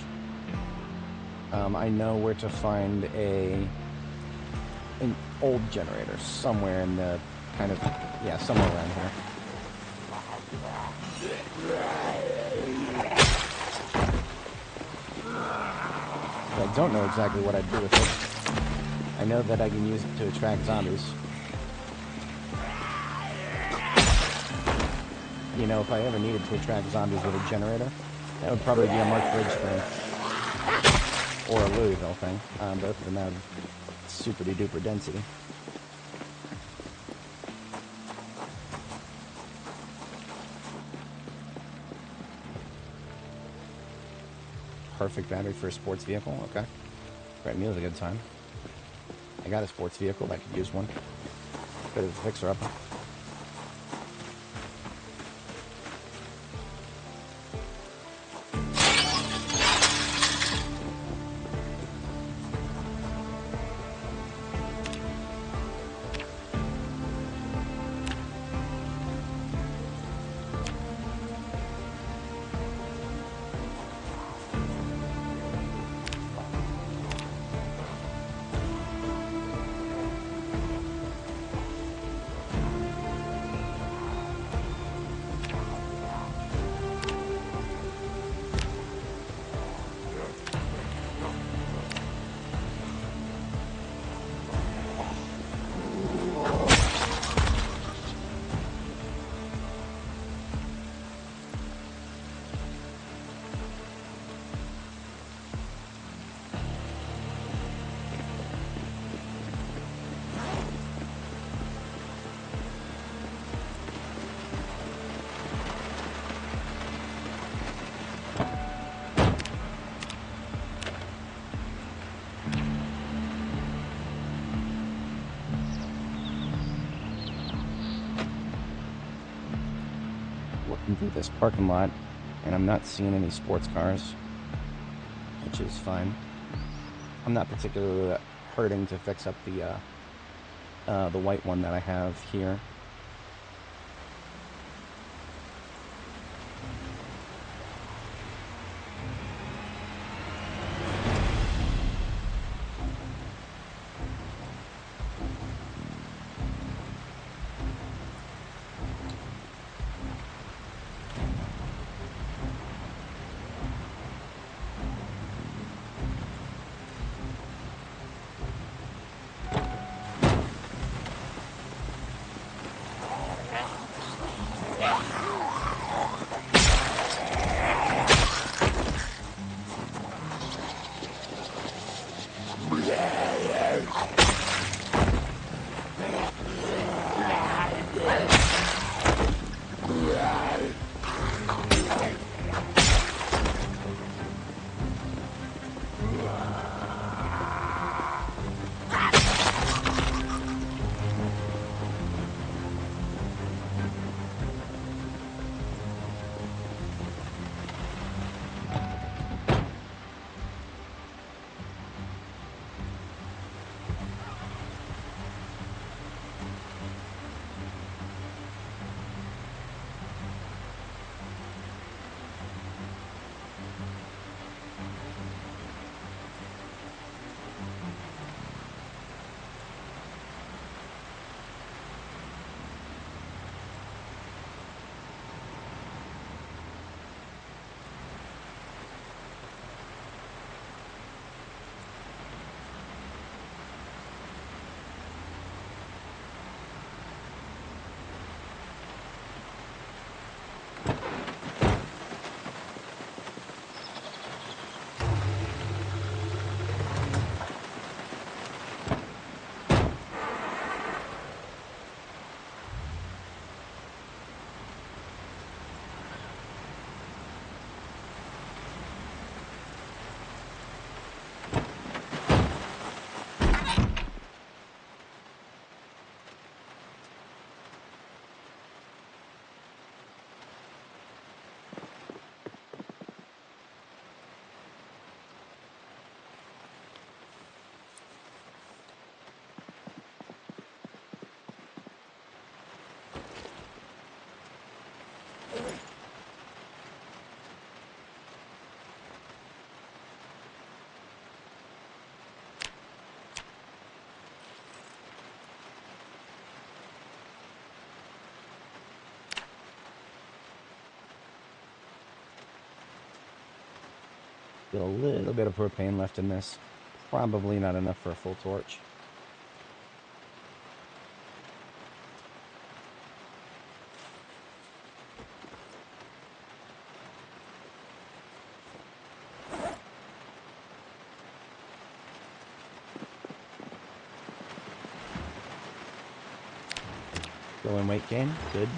I know where to find an old generator somewhere in the kind of, yeah, somewhere around here. I don't know exactly what I'd do with it. I know that I can use it to attract zombies. You know, if I ever needed to attract zombies with a generator, that would probably be a Mark Bridge thing. Or a Louisville thing. Both of them have super-duper density. Perfect battery for a sports vehicle, okay. Red Meal's a good time. I got a sports vehicle that could use one. Bit of a fixer-upper. Through this parking lot, and I'm not seeing any sports cars, which is fine. I'm not particularly hurting to fix up the white one that I have here. Still a little bit of propane left in this. Probably not enough for a full torch. Go in weight gain. Good.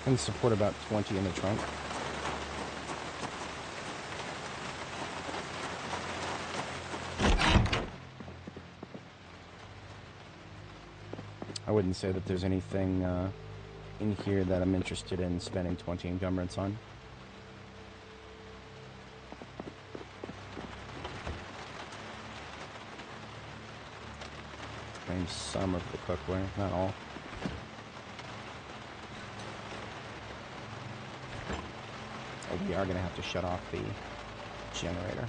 Can support about 20 in the trunk. I wouldn't say that there's anything in here that I'm interested in spending 20 encumbrance on. Claim some of the cookware, not all. We are going to have to shut off the generator.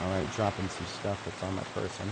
Alright, dropping some stuff that's on my person.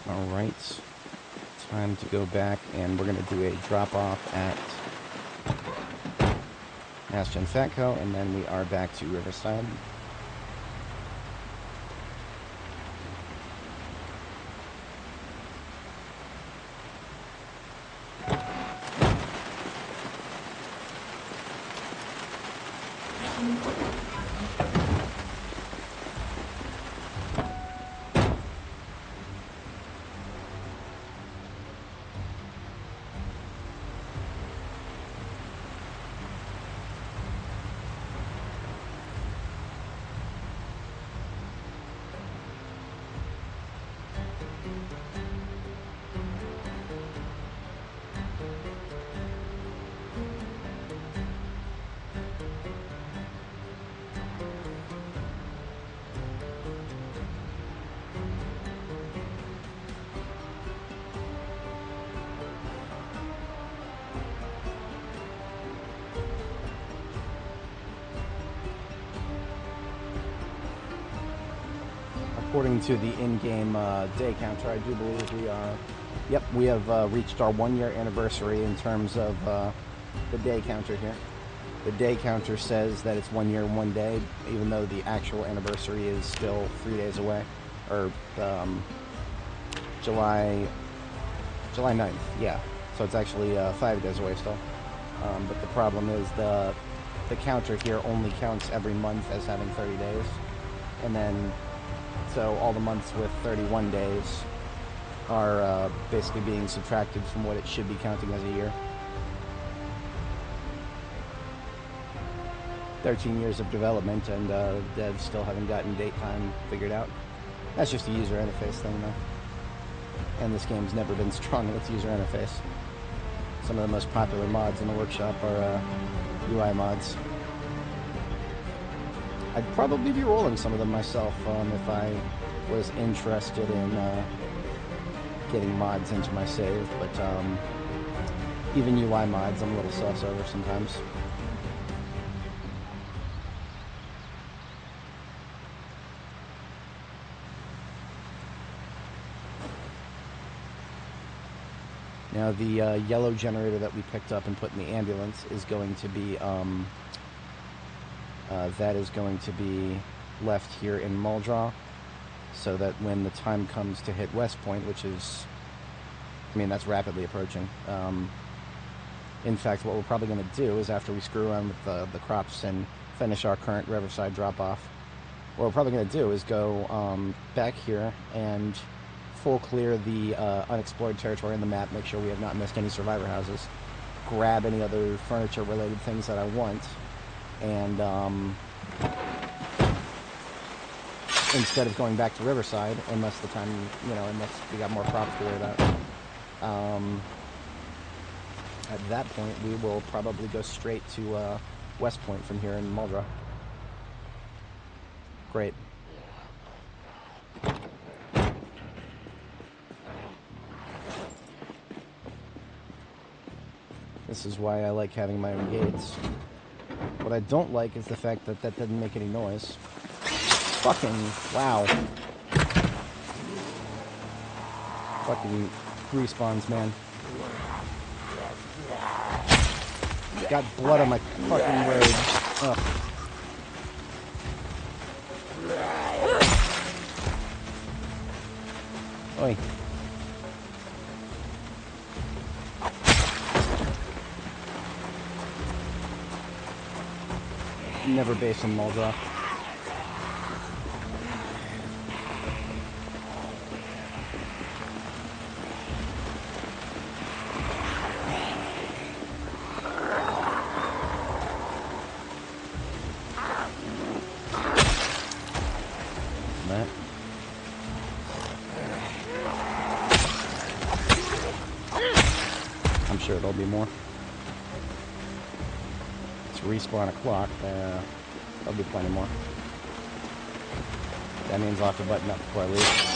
Alright, time to go back, and we're going to do a drop-off at Aston Fatco, and then we are back to Riverside. According to the in-game day counter, I do believe we are. Yep, we have reached our 1-year anniversary in terms of the day counter here. The day counter says that it's 1 year, 1 day, even though the actual anniversary is still 3 days away, or July 9th. Yeah, so it's actually 5 days away still. But the problem is the counter here only counts every month as having 30 days, and then so all the months with 31 days are basically being subtracted from what it should be counting as a year. 13 years of development, and devs still haven't gotten date time figured out. That's just a user interface thing, though. And this game's never been strong in its user interface. Some of the most popular mods in the workshop are UI mods. I'd probably be rolling some of them myself if I was interested in getting mods into my save, but even UI mods I'm a little sus over sometimes. Now the yellow generator that we picked up and put in the ambulance is going to be left here in Muldraugh, so that when the time comes to hit West Point, which is, I mean, that's rapidly approaching. In fact, what we're probably going to do is, after we screw around with the crops and finish our current Riverside drop-off, what we're probably going to do is go back here and full clear the unexplored territory on the map, make sure we have not missed any survivor houses, grab any other furniture-related things that I want, and instead of going back to Riverside, unless we got more crops to worry about, at that point we will probably go straight to West Point from here in Muldraugh. Great. This is why I like having my own gates. What I don't like is the fact that that didn't make any noise. Fucking, wow. Fucking respawns, man. Got blood on my fucking road. Ugh. Oi. Never base in Muldraugh. That. I'm sure there'll be more. Respawn o'clock, there'll be plenty more. That means I'll have to button up before I leave.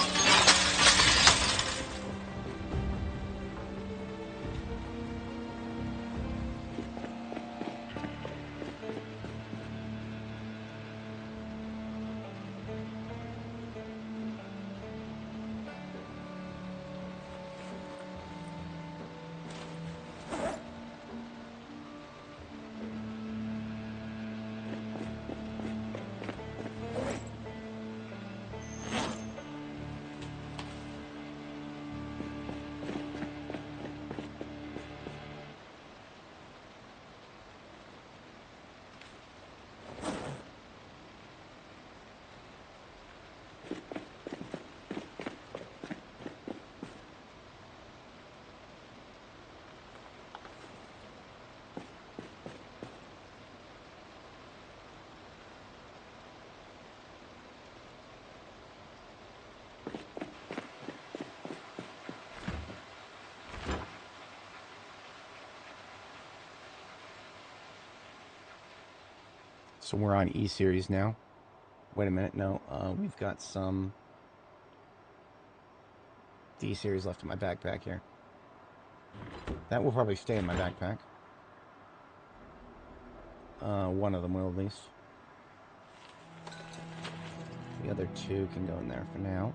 So we're on E series now. Wait a minute, no, we've got some D series left in my backpack here. That will probably stay in my backpack. One of them will at least. The other two can go in there for now.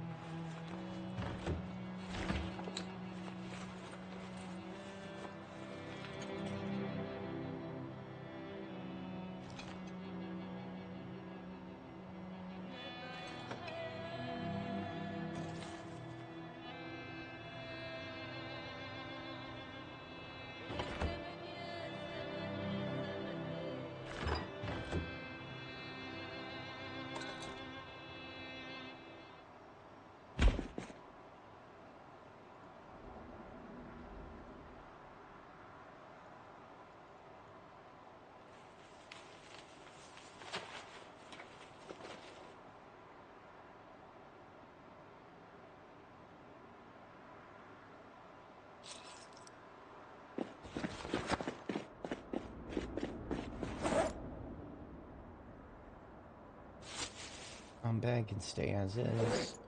Bag can stay as is.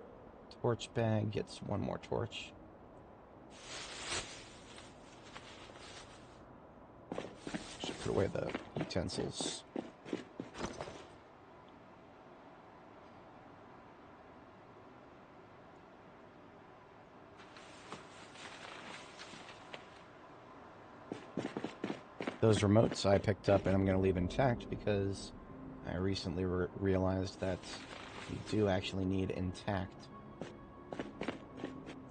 Torch bag gets one more torch. Should put away the utensils. Those remotes I picked up and I'm going to leave intact because I recently realized that you do actually need intact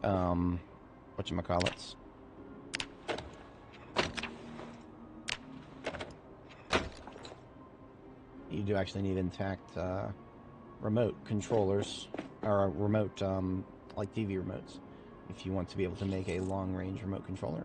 whatchamacallits. You do actually need intact remote controllers, or remote like TV remotes, if you want to be able to make a long-range remote controller.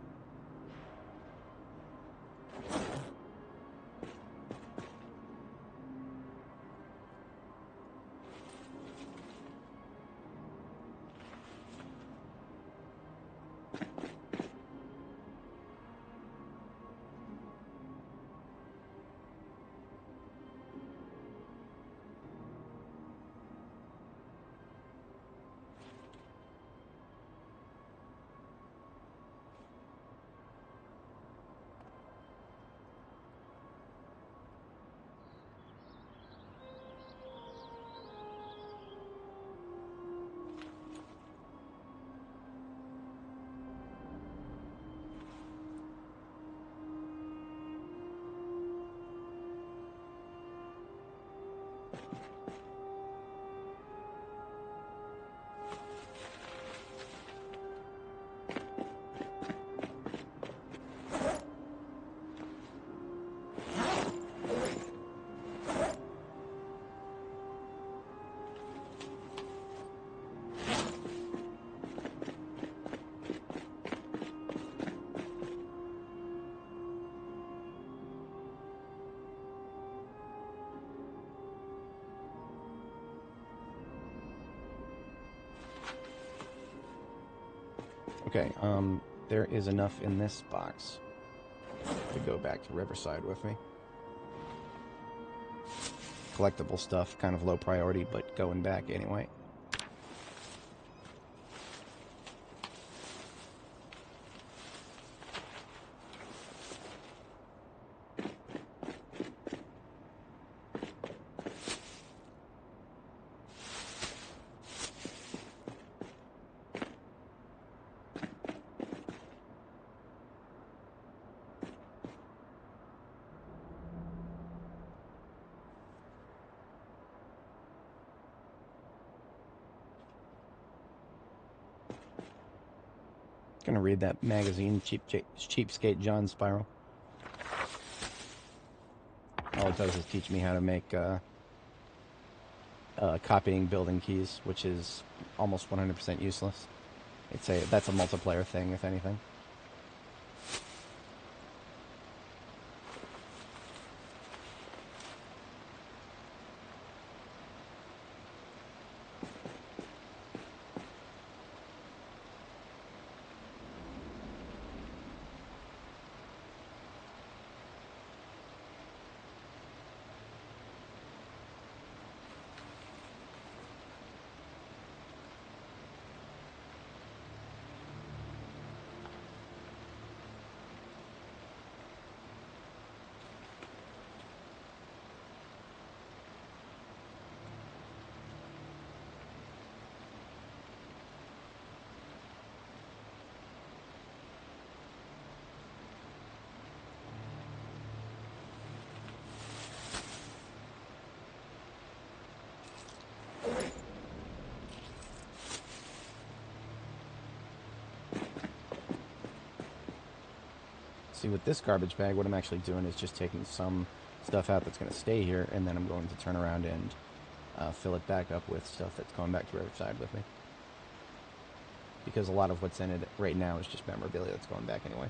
Okay, there is enough in this box to go back to Riverside with me. Collectible stuff, kind of low priority, but going back anyway. Gonna read that magazine, Cheapskate John Spiral. All it does is teach me how to make copying building keys, which is almost 100% useless. That's a multiplayer thing, if anything. See, with this garbage bag, what I'm actually doing is just taking some stuff out that's going to stay here, and then I'm going to turn around and fill it back up with stuff that's going back to Riverside with me. Because a lot of what's in it right now is just memorabilia that's going back anyway.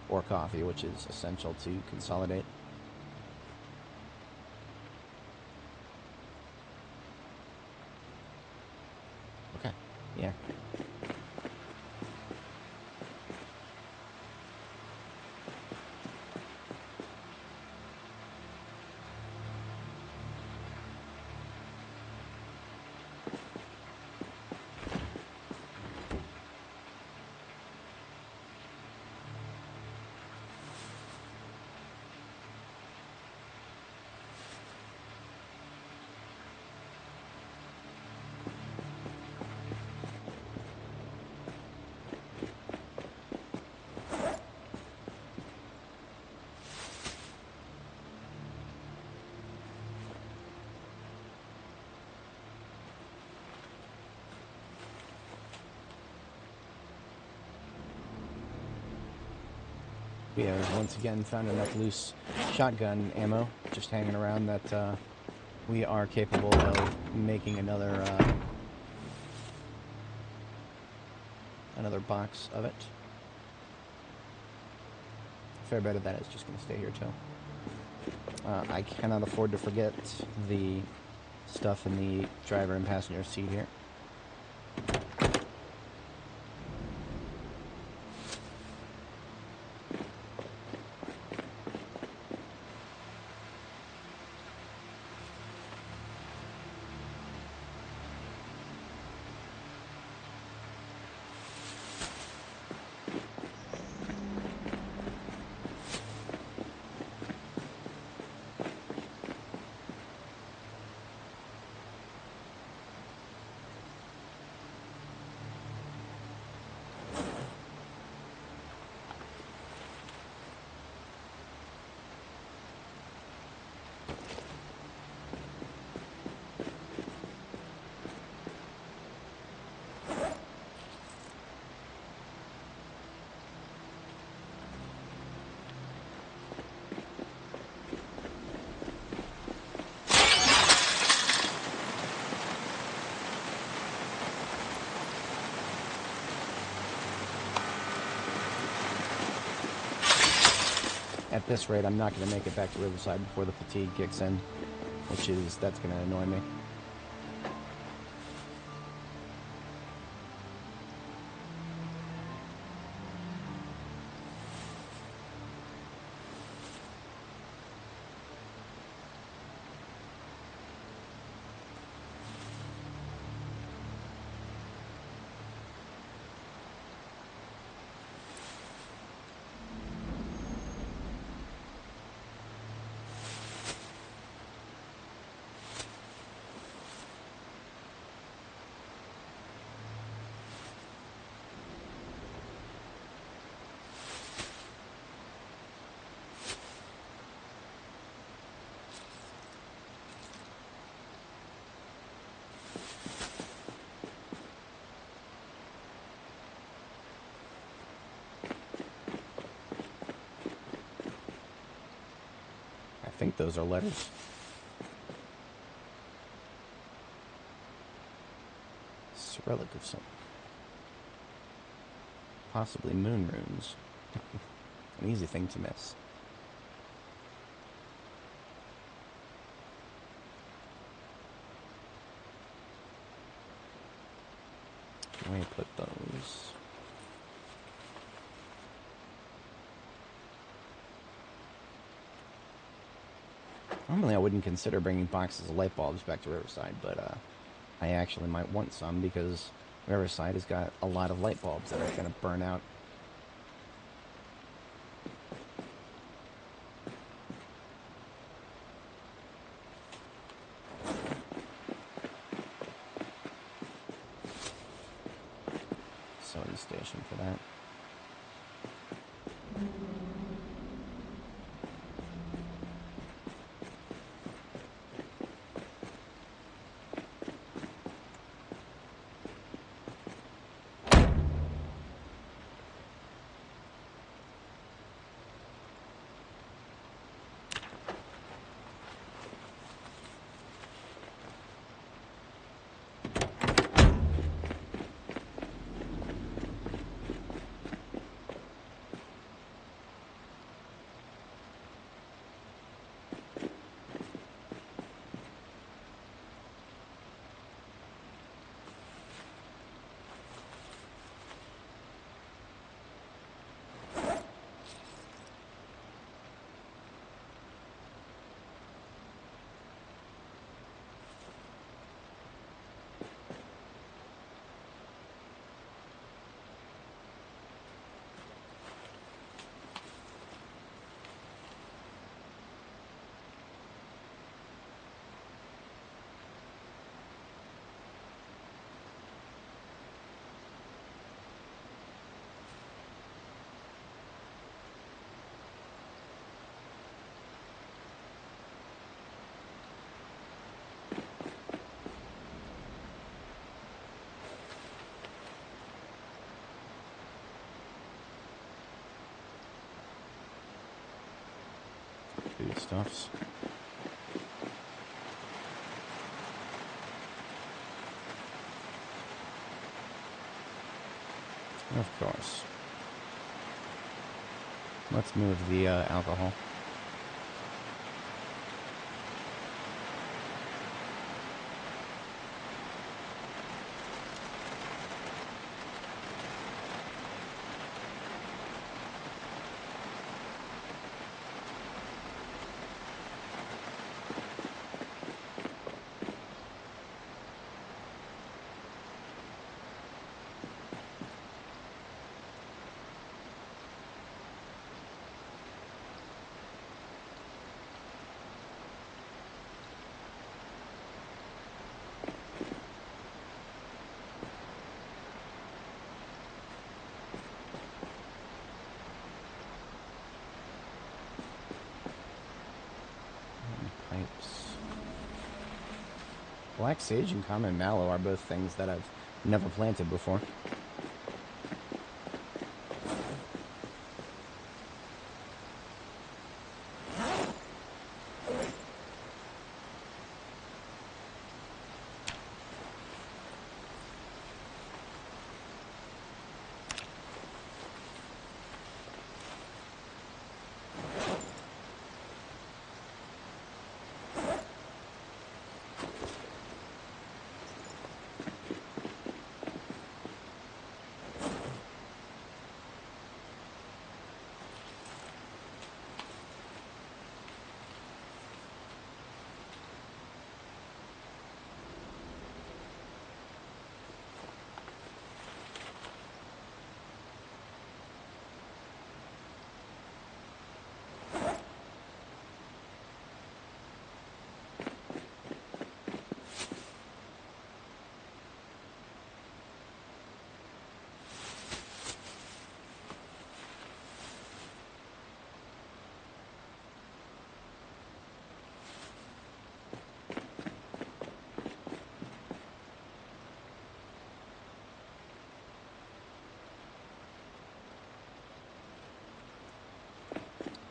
Or coffee, which is essential to consolidate. Okay, yeah. We have once again found enough loose shotgun ammo just hanging around that we are capable of making another box of it. A fair bit of that is just going to stay here too. I cannot afford to forget the stuff in the driver and passenger seat here. At this rate, I'm not going to make it back to Riverside before the fatigue kicks in, that's going to annoy me. I think those are letters. Cyrillic of something. Possibly moon runes. An easy thing to miss. Where do I put those? Normally I wouldn't consider bringing boxes of light bulbs back to Riverside, but I actually might want some because Riverside has got a lot of light bulbs that are going to burn out. Sewing station for that. stuffs. Of course. Let's move the alcohol. Pipes. Black sage and common mallow are both things that I've never planted before.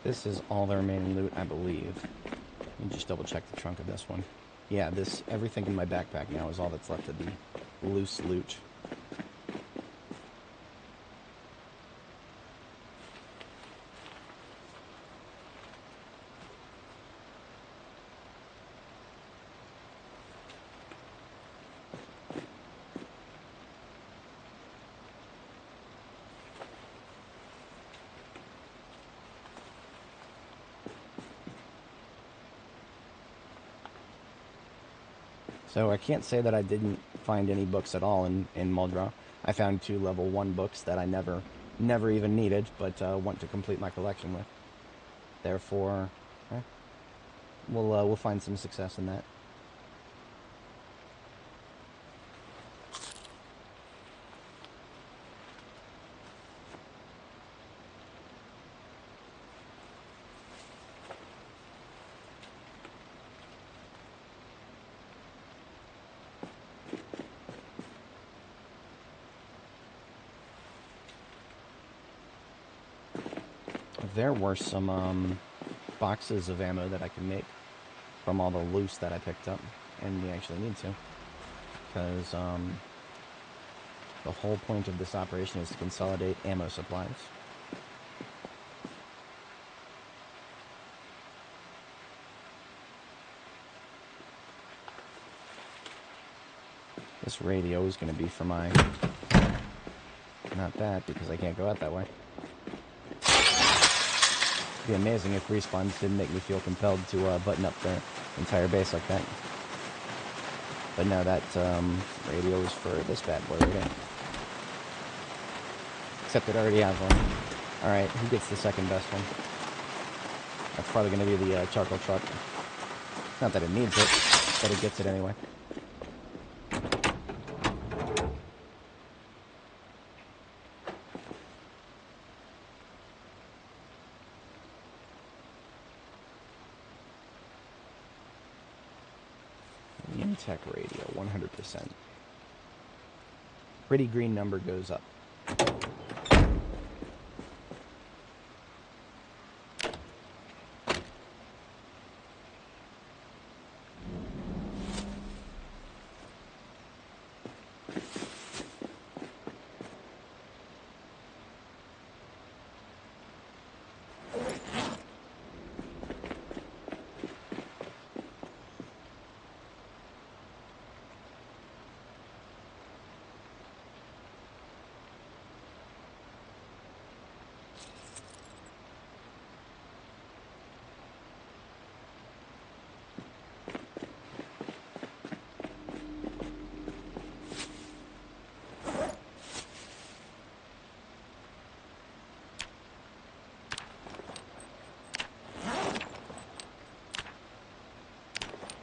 This is all the remaining loot, I believe. Let me just double check the trunk of this one. Yeah, everything in my backpack now is all that's left of the loose loot. So I can't say that I didn't find any books at all in Muldrow. I found 2 level 1 books that I never even needed, but want to complete my collection with. Therefore, we'll find some success in that. There were some boxes of ammo that I can make from all the loose that I picked up, and we actually need to, because the whole point of this operation is to consolidate ammo supplies. This radio is going to be for my... Not that, because I can't go out that way. It'd be amazing if respawns didn't make me feel compelled to button up the entire base like that. But no, that radio is for this bad boy right here. Except it already has one. Alright, who gets the second best one? That's probably going to be the charcoal truck. Not that it needs it, but it gets it anyway. Tech radio, 100%. Pretty green number goes up.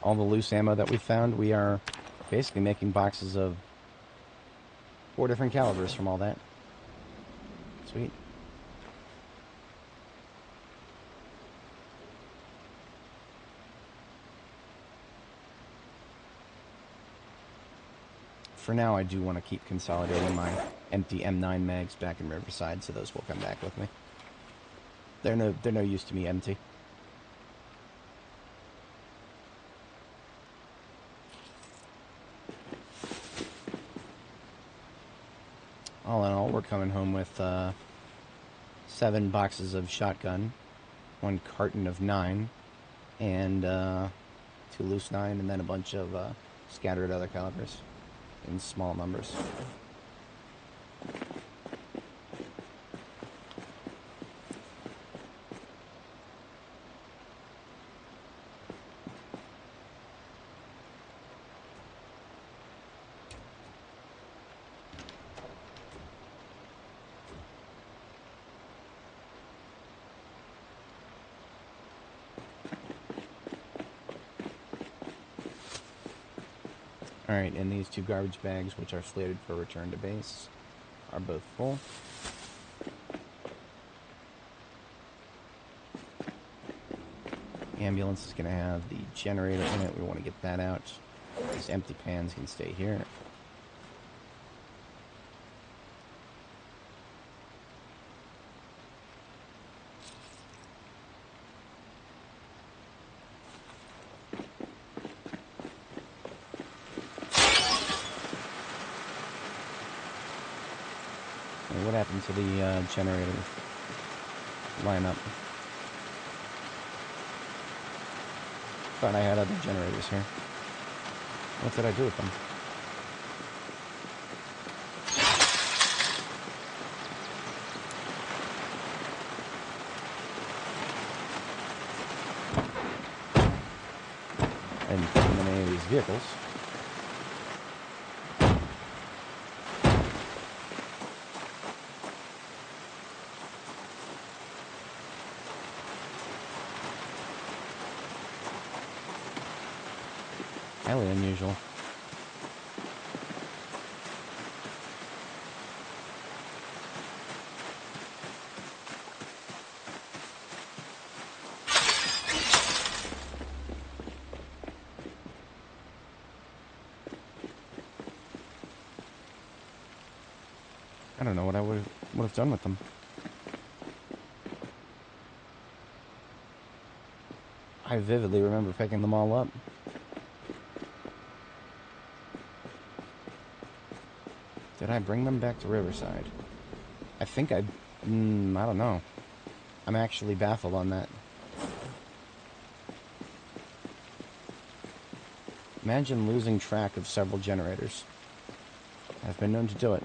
all the loose ammo that we found, we are basically making boxes of 4 different calibers from all that. Sweet. For now, I do want to keep consolidating my empty M9 mags back in Riverside, so those will come back with me. They're no use to me empty. All in all, we're coming home with 7 boxes of shotgun, 1 carton of 9, and 2 loose 9, and then a bunch of scattered other calibers in small numbers. Alright, and these 2 garbage bags, which are slated for return to base, are both full. The ambulance is going to have the generator in it. We want to get that out. These empty pans can stay here. What happened to the generator lineup? Thought I had other generators here. What did I do with them? I didn't put them in any of these vehicles. Highly unusual. I don't know what I would have done with them. I vividly remember picking them all up. Did I bring them back to Riverside? I think I don't know. I'm actually baffled on that. Imagine losing track of several generators. I've been known to do it.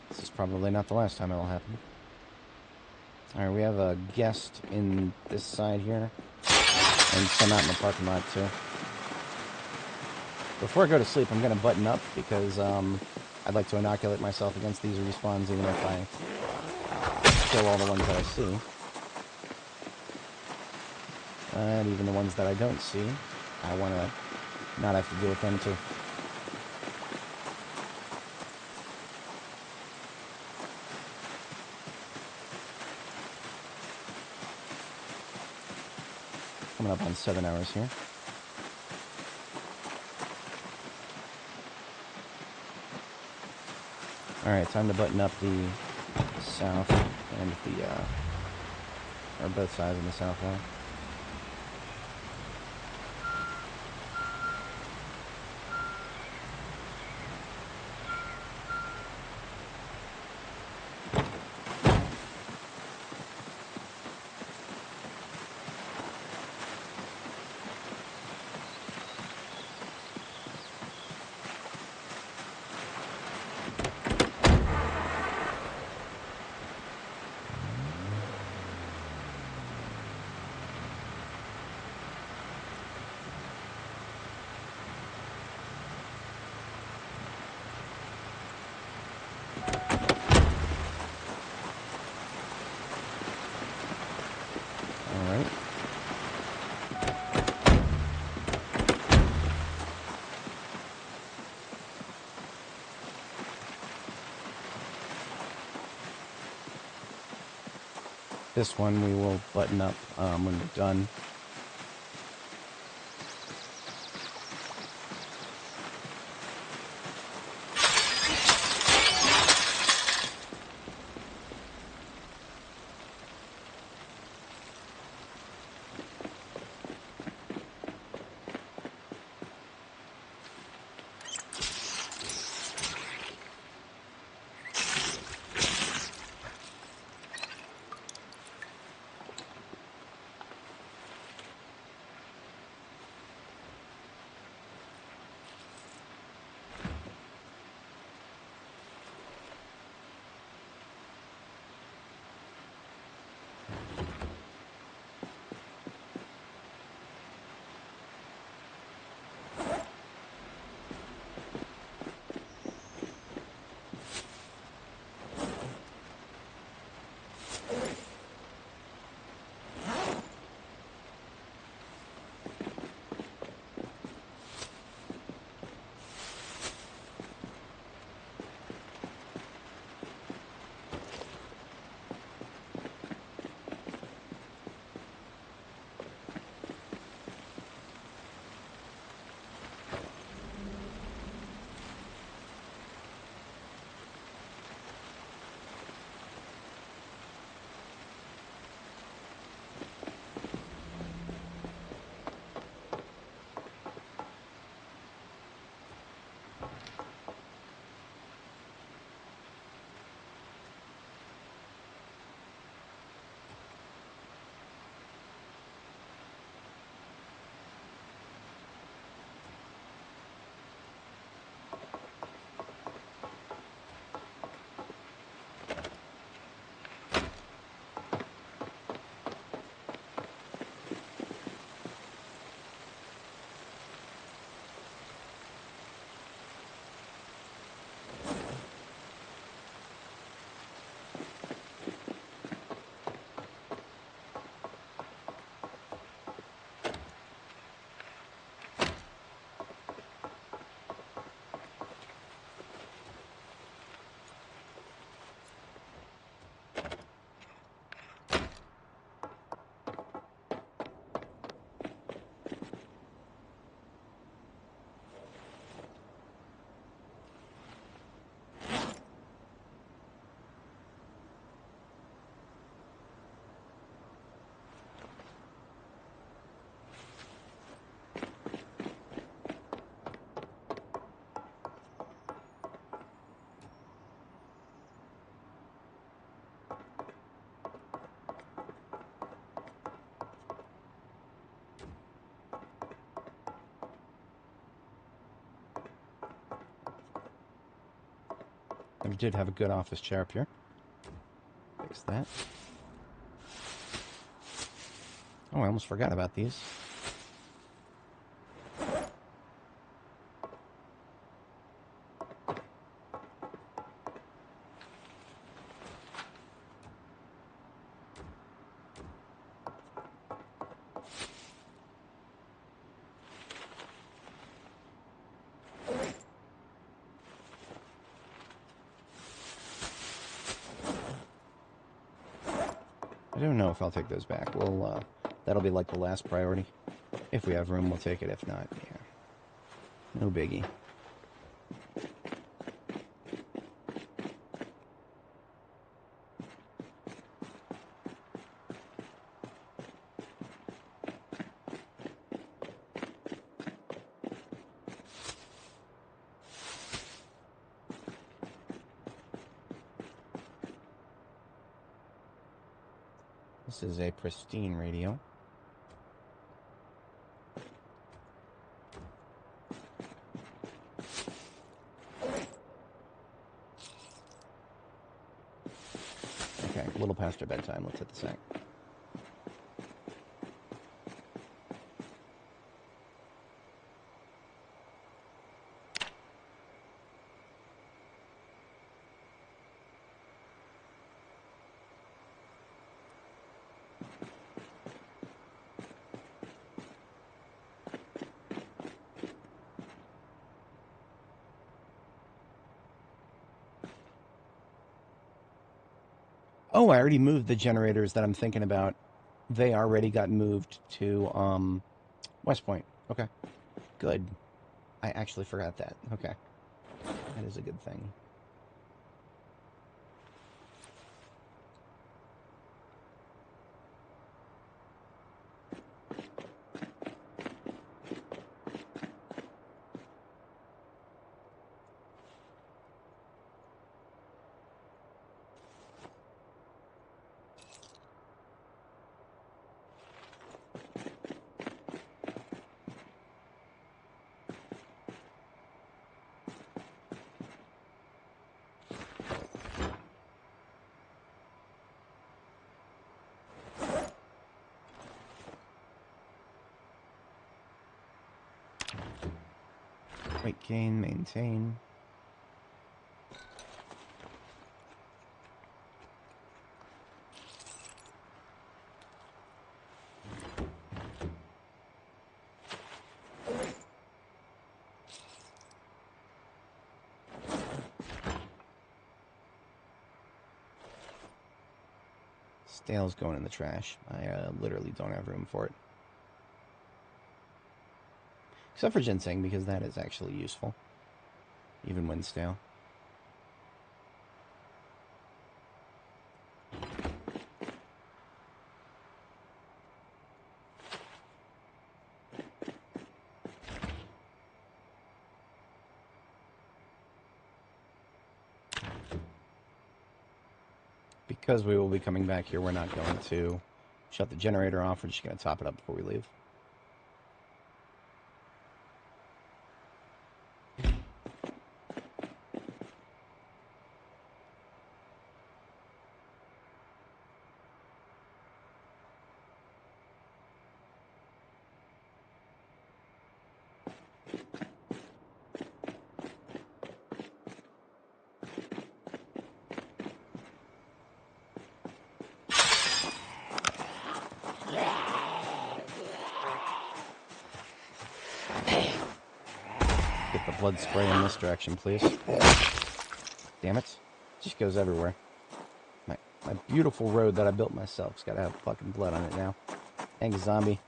This is probably not the last time it'll happen. Alright, we have a guest in this side here. And some out in the parking lot, too. Before I go to sleep, I'm going to button up because I'd like to inoculate myself against these respawns even if I kill all the ones that I see. And even the ones that I don't see, I want to not have to deal with them too. Coming up on 7 hours here. Alright, time to button up the south and the, or both sides of the south wall. This one we will button up when we're done. I did have a good office chair up here. Fix that. Oh, I almost forgot about these. I don't know if I'll take those back. We'll, that'll be like the last priority. If we have room, we'll take it. If not, yeah. No biggie. This is a pristine radio. Okay, a little past our bedtime. Let's hit the sack. Oh, I already moved the generators that I'm thinking about. They already got moved to West Point. Okay, good. I actually forgot that. Okay, that is a good thing. Weight gain, maintain. Stale's going in the trash. I literally don't have room for it. Except for ginseng, because that is actually useful. Even when stale. Because we will be coming back here, we're not going to shut the generator off. We're just going to top it up before we leave. Get the blood spray in this direction, please. Damn it. It just goes everywhere. My beautiful road that I built myself has got to have fucking blood on it now. Thanks, zombie.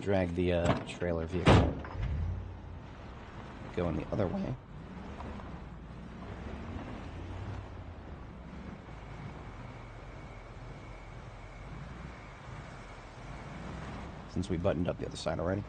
Drag the trailer vehicle. Going the other way. Since we buttoned up the other side already.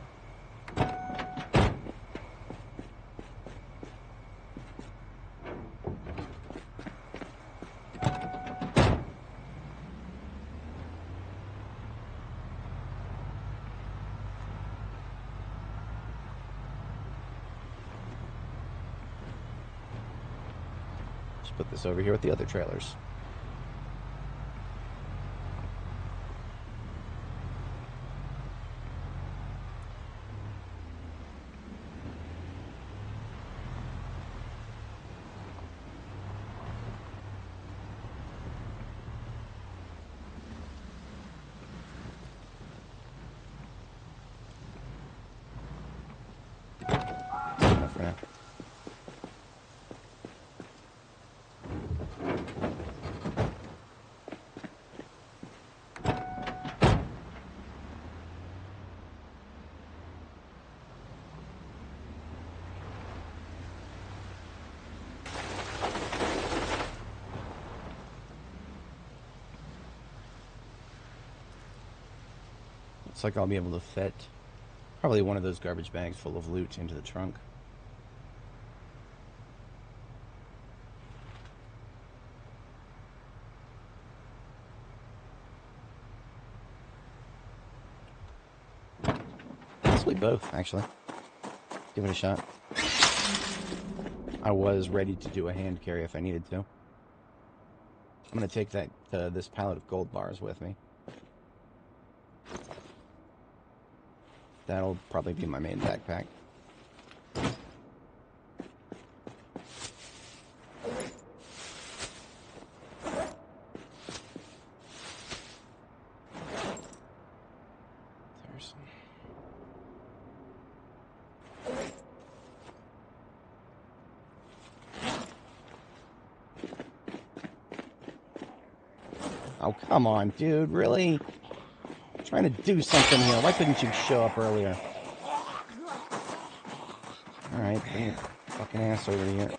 Just put this over here with the other trailers. For now. Looks like I'll be able to fit probably one of those garbage bags full of loot into the trunk. Possibly both, actually. Give it a shot. I was ready to do a hand carry if I needed to. I'm going to take that this pallet of gold bars with me. That'll probably be my main backpack. There's some. Oh, come on, dude. Really? I'm trying to do something here. Why couldn't you show up earlier? Alright, bring your fucking ass over here.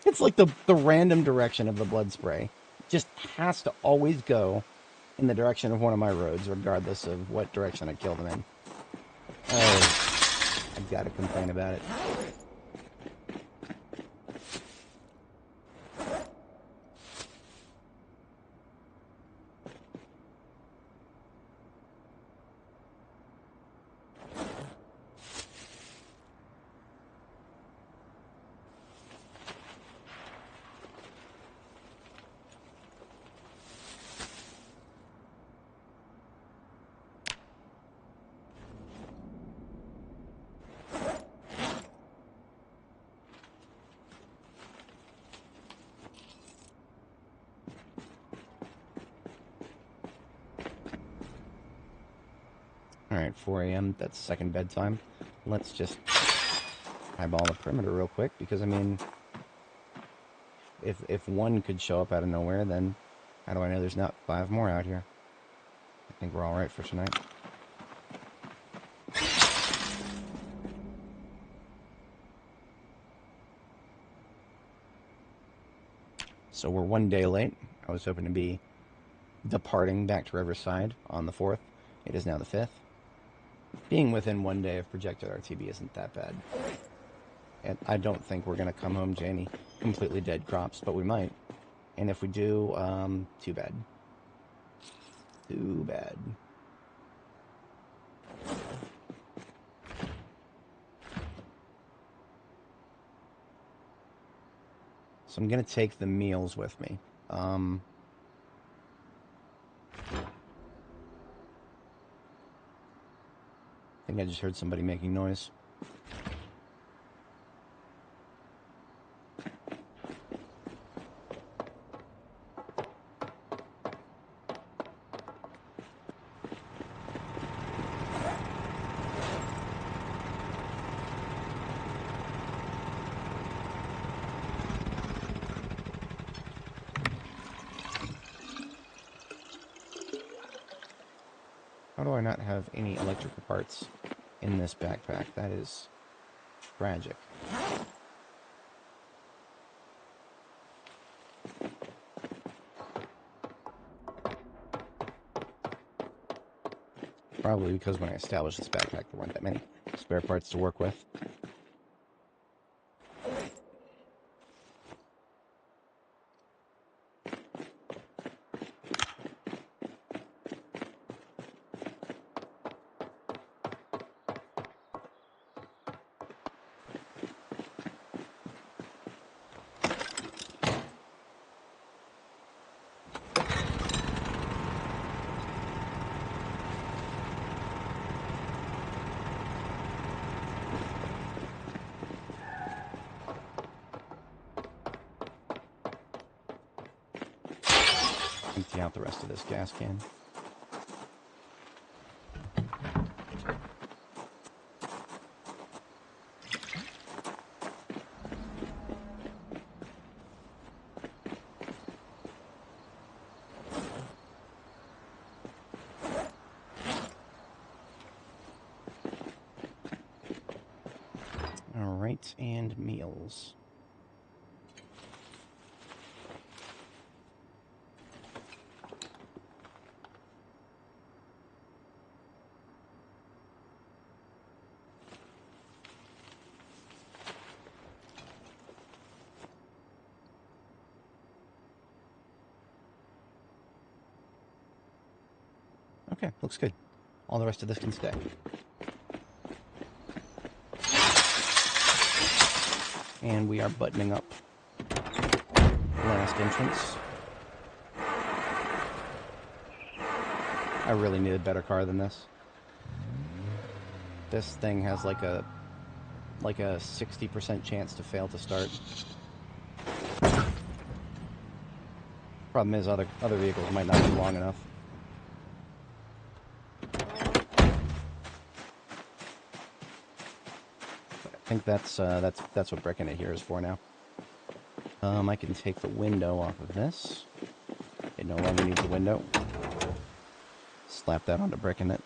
It's like the random direction of the blood spray. It just has to always go in the direction of one of my roads, regardless of what direction I kill them in. Oh, I've got to complain about it. Alright, 4 a.m. That's second bedtime. Let's just eyeball the perimeter real quick, because, I mean, if one could show up out of nowhere, then how do I know there's not 5 more out here? I think we're alright for tonight. So we're 1 day late. I was hoping to be departing back to Riverside on the 4th. It is now the 5th. Being within 1 day of projected RTB isn't that bad. And I don't think we're going to come home to any completely dead crops, but we might. And if we do, too bad. Too bad. So I'm going to take the meals with me. I think I just heard somebody making noise. How do I not have any electrical parts in this backpack? That is tragic. Probably because when I established this backpack, there weren't that many spare parts to work with. Empty out the rest of this gas can. All right, and meals. Okay, looks good. All the rest of this can stay. And we are buttoning up last entrance. I really need a better car than this. This thing has like a 60% chance to fail to start. Problem is, other vehicles might not be long enough. think that's what bricking it here is for now. I can take the window off of this. It no longer needs a window. Slap that onto bricking it.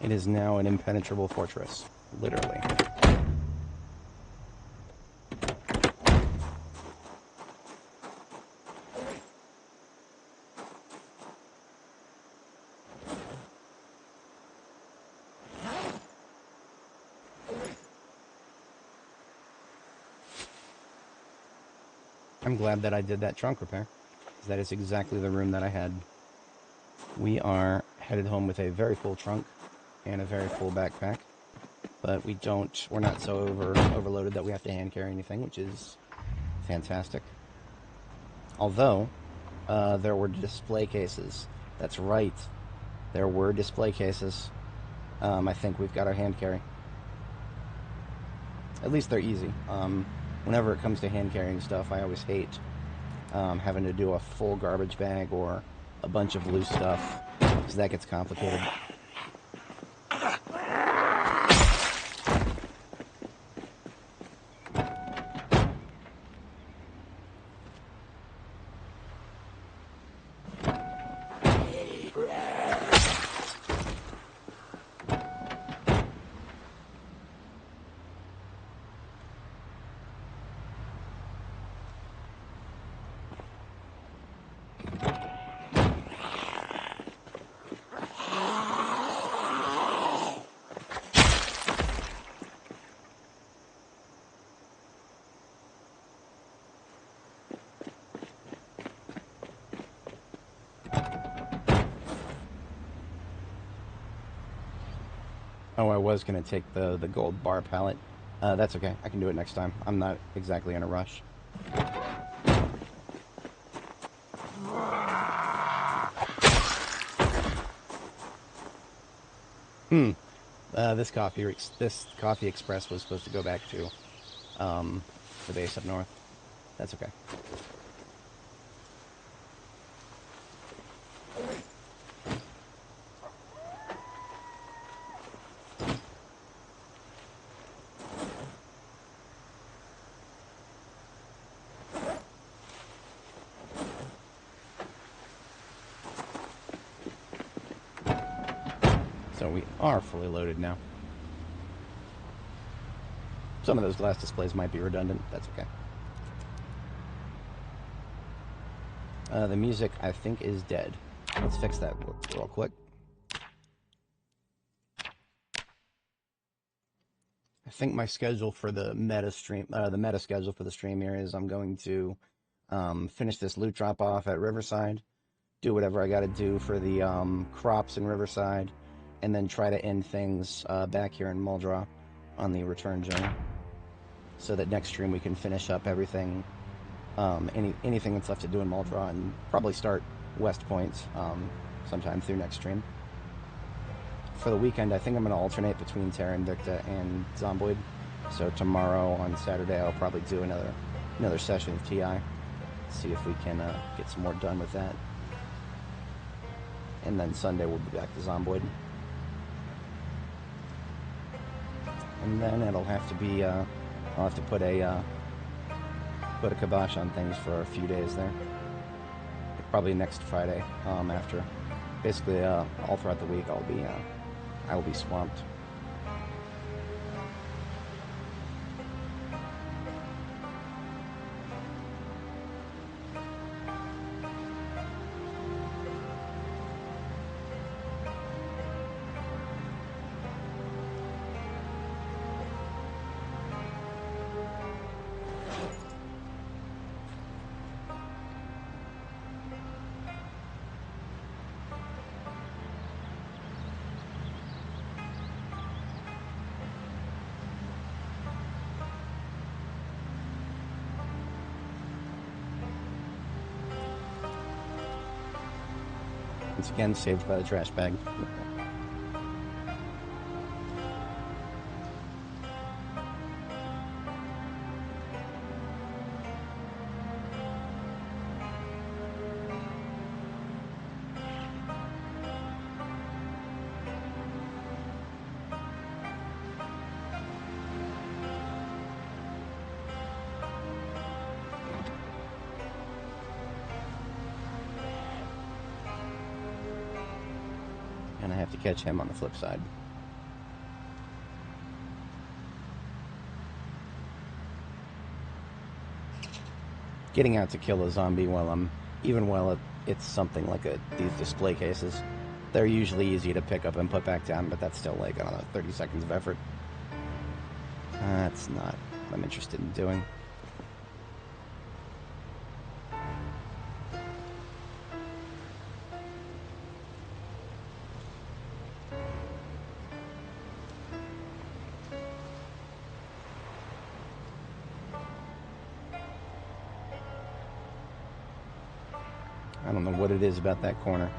It is now an impenetrable fortress, literally. I'm glad that I did that trunk repair, because that is exactly the room that I had. We are headed home with a very full trunk and a very full backpack, but we're not so overloaded that we have to hand carry anything, which is fantastic. Although, there were display cases. That's right. There were display cases. I think we've got our hand carry. At least they're easy. Whenever it comes to hand carrying stuff, I always hate having to do a full garbage bag or a bunch of loose stuff, because that gets complicated. Oh, I was going to take the gold bar pallet. That's okay. I can do it next time. I'm not exactly in a rush. This coffee express was supposed to go back to the base up north. That's okay. So we are fully loaded now. Some of those glass displays might be redundant. That's okay. The music, I think, is dead. Let's fix that real quick. I think my schedule for the meta schedule for the stream here is I'm going to finish this loot drop off at Riverside, do whatever I got to do for the crops in Riverside, and then try to end things back here in Muldraugh on the return journey, so that next stream we can finish up everything, anything that's left to do in Muldraugh, and probably start West Point sometime through next stream. For the weekend, I think I'm going to alternate between Terra Invicta and Zomboid. So tomorrow on Saturday, I'll probably do another session of TI, see if we can get some more done with that. And then Sunday we'll be back to Zomboid. And then it'll have to be I'll have to put a kibosh on things for a few days there. Probably next Friday. After, basically, all throughout the week, I will be swamped. Once again, saved by the trash bag. And I have to catch him on the flip side. Getting out to kill a zombie while it's something like these display cases, they're usually easy to pick up and put back down, but that's still like, I don't know, 30 seconds of effort. That's not what I'm interested in doing. I don't know what it is about that corner,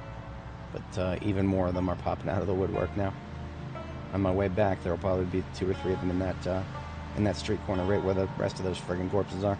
but even more of them are popping out of the woodwork now. On my way back, there will probably be 2 or 3 of them in that street corner right where the rest of those friggin' corpses are.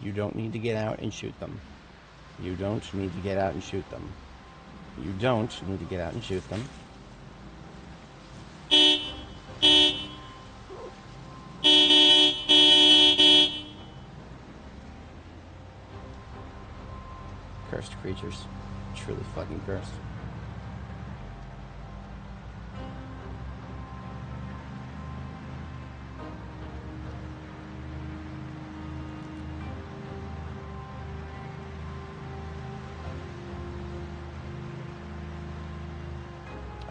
You don't need to get out and shoot them. You don't need to get out and shoot them. You don't need to get out and shoot them. Cursed creatures. Truly fucking cursed.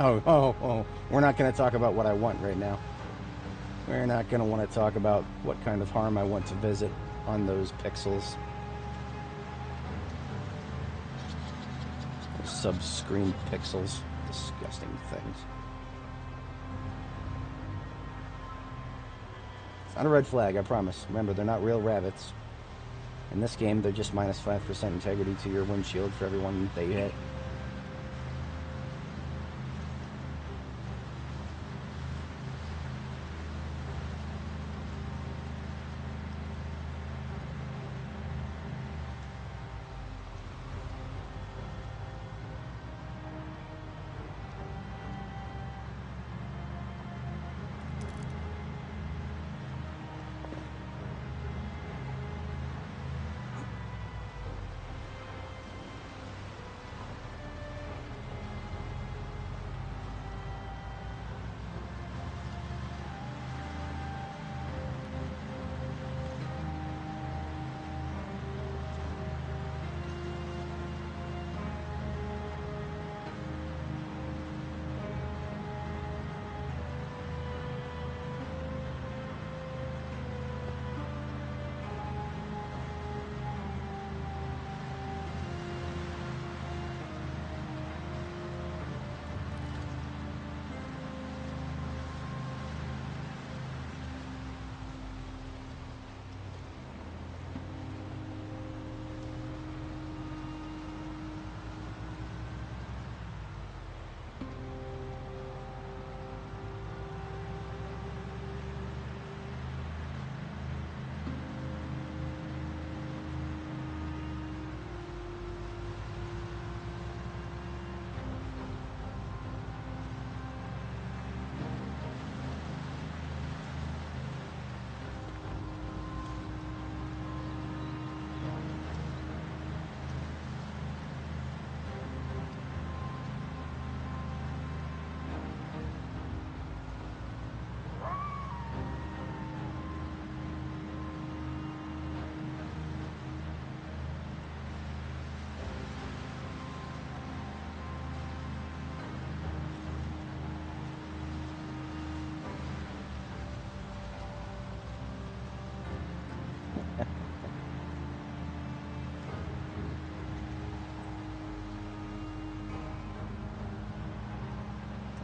Oh, we're not going to talk about what I want right now. We're not going to want to talk about what kind of harm I want to visit on those pixels. Those sub-screen pixels. Disgusting things. It's not a red flag, I promise. Remember, they're not real rabbits. In this game, they're just minus 5% integrity to your windshield for everyone that you hit.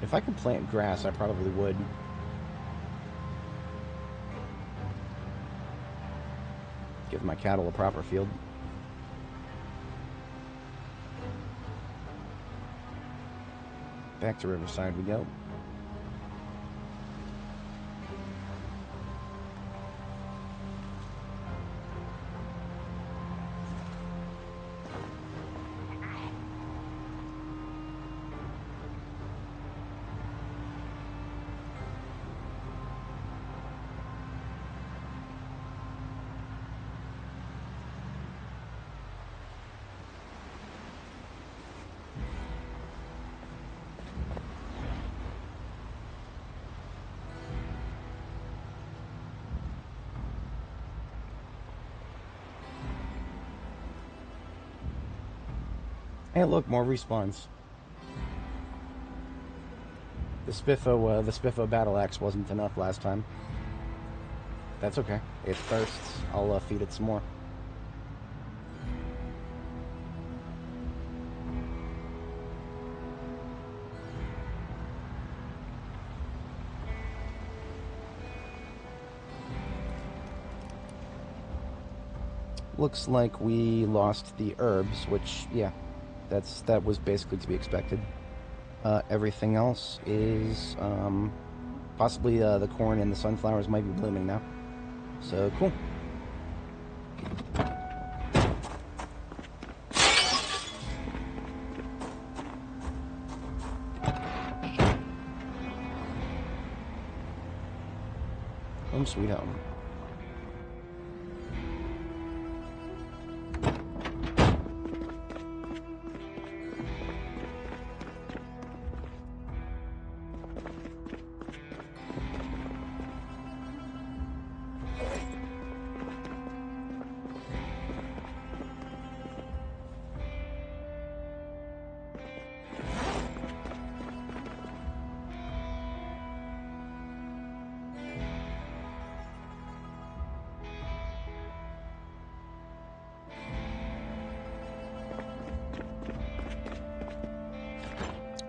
If I could plant grass, I probably would. Give my cattle a proper field. Back to Riverside we go. Hey, look, more respawns. The Spiffo battle axe wasn't enough last time. That's okay. It thirsts. I'll feed it some more. Looks like we lost the herbs, which, yeah, that was basically to be expected. Everything else is possibly the corn and the sunflowers might be blooming now. So cool. Home sweet home.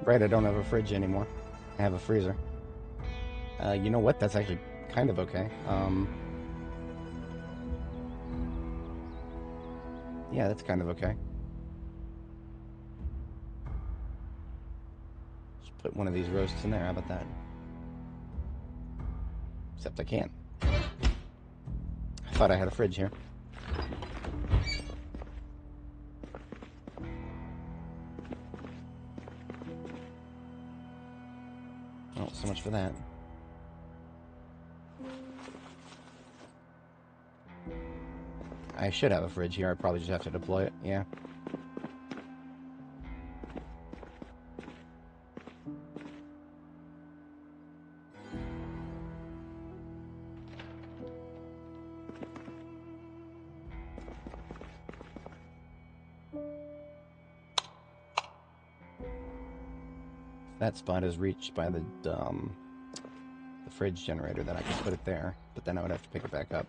Right, I don't have a fridge anymore. I have a freezer. You know what? That's actually kind of okay. Yeah, that's kind of okay. Just put one of these roasts in there. How about that? Except I can't. I thought I had a fridge here. Oh, so much for that. I should have a fridge here. I probably just have to deploy it. Yeah. That spot is reached by the fridge generator, then I can put it there, but then I would have to pick it back up.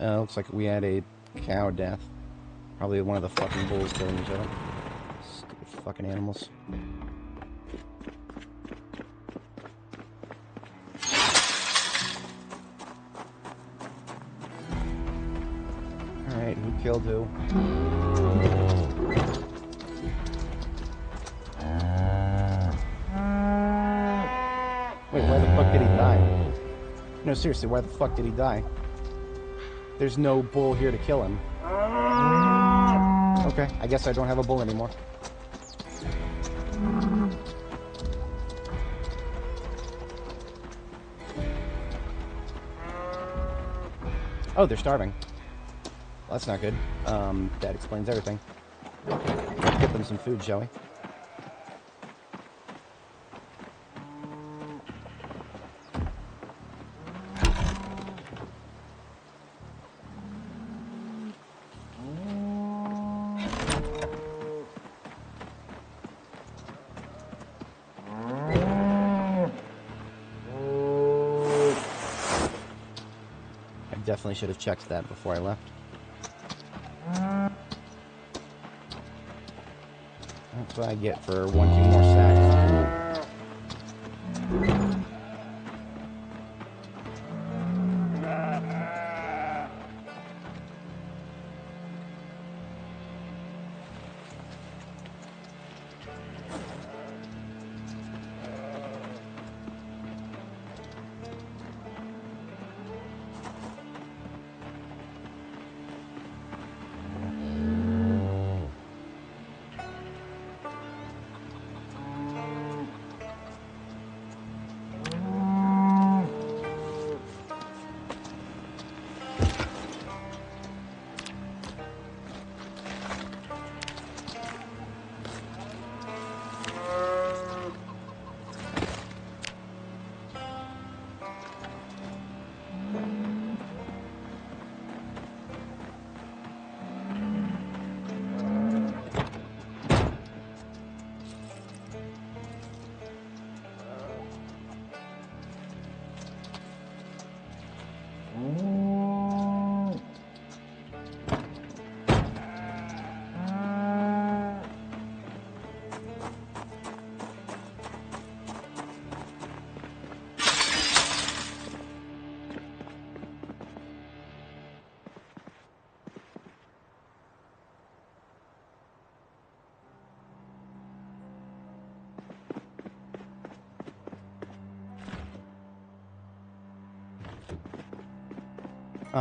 Looks like we had a cow death. Probably one of the fucking bulls killing each other. Stupid fucking animals. Alright, who killed who? Wait, why the fuck did he die? No, seriously, why the fuck did he die? There's no bull here to kill him. Okay, I guess I don't have a bull anymore. Oh, they're starving. Well, that's not good. That explains everything. Let's get them some food, shall we? definitely should have checked that before I left. That's what I get for wanting more sacks.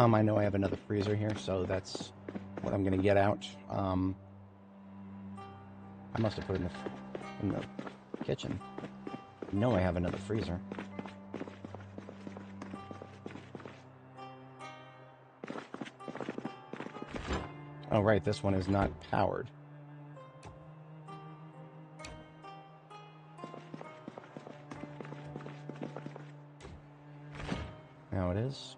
I know I have another freezer here, so that's what I'm gonna get out. I must have put it in the kitchen. I know I have another freezer. Oh, right, this one is not powered. Now it is.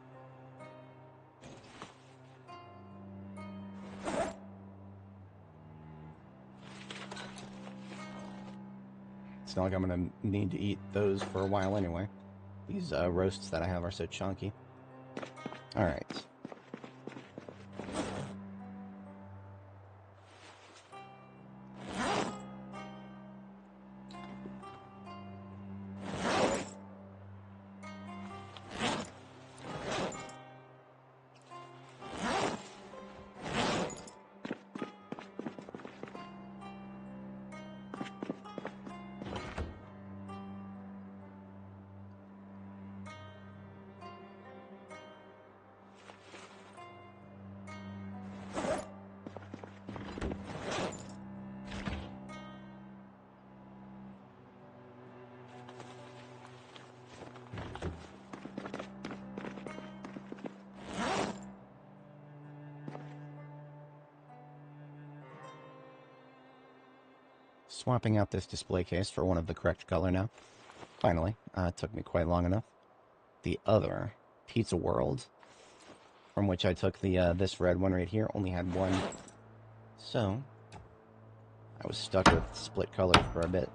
It's not like I'm going to need to eat those for a while anyway. These roasts that I have are so chunky. Alright. Swapping out this display case for one of the correct color now. Finally. It took me quite long enough. The other Pizza World, from which I took the this red one right here, only had one. So, I was stuck with split colors for a bit.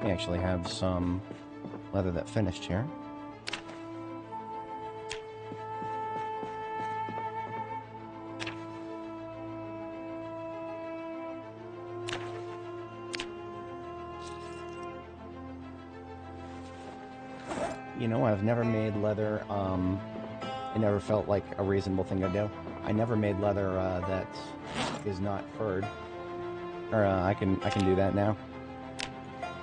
We actually have some leather that finished here. You know, I've never made leather. It never felt like a reasonable thing to do. I never made leather that is not furred. Or I can do that now.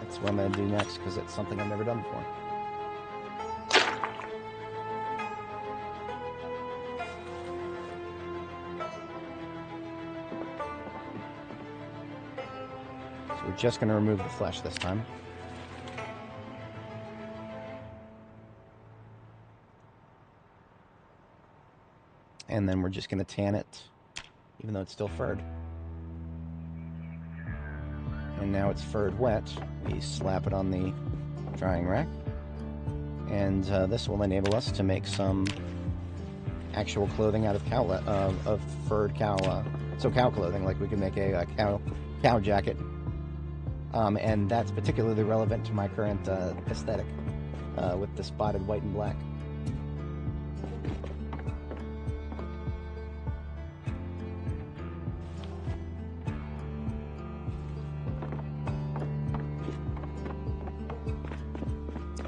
That's what I'm gonna do next because it's something I've never done before. So we're just gonna remove the flesh this time. And then we're just gonna tan it, even though it's still furred. And now it's furred wet. We slap it on the drying rack. And this will enable us to make some actual clothing out of of furred cow, cow clothing, like we can make a cow jacket. And that's particularly relevant to my current aesthetic with the spotted white and black.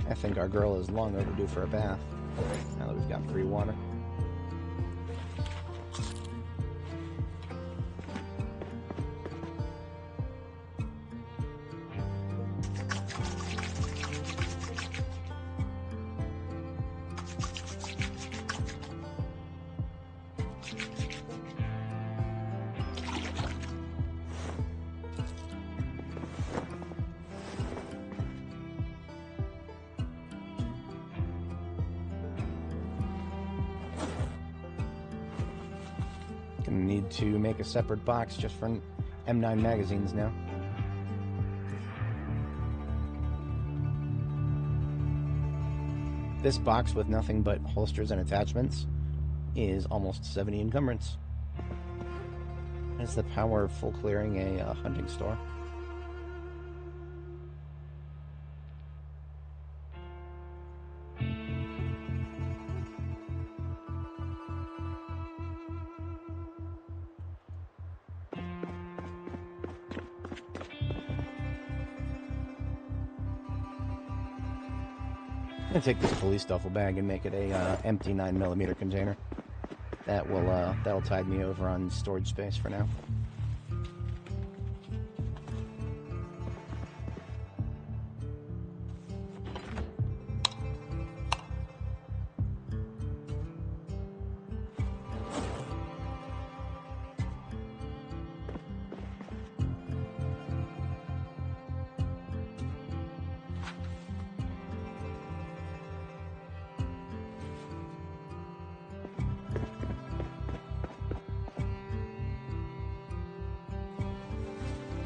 I think our girl is long overdue for a bath, now that we've got free water. Gonna need to make a separate box just for M9 magazines now. This box with nothing but holsters and attachments is almost 70 encumbrance. That's the power of full clearing a hunting store. I'm gonna take this police duffel bag and make it a empty 9mm container. That'll tide me over on storage space for now.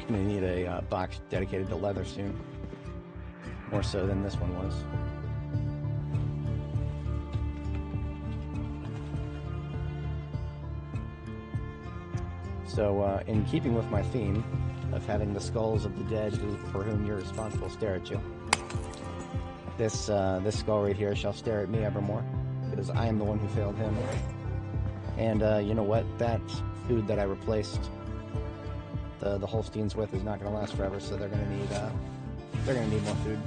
Gonna need a box dedicated to leather soon. More so than this one was. So, in keeping with my theme of having the skulls of the dead for whom you're responsible stare at you, this skull right here shall stare at me evermore, because I am the one who failed him. And you know what? That food that I replaced the Holsteins with is not going to last forever, so they're going to need more food.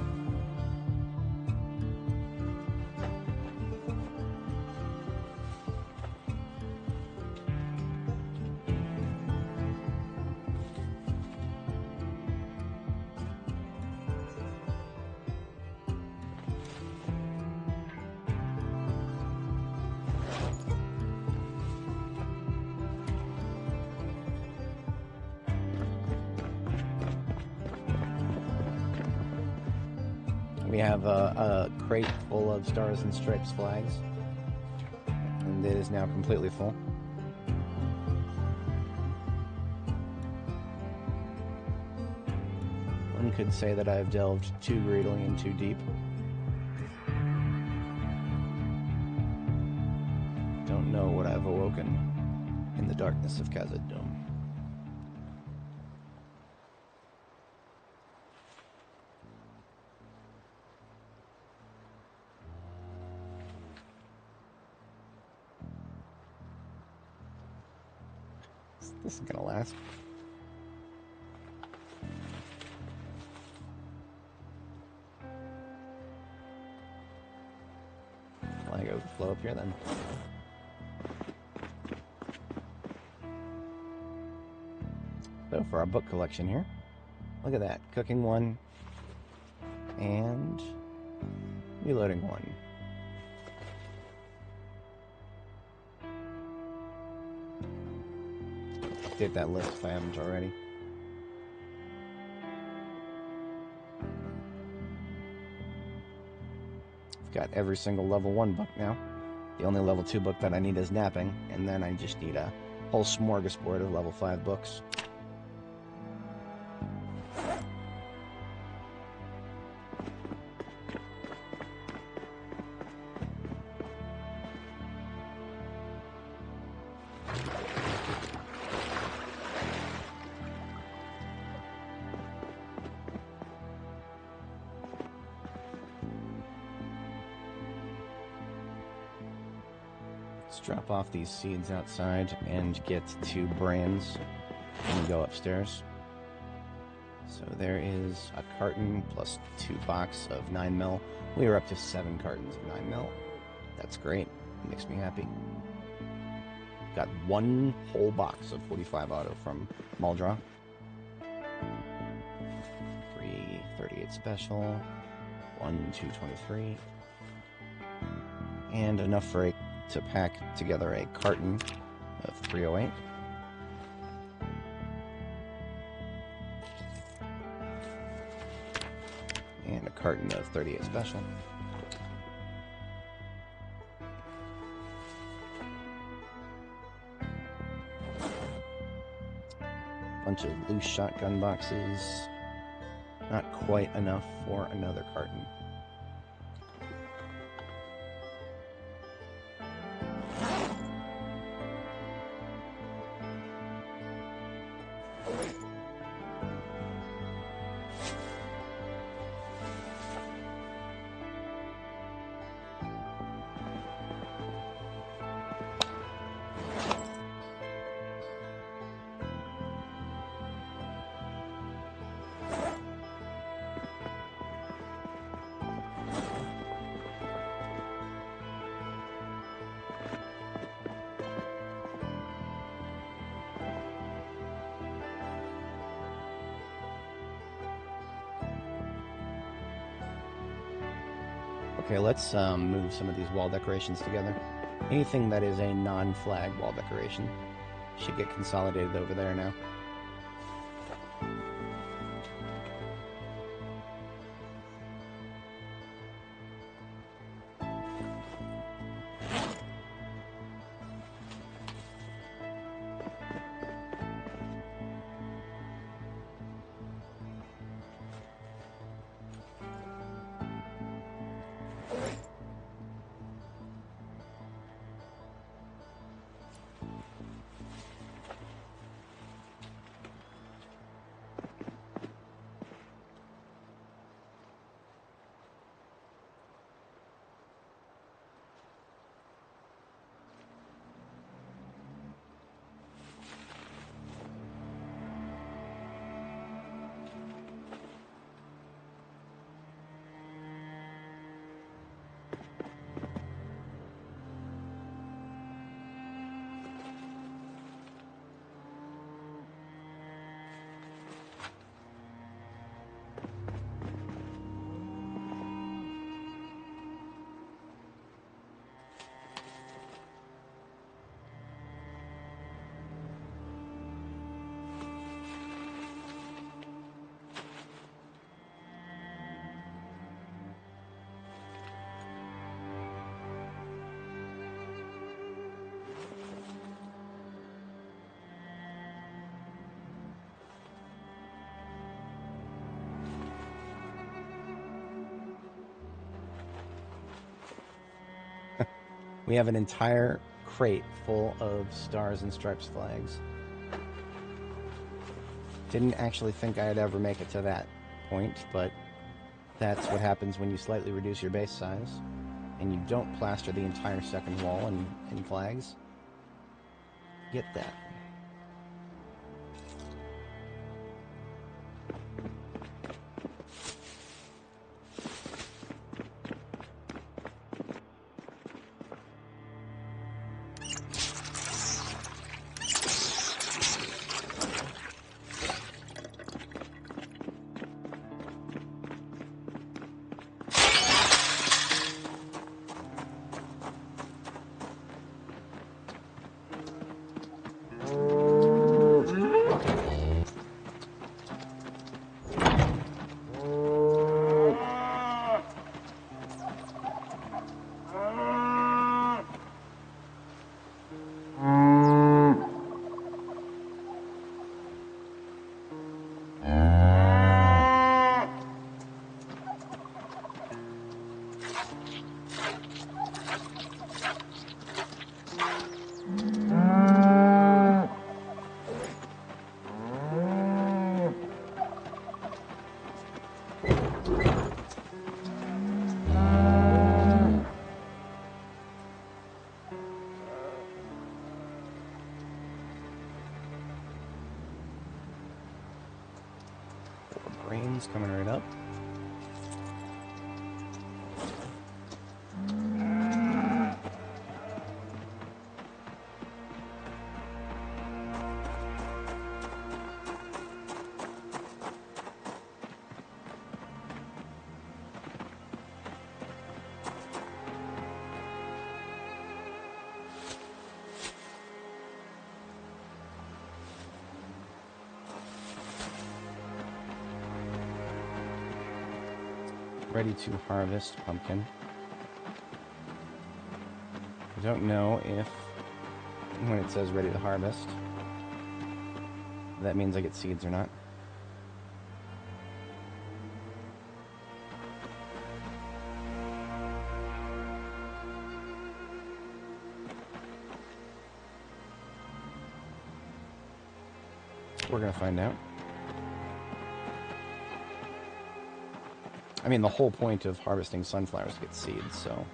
We have a crate full of Stars and Stripes flags, and it is now completely full. One could say that I've delved too greedily and too deep. Don't know what I've awoken in the darkness of Khazad-dûm. This is gonna last. gonna overflow up here then. So for our book collection here, look at that. Cooking one and reloading one. Update that list if I haven't already. I've got every single level 1 book now. The only level 2 book that I need is Napping, and then I just need a whole smorgasbord of level 5 books. Let's drop off these seeds outside and get 2 brands and go upstairs. So there is a carton plus 2 box of 9mm. We are up to 7 cartons of 9mm. That's great. It makes me happy. Got 1 whole box of 45 auto from Muldraw. 3 38 special. 1 223. And enough to pack together a carton of 308. And a carton of 38 special. Bunch of loose shotgun boxes. Not quite enough for another carton. Okay, let's move some of these wall decorations together. Anything that is a non-flag wall decoration should get consolidated over there now. We have an entire crate full of Stars and Stripes flags. Didn't actually think I'd ever make it to that point, but that's what happens when you slightly reduce your base size and you don't plaster the entire second wall in flags. Get that. He's coming right up. Ready to harvest pumpkin. I don't know if, when it says ready to harvest, that means I get seeds or not. We're gonna find out. I mean, the whole point of harvesting sunflowers is to get seeds, so...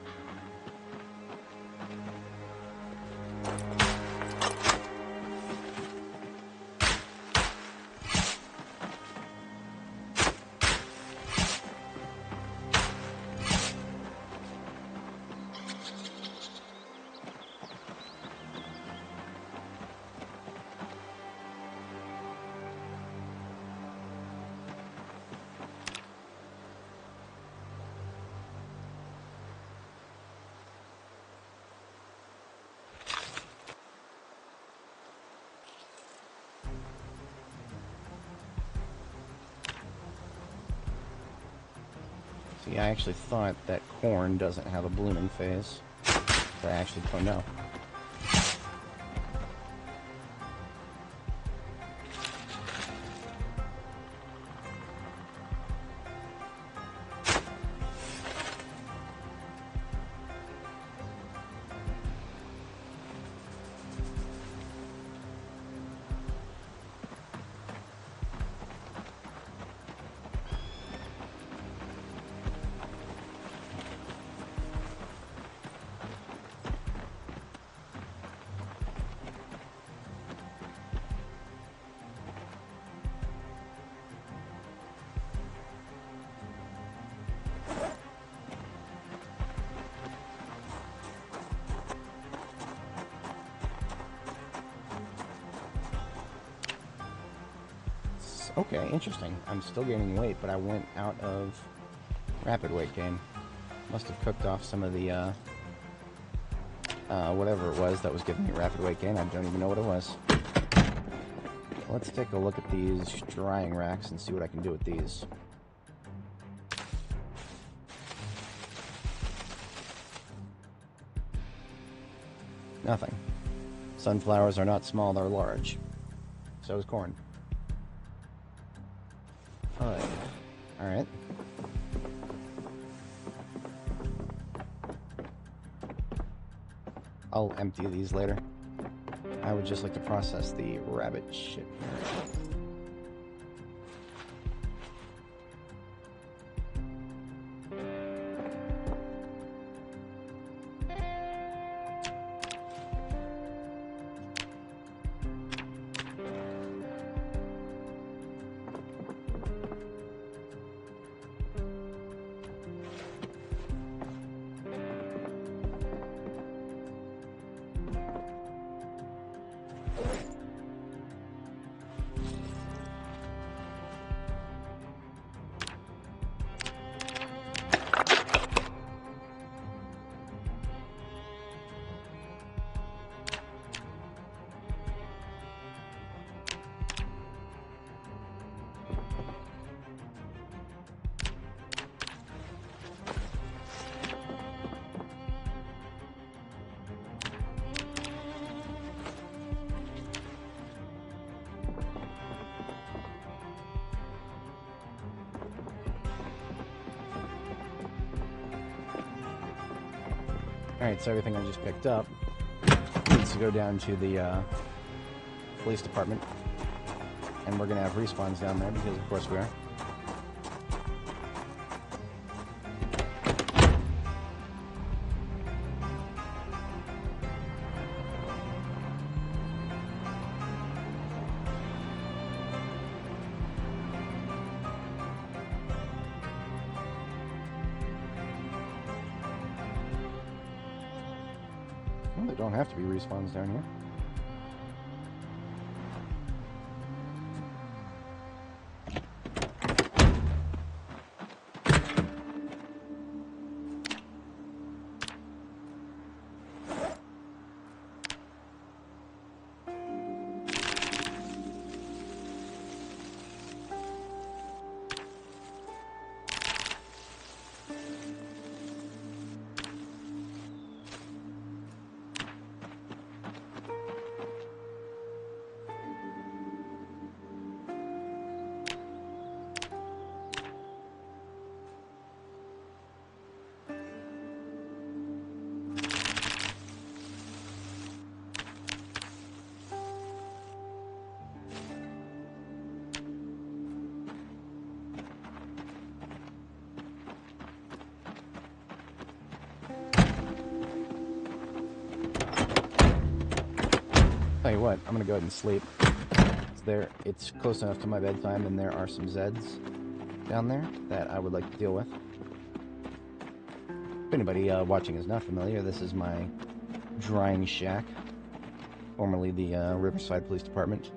See, I actually thought that corn doesn't have a blooming phase, but I actually don't know. Okay, interesting. I'm still gaining weight, but I went out of rapid weight gain. Must have cooked off some of the, whatever it was that was giving me rapid weight gain. I don't even know what it was. Let's take a look at these drying racks and see what I can do with these. Nothing. Sunflowers are not small, they're large. So is corn. Alright. I'll empty these later. I would just like to process the rabbit shit here. Alright, so everything I just picked up needs to go down to the police department. And we're going to have respawns down there because of course we are. Well, there don't have to be respawns down here. Tell you what, I'm gonna go ahead and sleep. It's close enough to my bedtime, and there are some Zeds down there that I would like to deal with. If anybody watching is not familiar, this is my drying shack, formerly the Riverside Police Department.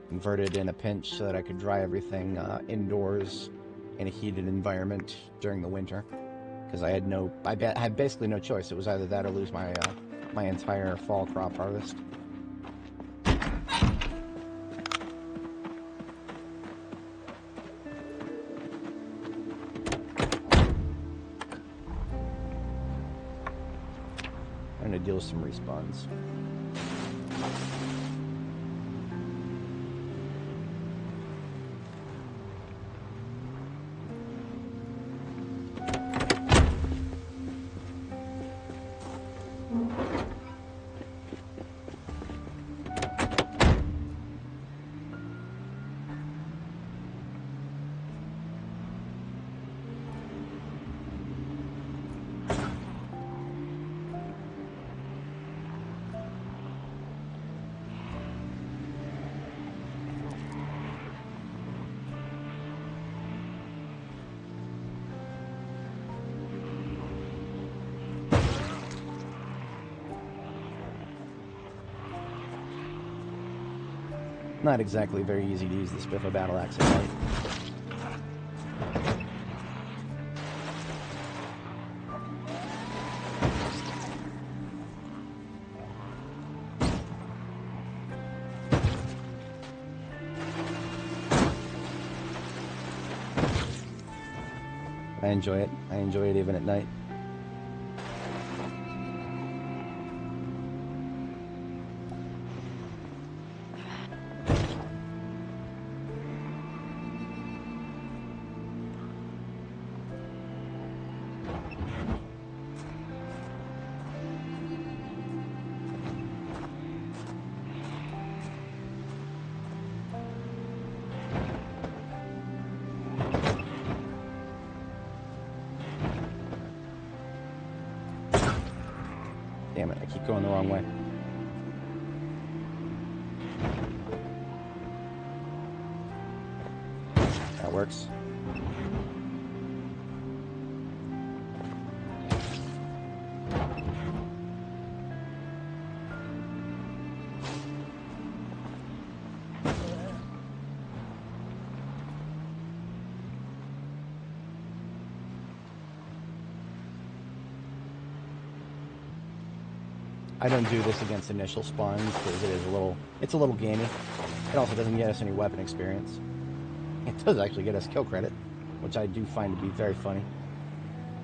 Converted in a pinch so that I could dry everything indoors in a heated environment during the winter, because I had basically no choice. It was either that or lose my my entire fall crop harvest. I'm gonna deal with some respawns. Not exactly very easy to use the Spiffo battle axe at night. I enjoy it. I enjoy it even at night. Damn it, I keep going the wrong way. That works. I don't do this against initial spawns because it's a little gamey. It also doesn't get us any weapon experience. It does actually get us kill credit, which I do find to be very funny.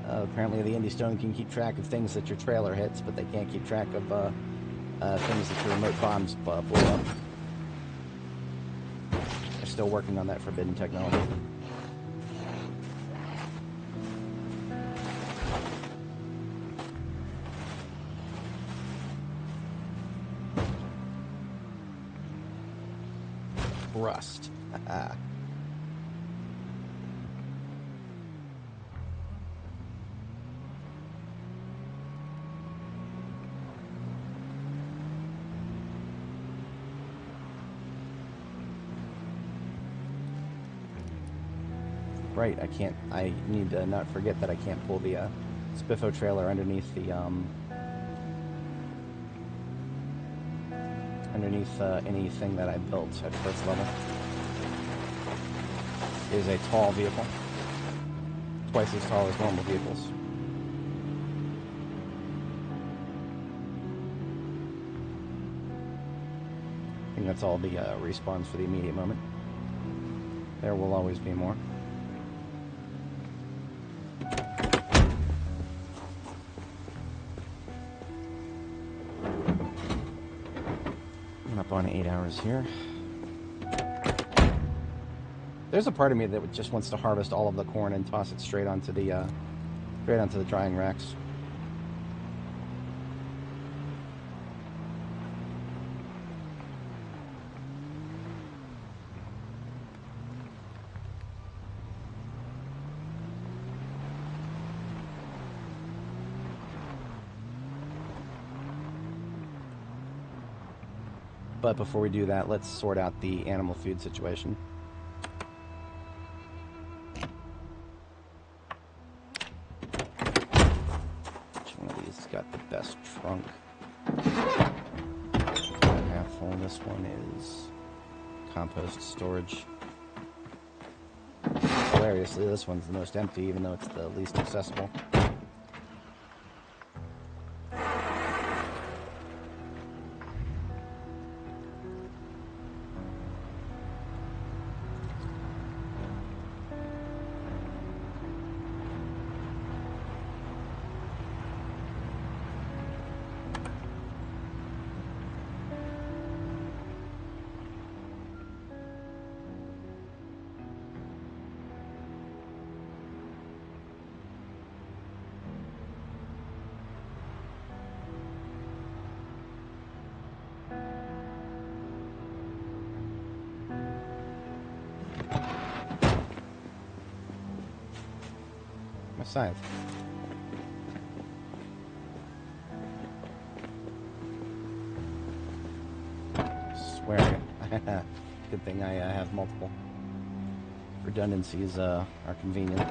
Apparently the Indie Stone can keep track of things that your trailer hits, but they can't keep track of things that your remote bombs blow up. They're still working on that forbidden technology. Rust. Right, I need to not forget that I can't pull the Spiffo trailer underneath the underneath anything that I built at first level is a tall vehicle, twice as tall as normal vehicles. I think that's all the respawns for the immediate moment. There will always be more. I'm up on 8 hours here. There's a part of me that just wants to harvest all of the corn and toss it straight onto the drying racks. But before we do that, let's sort out the animal food situation. Which one of these has got the best trunk? Half full. This one is compost storage. Hilariously, this one's the most empty, even though it's the least accessible. My scythe. Swear. Good thing I have multiple. Redundancies are convenient.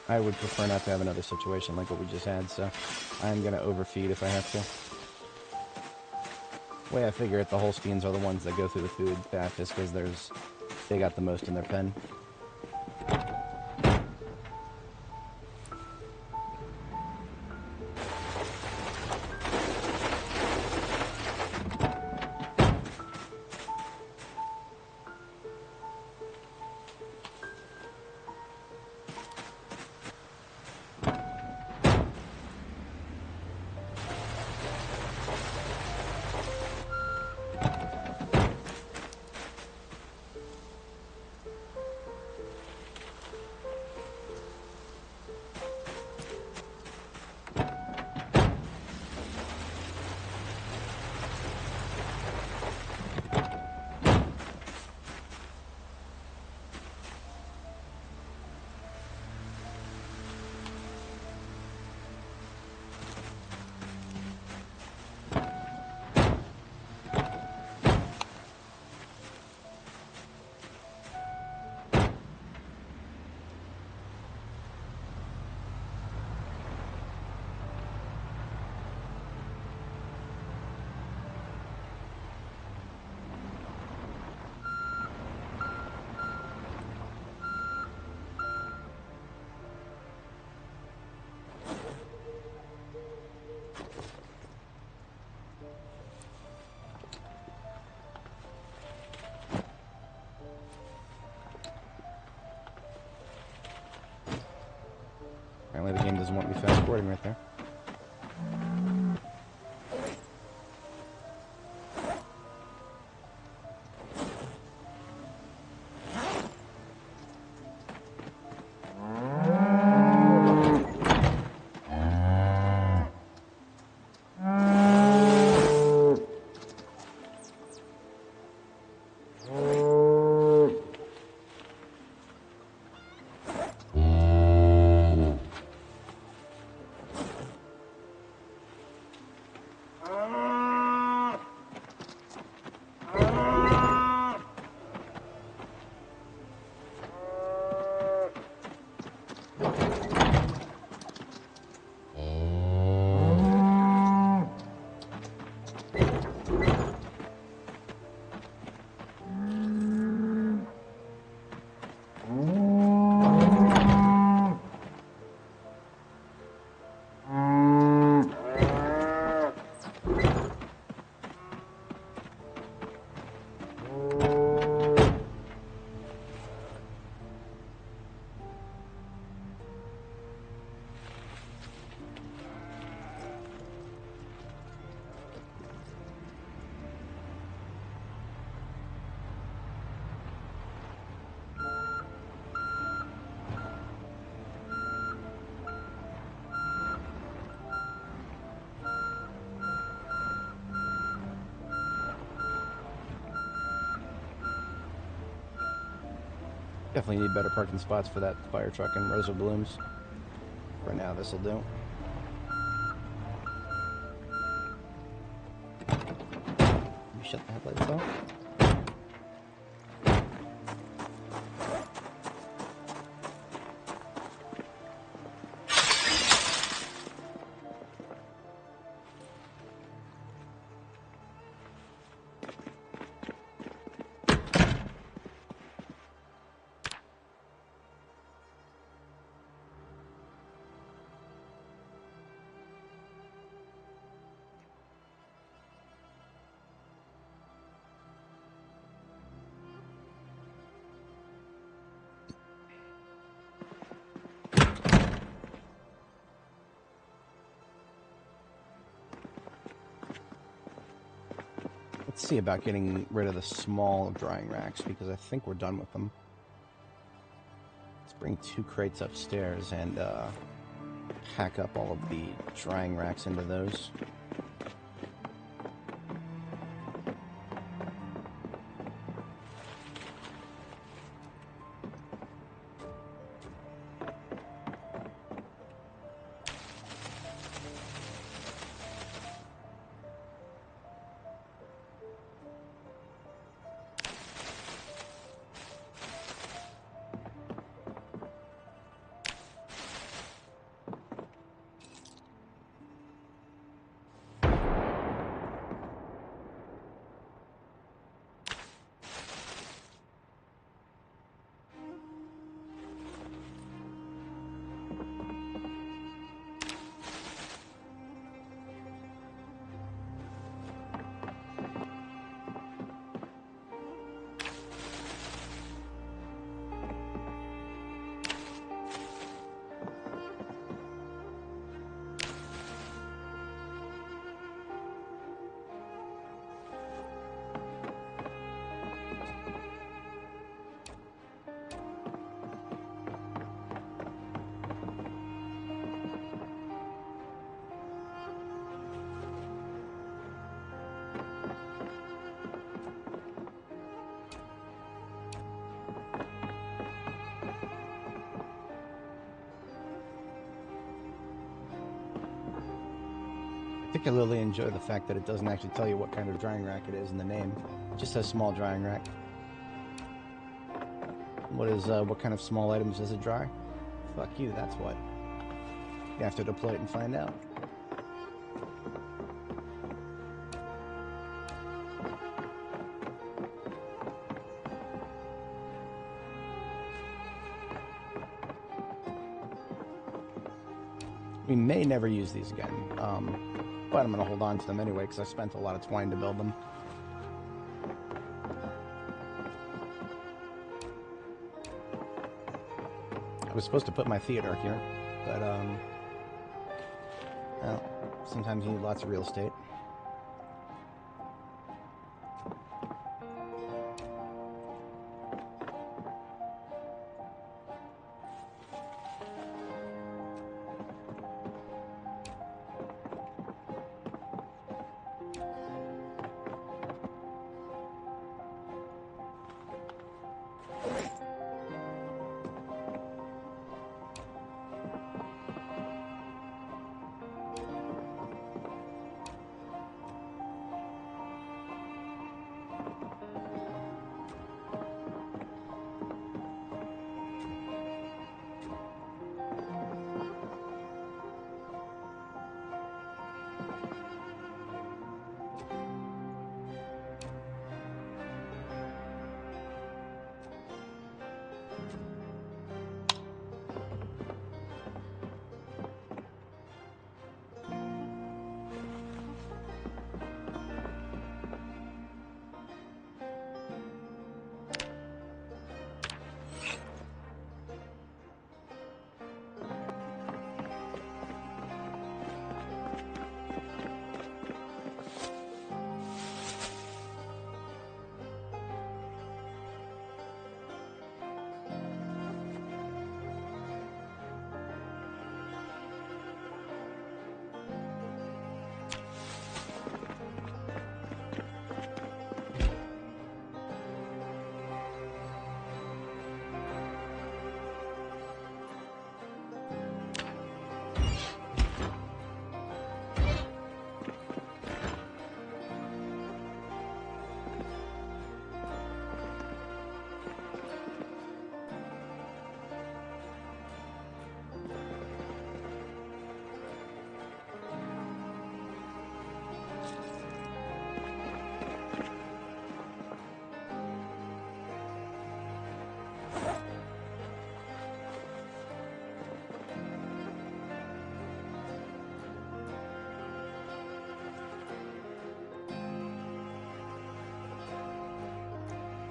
I would prefer not to have another situation like what we just had, so I'm going to overfeed if I have to. The way I figure it, the Holsteins are the ones that go through the food fastest because they got the most in their pen. Apparently the game doesn't want me fast forwarding right there. Definitely need better parking spots for that fire truck and Rosa Blooms. For now, this'll do. You shut the headlights off. Let's see about getting rid of the small drying racks, because I think we're done with them. Let's bring 2 crates upstairs and pack up all of the drying racks into those. I particularly enjoy the fact that it doesn't actually tell you what kind of drying rack it is in the name. It just says small drying rack. What kind of small items does it dry? Fuck you, that's what. You have to deploy it and find out. We may never use these again, but I'm going to hold on to them anyway because I spent a lot of twine to build them. I was supposed to put my theater here, but well, sometimes you need lots of real estate.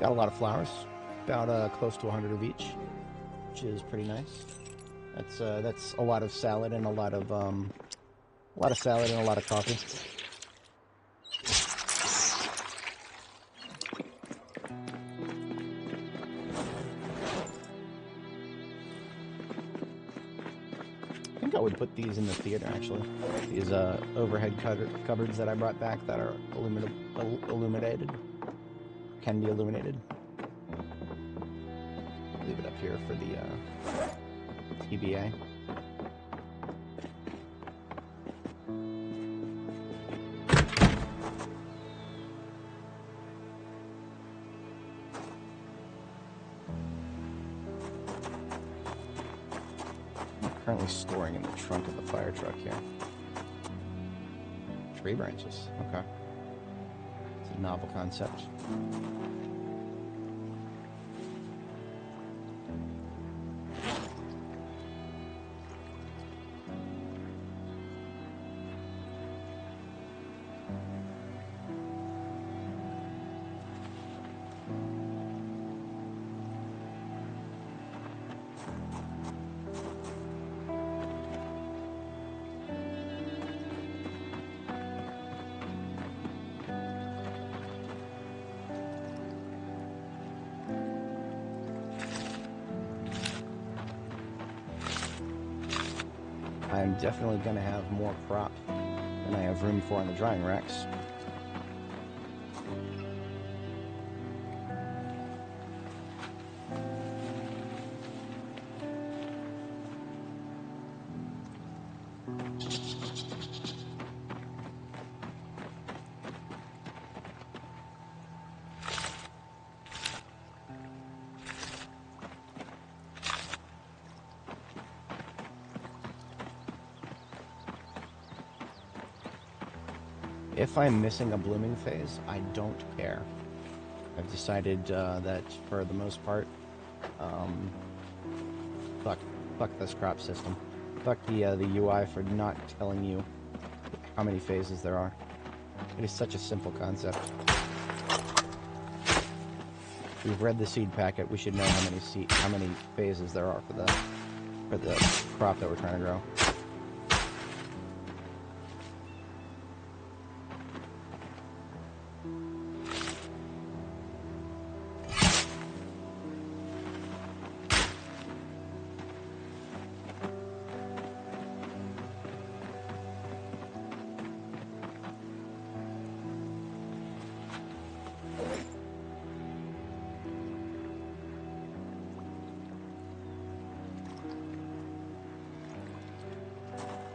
Got a lot of flowers, about close to 100 of each, which is pretty nice. That's a lot of salad and a lot of salad and a lot of coffee. I think I would put these in the theater actually. These overhead cupboards that I brought back that are illuminated. Can be illuminated. Leave it up here for the TBA. I'm currently storing in the trunk of the fire truck here. Tree branches, okay. It's a novel concept. I'm definitely going to have more crop than I have room for on the drying racks. If I'm missing a blooming phase, I don't care. I've decided that for the most part, fuck this crop system. Fuck the UI for not telling you how many phases there are. It is such a simple concept. If we've read the seed packet, we should know how many phases there are for for the crop that we're trying to grow.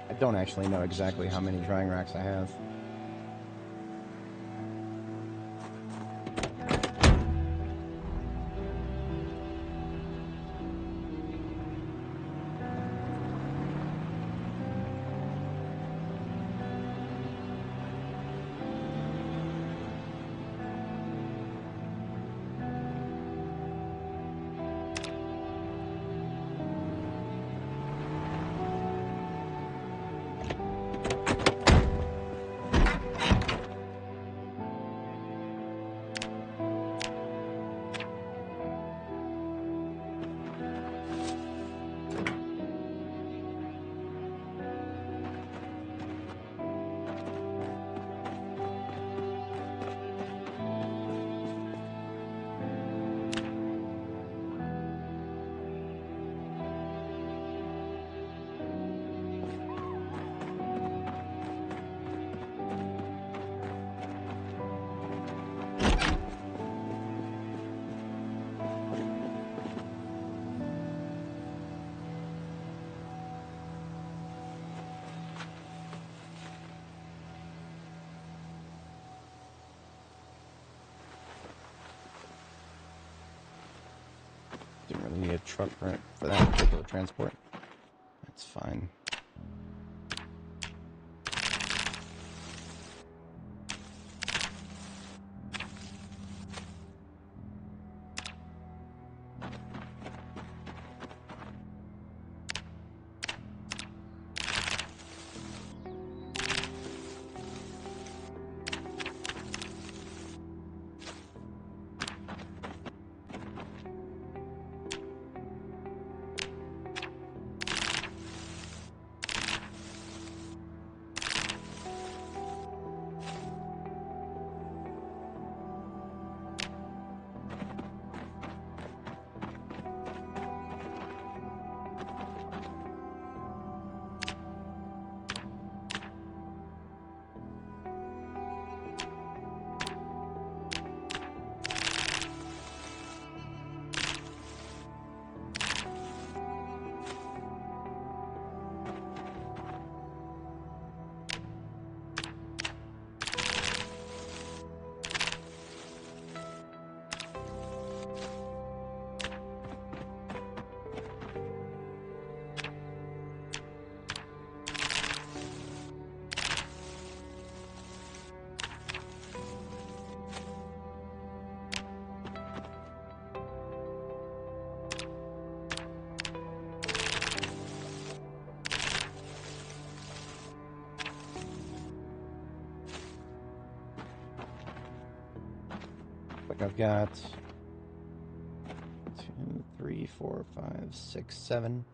I don't actually know exactly how many drying racks I have. Didn't really need a truck for that particular transport. That's fine. Like I've got 2, 3, 4, 5, 6, 7,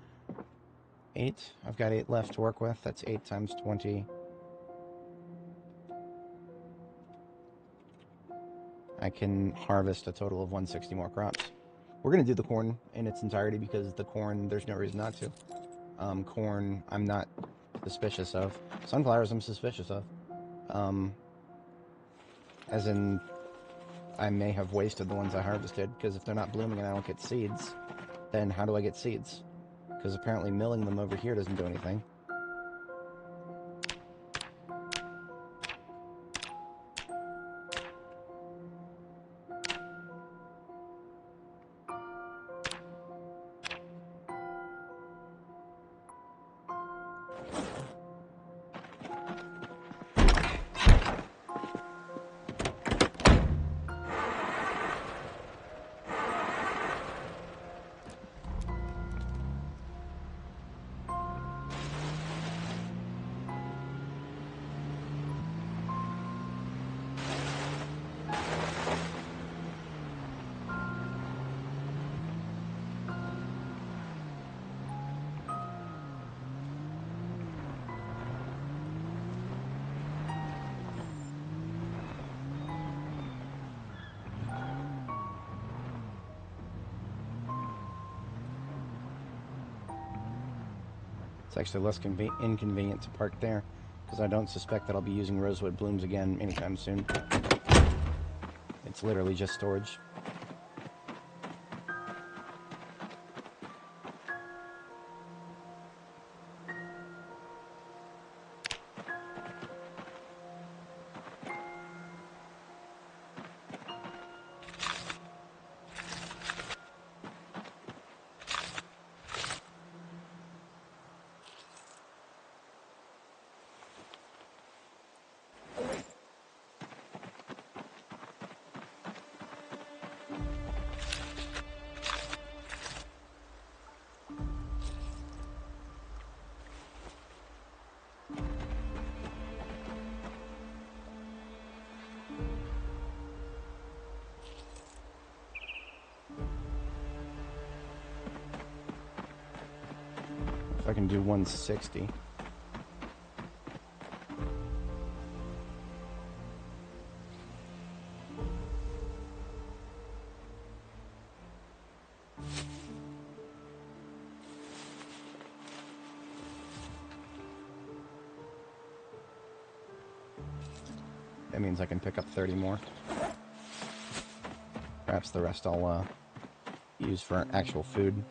8. I've got 8 left to work with. That's 8 times 20. I can harvest a total of 160 more crops. We're going to do the corn in its entirety because the corn, there's no reason not to. Corn, I'm not suspicious of. Sunflowers, I'm suspicious of. As in, I may have wasted the ones I harvested, because if they're not blooming and I don't get seeds, then how do I get seeds? Because apparently milling them over here doesn't do anything. It's actually less inconvenient to park there, because I don't suspect that I'll be using rosewood blooms again anytime soon. It's literally just storage. If I can do 160. That means I can pick up 30 more. Perhaps the rest I'll use for actual food.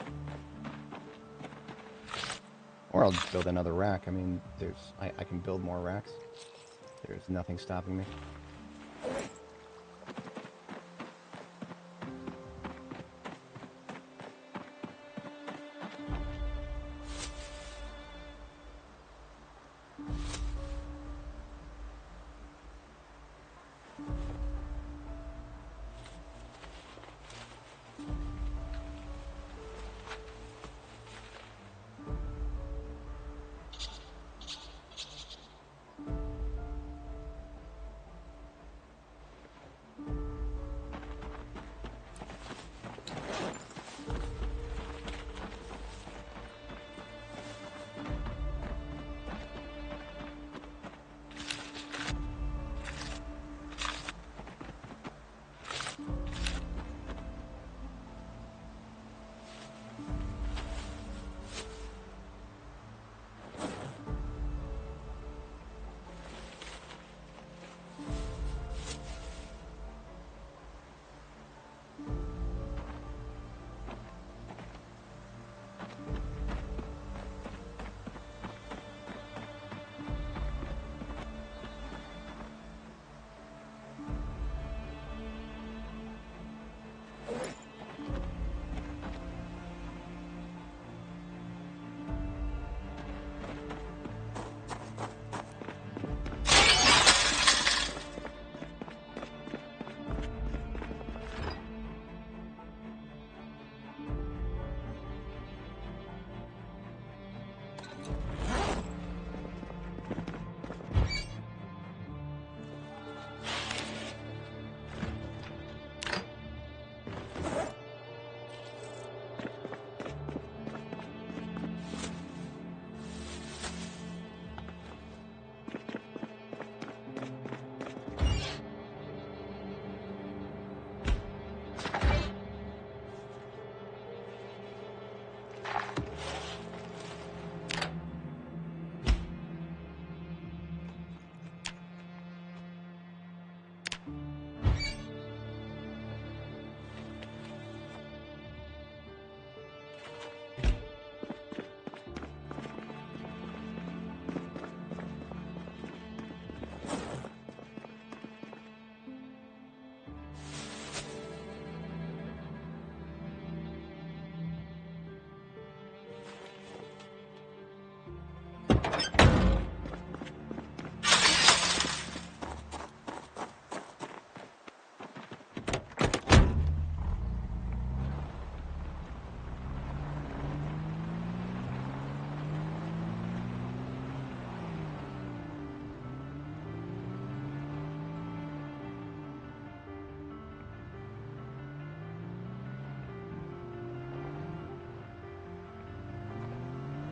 Or I'll just build another rack. I mean, I can build more racks. There's nothing stopping me.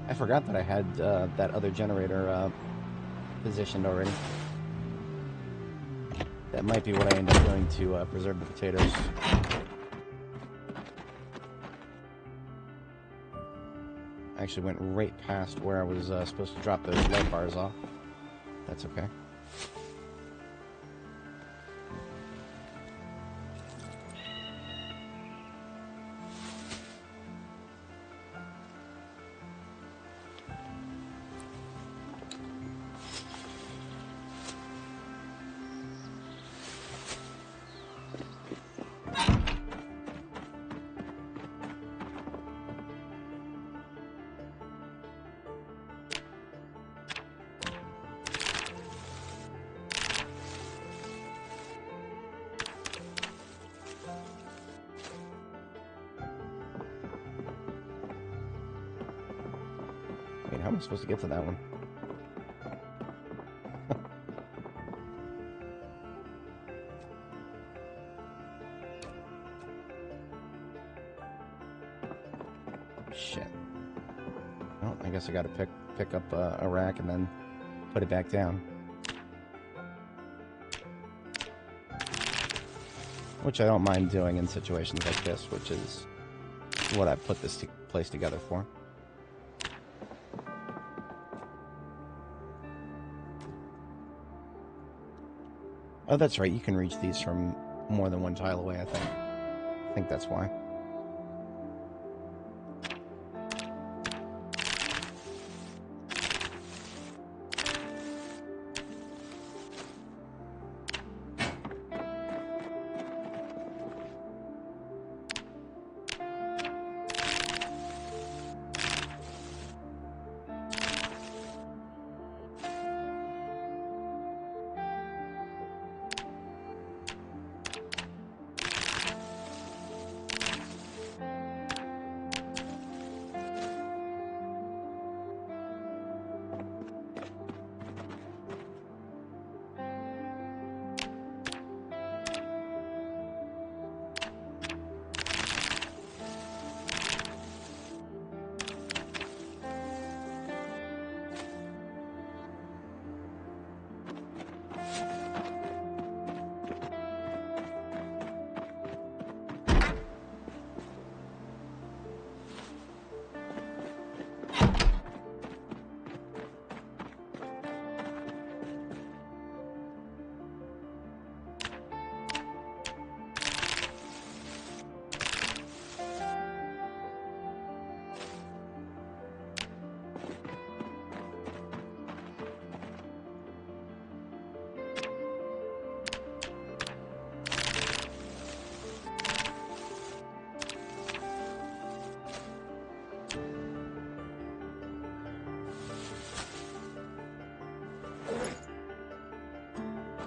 I forgot that I had that other generator positioned already. That might be what I end up doing to preserve the potatoes. Actually went right past where I was supposed to drop those light bars off. That's okay. Wait, how am I supposed to get to that one? Shit. Well, I guess I gotta pick up a rack and then put it back down. Which I don't mind doing in situations like this, which is what I put this place together for. Oh, that's right, you can reach these from more than one tile away, I think. I think that's why.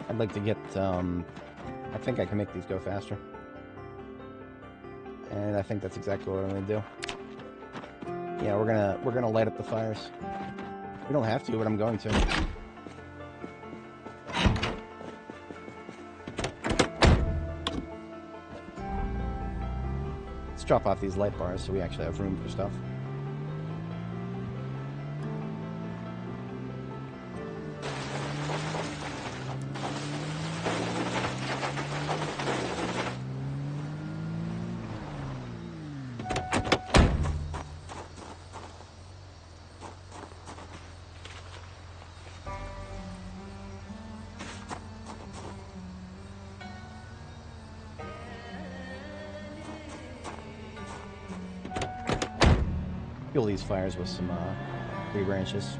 I'd like to get, I think I can make these go faster. And I think that's exactly what I'm gonna do. Yeah, we're gonna light up the fires. We don't have to, but I'm going to. Let's drop off these light bars so we actually have room for stuff. Fuel these fires with some tree branches.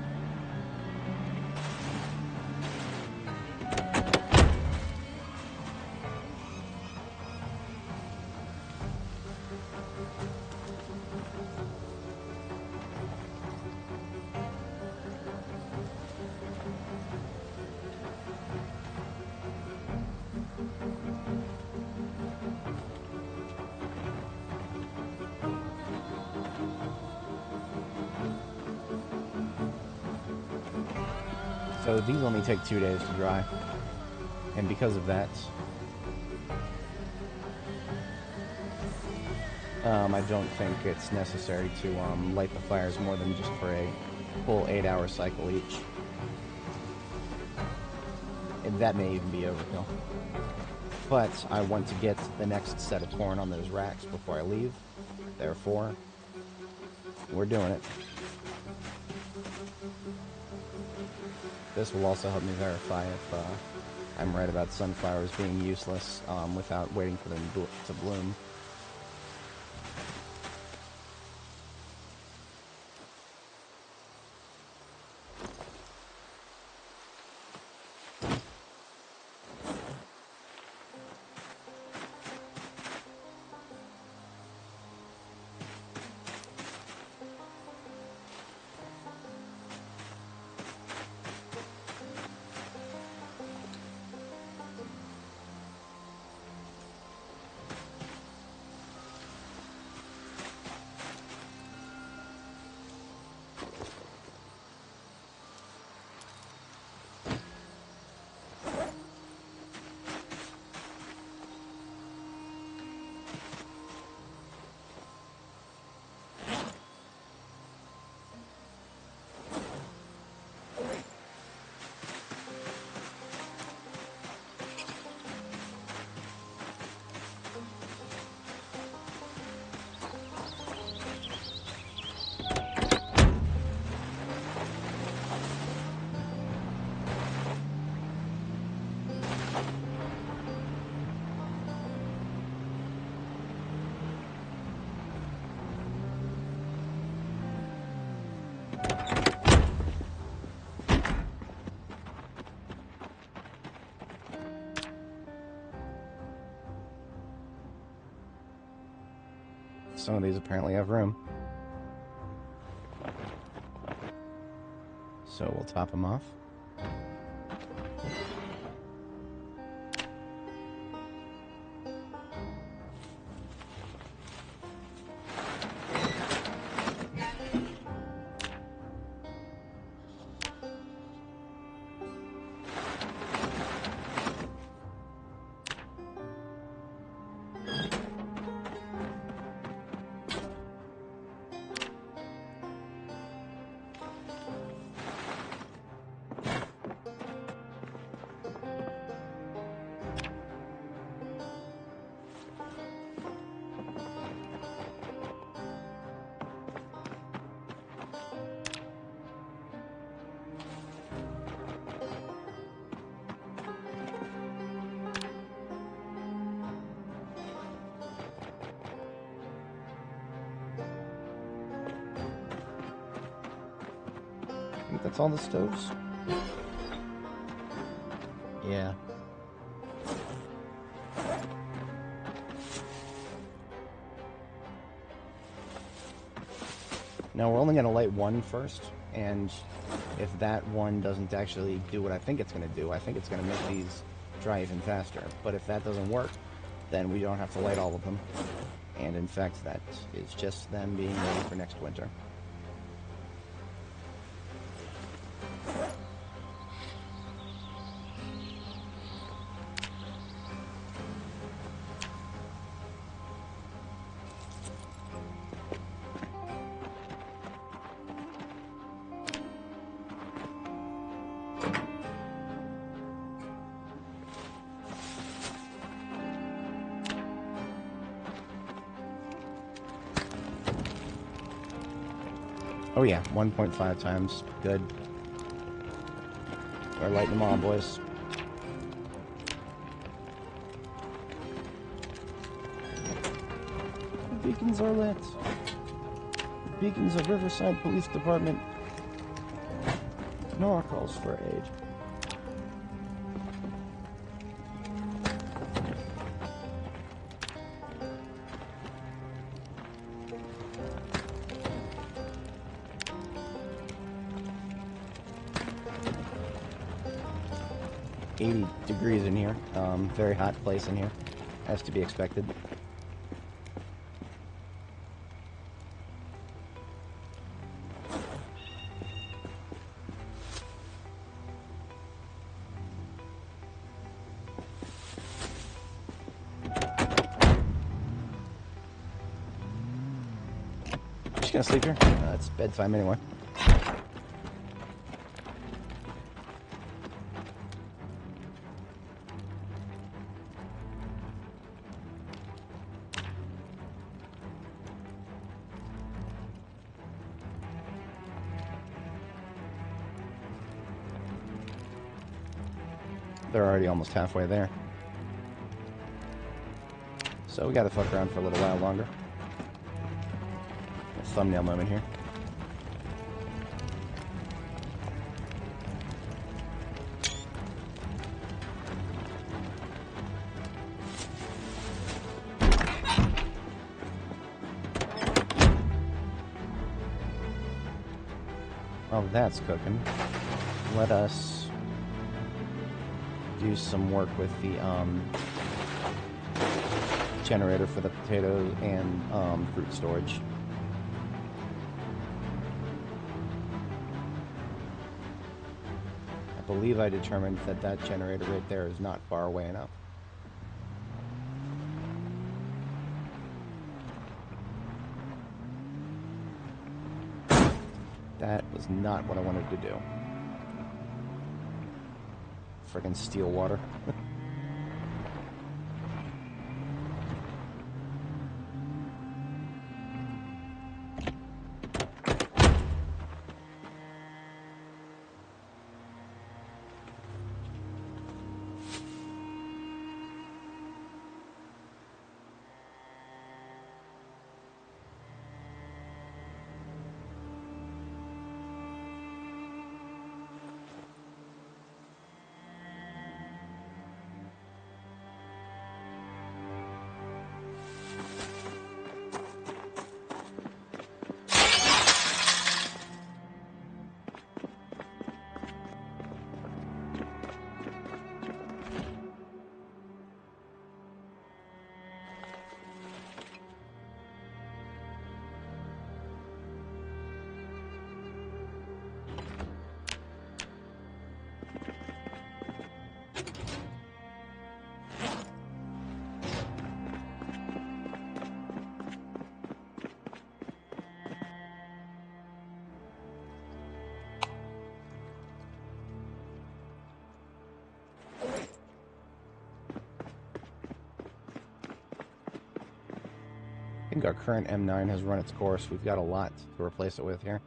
So these only take 2 days to dry, and because of that, I don't think it's necessary to light the fires more than just for a full 8-hour cycle each. And that may even be overkill. But I want to get the next set of corn on those racks before I leave. Therefore, we're doing it. This will also help me verify if I'm right about sunflowers being useless without waiting for them to bloom. Some of these apparently have room. So we'll top them off. I think that's all the stoves. Yeah. Now we're only going to light one first, and if that one doesn't actually do what I think it's going to do, I think it's going to make these dry even faster. But if that doesn't work, then we don't have to light all of them. And in fact, that is just them being ready for next winter. Oh yeah, 1.5 times. Good. We're lighting them all, boys. The beacons are lit. The beacons of Riverside Police Department. Nora calls for aid. Degrees in here. Very hot place in here, as to be expected. Just gonna sleep here. It's bedtime anyway. They're already almost halfway there. So we gotta fuck around for a little while longer. A thumbnail moment here. While that's cooking, let us do some work with the generator for the potatoes and fruit storage. I believe I determined that that generator right there is not far away enough. That was not what I wanted to do. Friggin' steel water. I think our current M9 has run its course. We've got a lot to replace it with here.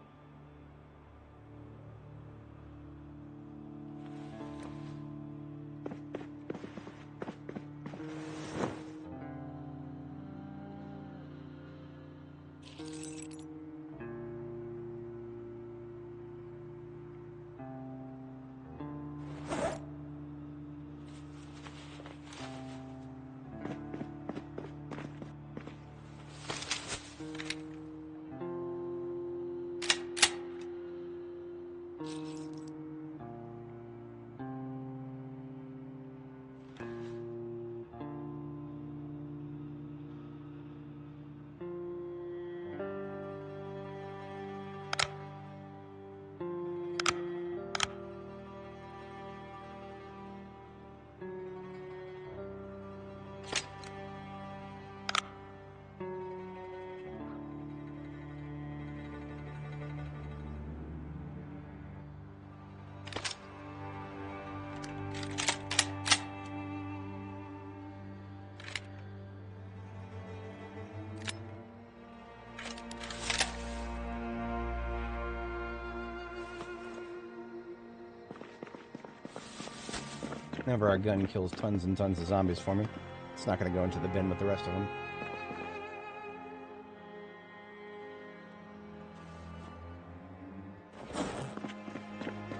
Whenever our gun kills tons and tons of zombies for me, it's not going to go into the bin with the rest of them.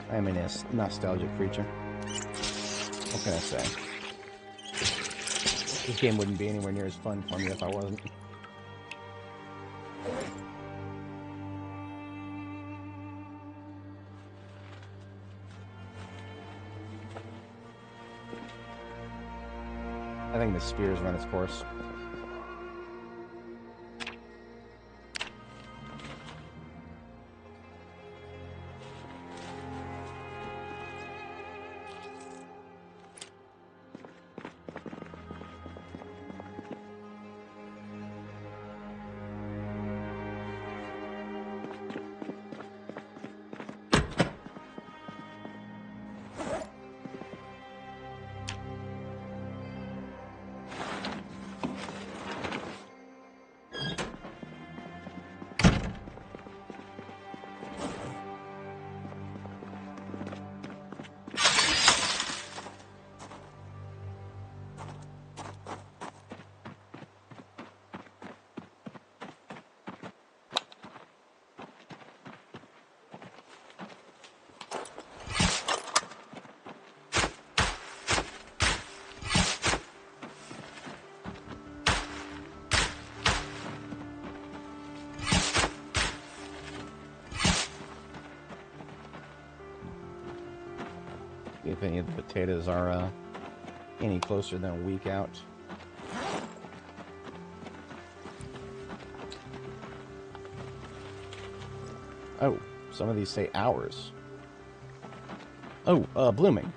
I am a nostalgic creature. What can I say? This game wouldn't be anywhere near as fun for me if I wasn't. I think the spear's run its course. See if any of the potatoes are any closer than a week out. Oh, some of these say hours. Oh, blooming.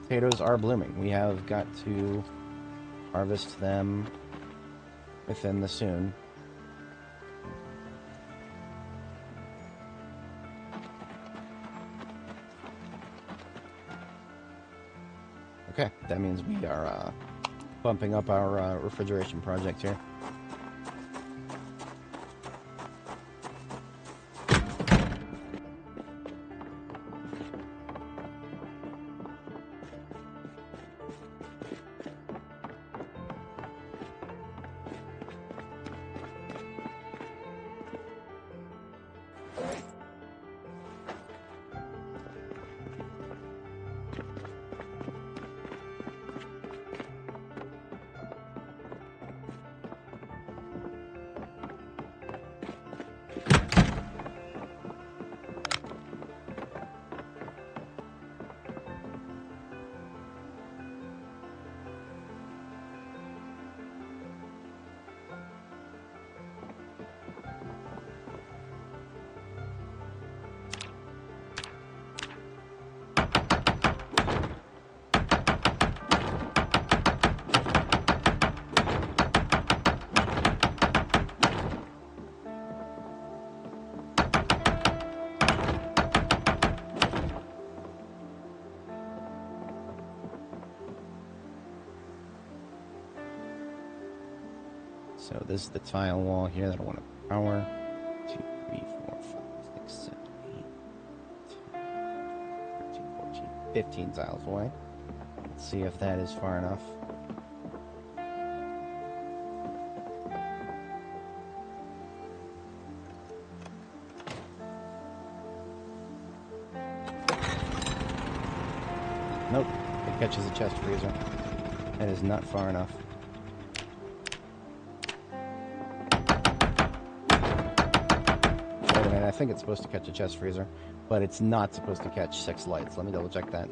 Potatoes are blooming. We have got to harvest them within the soon. Okay, that means we are bumping up our refrigeration project here. So this is the tile wall here that I want to power. 2, 3, 4, 5, 6, 7, 8, 10, 13, 14, 15 tiles away. Let's see if that is far enough. Nope, it catches a chest freezer. That is not far enough. I think it's supposed to catch a chest freezer, but it's not supposed to catch 6 lights. Let me double check that.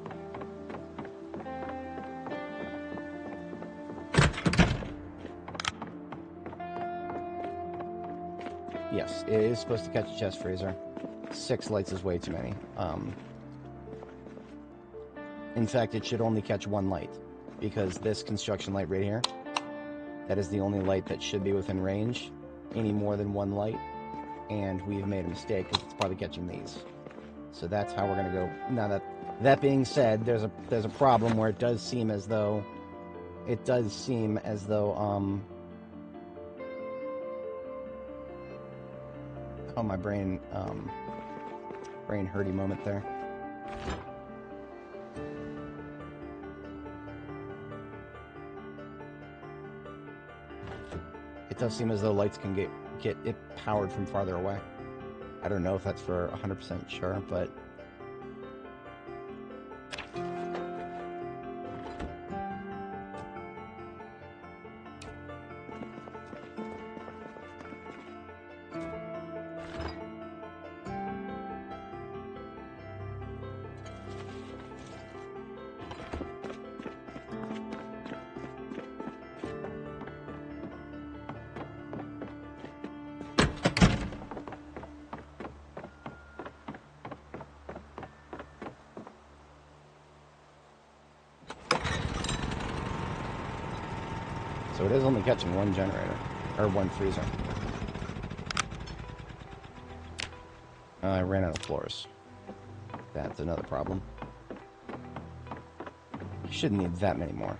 Yes, it is supposed to catch a chest freezer. 6 lights is way too many. In fact, it should only catch 1 light, because this construction light right here, that is the only light that should be within range. Any more than 1 light, and we've made a mistake because it's probably catching these. So that's how we're going to go. Now that being said, there's a problem where it does seem as though oh, my brain hurty moment there. It does seem as though lights can get it powered from farther away. I don't know if that's for 100% sure, but so it is only catching 1 generator, or 1 freezer. I ran out of floors. That's another problem. You shouldn't need that many more.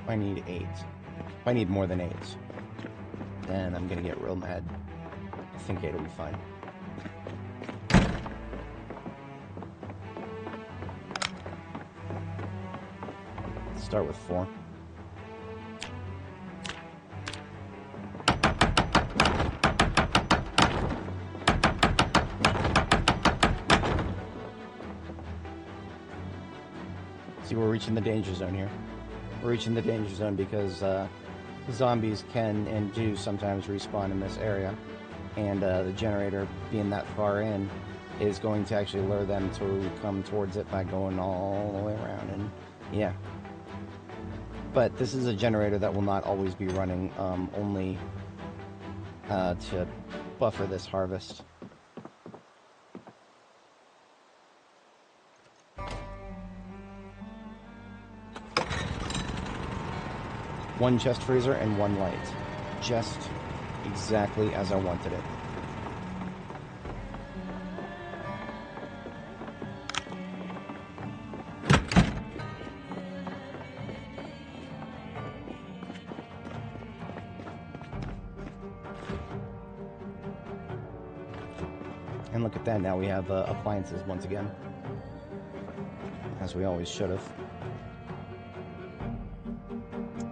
I need 8. If I need more than 8, then I'm gonna get real mad. I think 8 will be fine. Let's start with 4. see, we're reaching the danger zone here. We're reaching the danger zone because zombies can and do sometimes respawn in this area. And the generator, being that far in, is going to actually lure them to come towards it by going all the way around. And yeah. But this is a generator that will not always be running, only to buffer this harvest. One chest freezer and one light. Just exactly as I wanted it. And look at that, now we have appliances once again. As we always should have.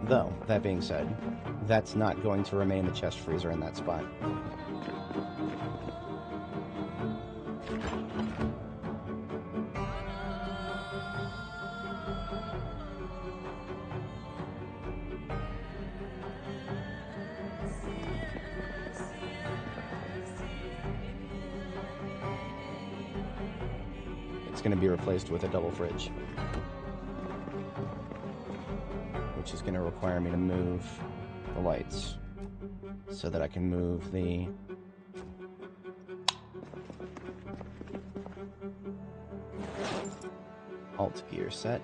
Though, that being said, that's not going to remain the chest freezer in that spot. It's going to be replaced with a double fridge, which is going to require me to move the lights so that I can move the alt gear set.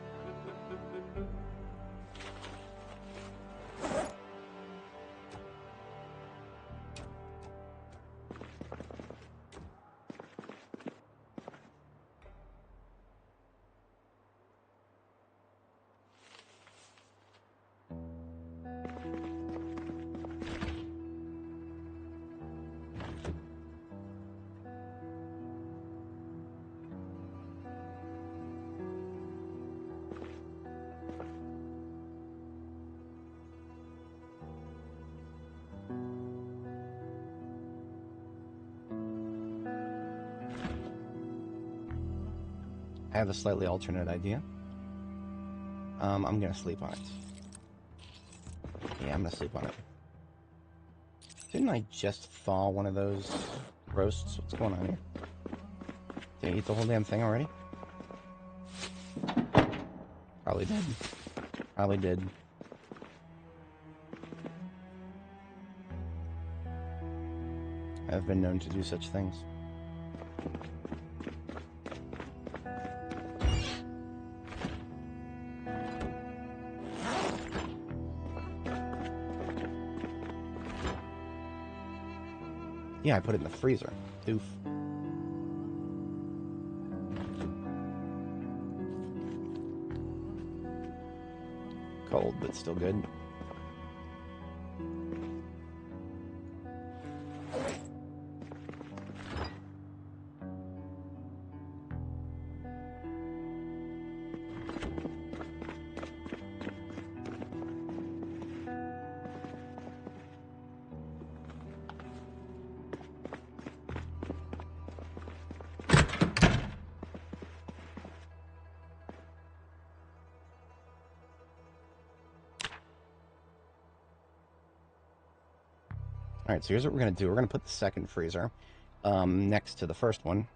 I have a slightly alternate idea. I'm gonna sleep on it. Yeah, I'm gonna sleep on it. Didn't I just thaw one of those roasts? What's going on here? Did I eat the whole damn thing already? Probably did. Probably did. I've been known to do such things. Yeah, I put it in the freezer. Oof. Cold, but still good. Alright, so here's what we're going to do. We're going to put the second freezer next to the first one.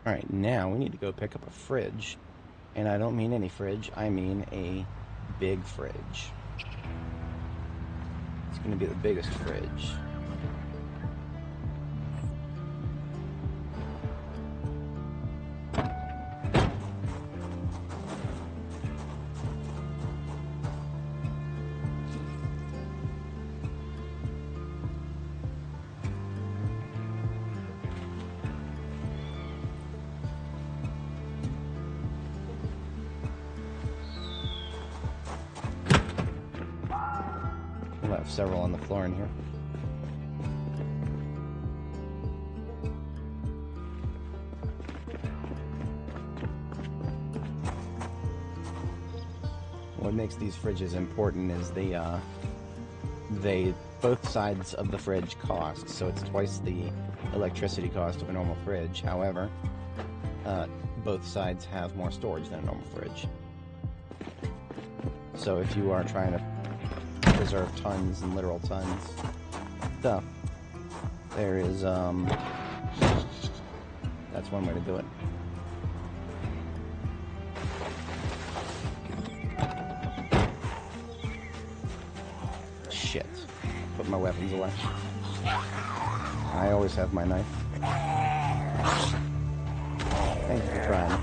Alright, now we need to go pick up a fridge. And I don't mean any fridge, I mean a big fridge. It's going to be the biggest fridge. We'll have several on the floor in here. What makes these fridges important is they both sides of the fridge cost, so it's twice the electricity cost of a normal fridge. However, both sides have more storage than a normal fridge. So if you are trying to preserve tons and literal tons of stuff, there is that's one way to do it. Shit. Put my weapons away. I always have my knife. Thanks for trying.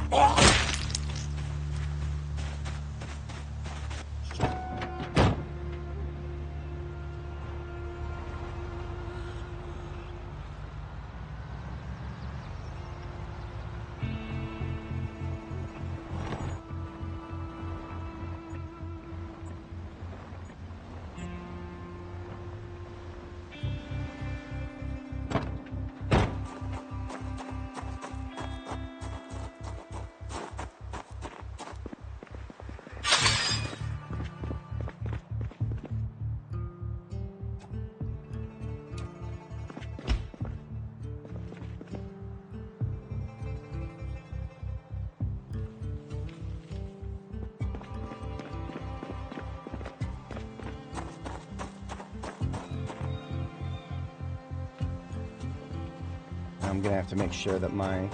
I'm gonna have to make sure that my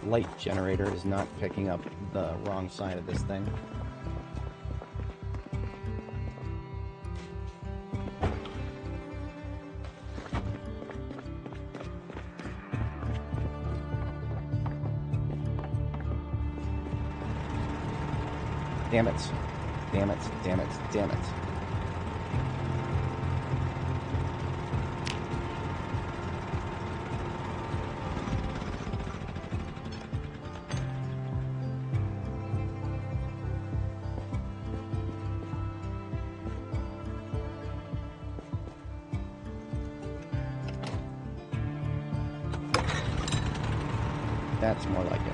light generator is not picking up the wrong side of this thing. Damn it. Damn it, damn it, damn it. That's more like it.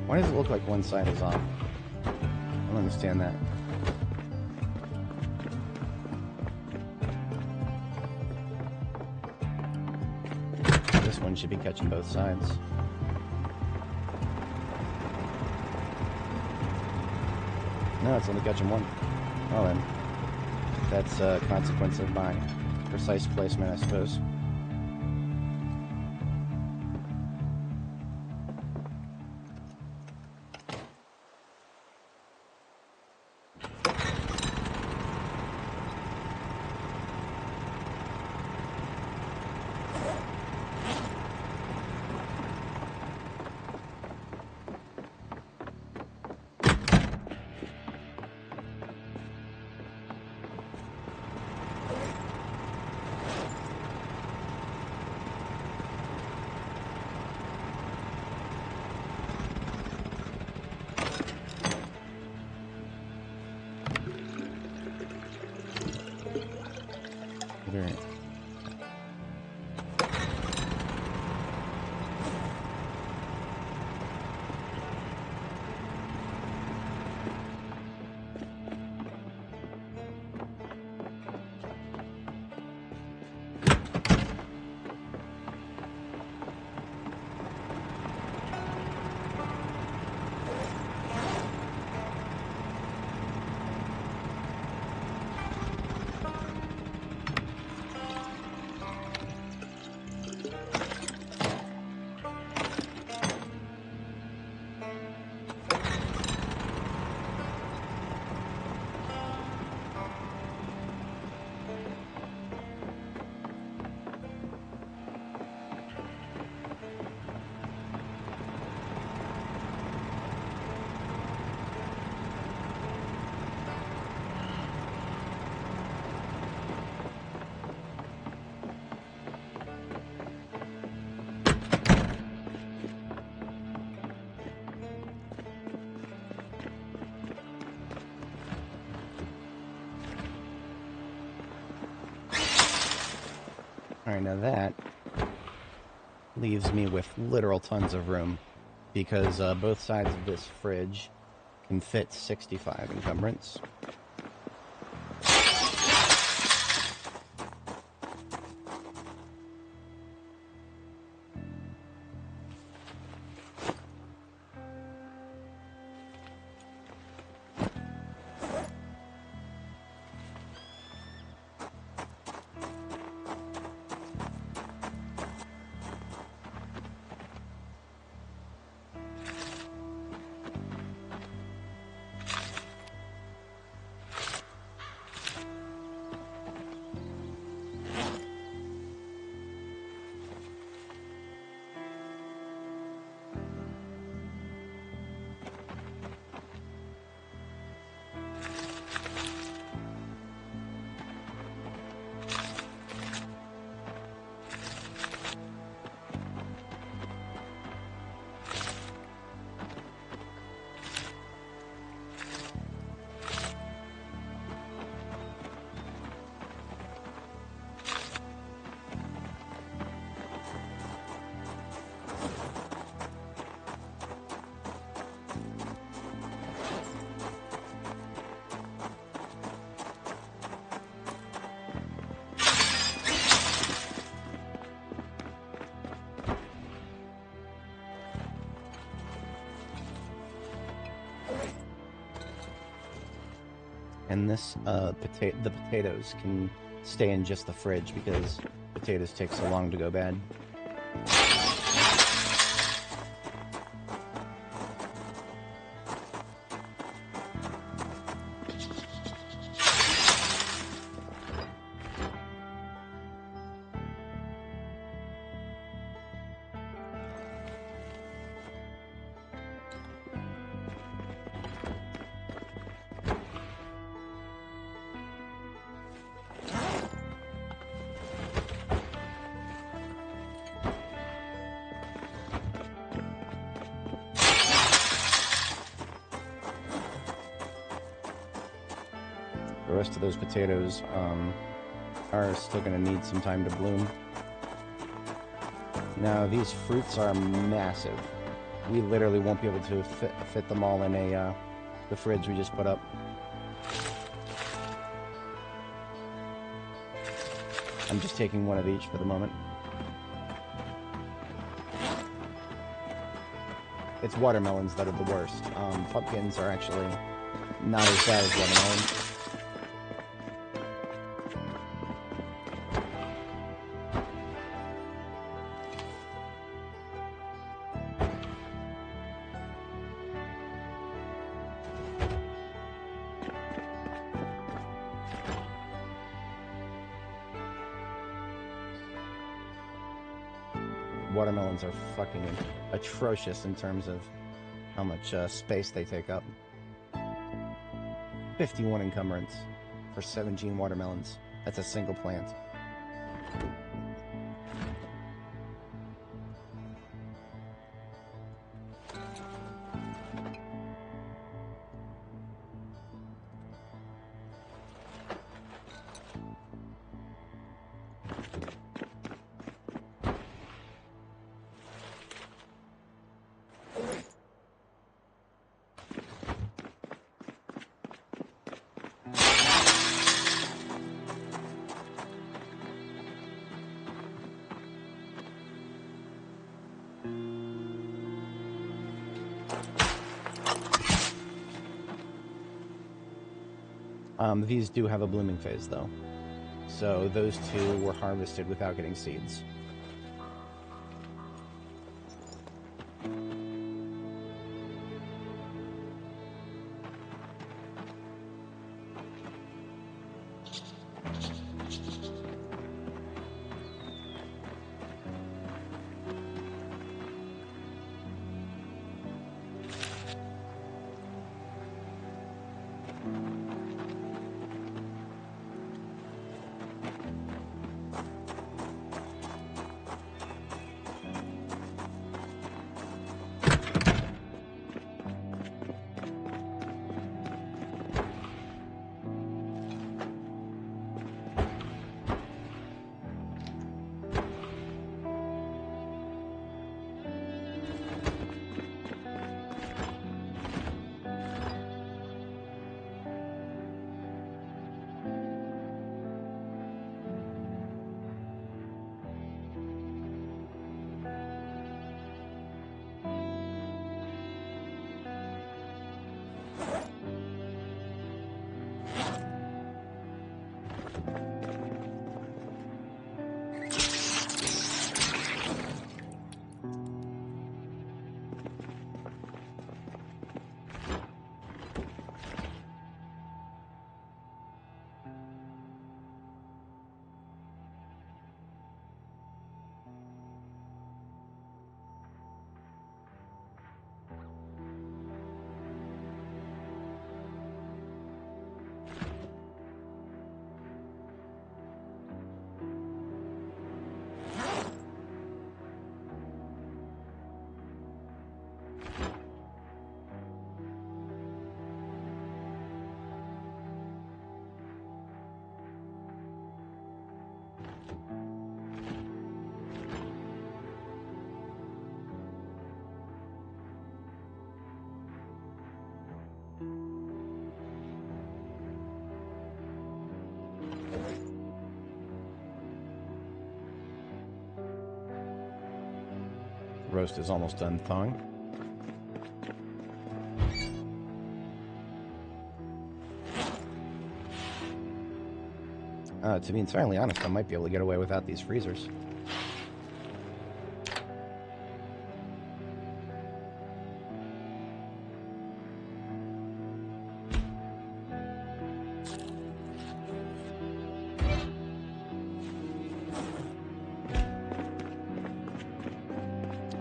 Why does it look like one side is off? I don't understand that. This one should be catching both sides. No, it's only catching one. Oh, then. That's a consequence of my precise placement, I suppose. Right. Alright, now that leaves me with literal tons of room, because both sides of this fridge can fit 65 encumbrance. And this, the potatoes can stay in just the fridge because potatoes take so long to go bad. The rest of those potatoes are still going to need some time to bloom. Now, these fruits are massive. We literally won't be able to fit them all in the fridge we just put up. I'm just taking one of each for the moment. It's watermelons that are the worst. Pumpkins are actually not as bad as watermelons. Watermelons are fucking atrocious in terms of how much space they take up. 51 encumbrance for 17 watermelons. That's a single plant. These do have a blooming phase, though. So those two were harvested without getting seeds. Roast is almost done thawing. To be entirely honest, I might be able to get away without these freezers.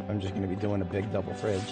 I'm just going to be doing a big double fridge.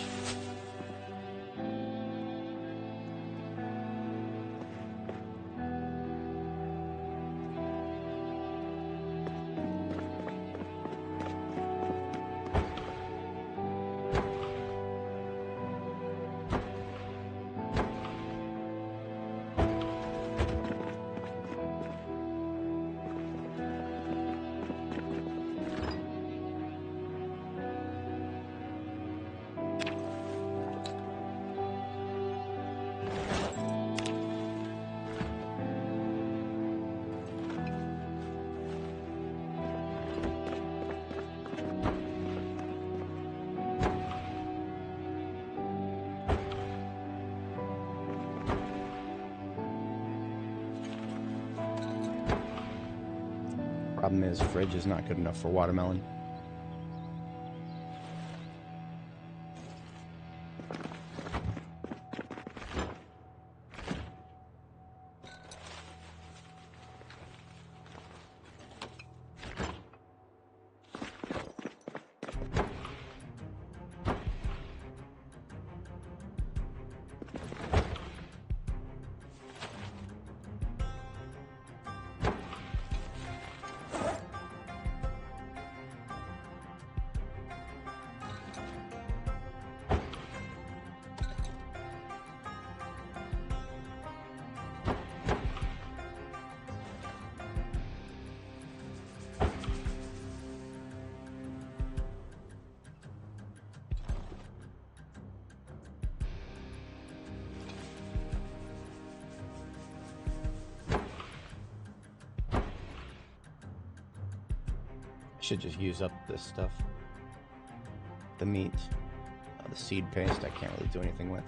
Problem is, fridge is not good enough for watermelon. Should just use up this stuff. The meat, the seed paste, I can't really do anything with.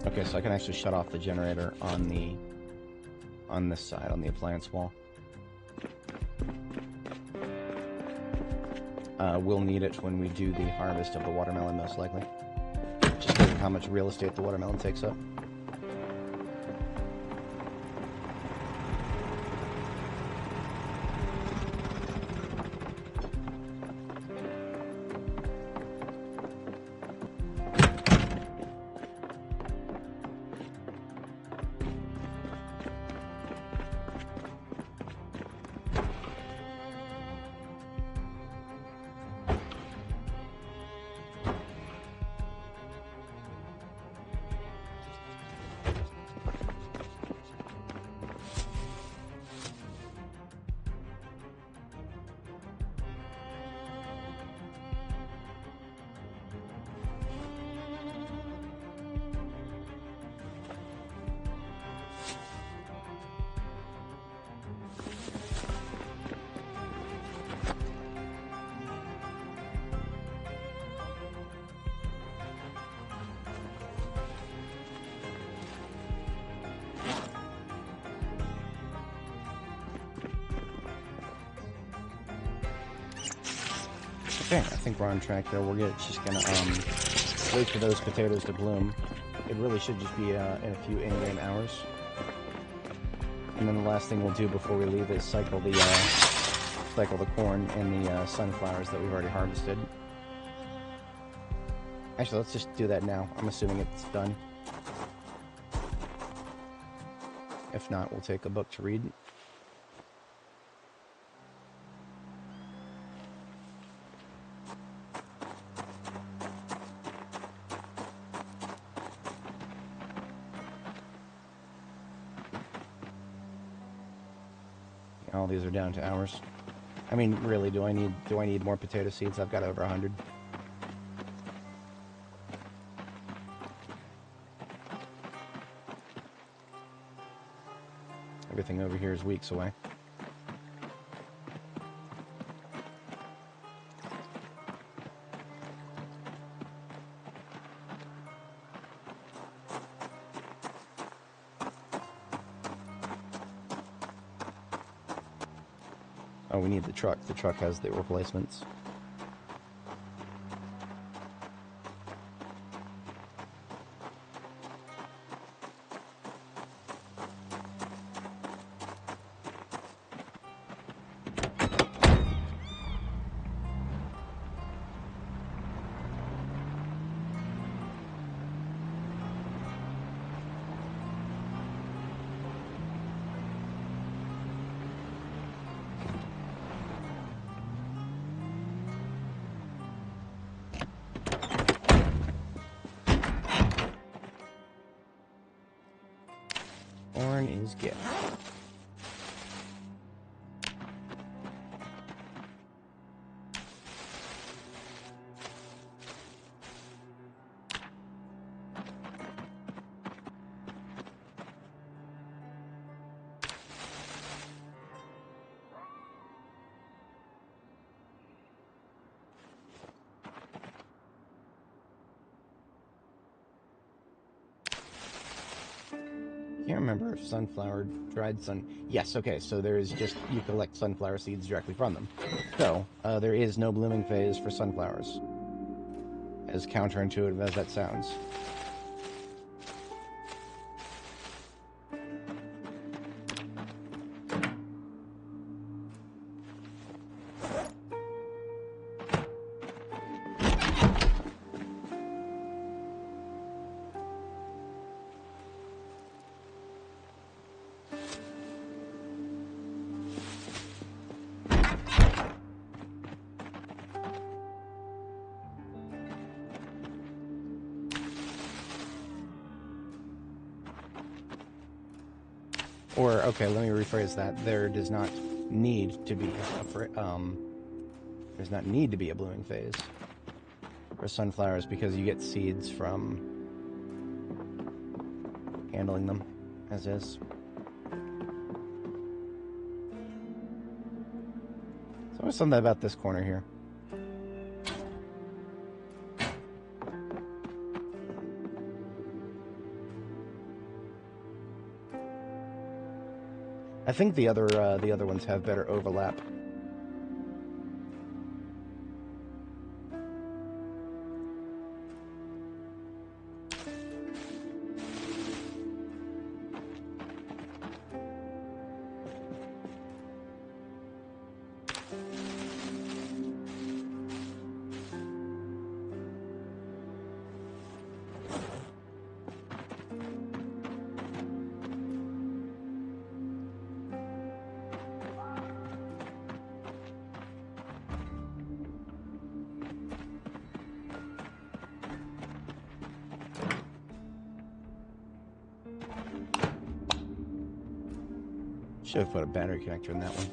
Okay, so I can actually shut off the generator on this side, on the appliance wall. We'll need it when we do the harvest of the watermelon, most likely. Just because of how much real estate the watermelon takes up. Okay, I think we're on track there. We're just gonna wait for those potatoes to bloom. It really should just be in a few in-game hours. And then the last thing we'll do before we leave is cycle the corn and the sunflowers that we've already harvested. Actually, let's just do that now. I'm assuming it's done. If not, we'll take a book to read. All these are down to hours. I mean, really, do I need more potato seeds? I've got over 100. Everything over here is weeks away. Oh, we need the truck. The truck has the replacements. Corn is gift. Can't remember if dried sun. Yes, okay, so there is just, you collect sunflower seeds directly from them. So, there is no blooming phase for sunflowers. As counterintuitive as that sounds. Or, okay, let me rephrase that. There does not need to be there's not need to be a blooming phase for sunflowers because you get seeds from handling them as is. So there's something about this corner here. I think the other ones have better overlap. Should have put a battery connector in that one.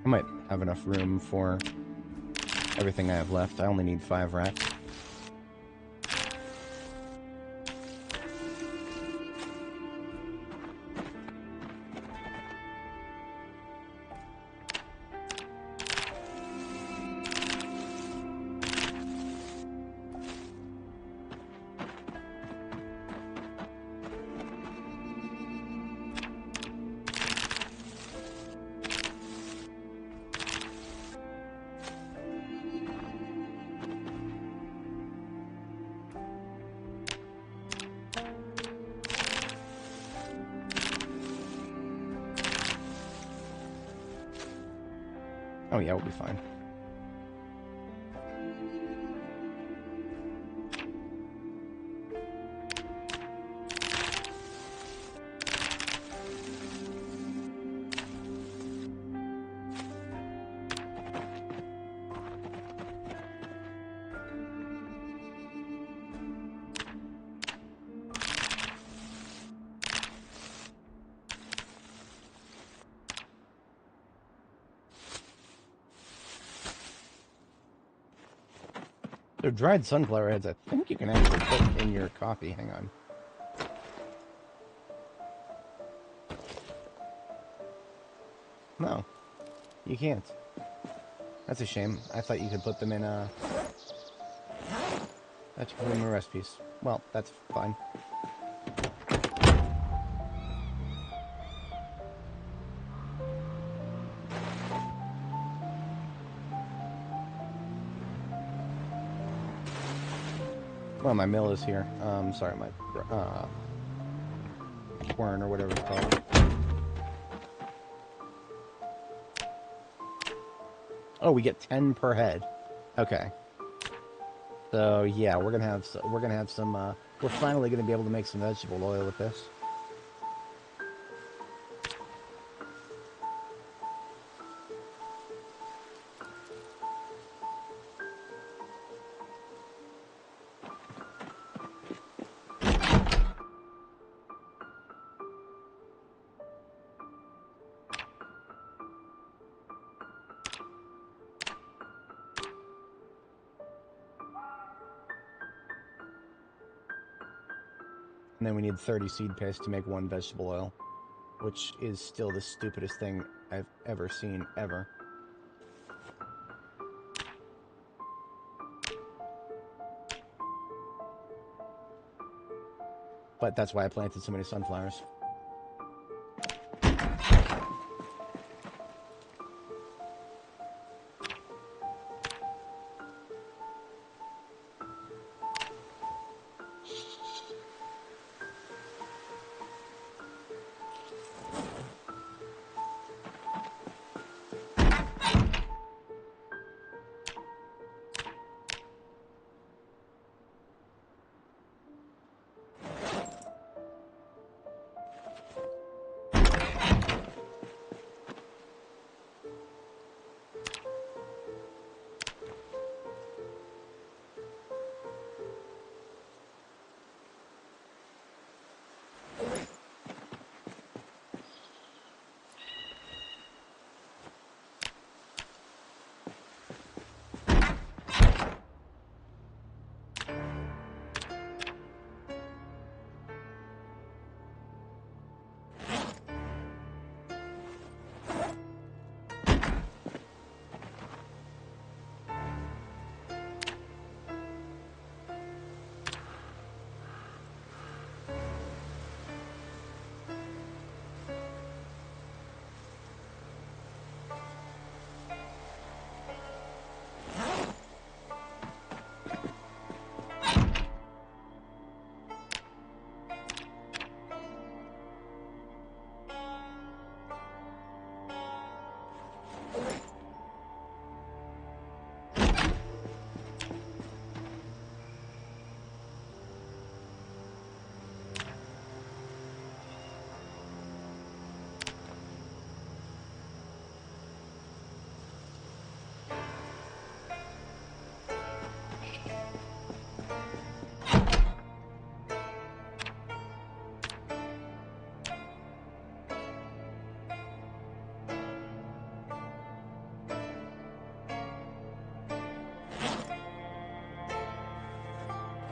I might have enough room for everything I have left. I only need 5 racks. Oh yeah, we'll be fine. So dried sunflower heads, I think you can actually put in your coffee. Hang on. No, you can't. That's a shame. I thought you could put them in that's put them in recipes. Well, that's fine. Well, my mill is here. Sorry, my quern or whatever it's called. Oh, we get 10 per head. Okay. So yeah, we're gonna have some. We're finally gonna be able to make some vegetable oil with this. And then we need 30 seed paste to make 1 vegetable oil, which is still the stupidest thing I've ever seen, ever. But that's why I planted so many sunflowers.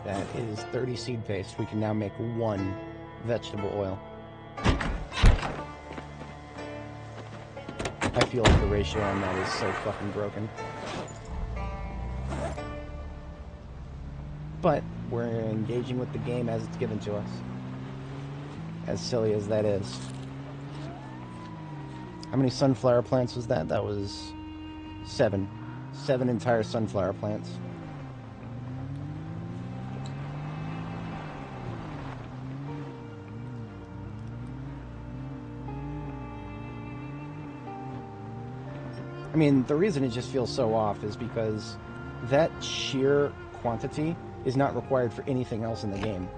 That is 30 seed paste. We can now make 1 vegetable oil. I feel like the ratio on that is so fucking broken. But we're engaging with the game as it's given to us. As silly as that is. How many sunflower plants was that? That was 7. 7 entire sunflower plants. I mean, the reason it just feels so off is because that sheer quantity is not required for anything else in the game.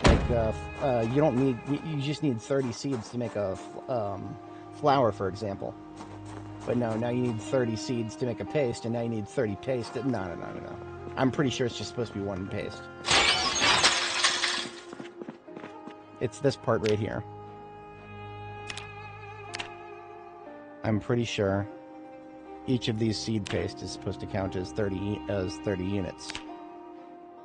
Like, you don't need, you just need 30 seeds to make a flour, for example. But no, now you need 30 seeds to make a paste, and now you need 30 paste. No. I'm pretty sure it's just supposed to be one paste. It's this part right here. I'm pretty sure each of these seed paste is supposed to count as 30 units.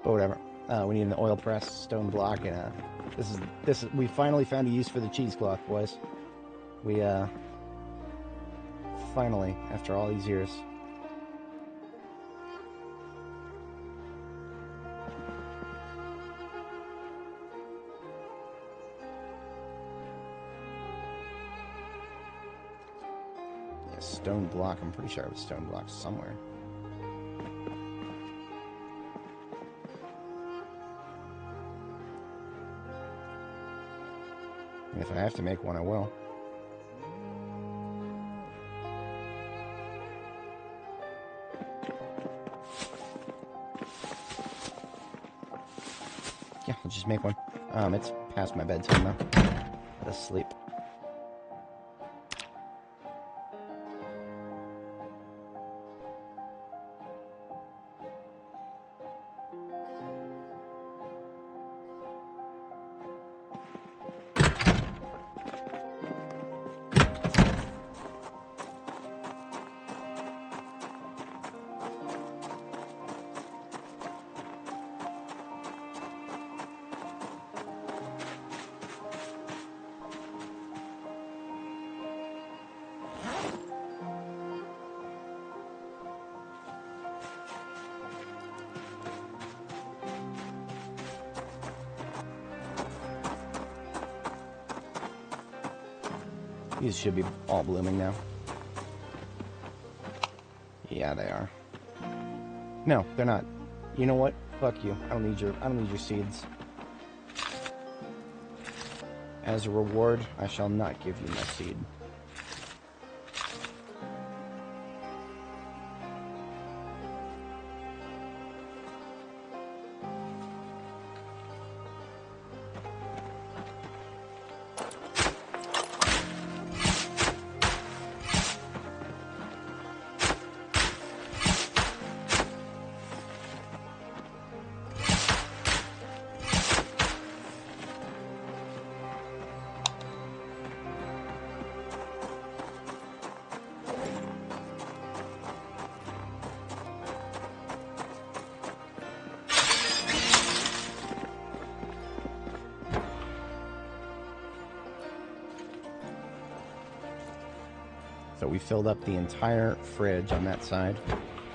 But whatever. We need an oil press, stone block, and this is we finally found a use for the cheesecloth, boys. We finally, after all these years. Yeah, stone block. I'm pretty sure I have a stone block somewhere. If I have to make one, I will. Yeah, I'll just make one. It's past my bedtime now. Gotta sleep. These should be all blooming now. Yeah, they are. No, they're not. You know what? Fuck you. I don't need your seeds. As a reward, I shall not give you my seed. So we filled up the entire fridge on that side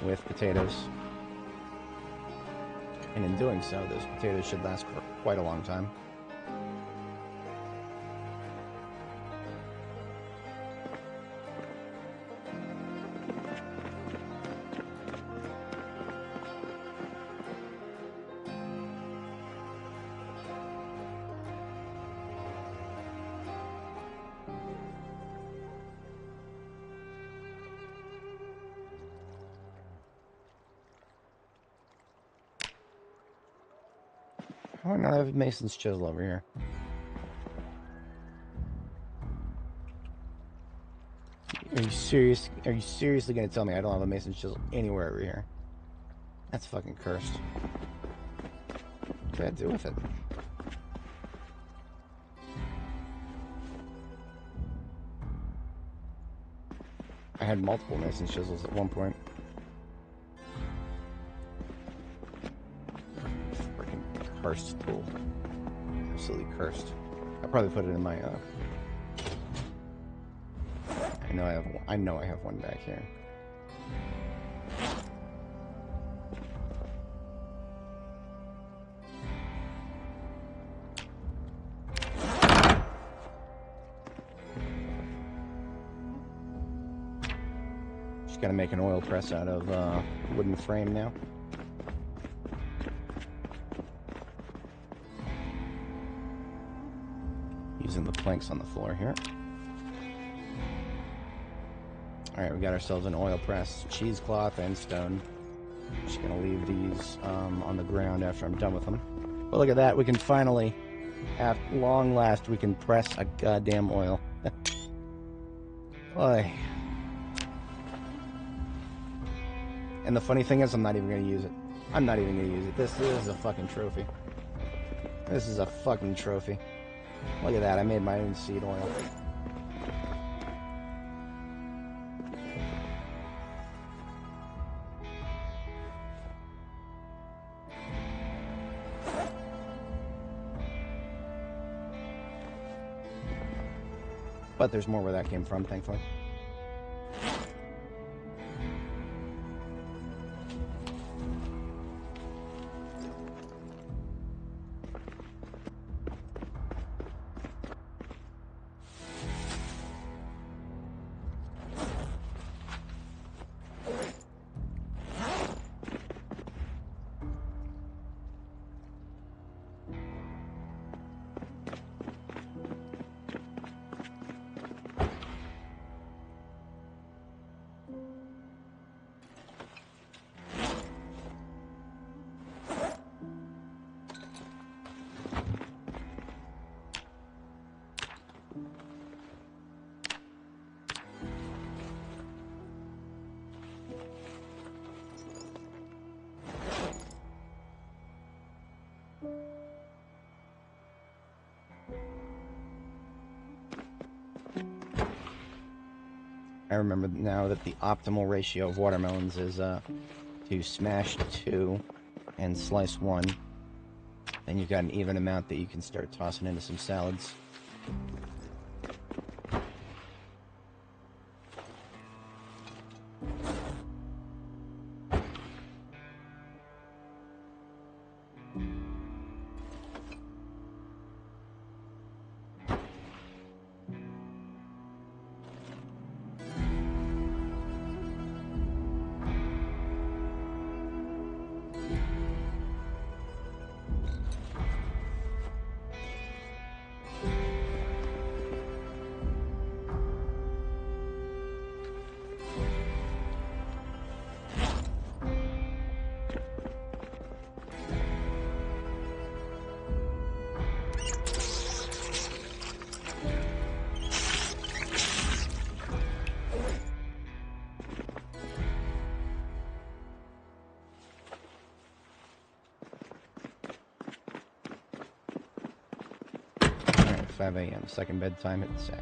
with potatoes. And in doing so, those potatoes should last for quite a long time. Why not have Mason's chisel over here? Are you serious? Are you seriously gonna tell me I don't have a Mason's chisel anywhere over here? That's fucking cursed. What did I do with it? I had multiple Mason's chisels at one point. Cursed tool. Absolutely cursed. I'll probably put it in my I know I have one back here. Just gotta make an oil press out of wooden frame now. Using the planks on the floor here. Alright, we got ourselves an oil press, cheesecloth, and stone. Just gonna leave these on the ground after I'm done with them. But look at that, we can finally, at long last, we can press a goddamn oil. Oy. And the funny thing is, I'm not even gonna use it. I'm not even gonna use it. This is a fucking trophy. This is a fucking trophy. Look at that, I made my own seed oil. But there's more where that came from, thankfully. I remember now that the optimal ratio of watermelons is to smash 2 and slice 1. Then you've got an even amount that you can start tossing into some salads. Alright, 5 a.m. Second bedtime at the sack.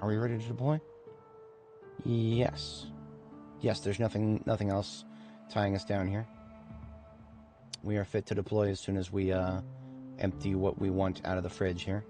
Are we ready to deploy? Yes. Yes, there's nothing else tying us down here. We are fit to deploy as soon as we empty what we want out of the fridge here.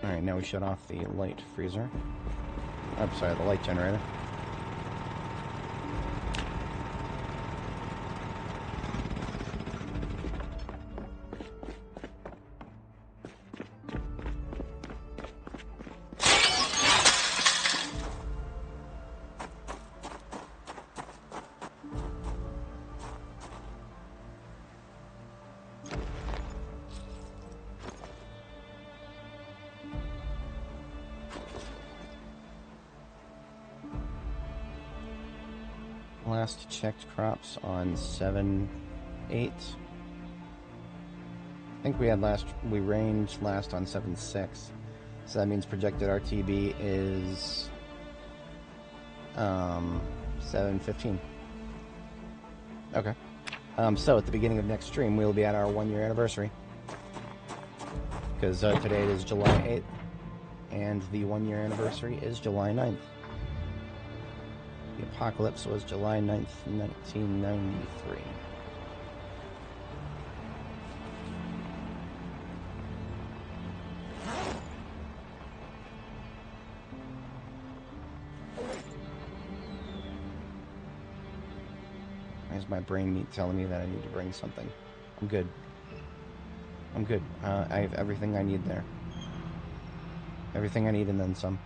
Alright, now we shut off the light freezer. I'm sorry, the light generator. Last checked crops on 7-8. I think we ranged last on 7-6. So that means projected RTB is 7-15. Okay. So at the beginning of next stream, we'll be at our 1-year anniversary. Because today it is July 8th, and the 1-year anniversary is July 9th. The apocalypse was July 9th, 1993. Why is my brain telling me that I need to bring something? I'm good. I'm good. I have everything I need there. Everything I need and then some.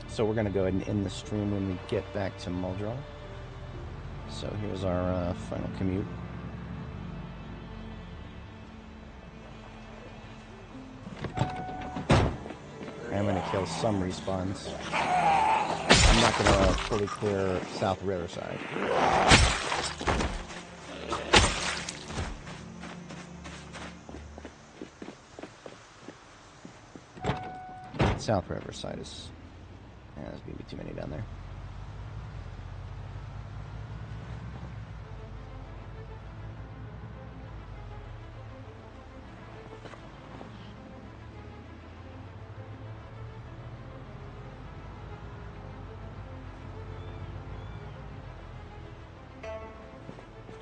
So we're going to go ahead and end the stream when we get back to Muldrow. So here's our final commute. I'm going to kill some respawns. I'm not going to fully clear South Riverside. South Riverside is... yeah, there's going to be too many down there.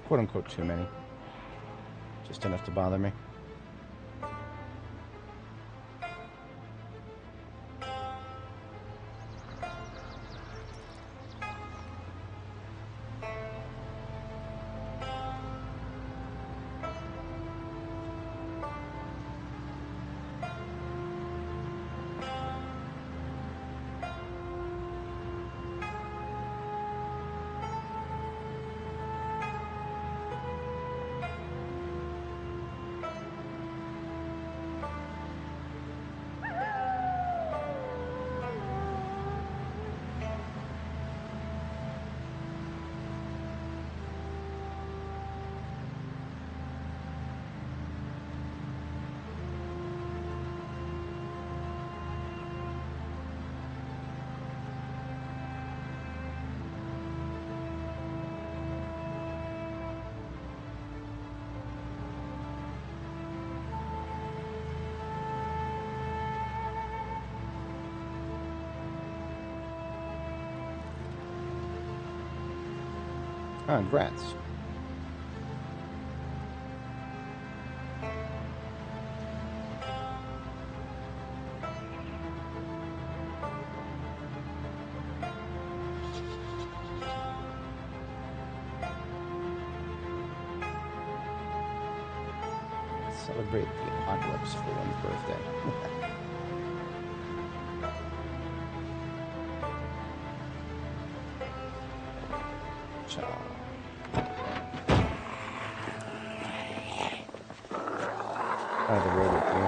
Quote-unquote too many. Just enough to bother me. Ah, congrats. Celebrate the apocalypse for one's birthday. Ciao. I have a radio for you.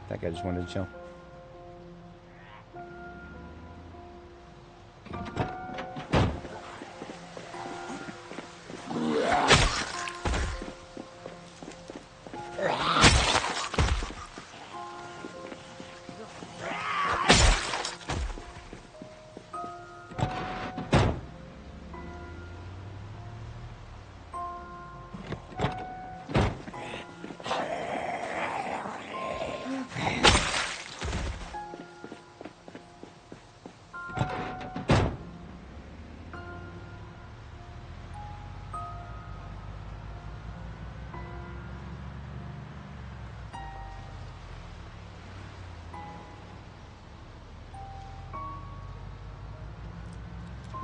That guy just wanted to chill.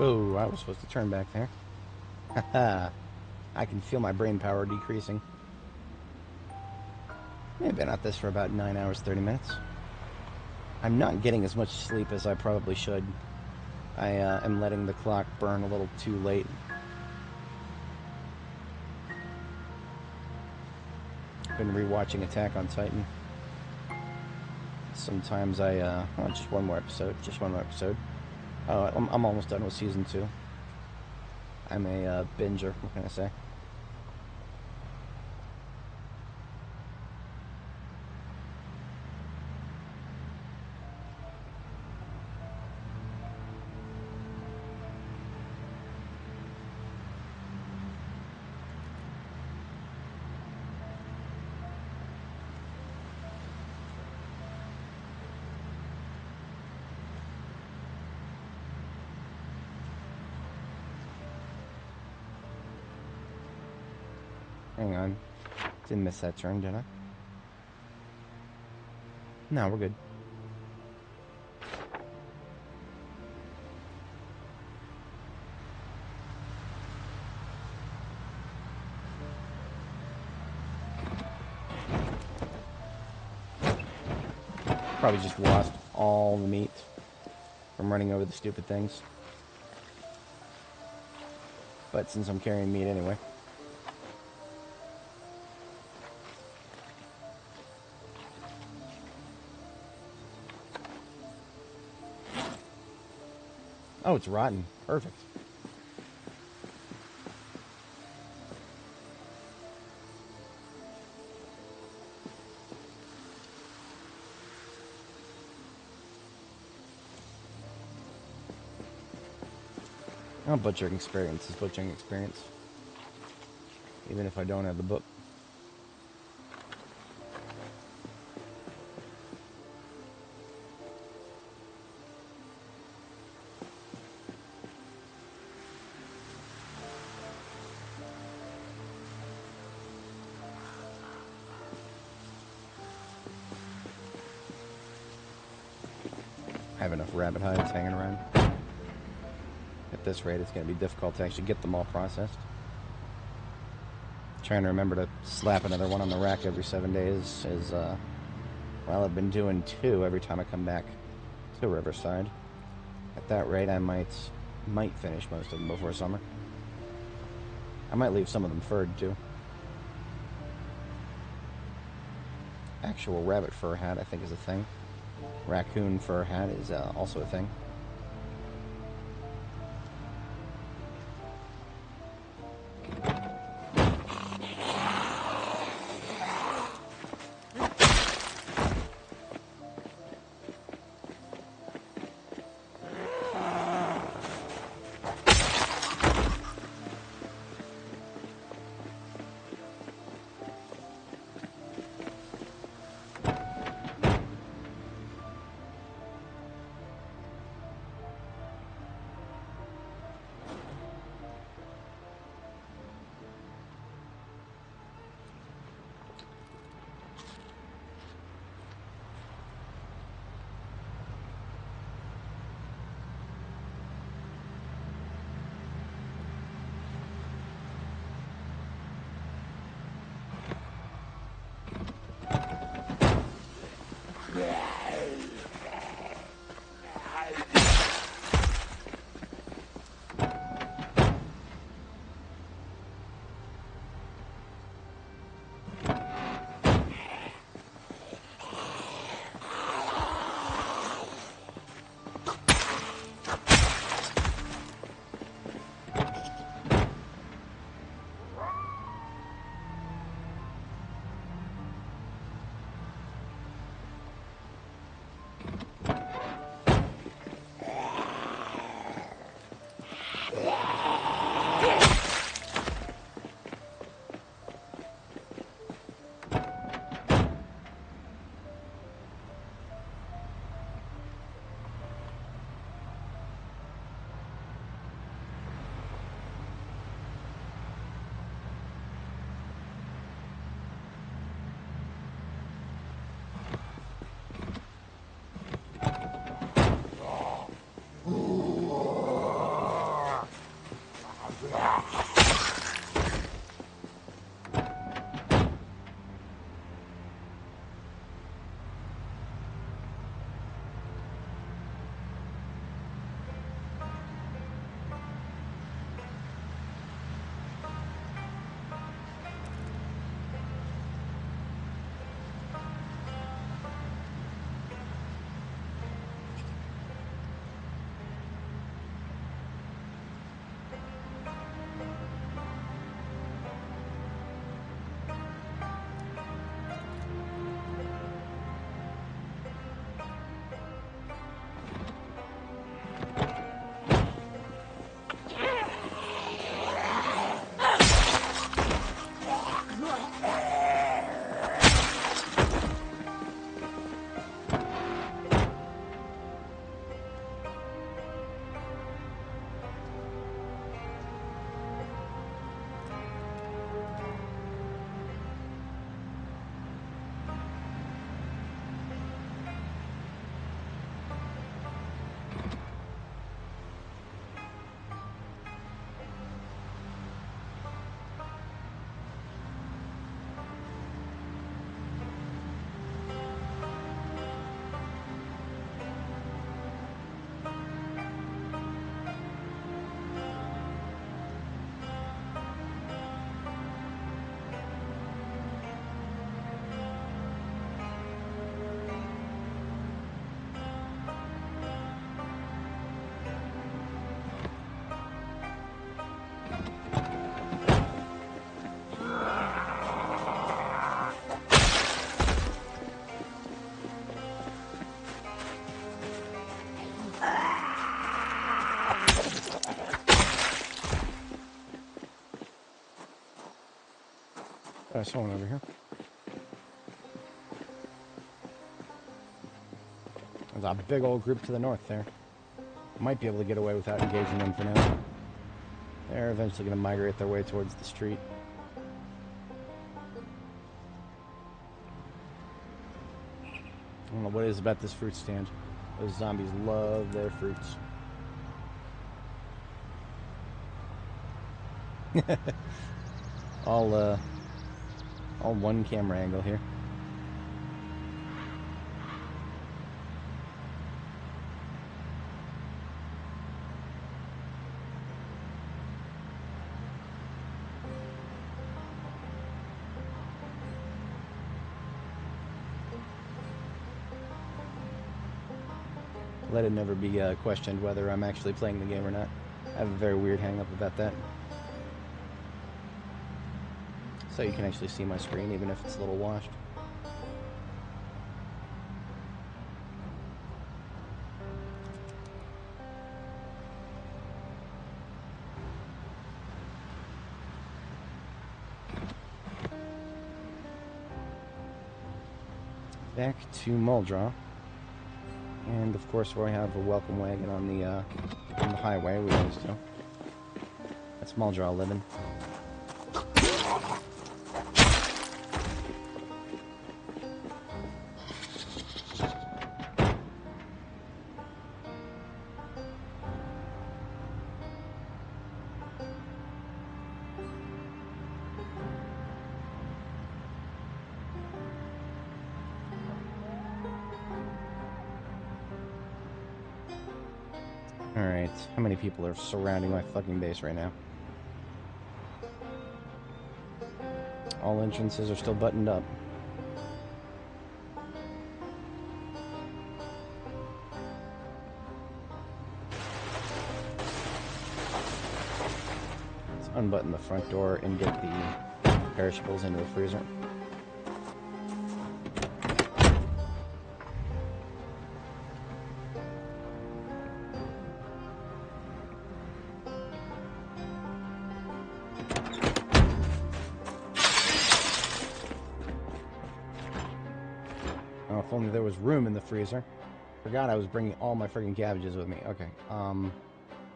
Oh, I was supposed to turn back there. Haha. I can feel my brain power decreasing. I've been at this for about 9 hours, 30 minutes. I'm not getting as much sleep as I probably should. I am letting the clock burn a little too late. Been rewatching Attack on Titan. Sometimes oh, just one more episode. I'm almost done with season 2. I'm a binger, what can I say? Hang on. Didn't miss that turn, did I? No, we're good. Probably just lost all the meat from running over the stupid things. But since I'm carrying meat anyway. Oh, it's rotten. Perfect. Oh, butchering experience is butchering experience. Even if I don't have the book. I have enough rabbit hides hanging around. At this rate, it's going to be difficult to actually get them all processed. Trying to remember to slap another one on the rack every 7 days is, well, I've been doing 2 every time I come back to Riverside. At that rate, I might finish most of them before summer. I might leave some of them furred, too. Actual rabbit fur hat, I think, is a thing. Raccoon fur hat is also a thing. I saw one over here. There's a big old group to the north there. Might be able to get away without engaging them for now. They're eventually going to migrate their way towards the street. I don't know what it is about this fruit stand. Those zombies love their fruits. all one camera angle here. Let it never be questioned whether I'm actually playing the game or not. I have a very weird hang-up about that. So you can actually see my screen even if it's a little washed. Back to Muldraw. And of course, where I have a welcome wagon on the highway, we always do. That's Muldraw living. Alright, how many people are surrounding my fucking base right now? All entrances are still buttoned up. Let's unbutton the front door and get the perishables into the freezer. Oh, if only there was room in the freezer. Forgot I was bringing all my friggin' cabbages with me. Okay,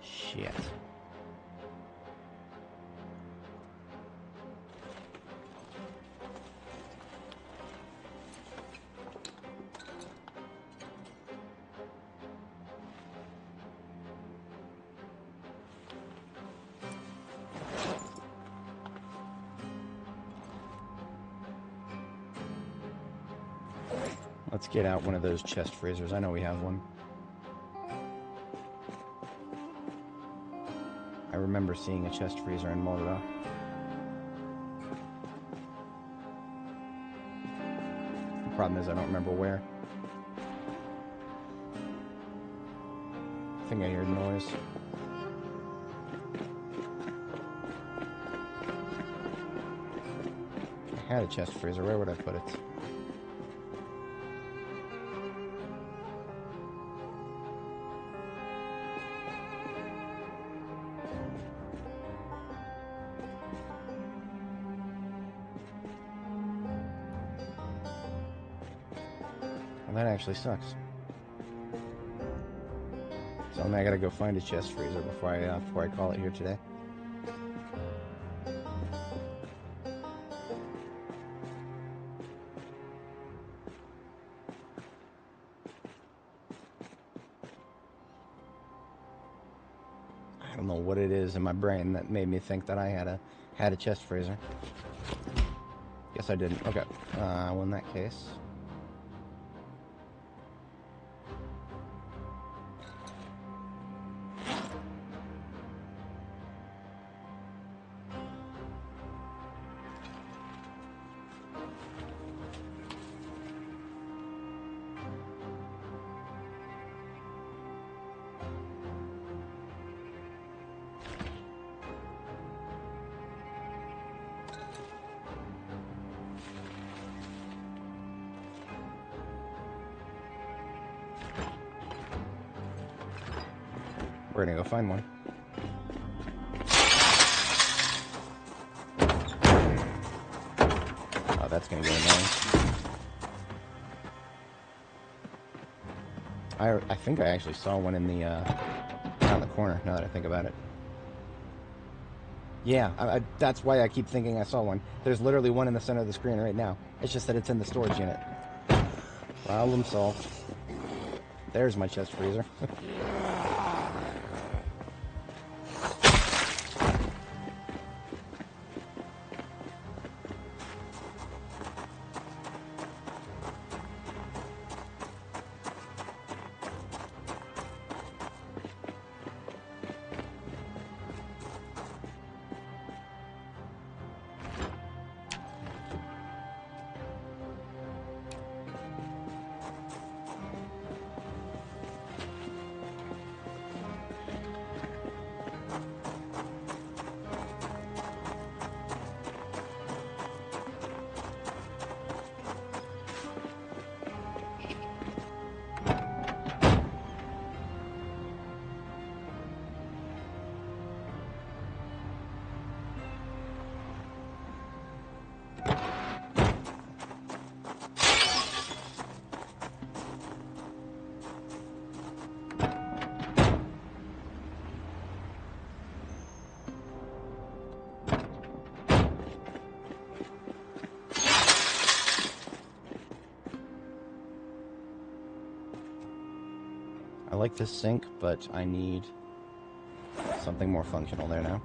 shit. Let's get out one of those chest freezers. I know we have one. I remember seeing a chest freezer in Muldraw. The problem is I don't remember where. I think I heard noise. I had a chest freezer. Where would I put it? That actually sucks. So now I gotta go find a chest freezer before I call it here today. I don't know what it is in my brain that made me think that I had a chest freezer. Guess I didn't. Okay. Well, in that case. We're gonna go find one. that's going to get annoying. I think I actually saw one in the around the corner, now that I think about it. Yeah, that's why I keep thinking I saw one. There's literally one in the center of the screen right now. It's just that it's in the storage unit. Problem solved. There's my chest freezer. I like this sink, but I need something more functional there now.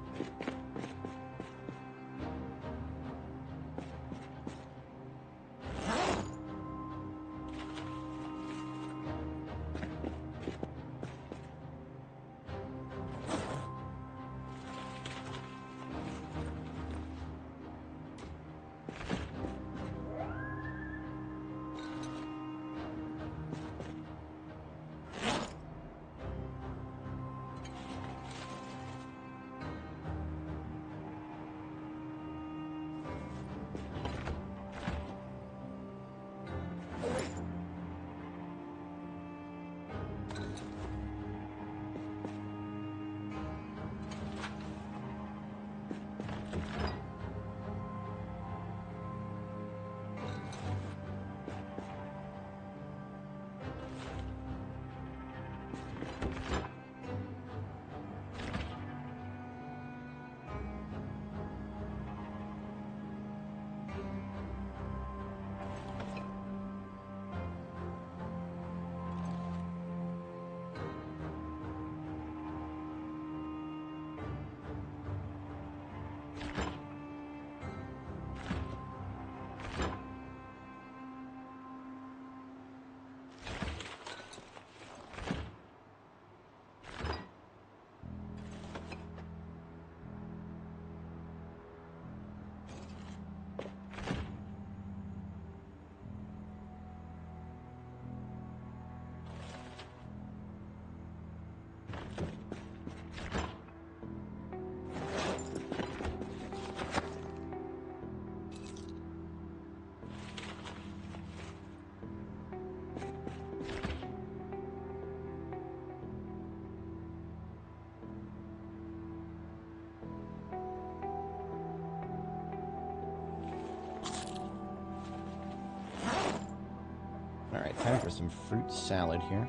Alright, time for some fruit salad here.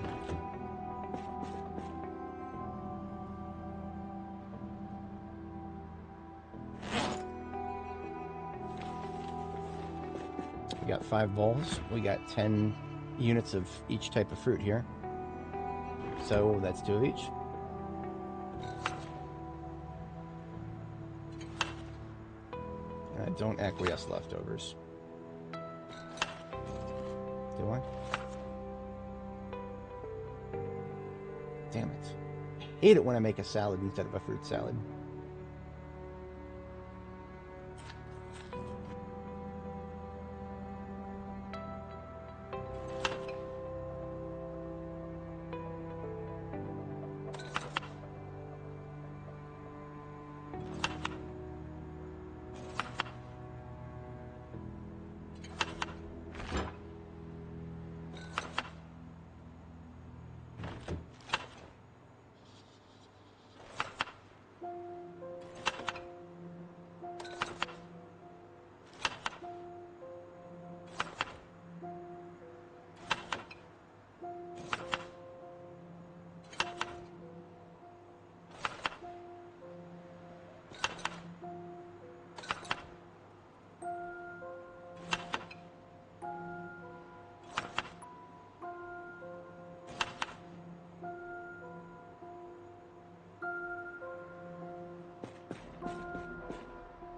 We got 5 bowls. We got 10 units of each type of fruit here. So that's 2 of each. Don't acquiesce leftovers. Do I? Damn it. I hate it when I make a salad instead of a fruit salad.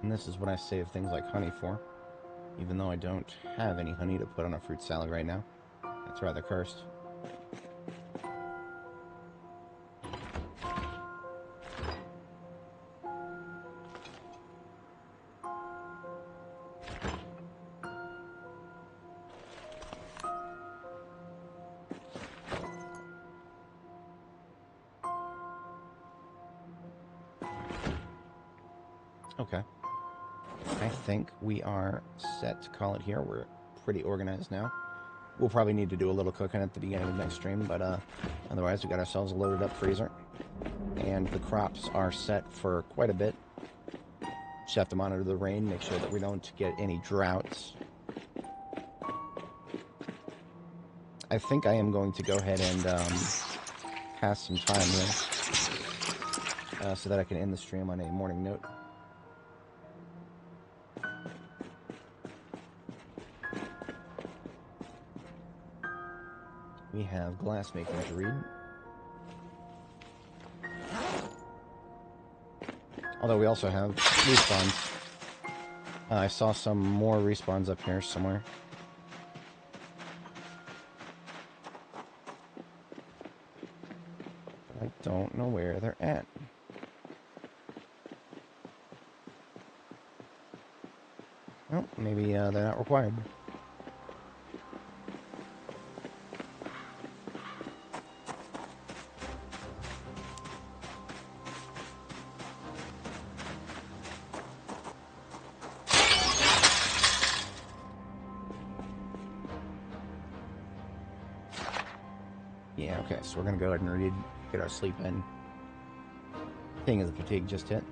And this is what I save things like honey for, even though I don't have any honey to put on a fruit salad right now. That's rather cursed. Okay. I think we are set to call it here. We're pretty organized now. We'll probably need to do a little cooking at the beginning of the next stream, but otherwise we got ourselves a loaded up freezer. And the crops are set for quite a bit. Just have to monitor the rain, make sure that we don't get any droughts. I think I am going to go ahead and pass some time here so that I can end the stream on a morning note. We have glass making to read. Although we also have respawns. I saw some more respawns up here somewhere. I don't know where they're at. Well, maybe they're not required. Yeah, okay, so we're gonna go ahead and read, get our sleep in. King of the fatigue just hit.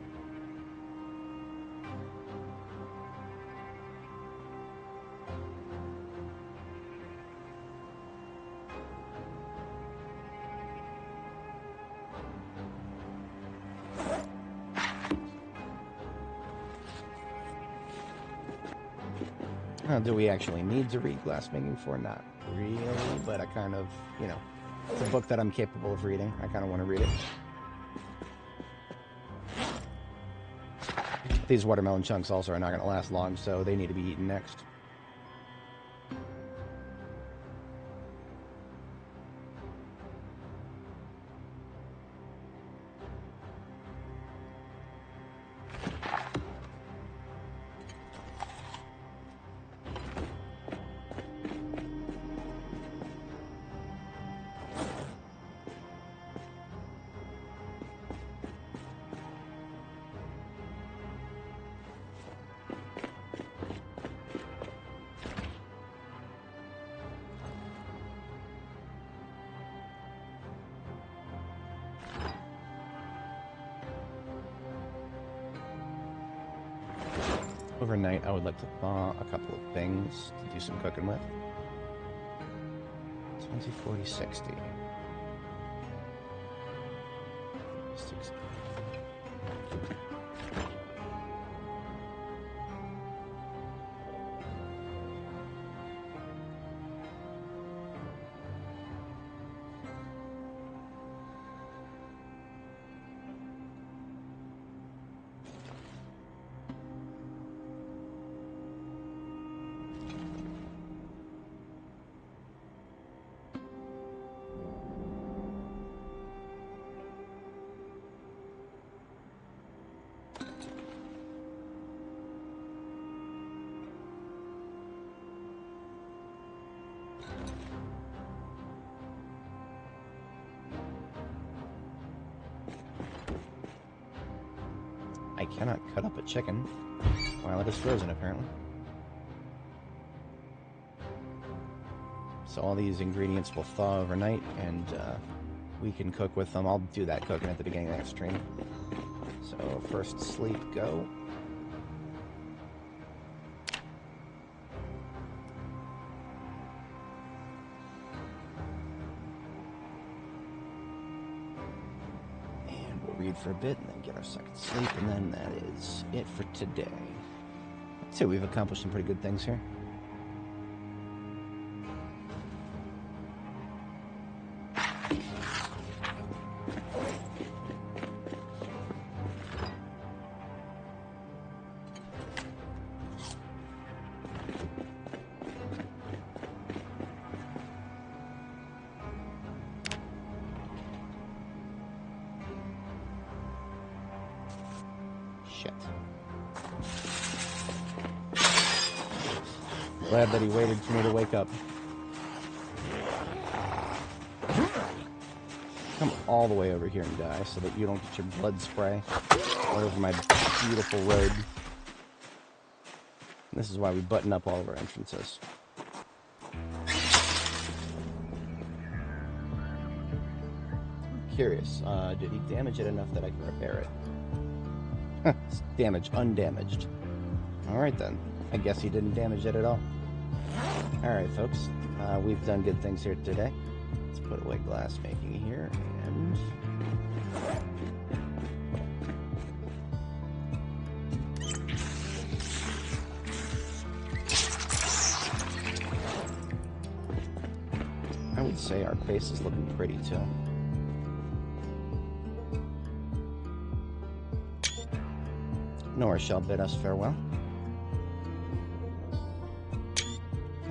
Do we actually need to read glassmaking for? Not really, but I kind of, you know, it's a book that I'm capable of reading. I kind of want to read it. These watermelon chunks also are not going to last long, so they need to be eaten next. Overnight, I would like to thaw a couple of things to do some cooking with. 20, 40, 60. 60. I cannot cut up a chicken while it is frozen, apparently. So all these ingredients will thaw overnight, and we can cook with them. I'll do that cooking at the beginning of the next stream. So first sleep, go. Read for a bit and then get our second sleep, and then that is it for today. I'd say we've accomplished some pretty good things here. Shit. Glad that he waited for me to wake up. Come all the way over here and die so that you don't get your blood spray all over my beautiful road. This is why we button up all of our entrances. I'm curious, did he damage it enough that I can repair it? It's damaged, undamaged. Alright then. I guess he didn't damage it at all. Alright folks, we've done good things here today. Let's put away glass making here, and... I would say our base is looking pretty too. Nora shall bid us farewell.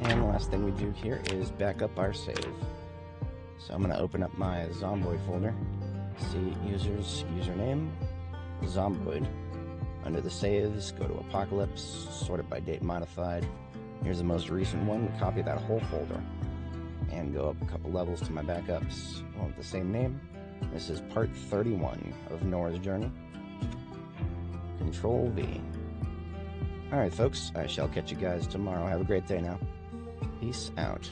And the last thing we do here is back up our save. So I'm going to open up my Zomboid folder. See users, username, Zomboid. Under the saves, go to Apocalypse, sort it by date modified. Here's the most recent one. Copy that whole folder. And go up a couple levels to my backups. One with the same name. This is part 31 of Nora's journey. Control V. Alright folks, I shall catch you guys tomorrow. Have a great day now. Peace out.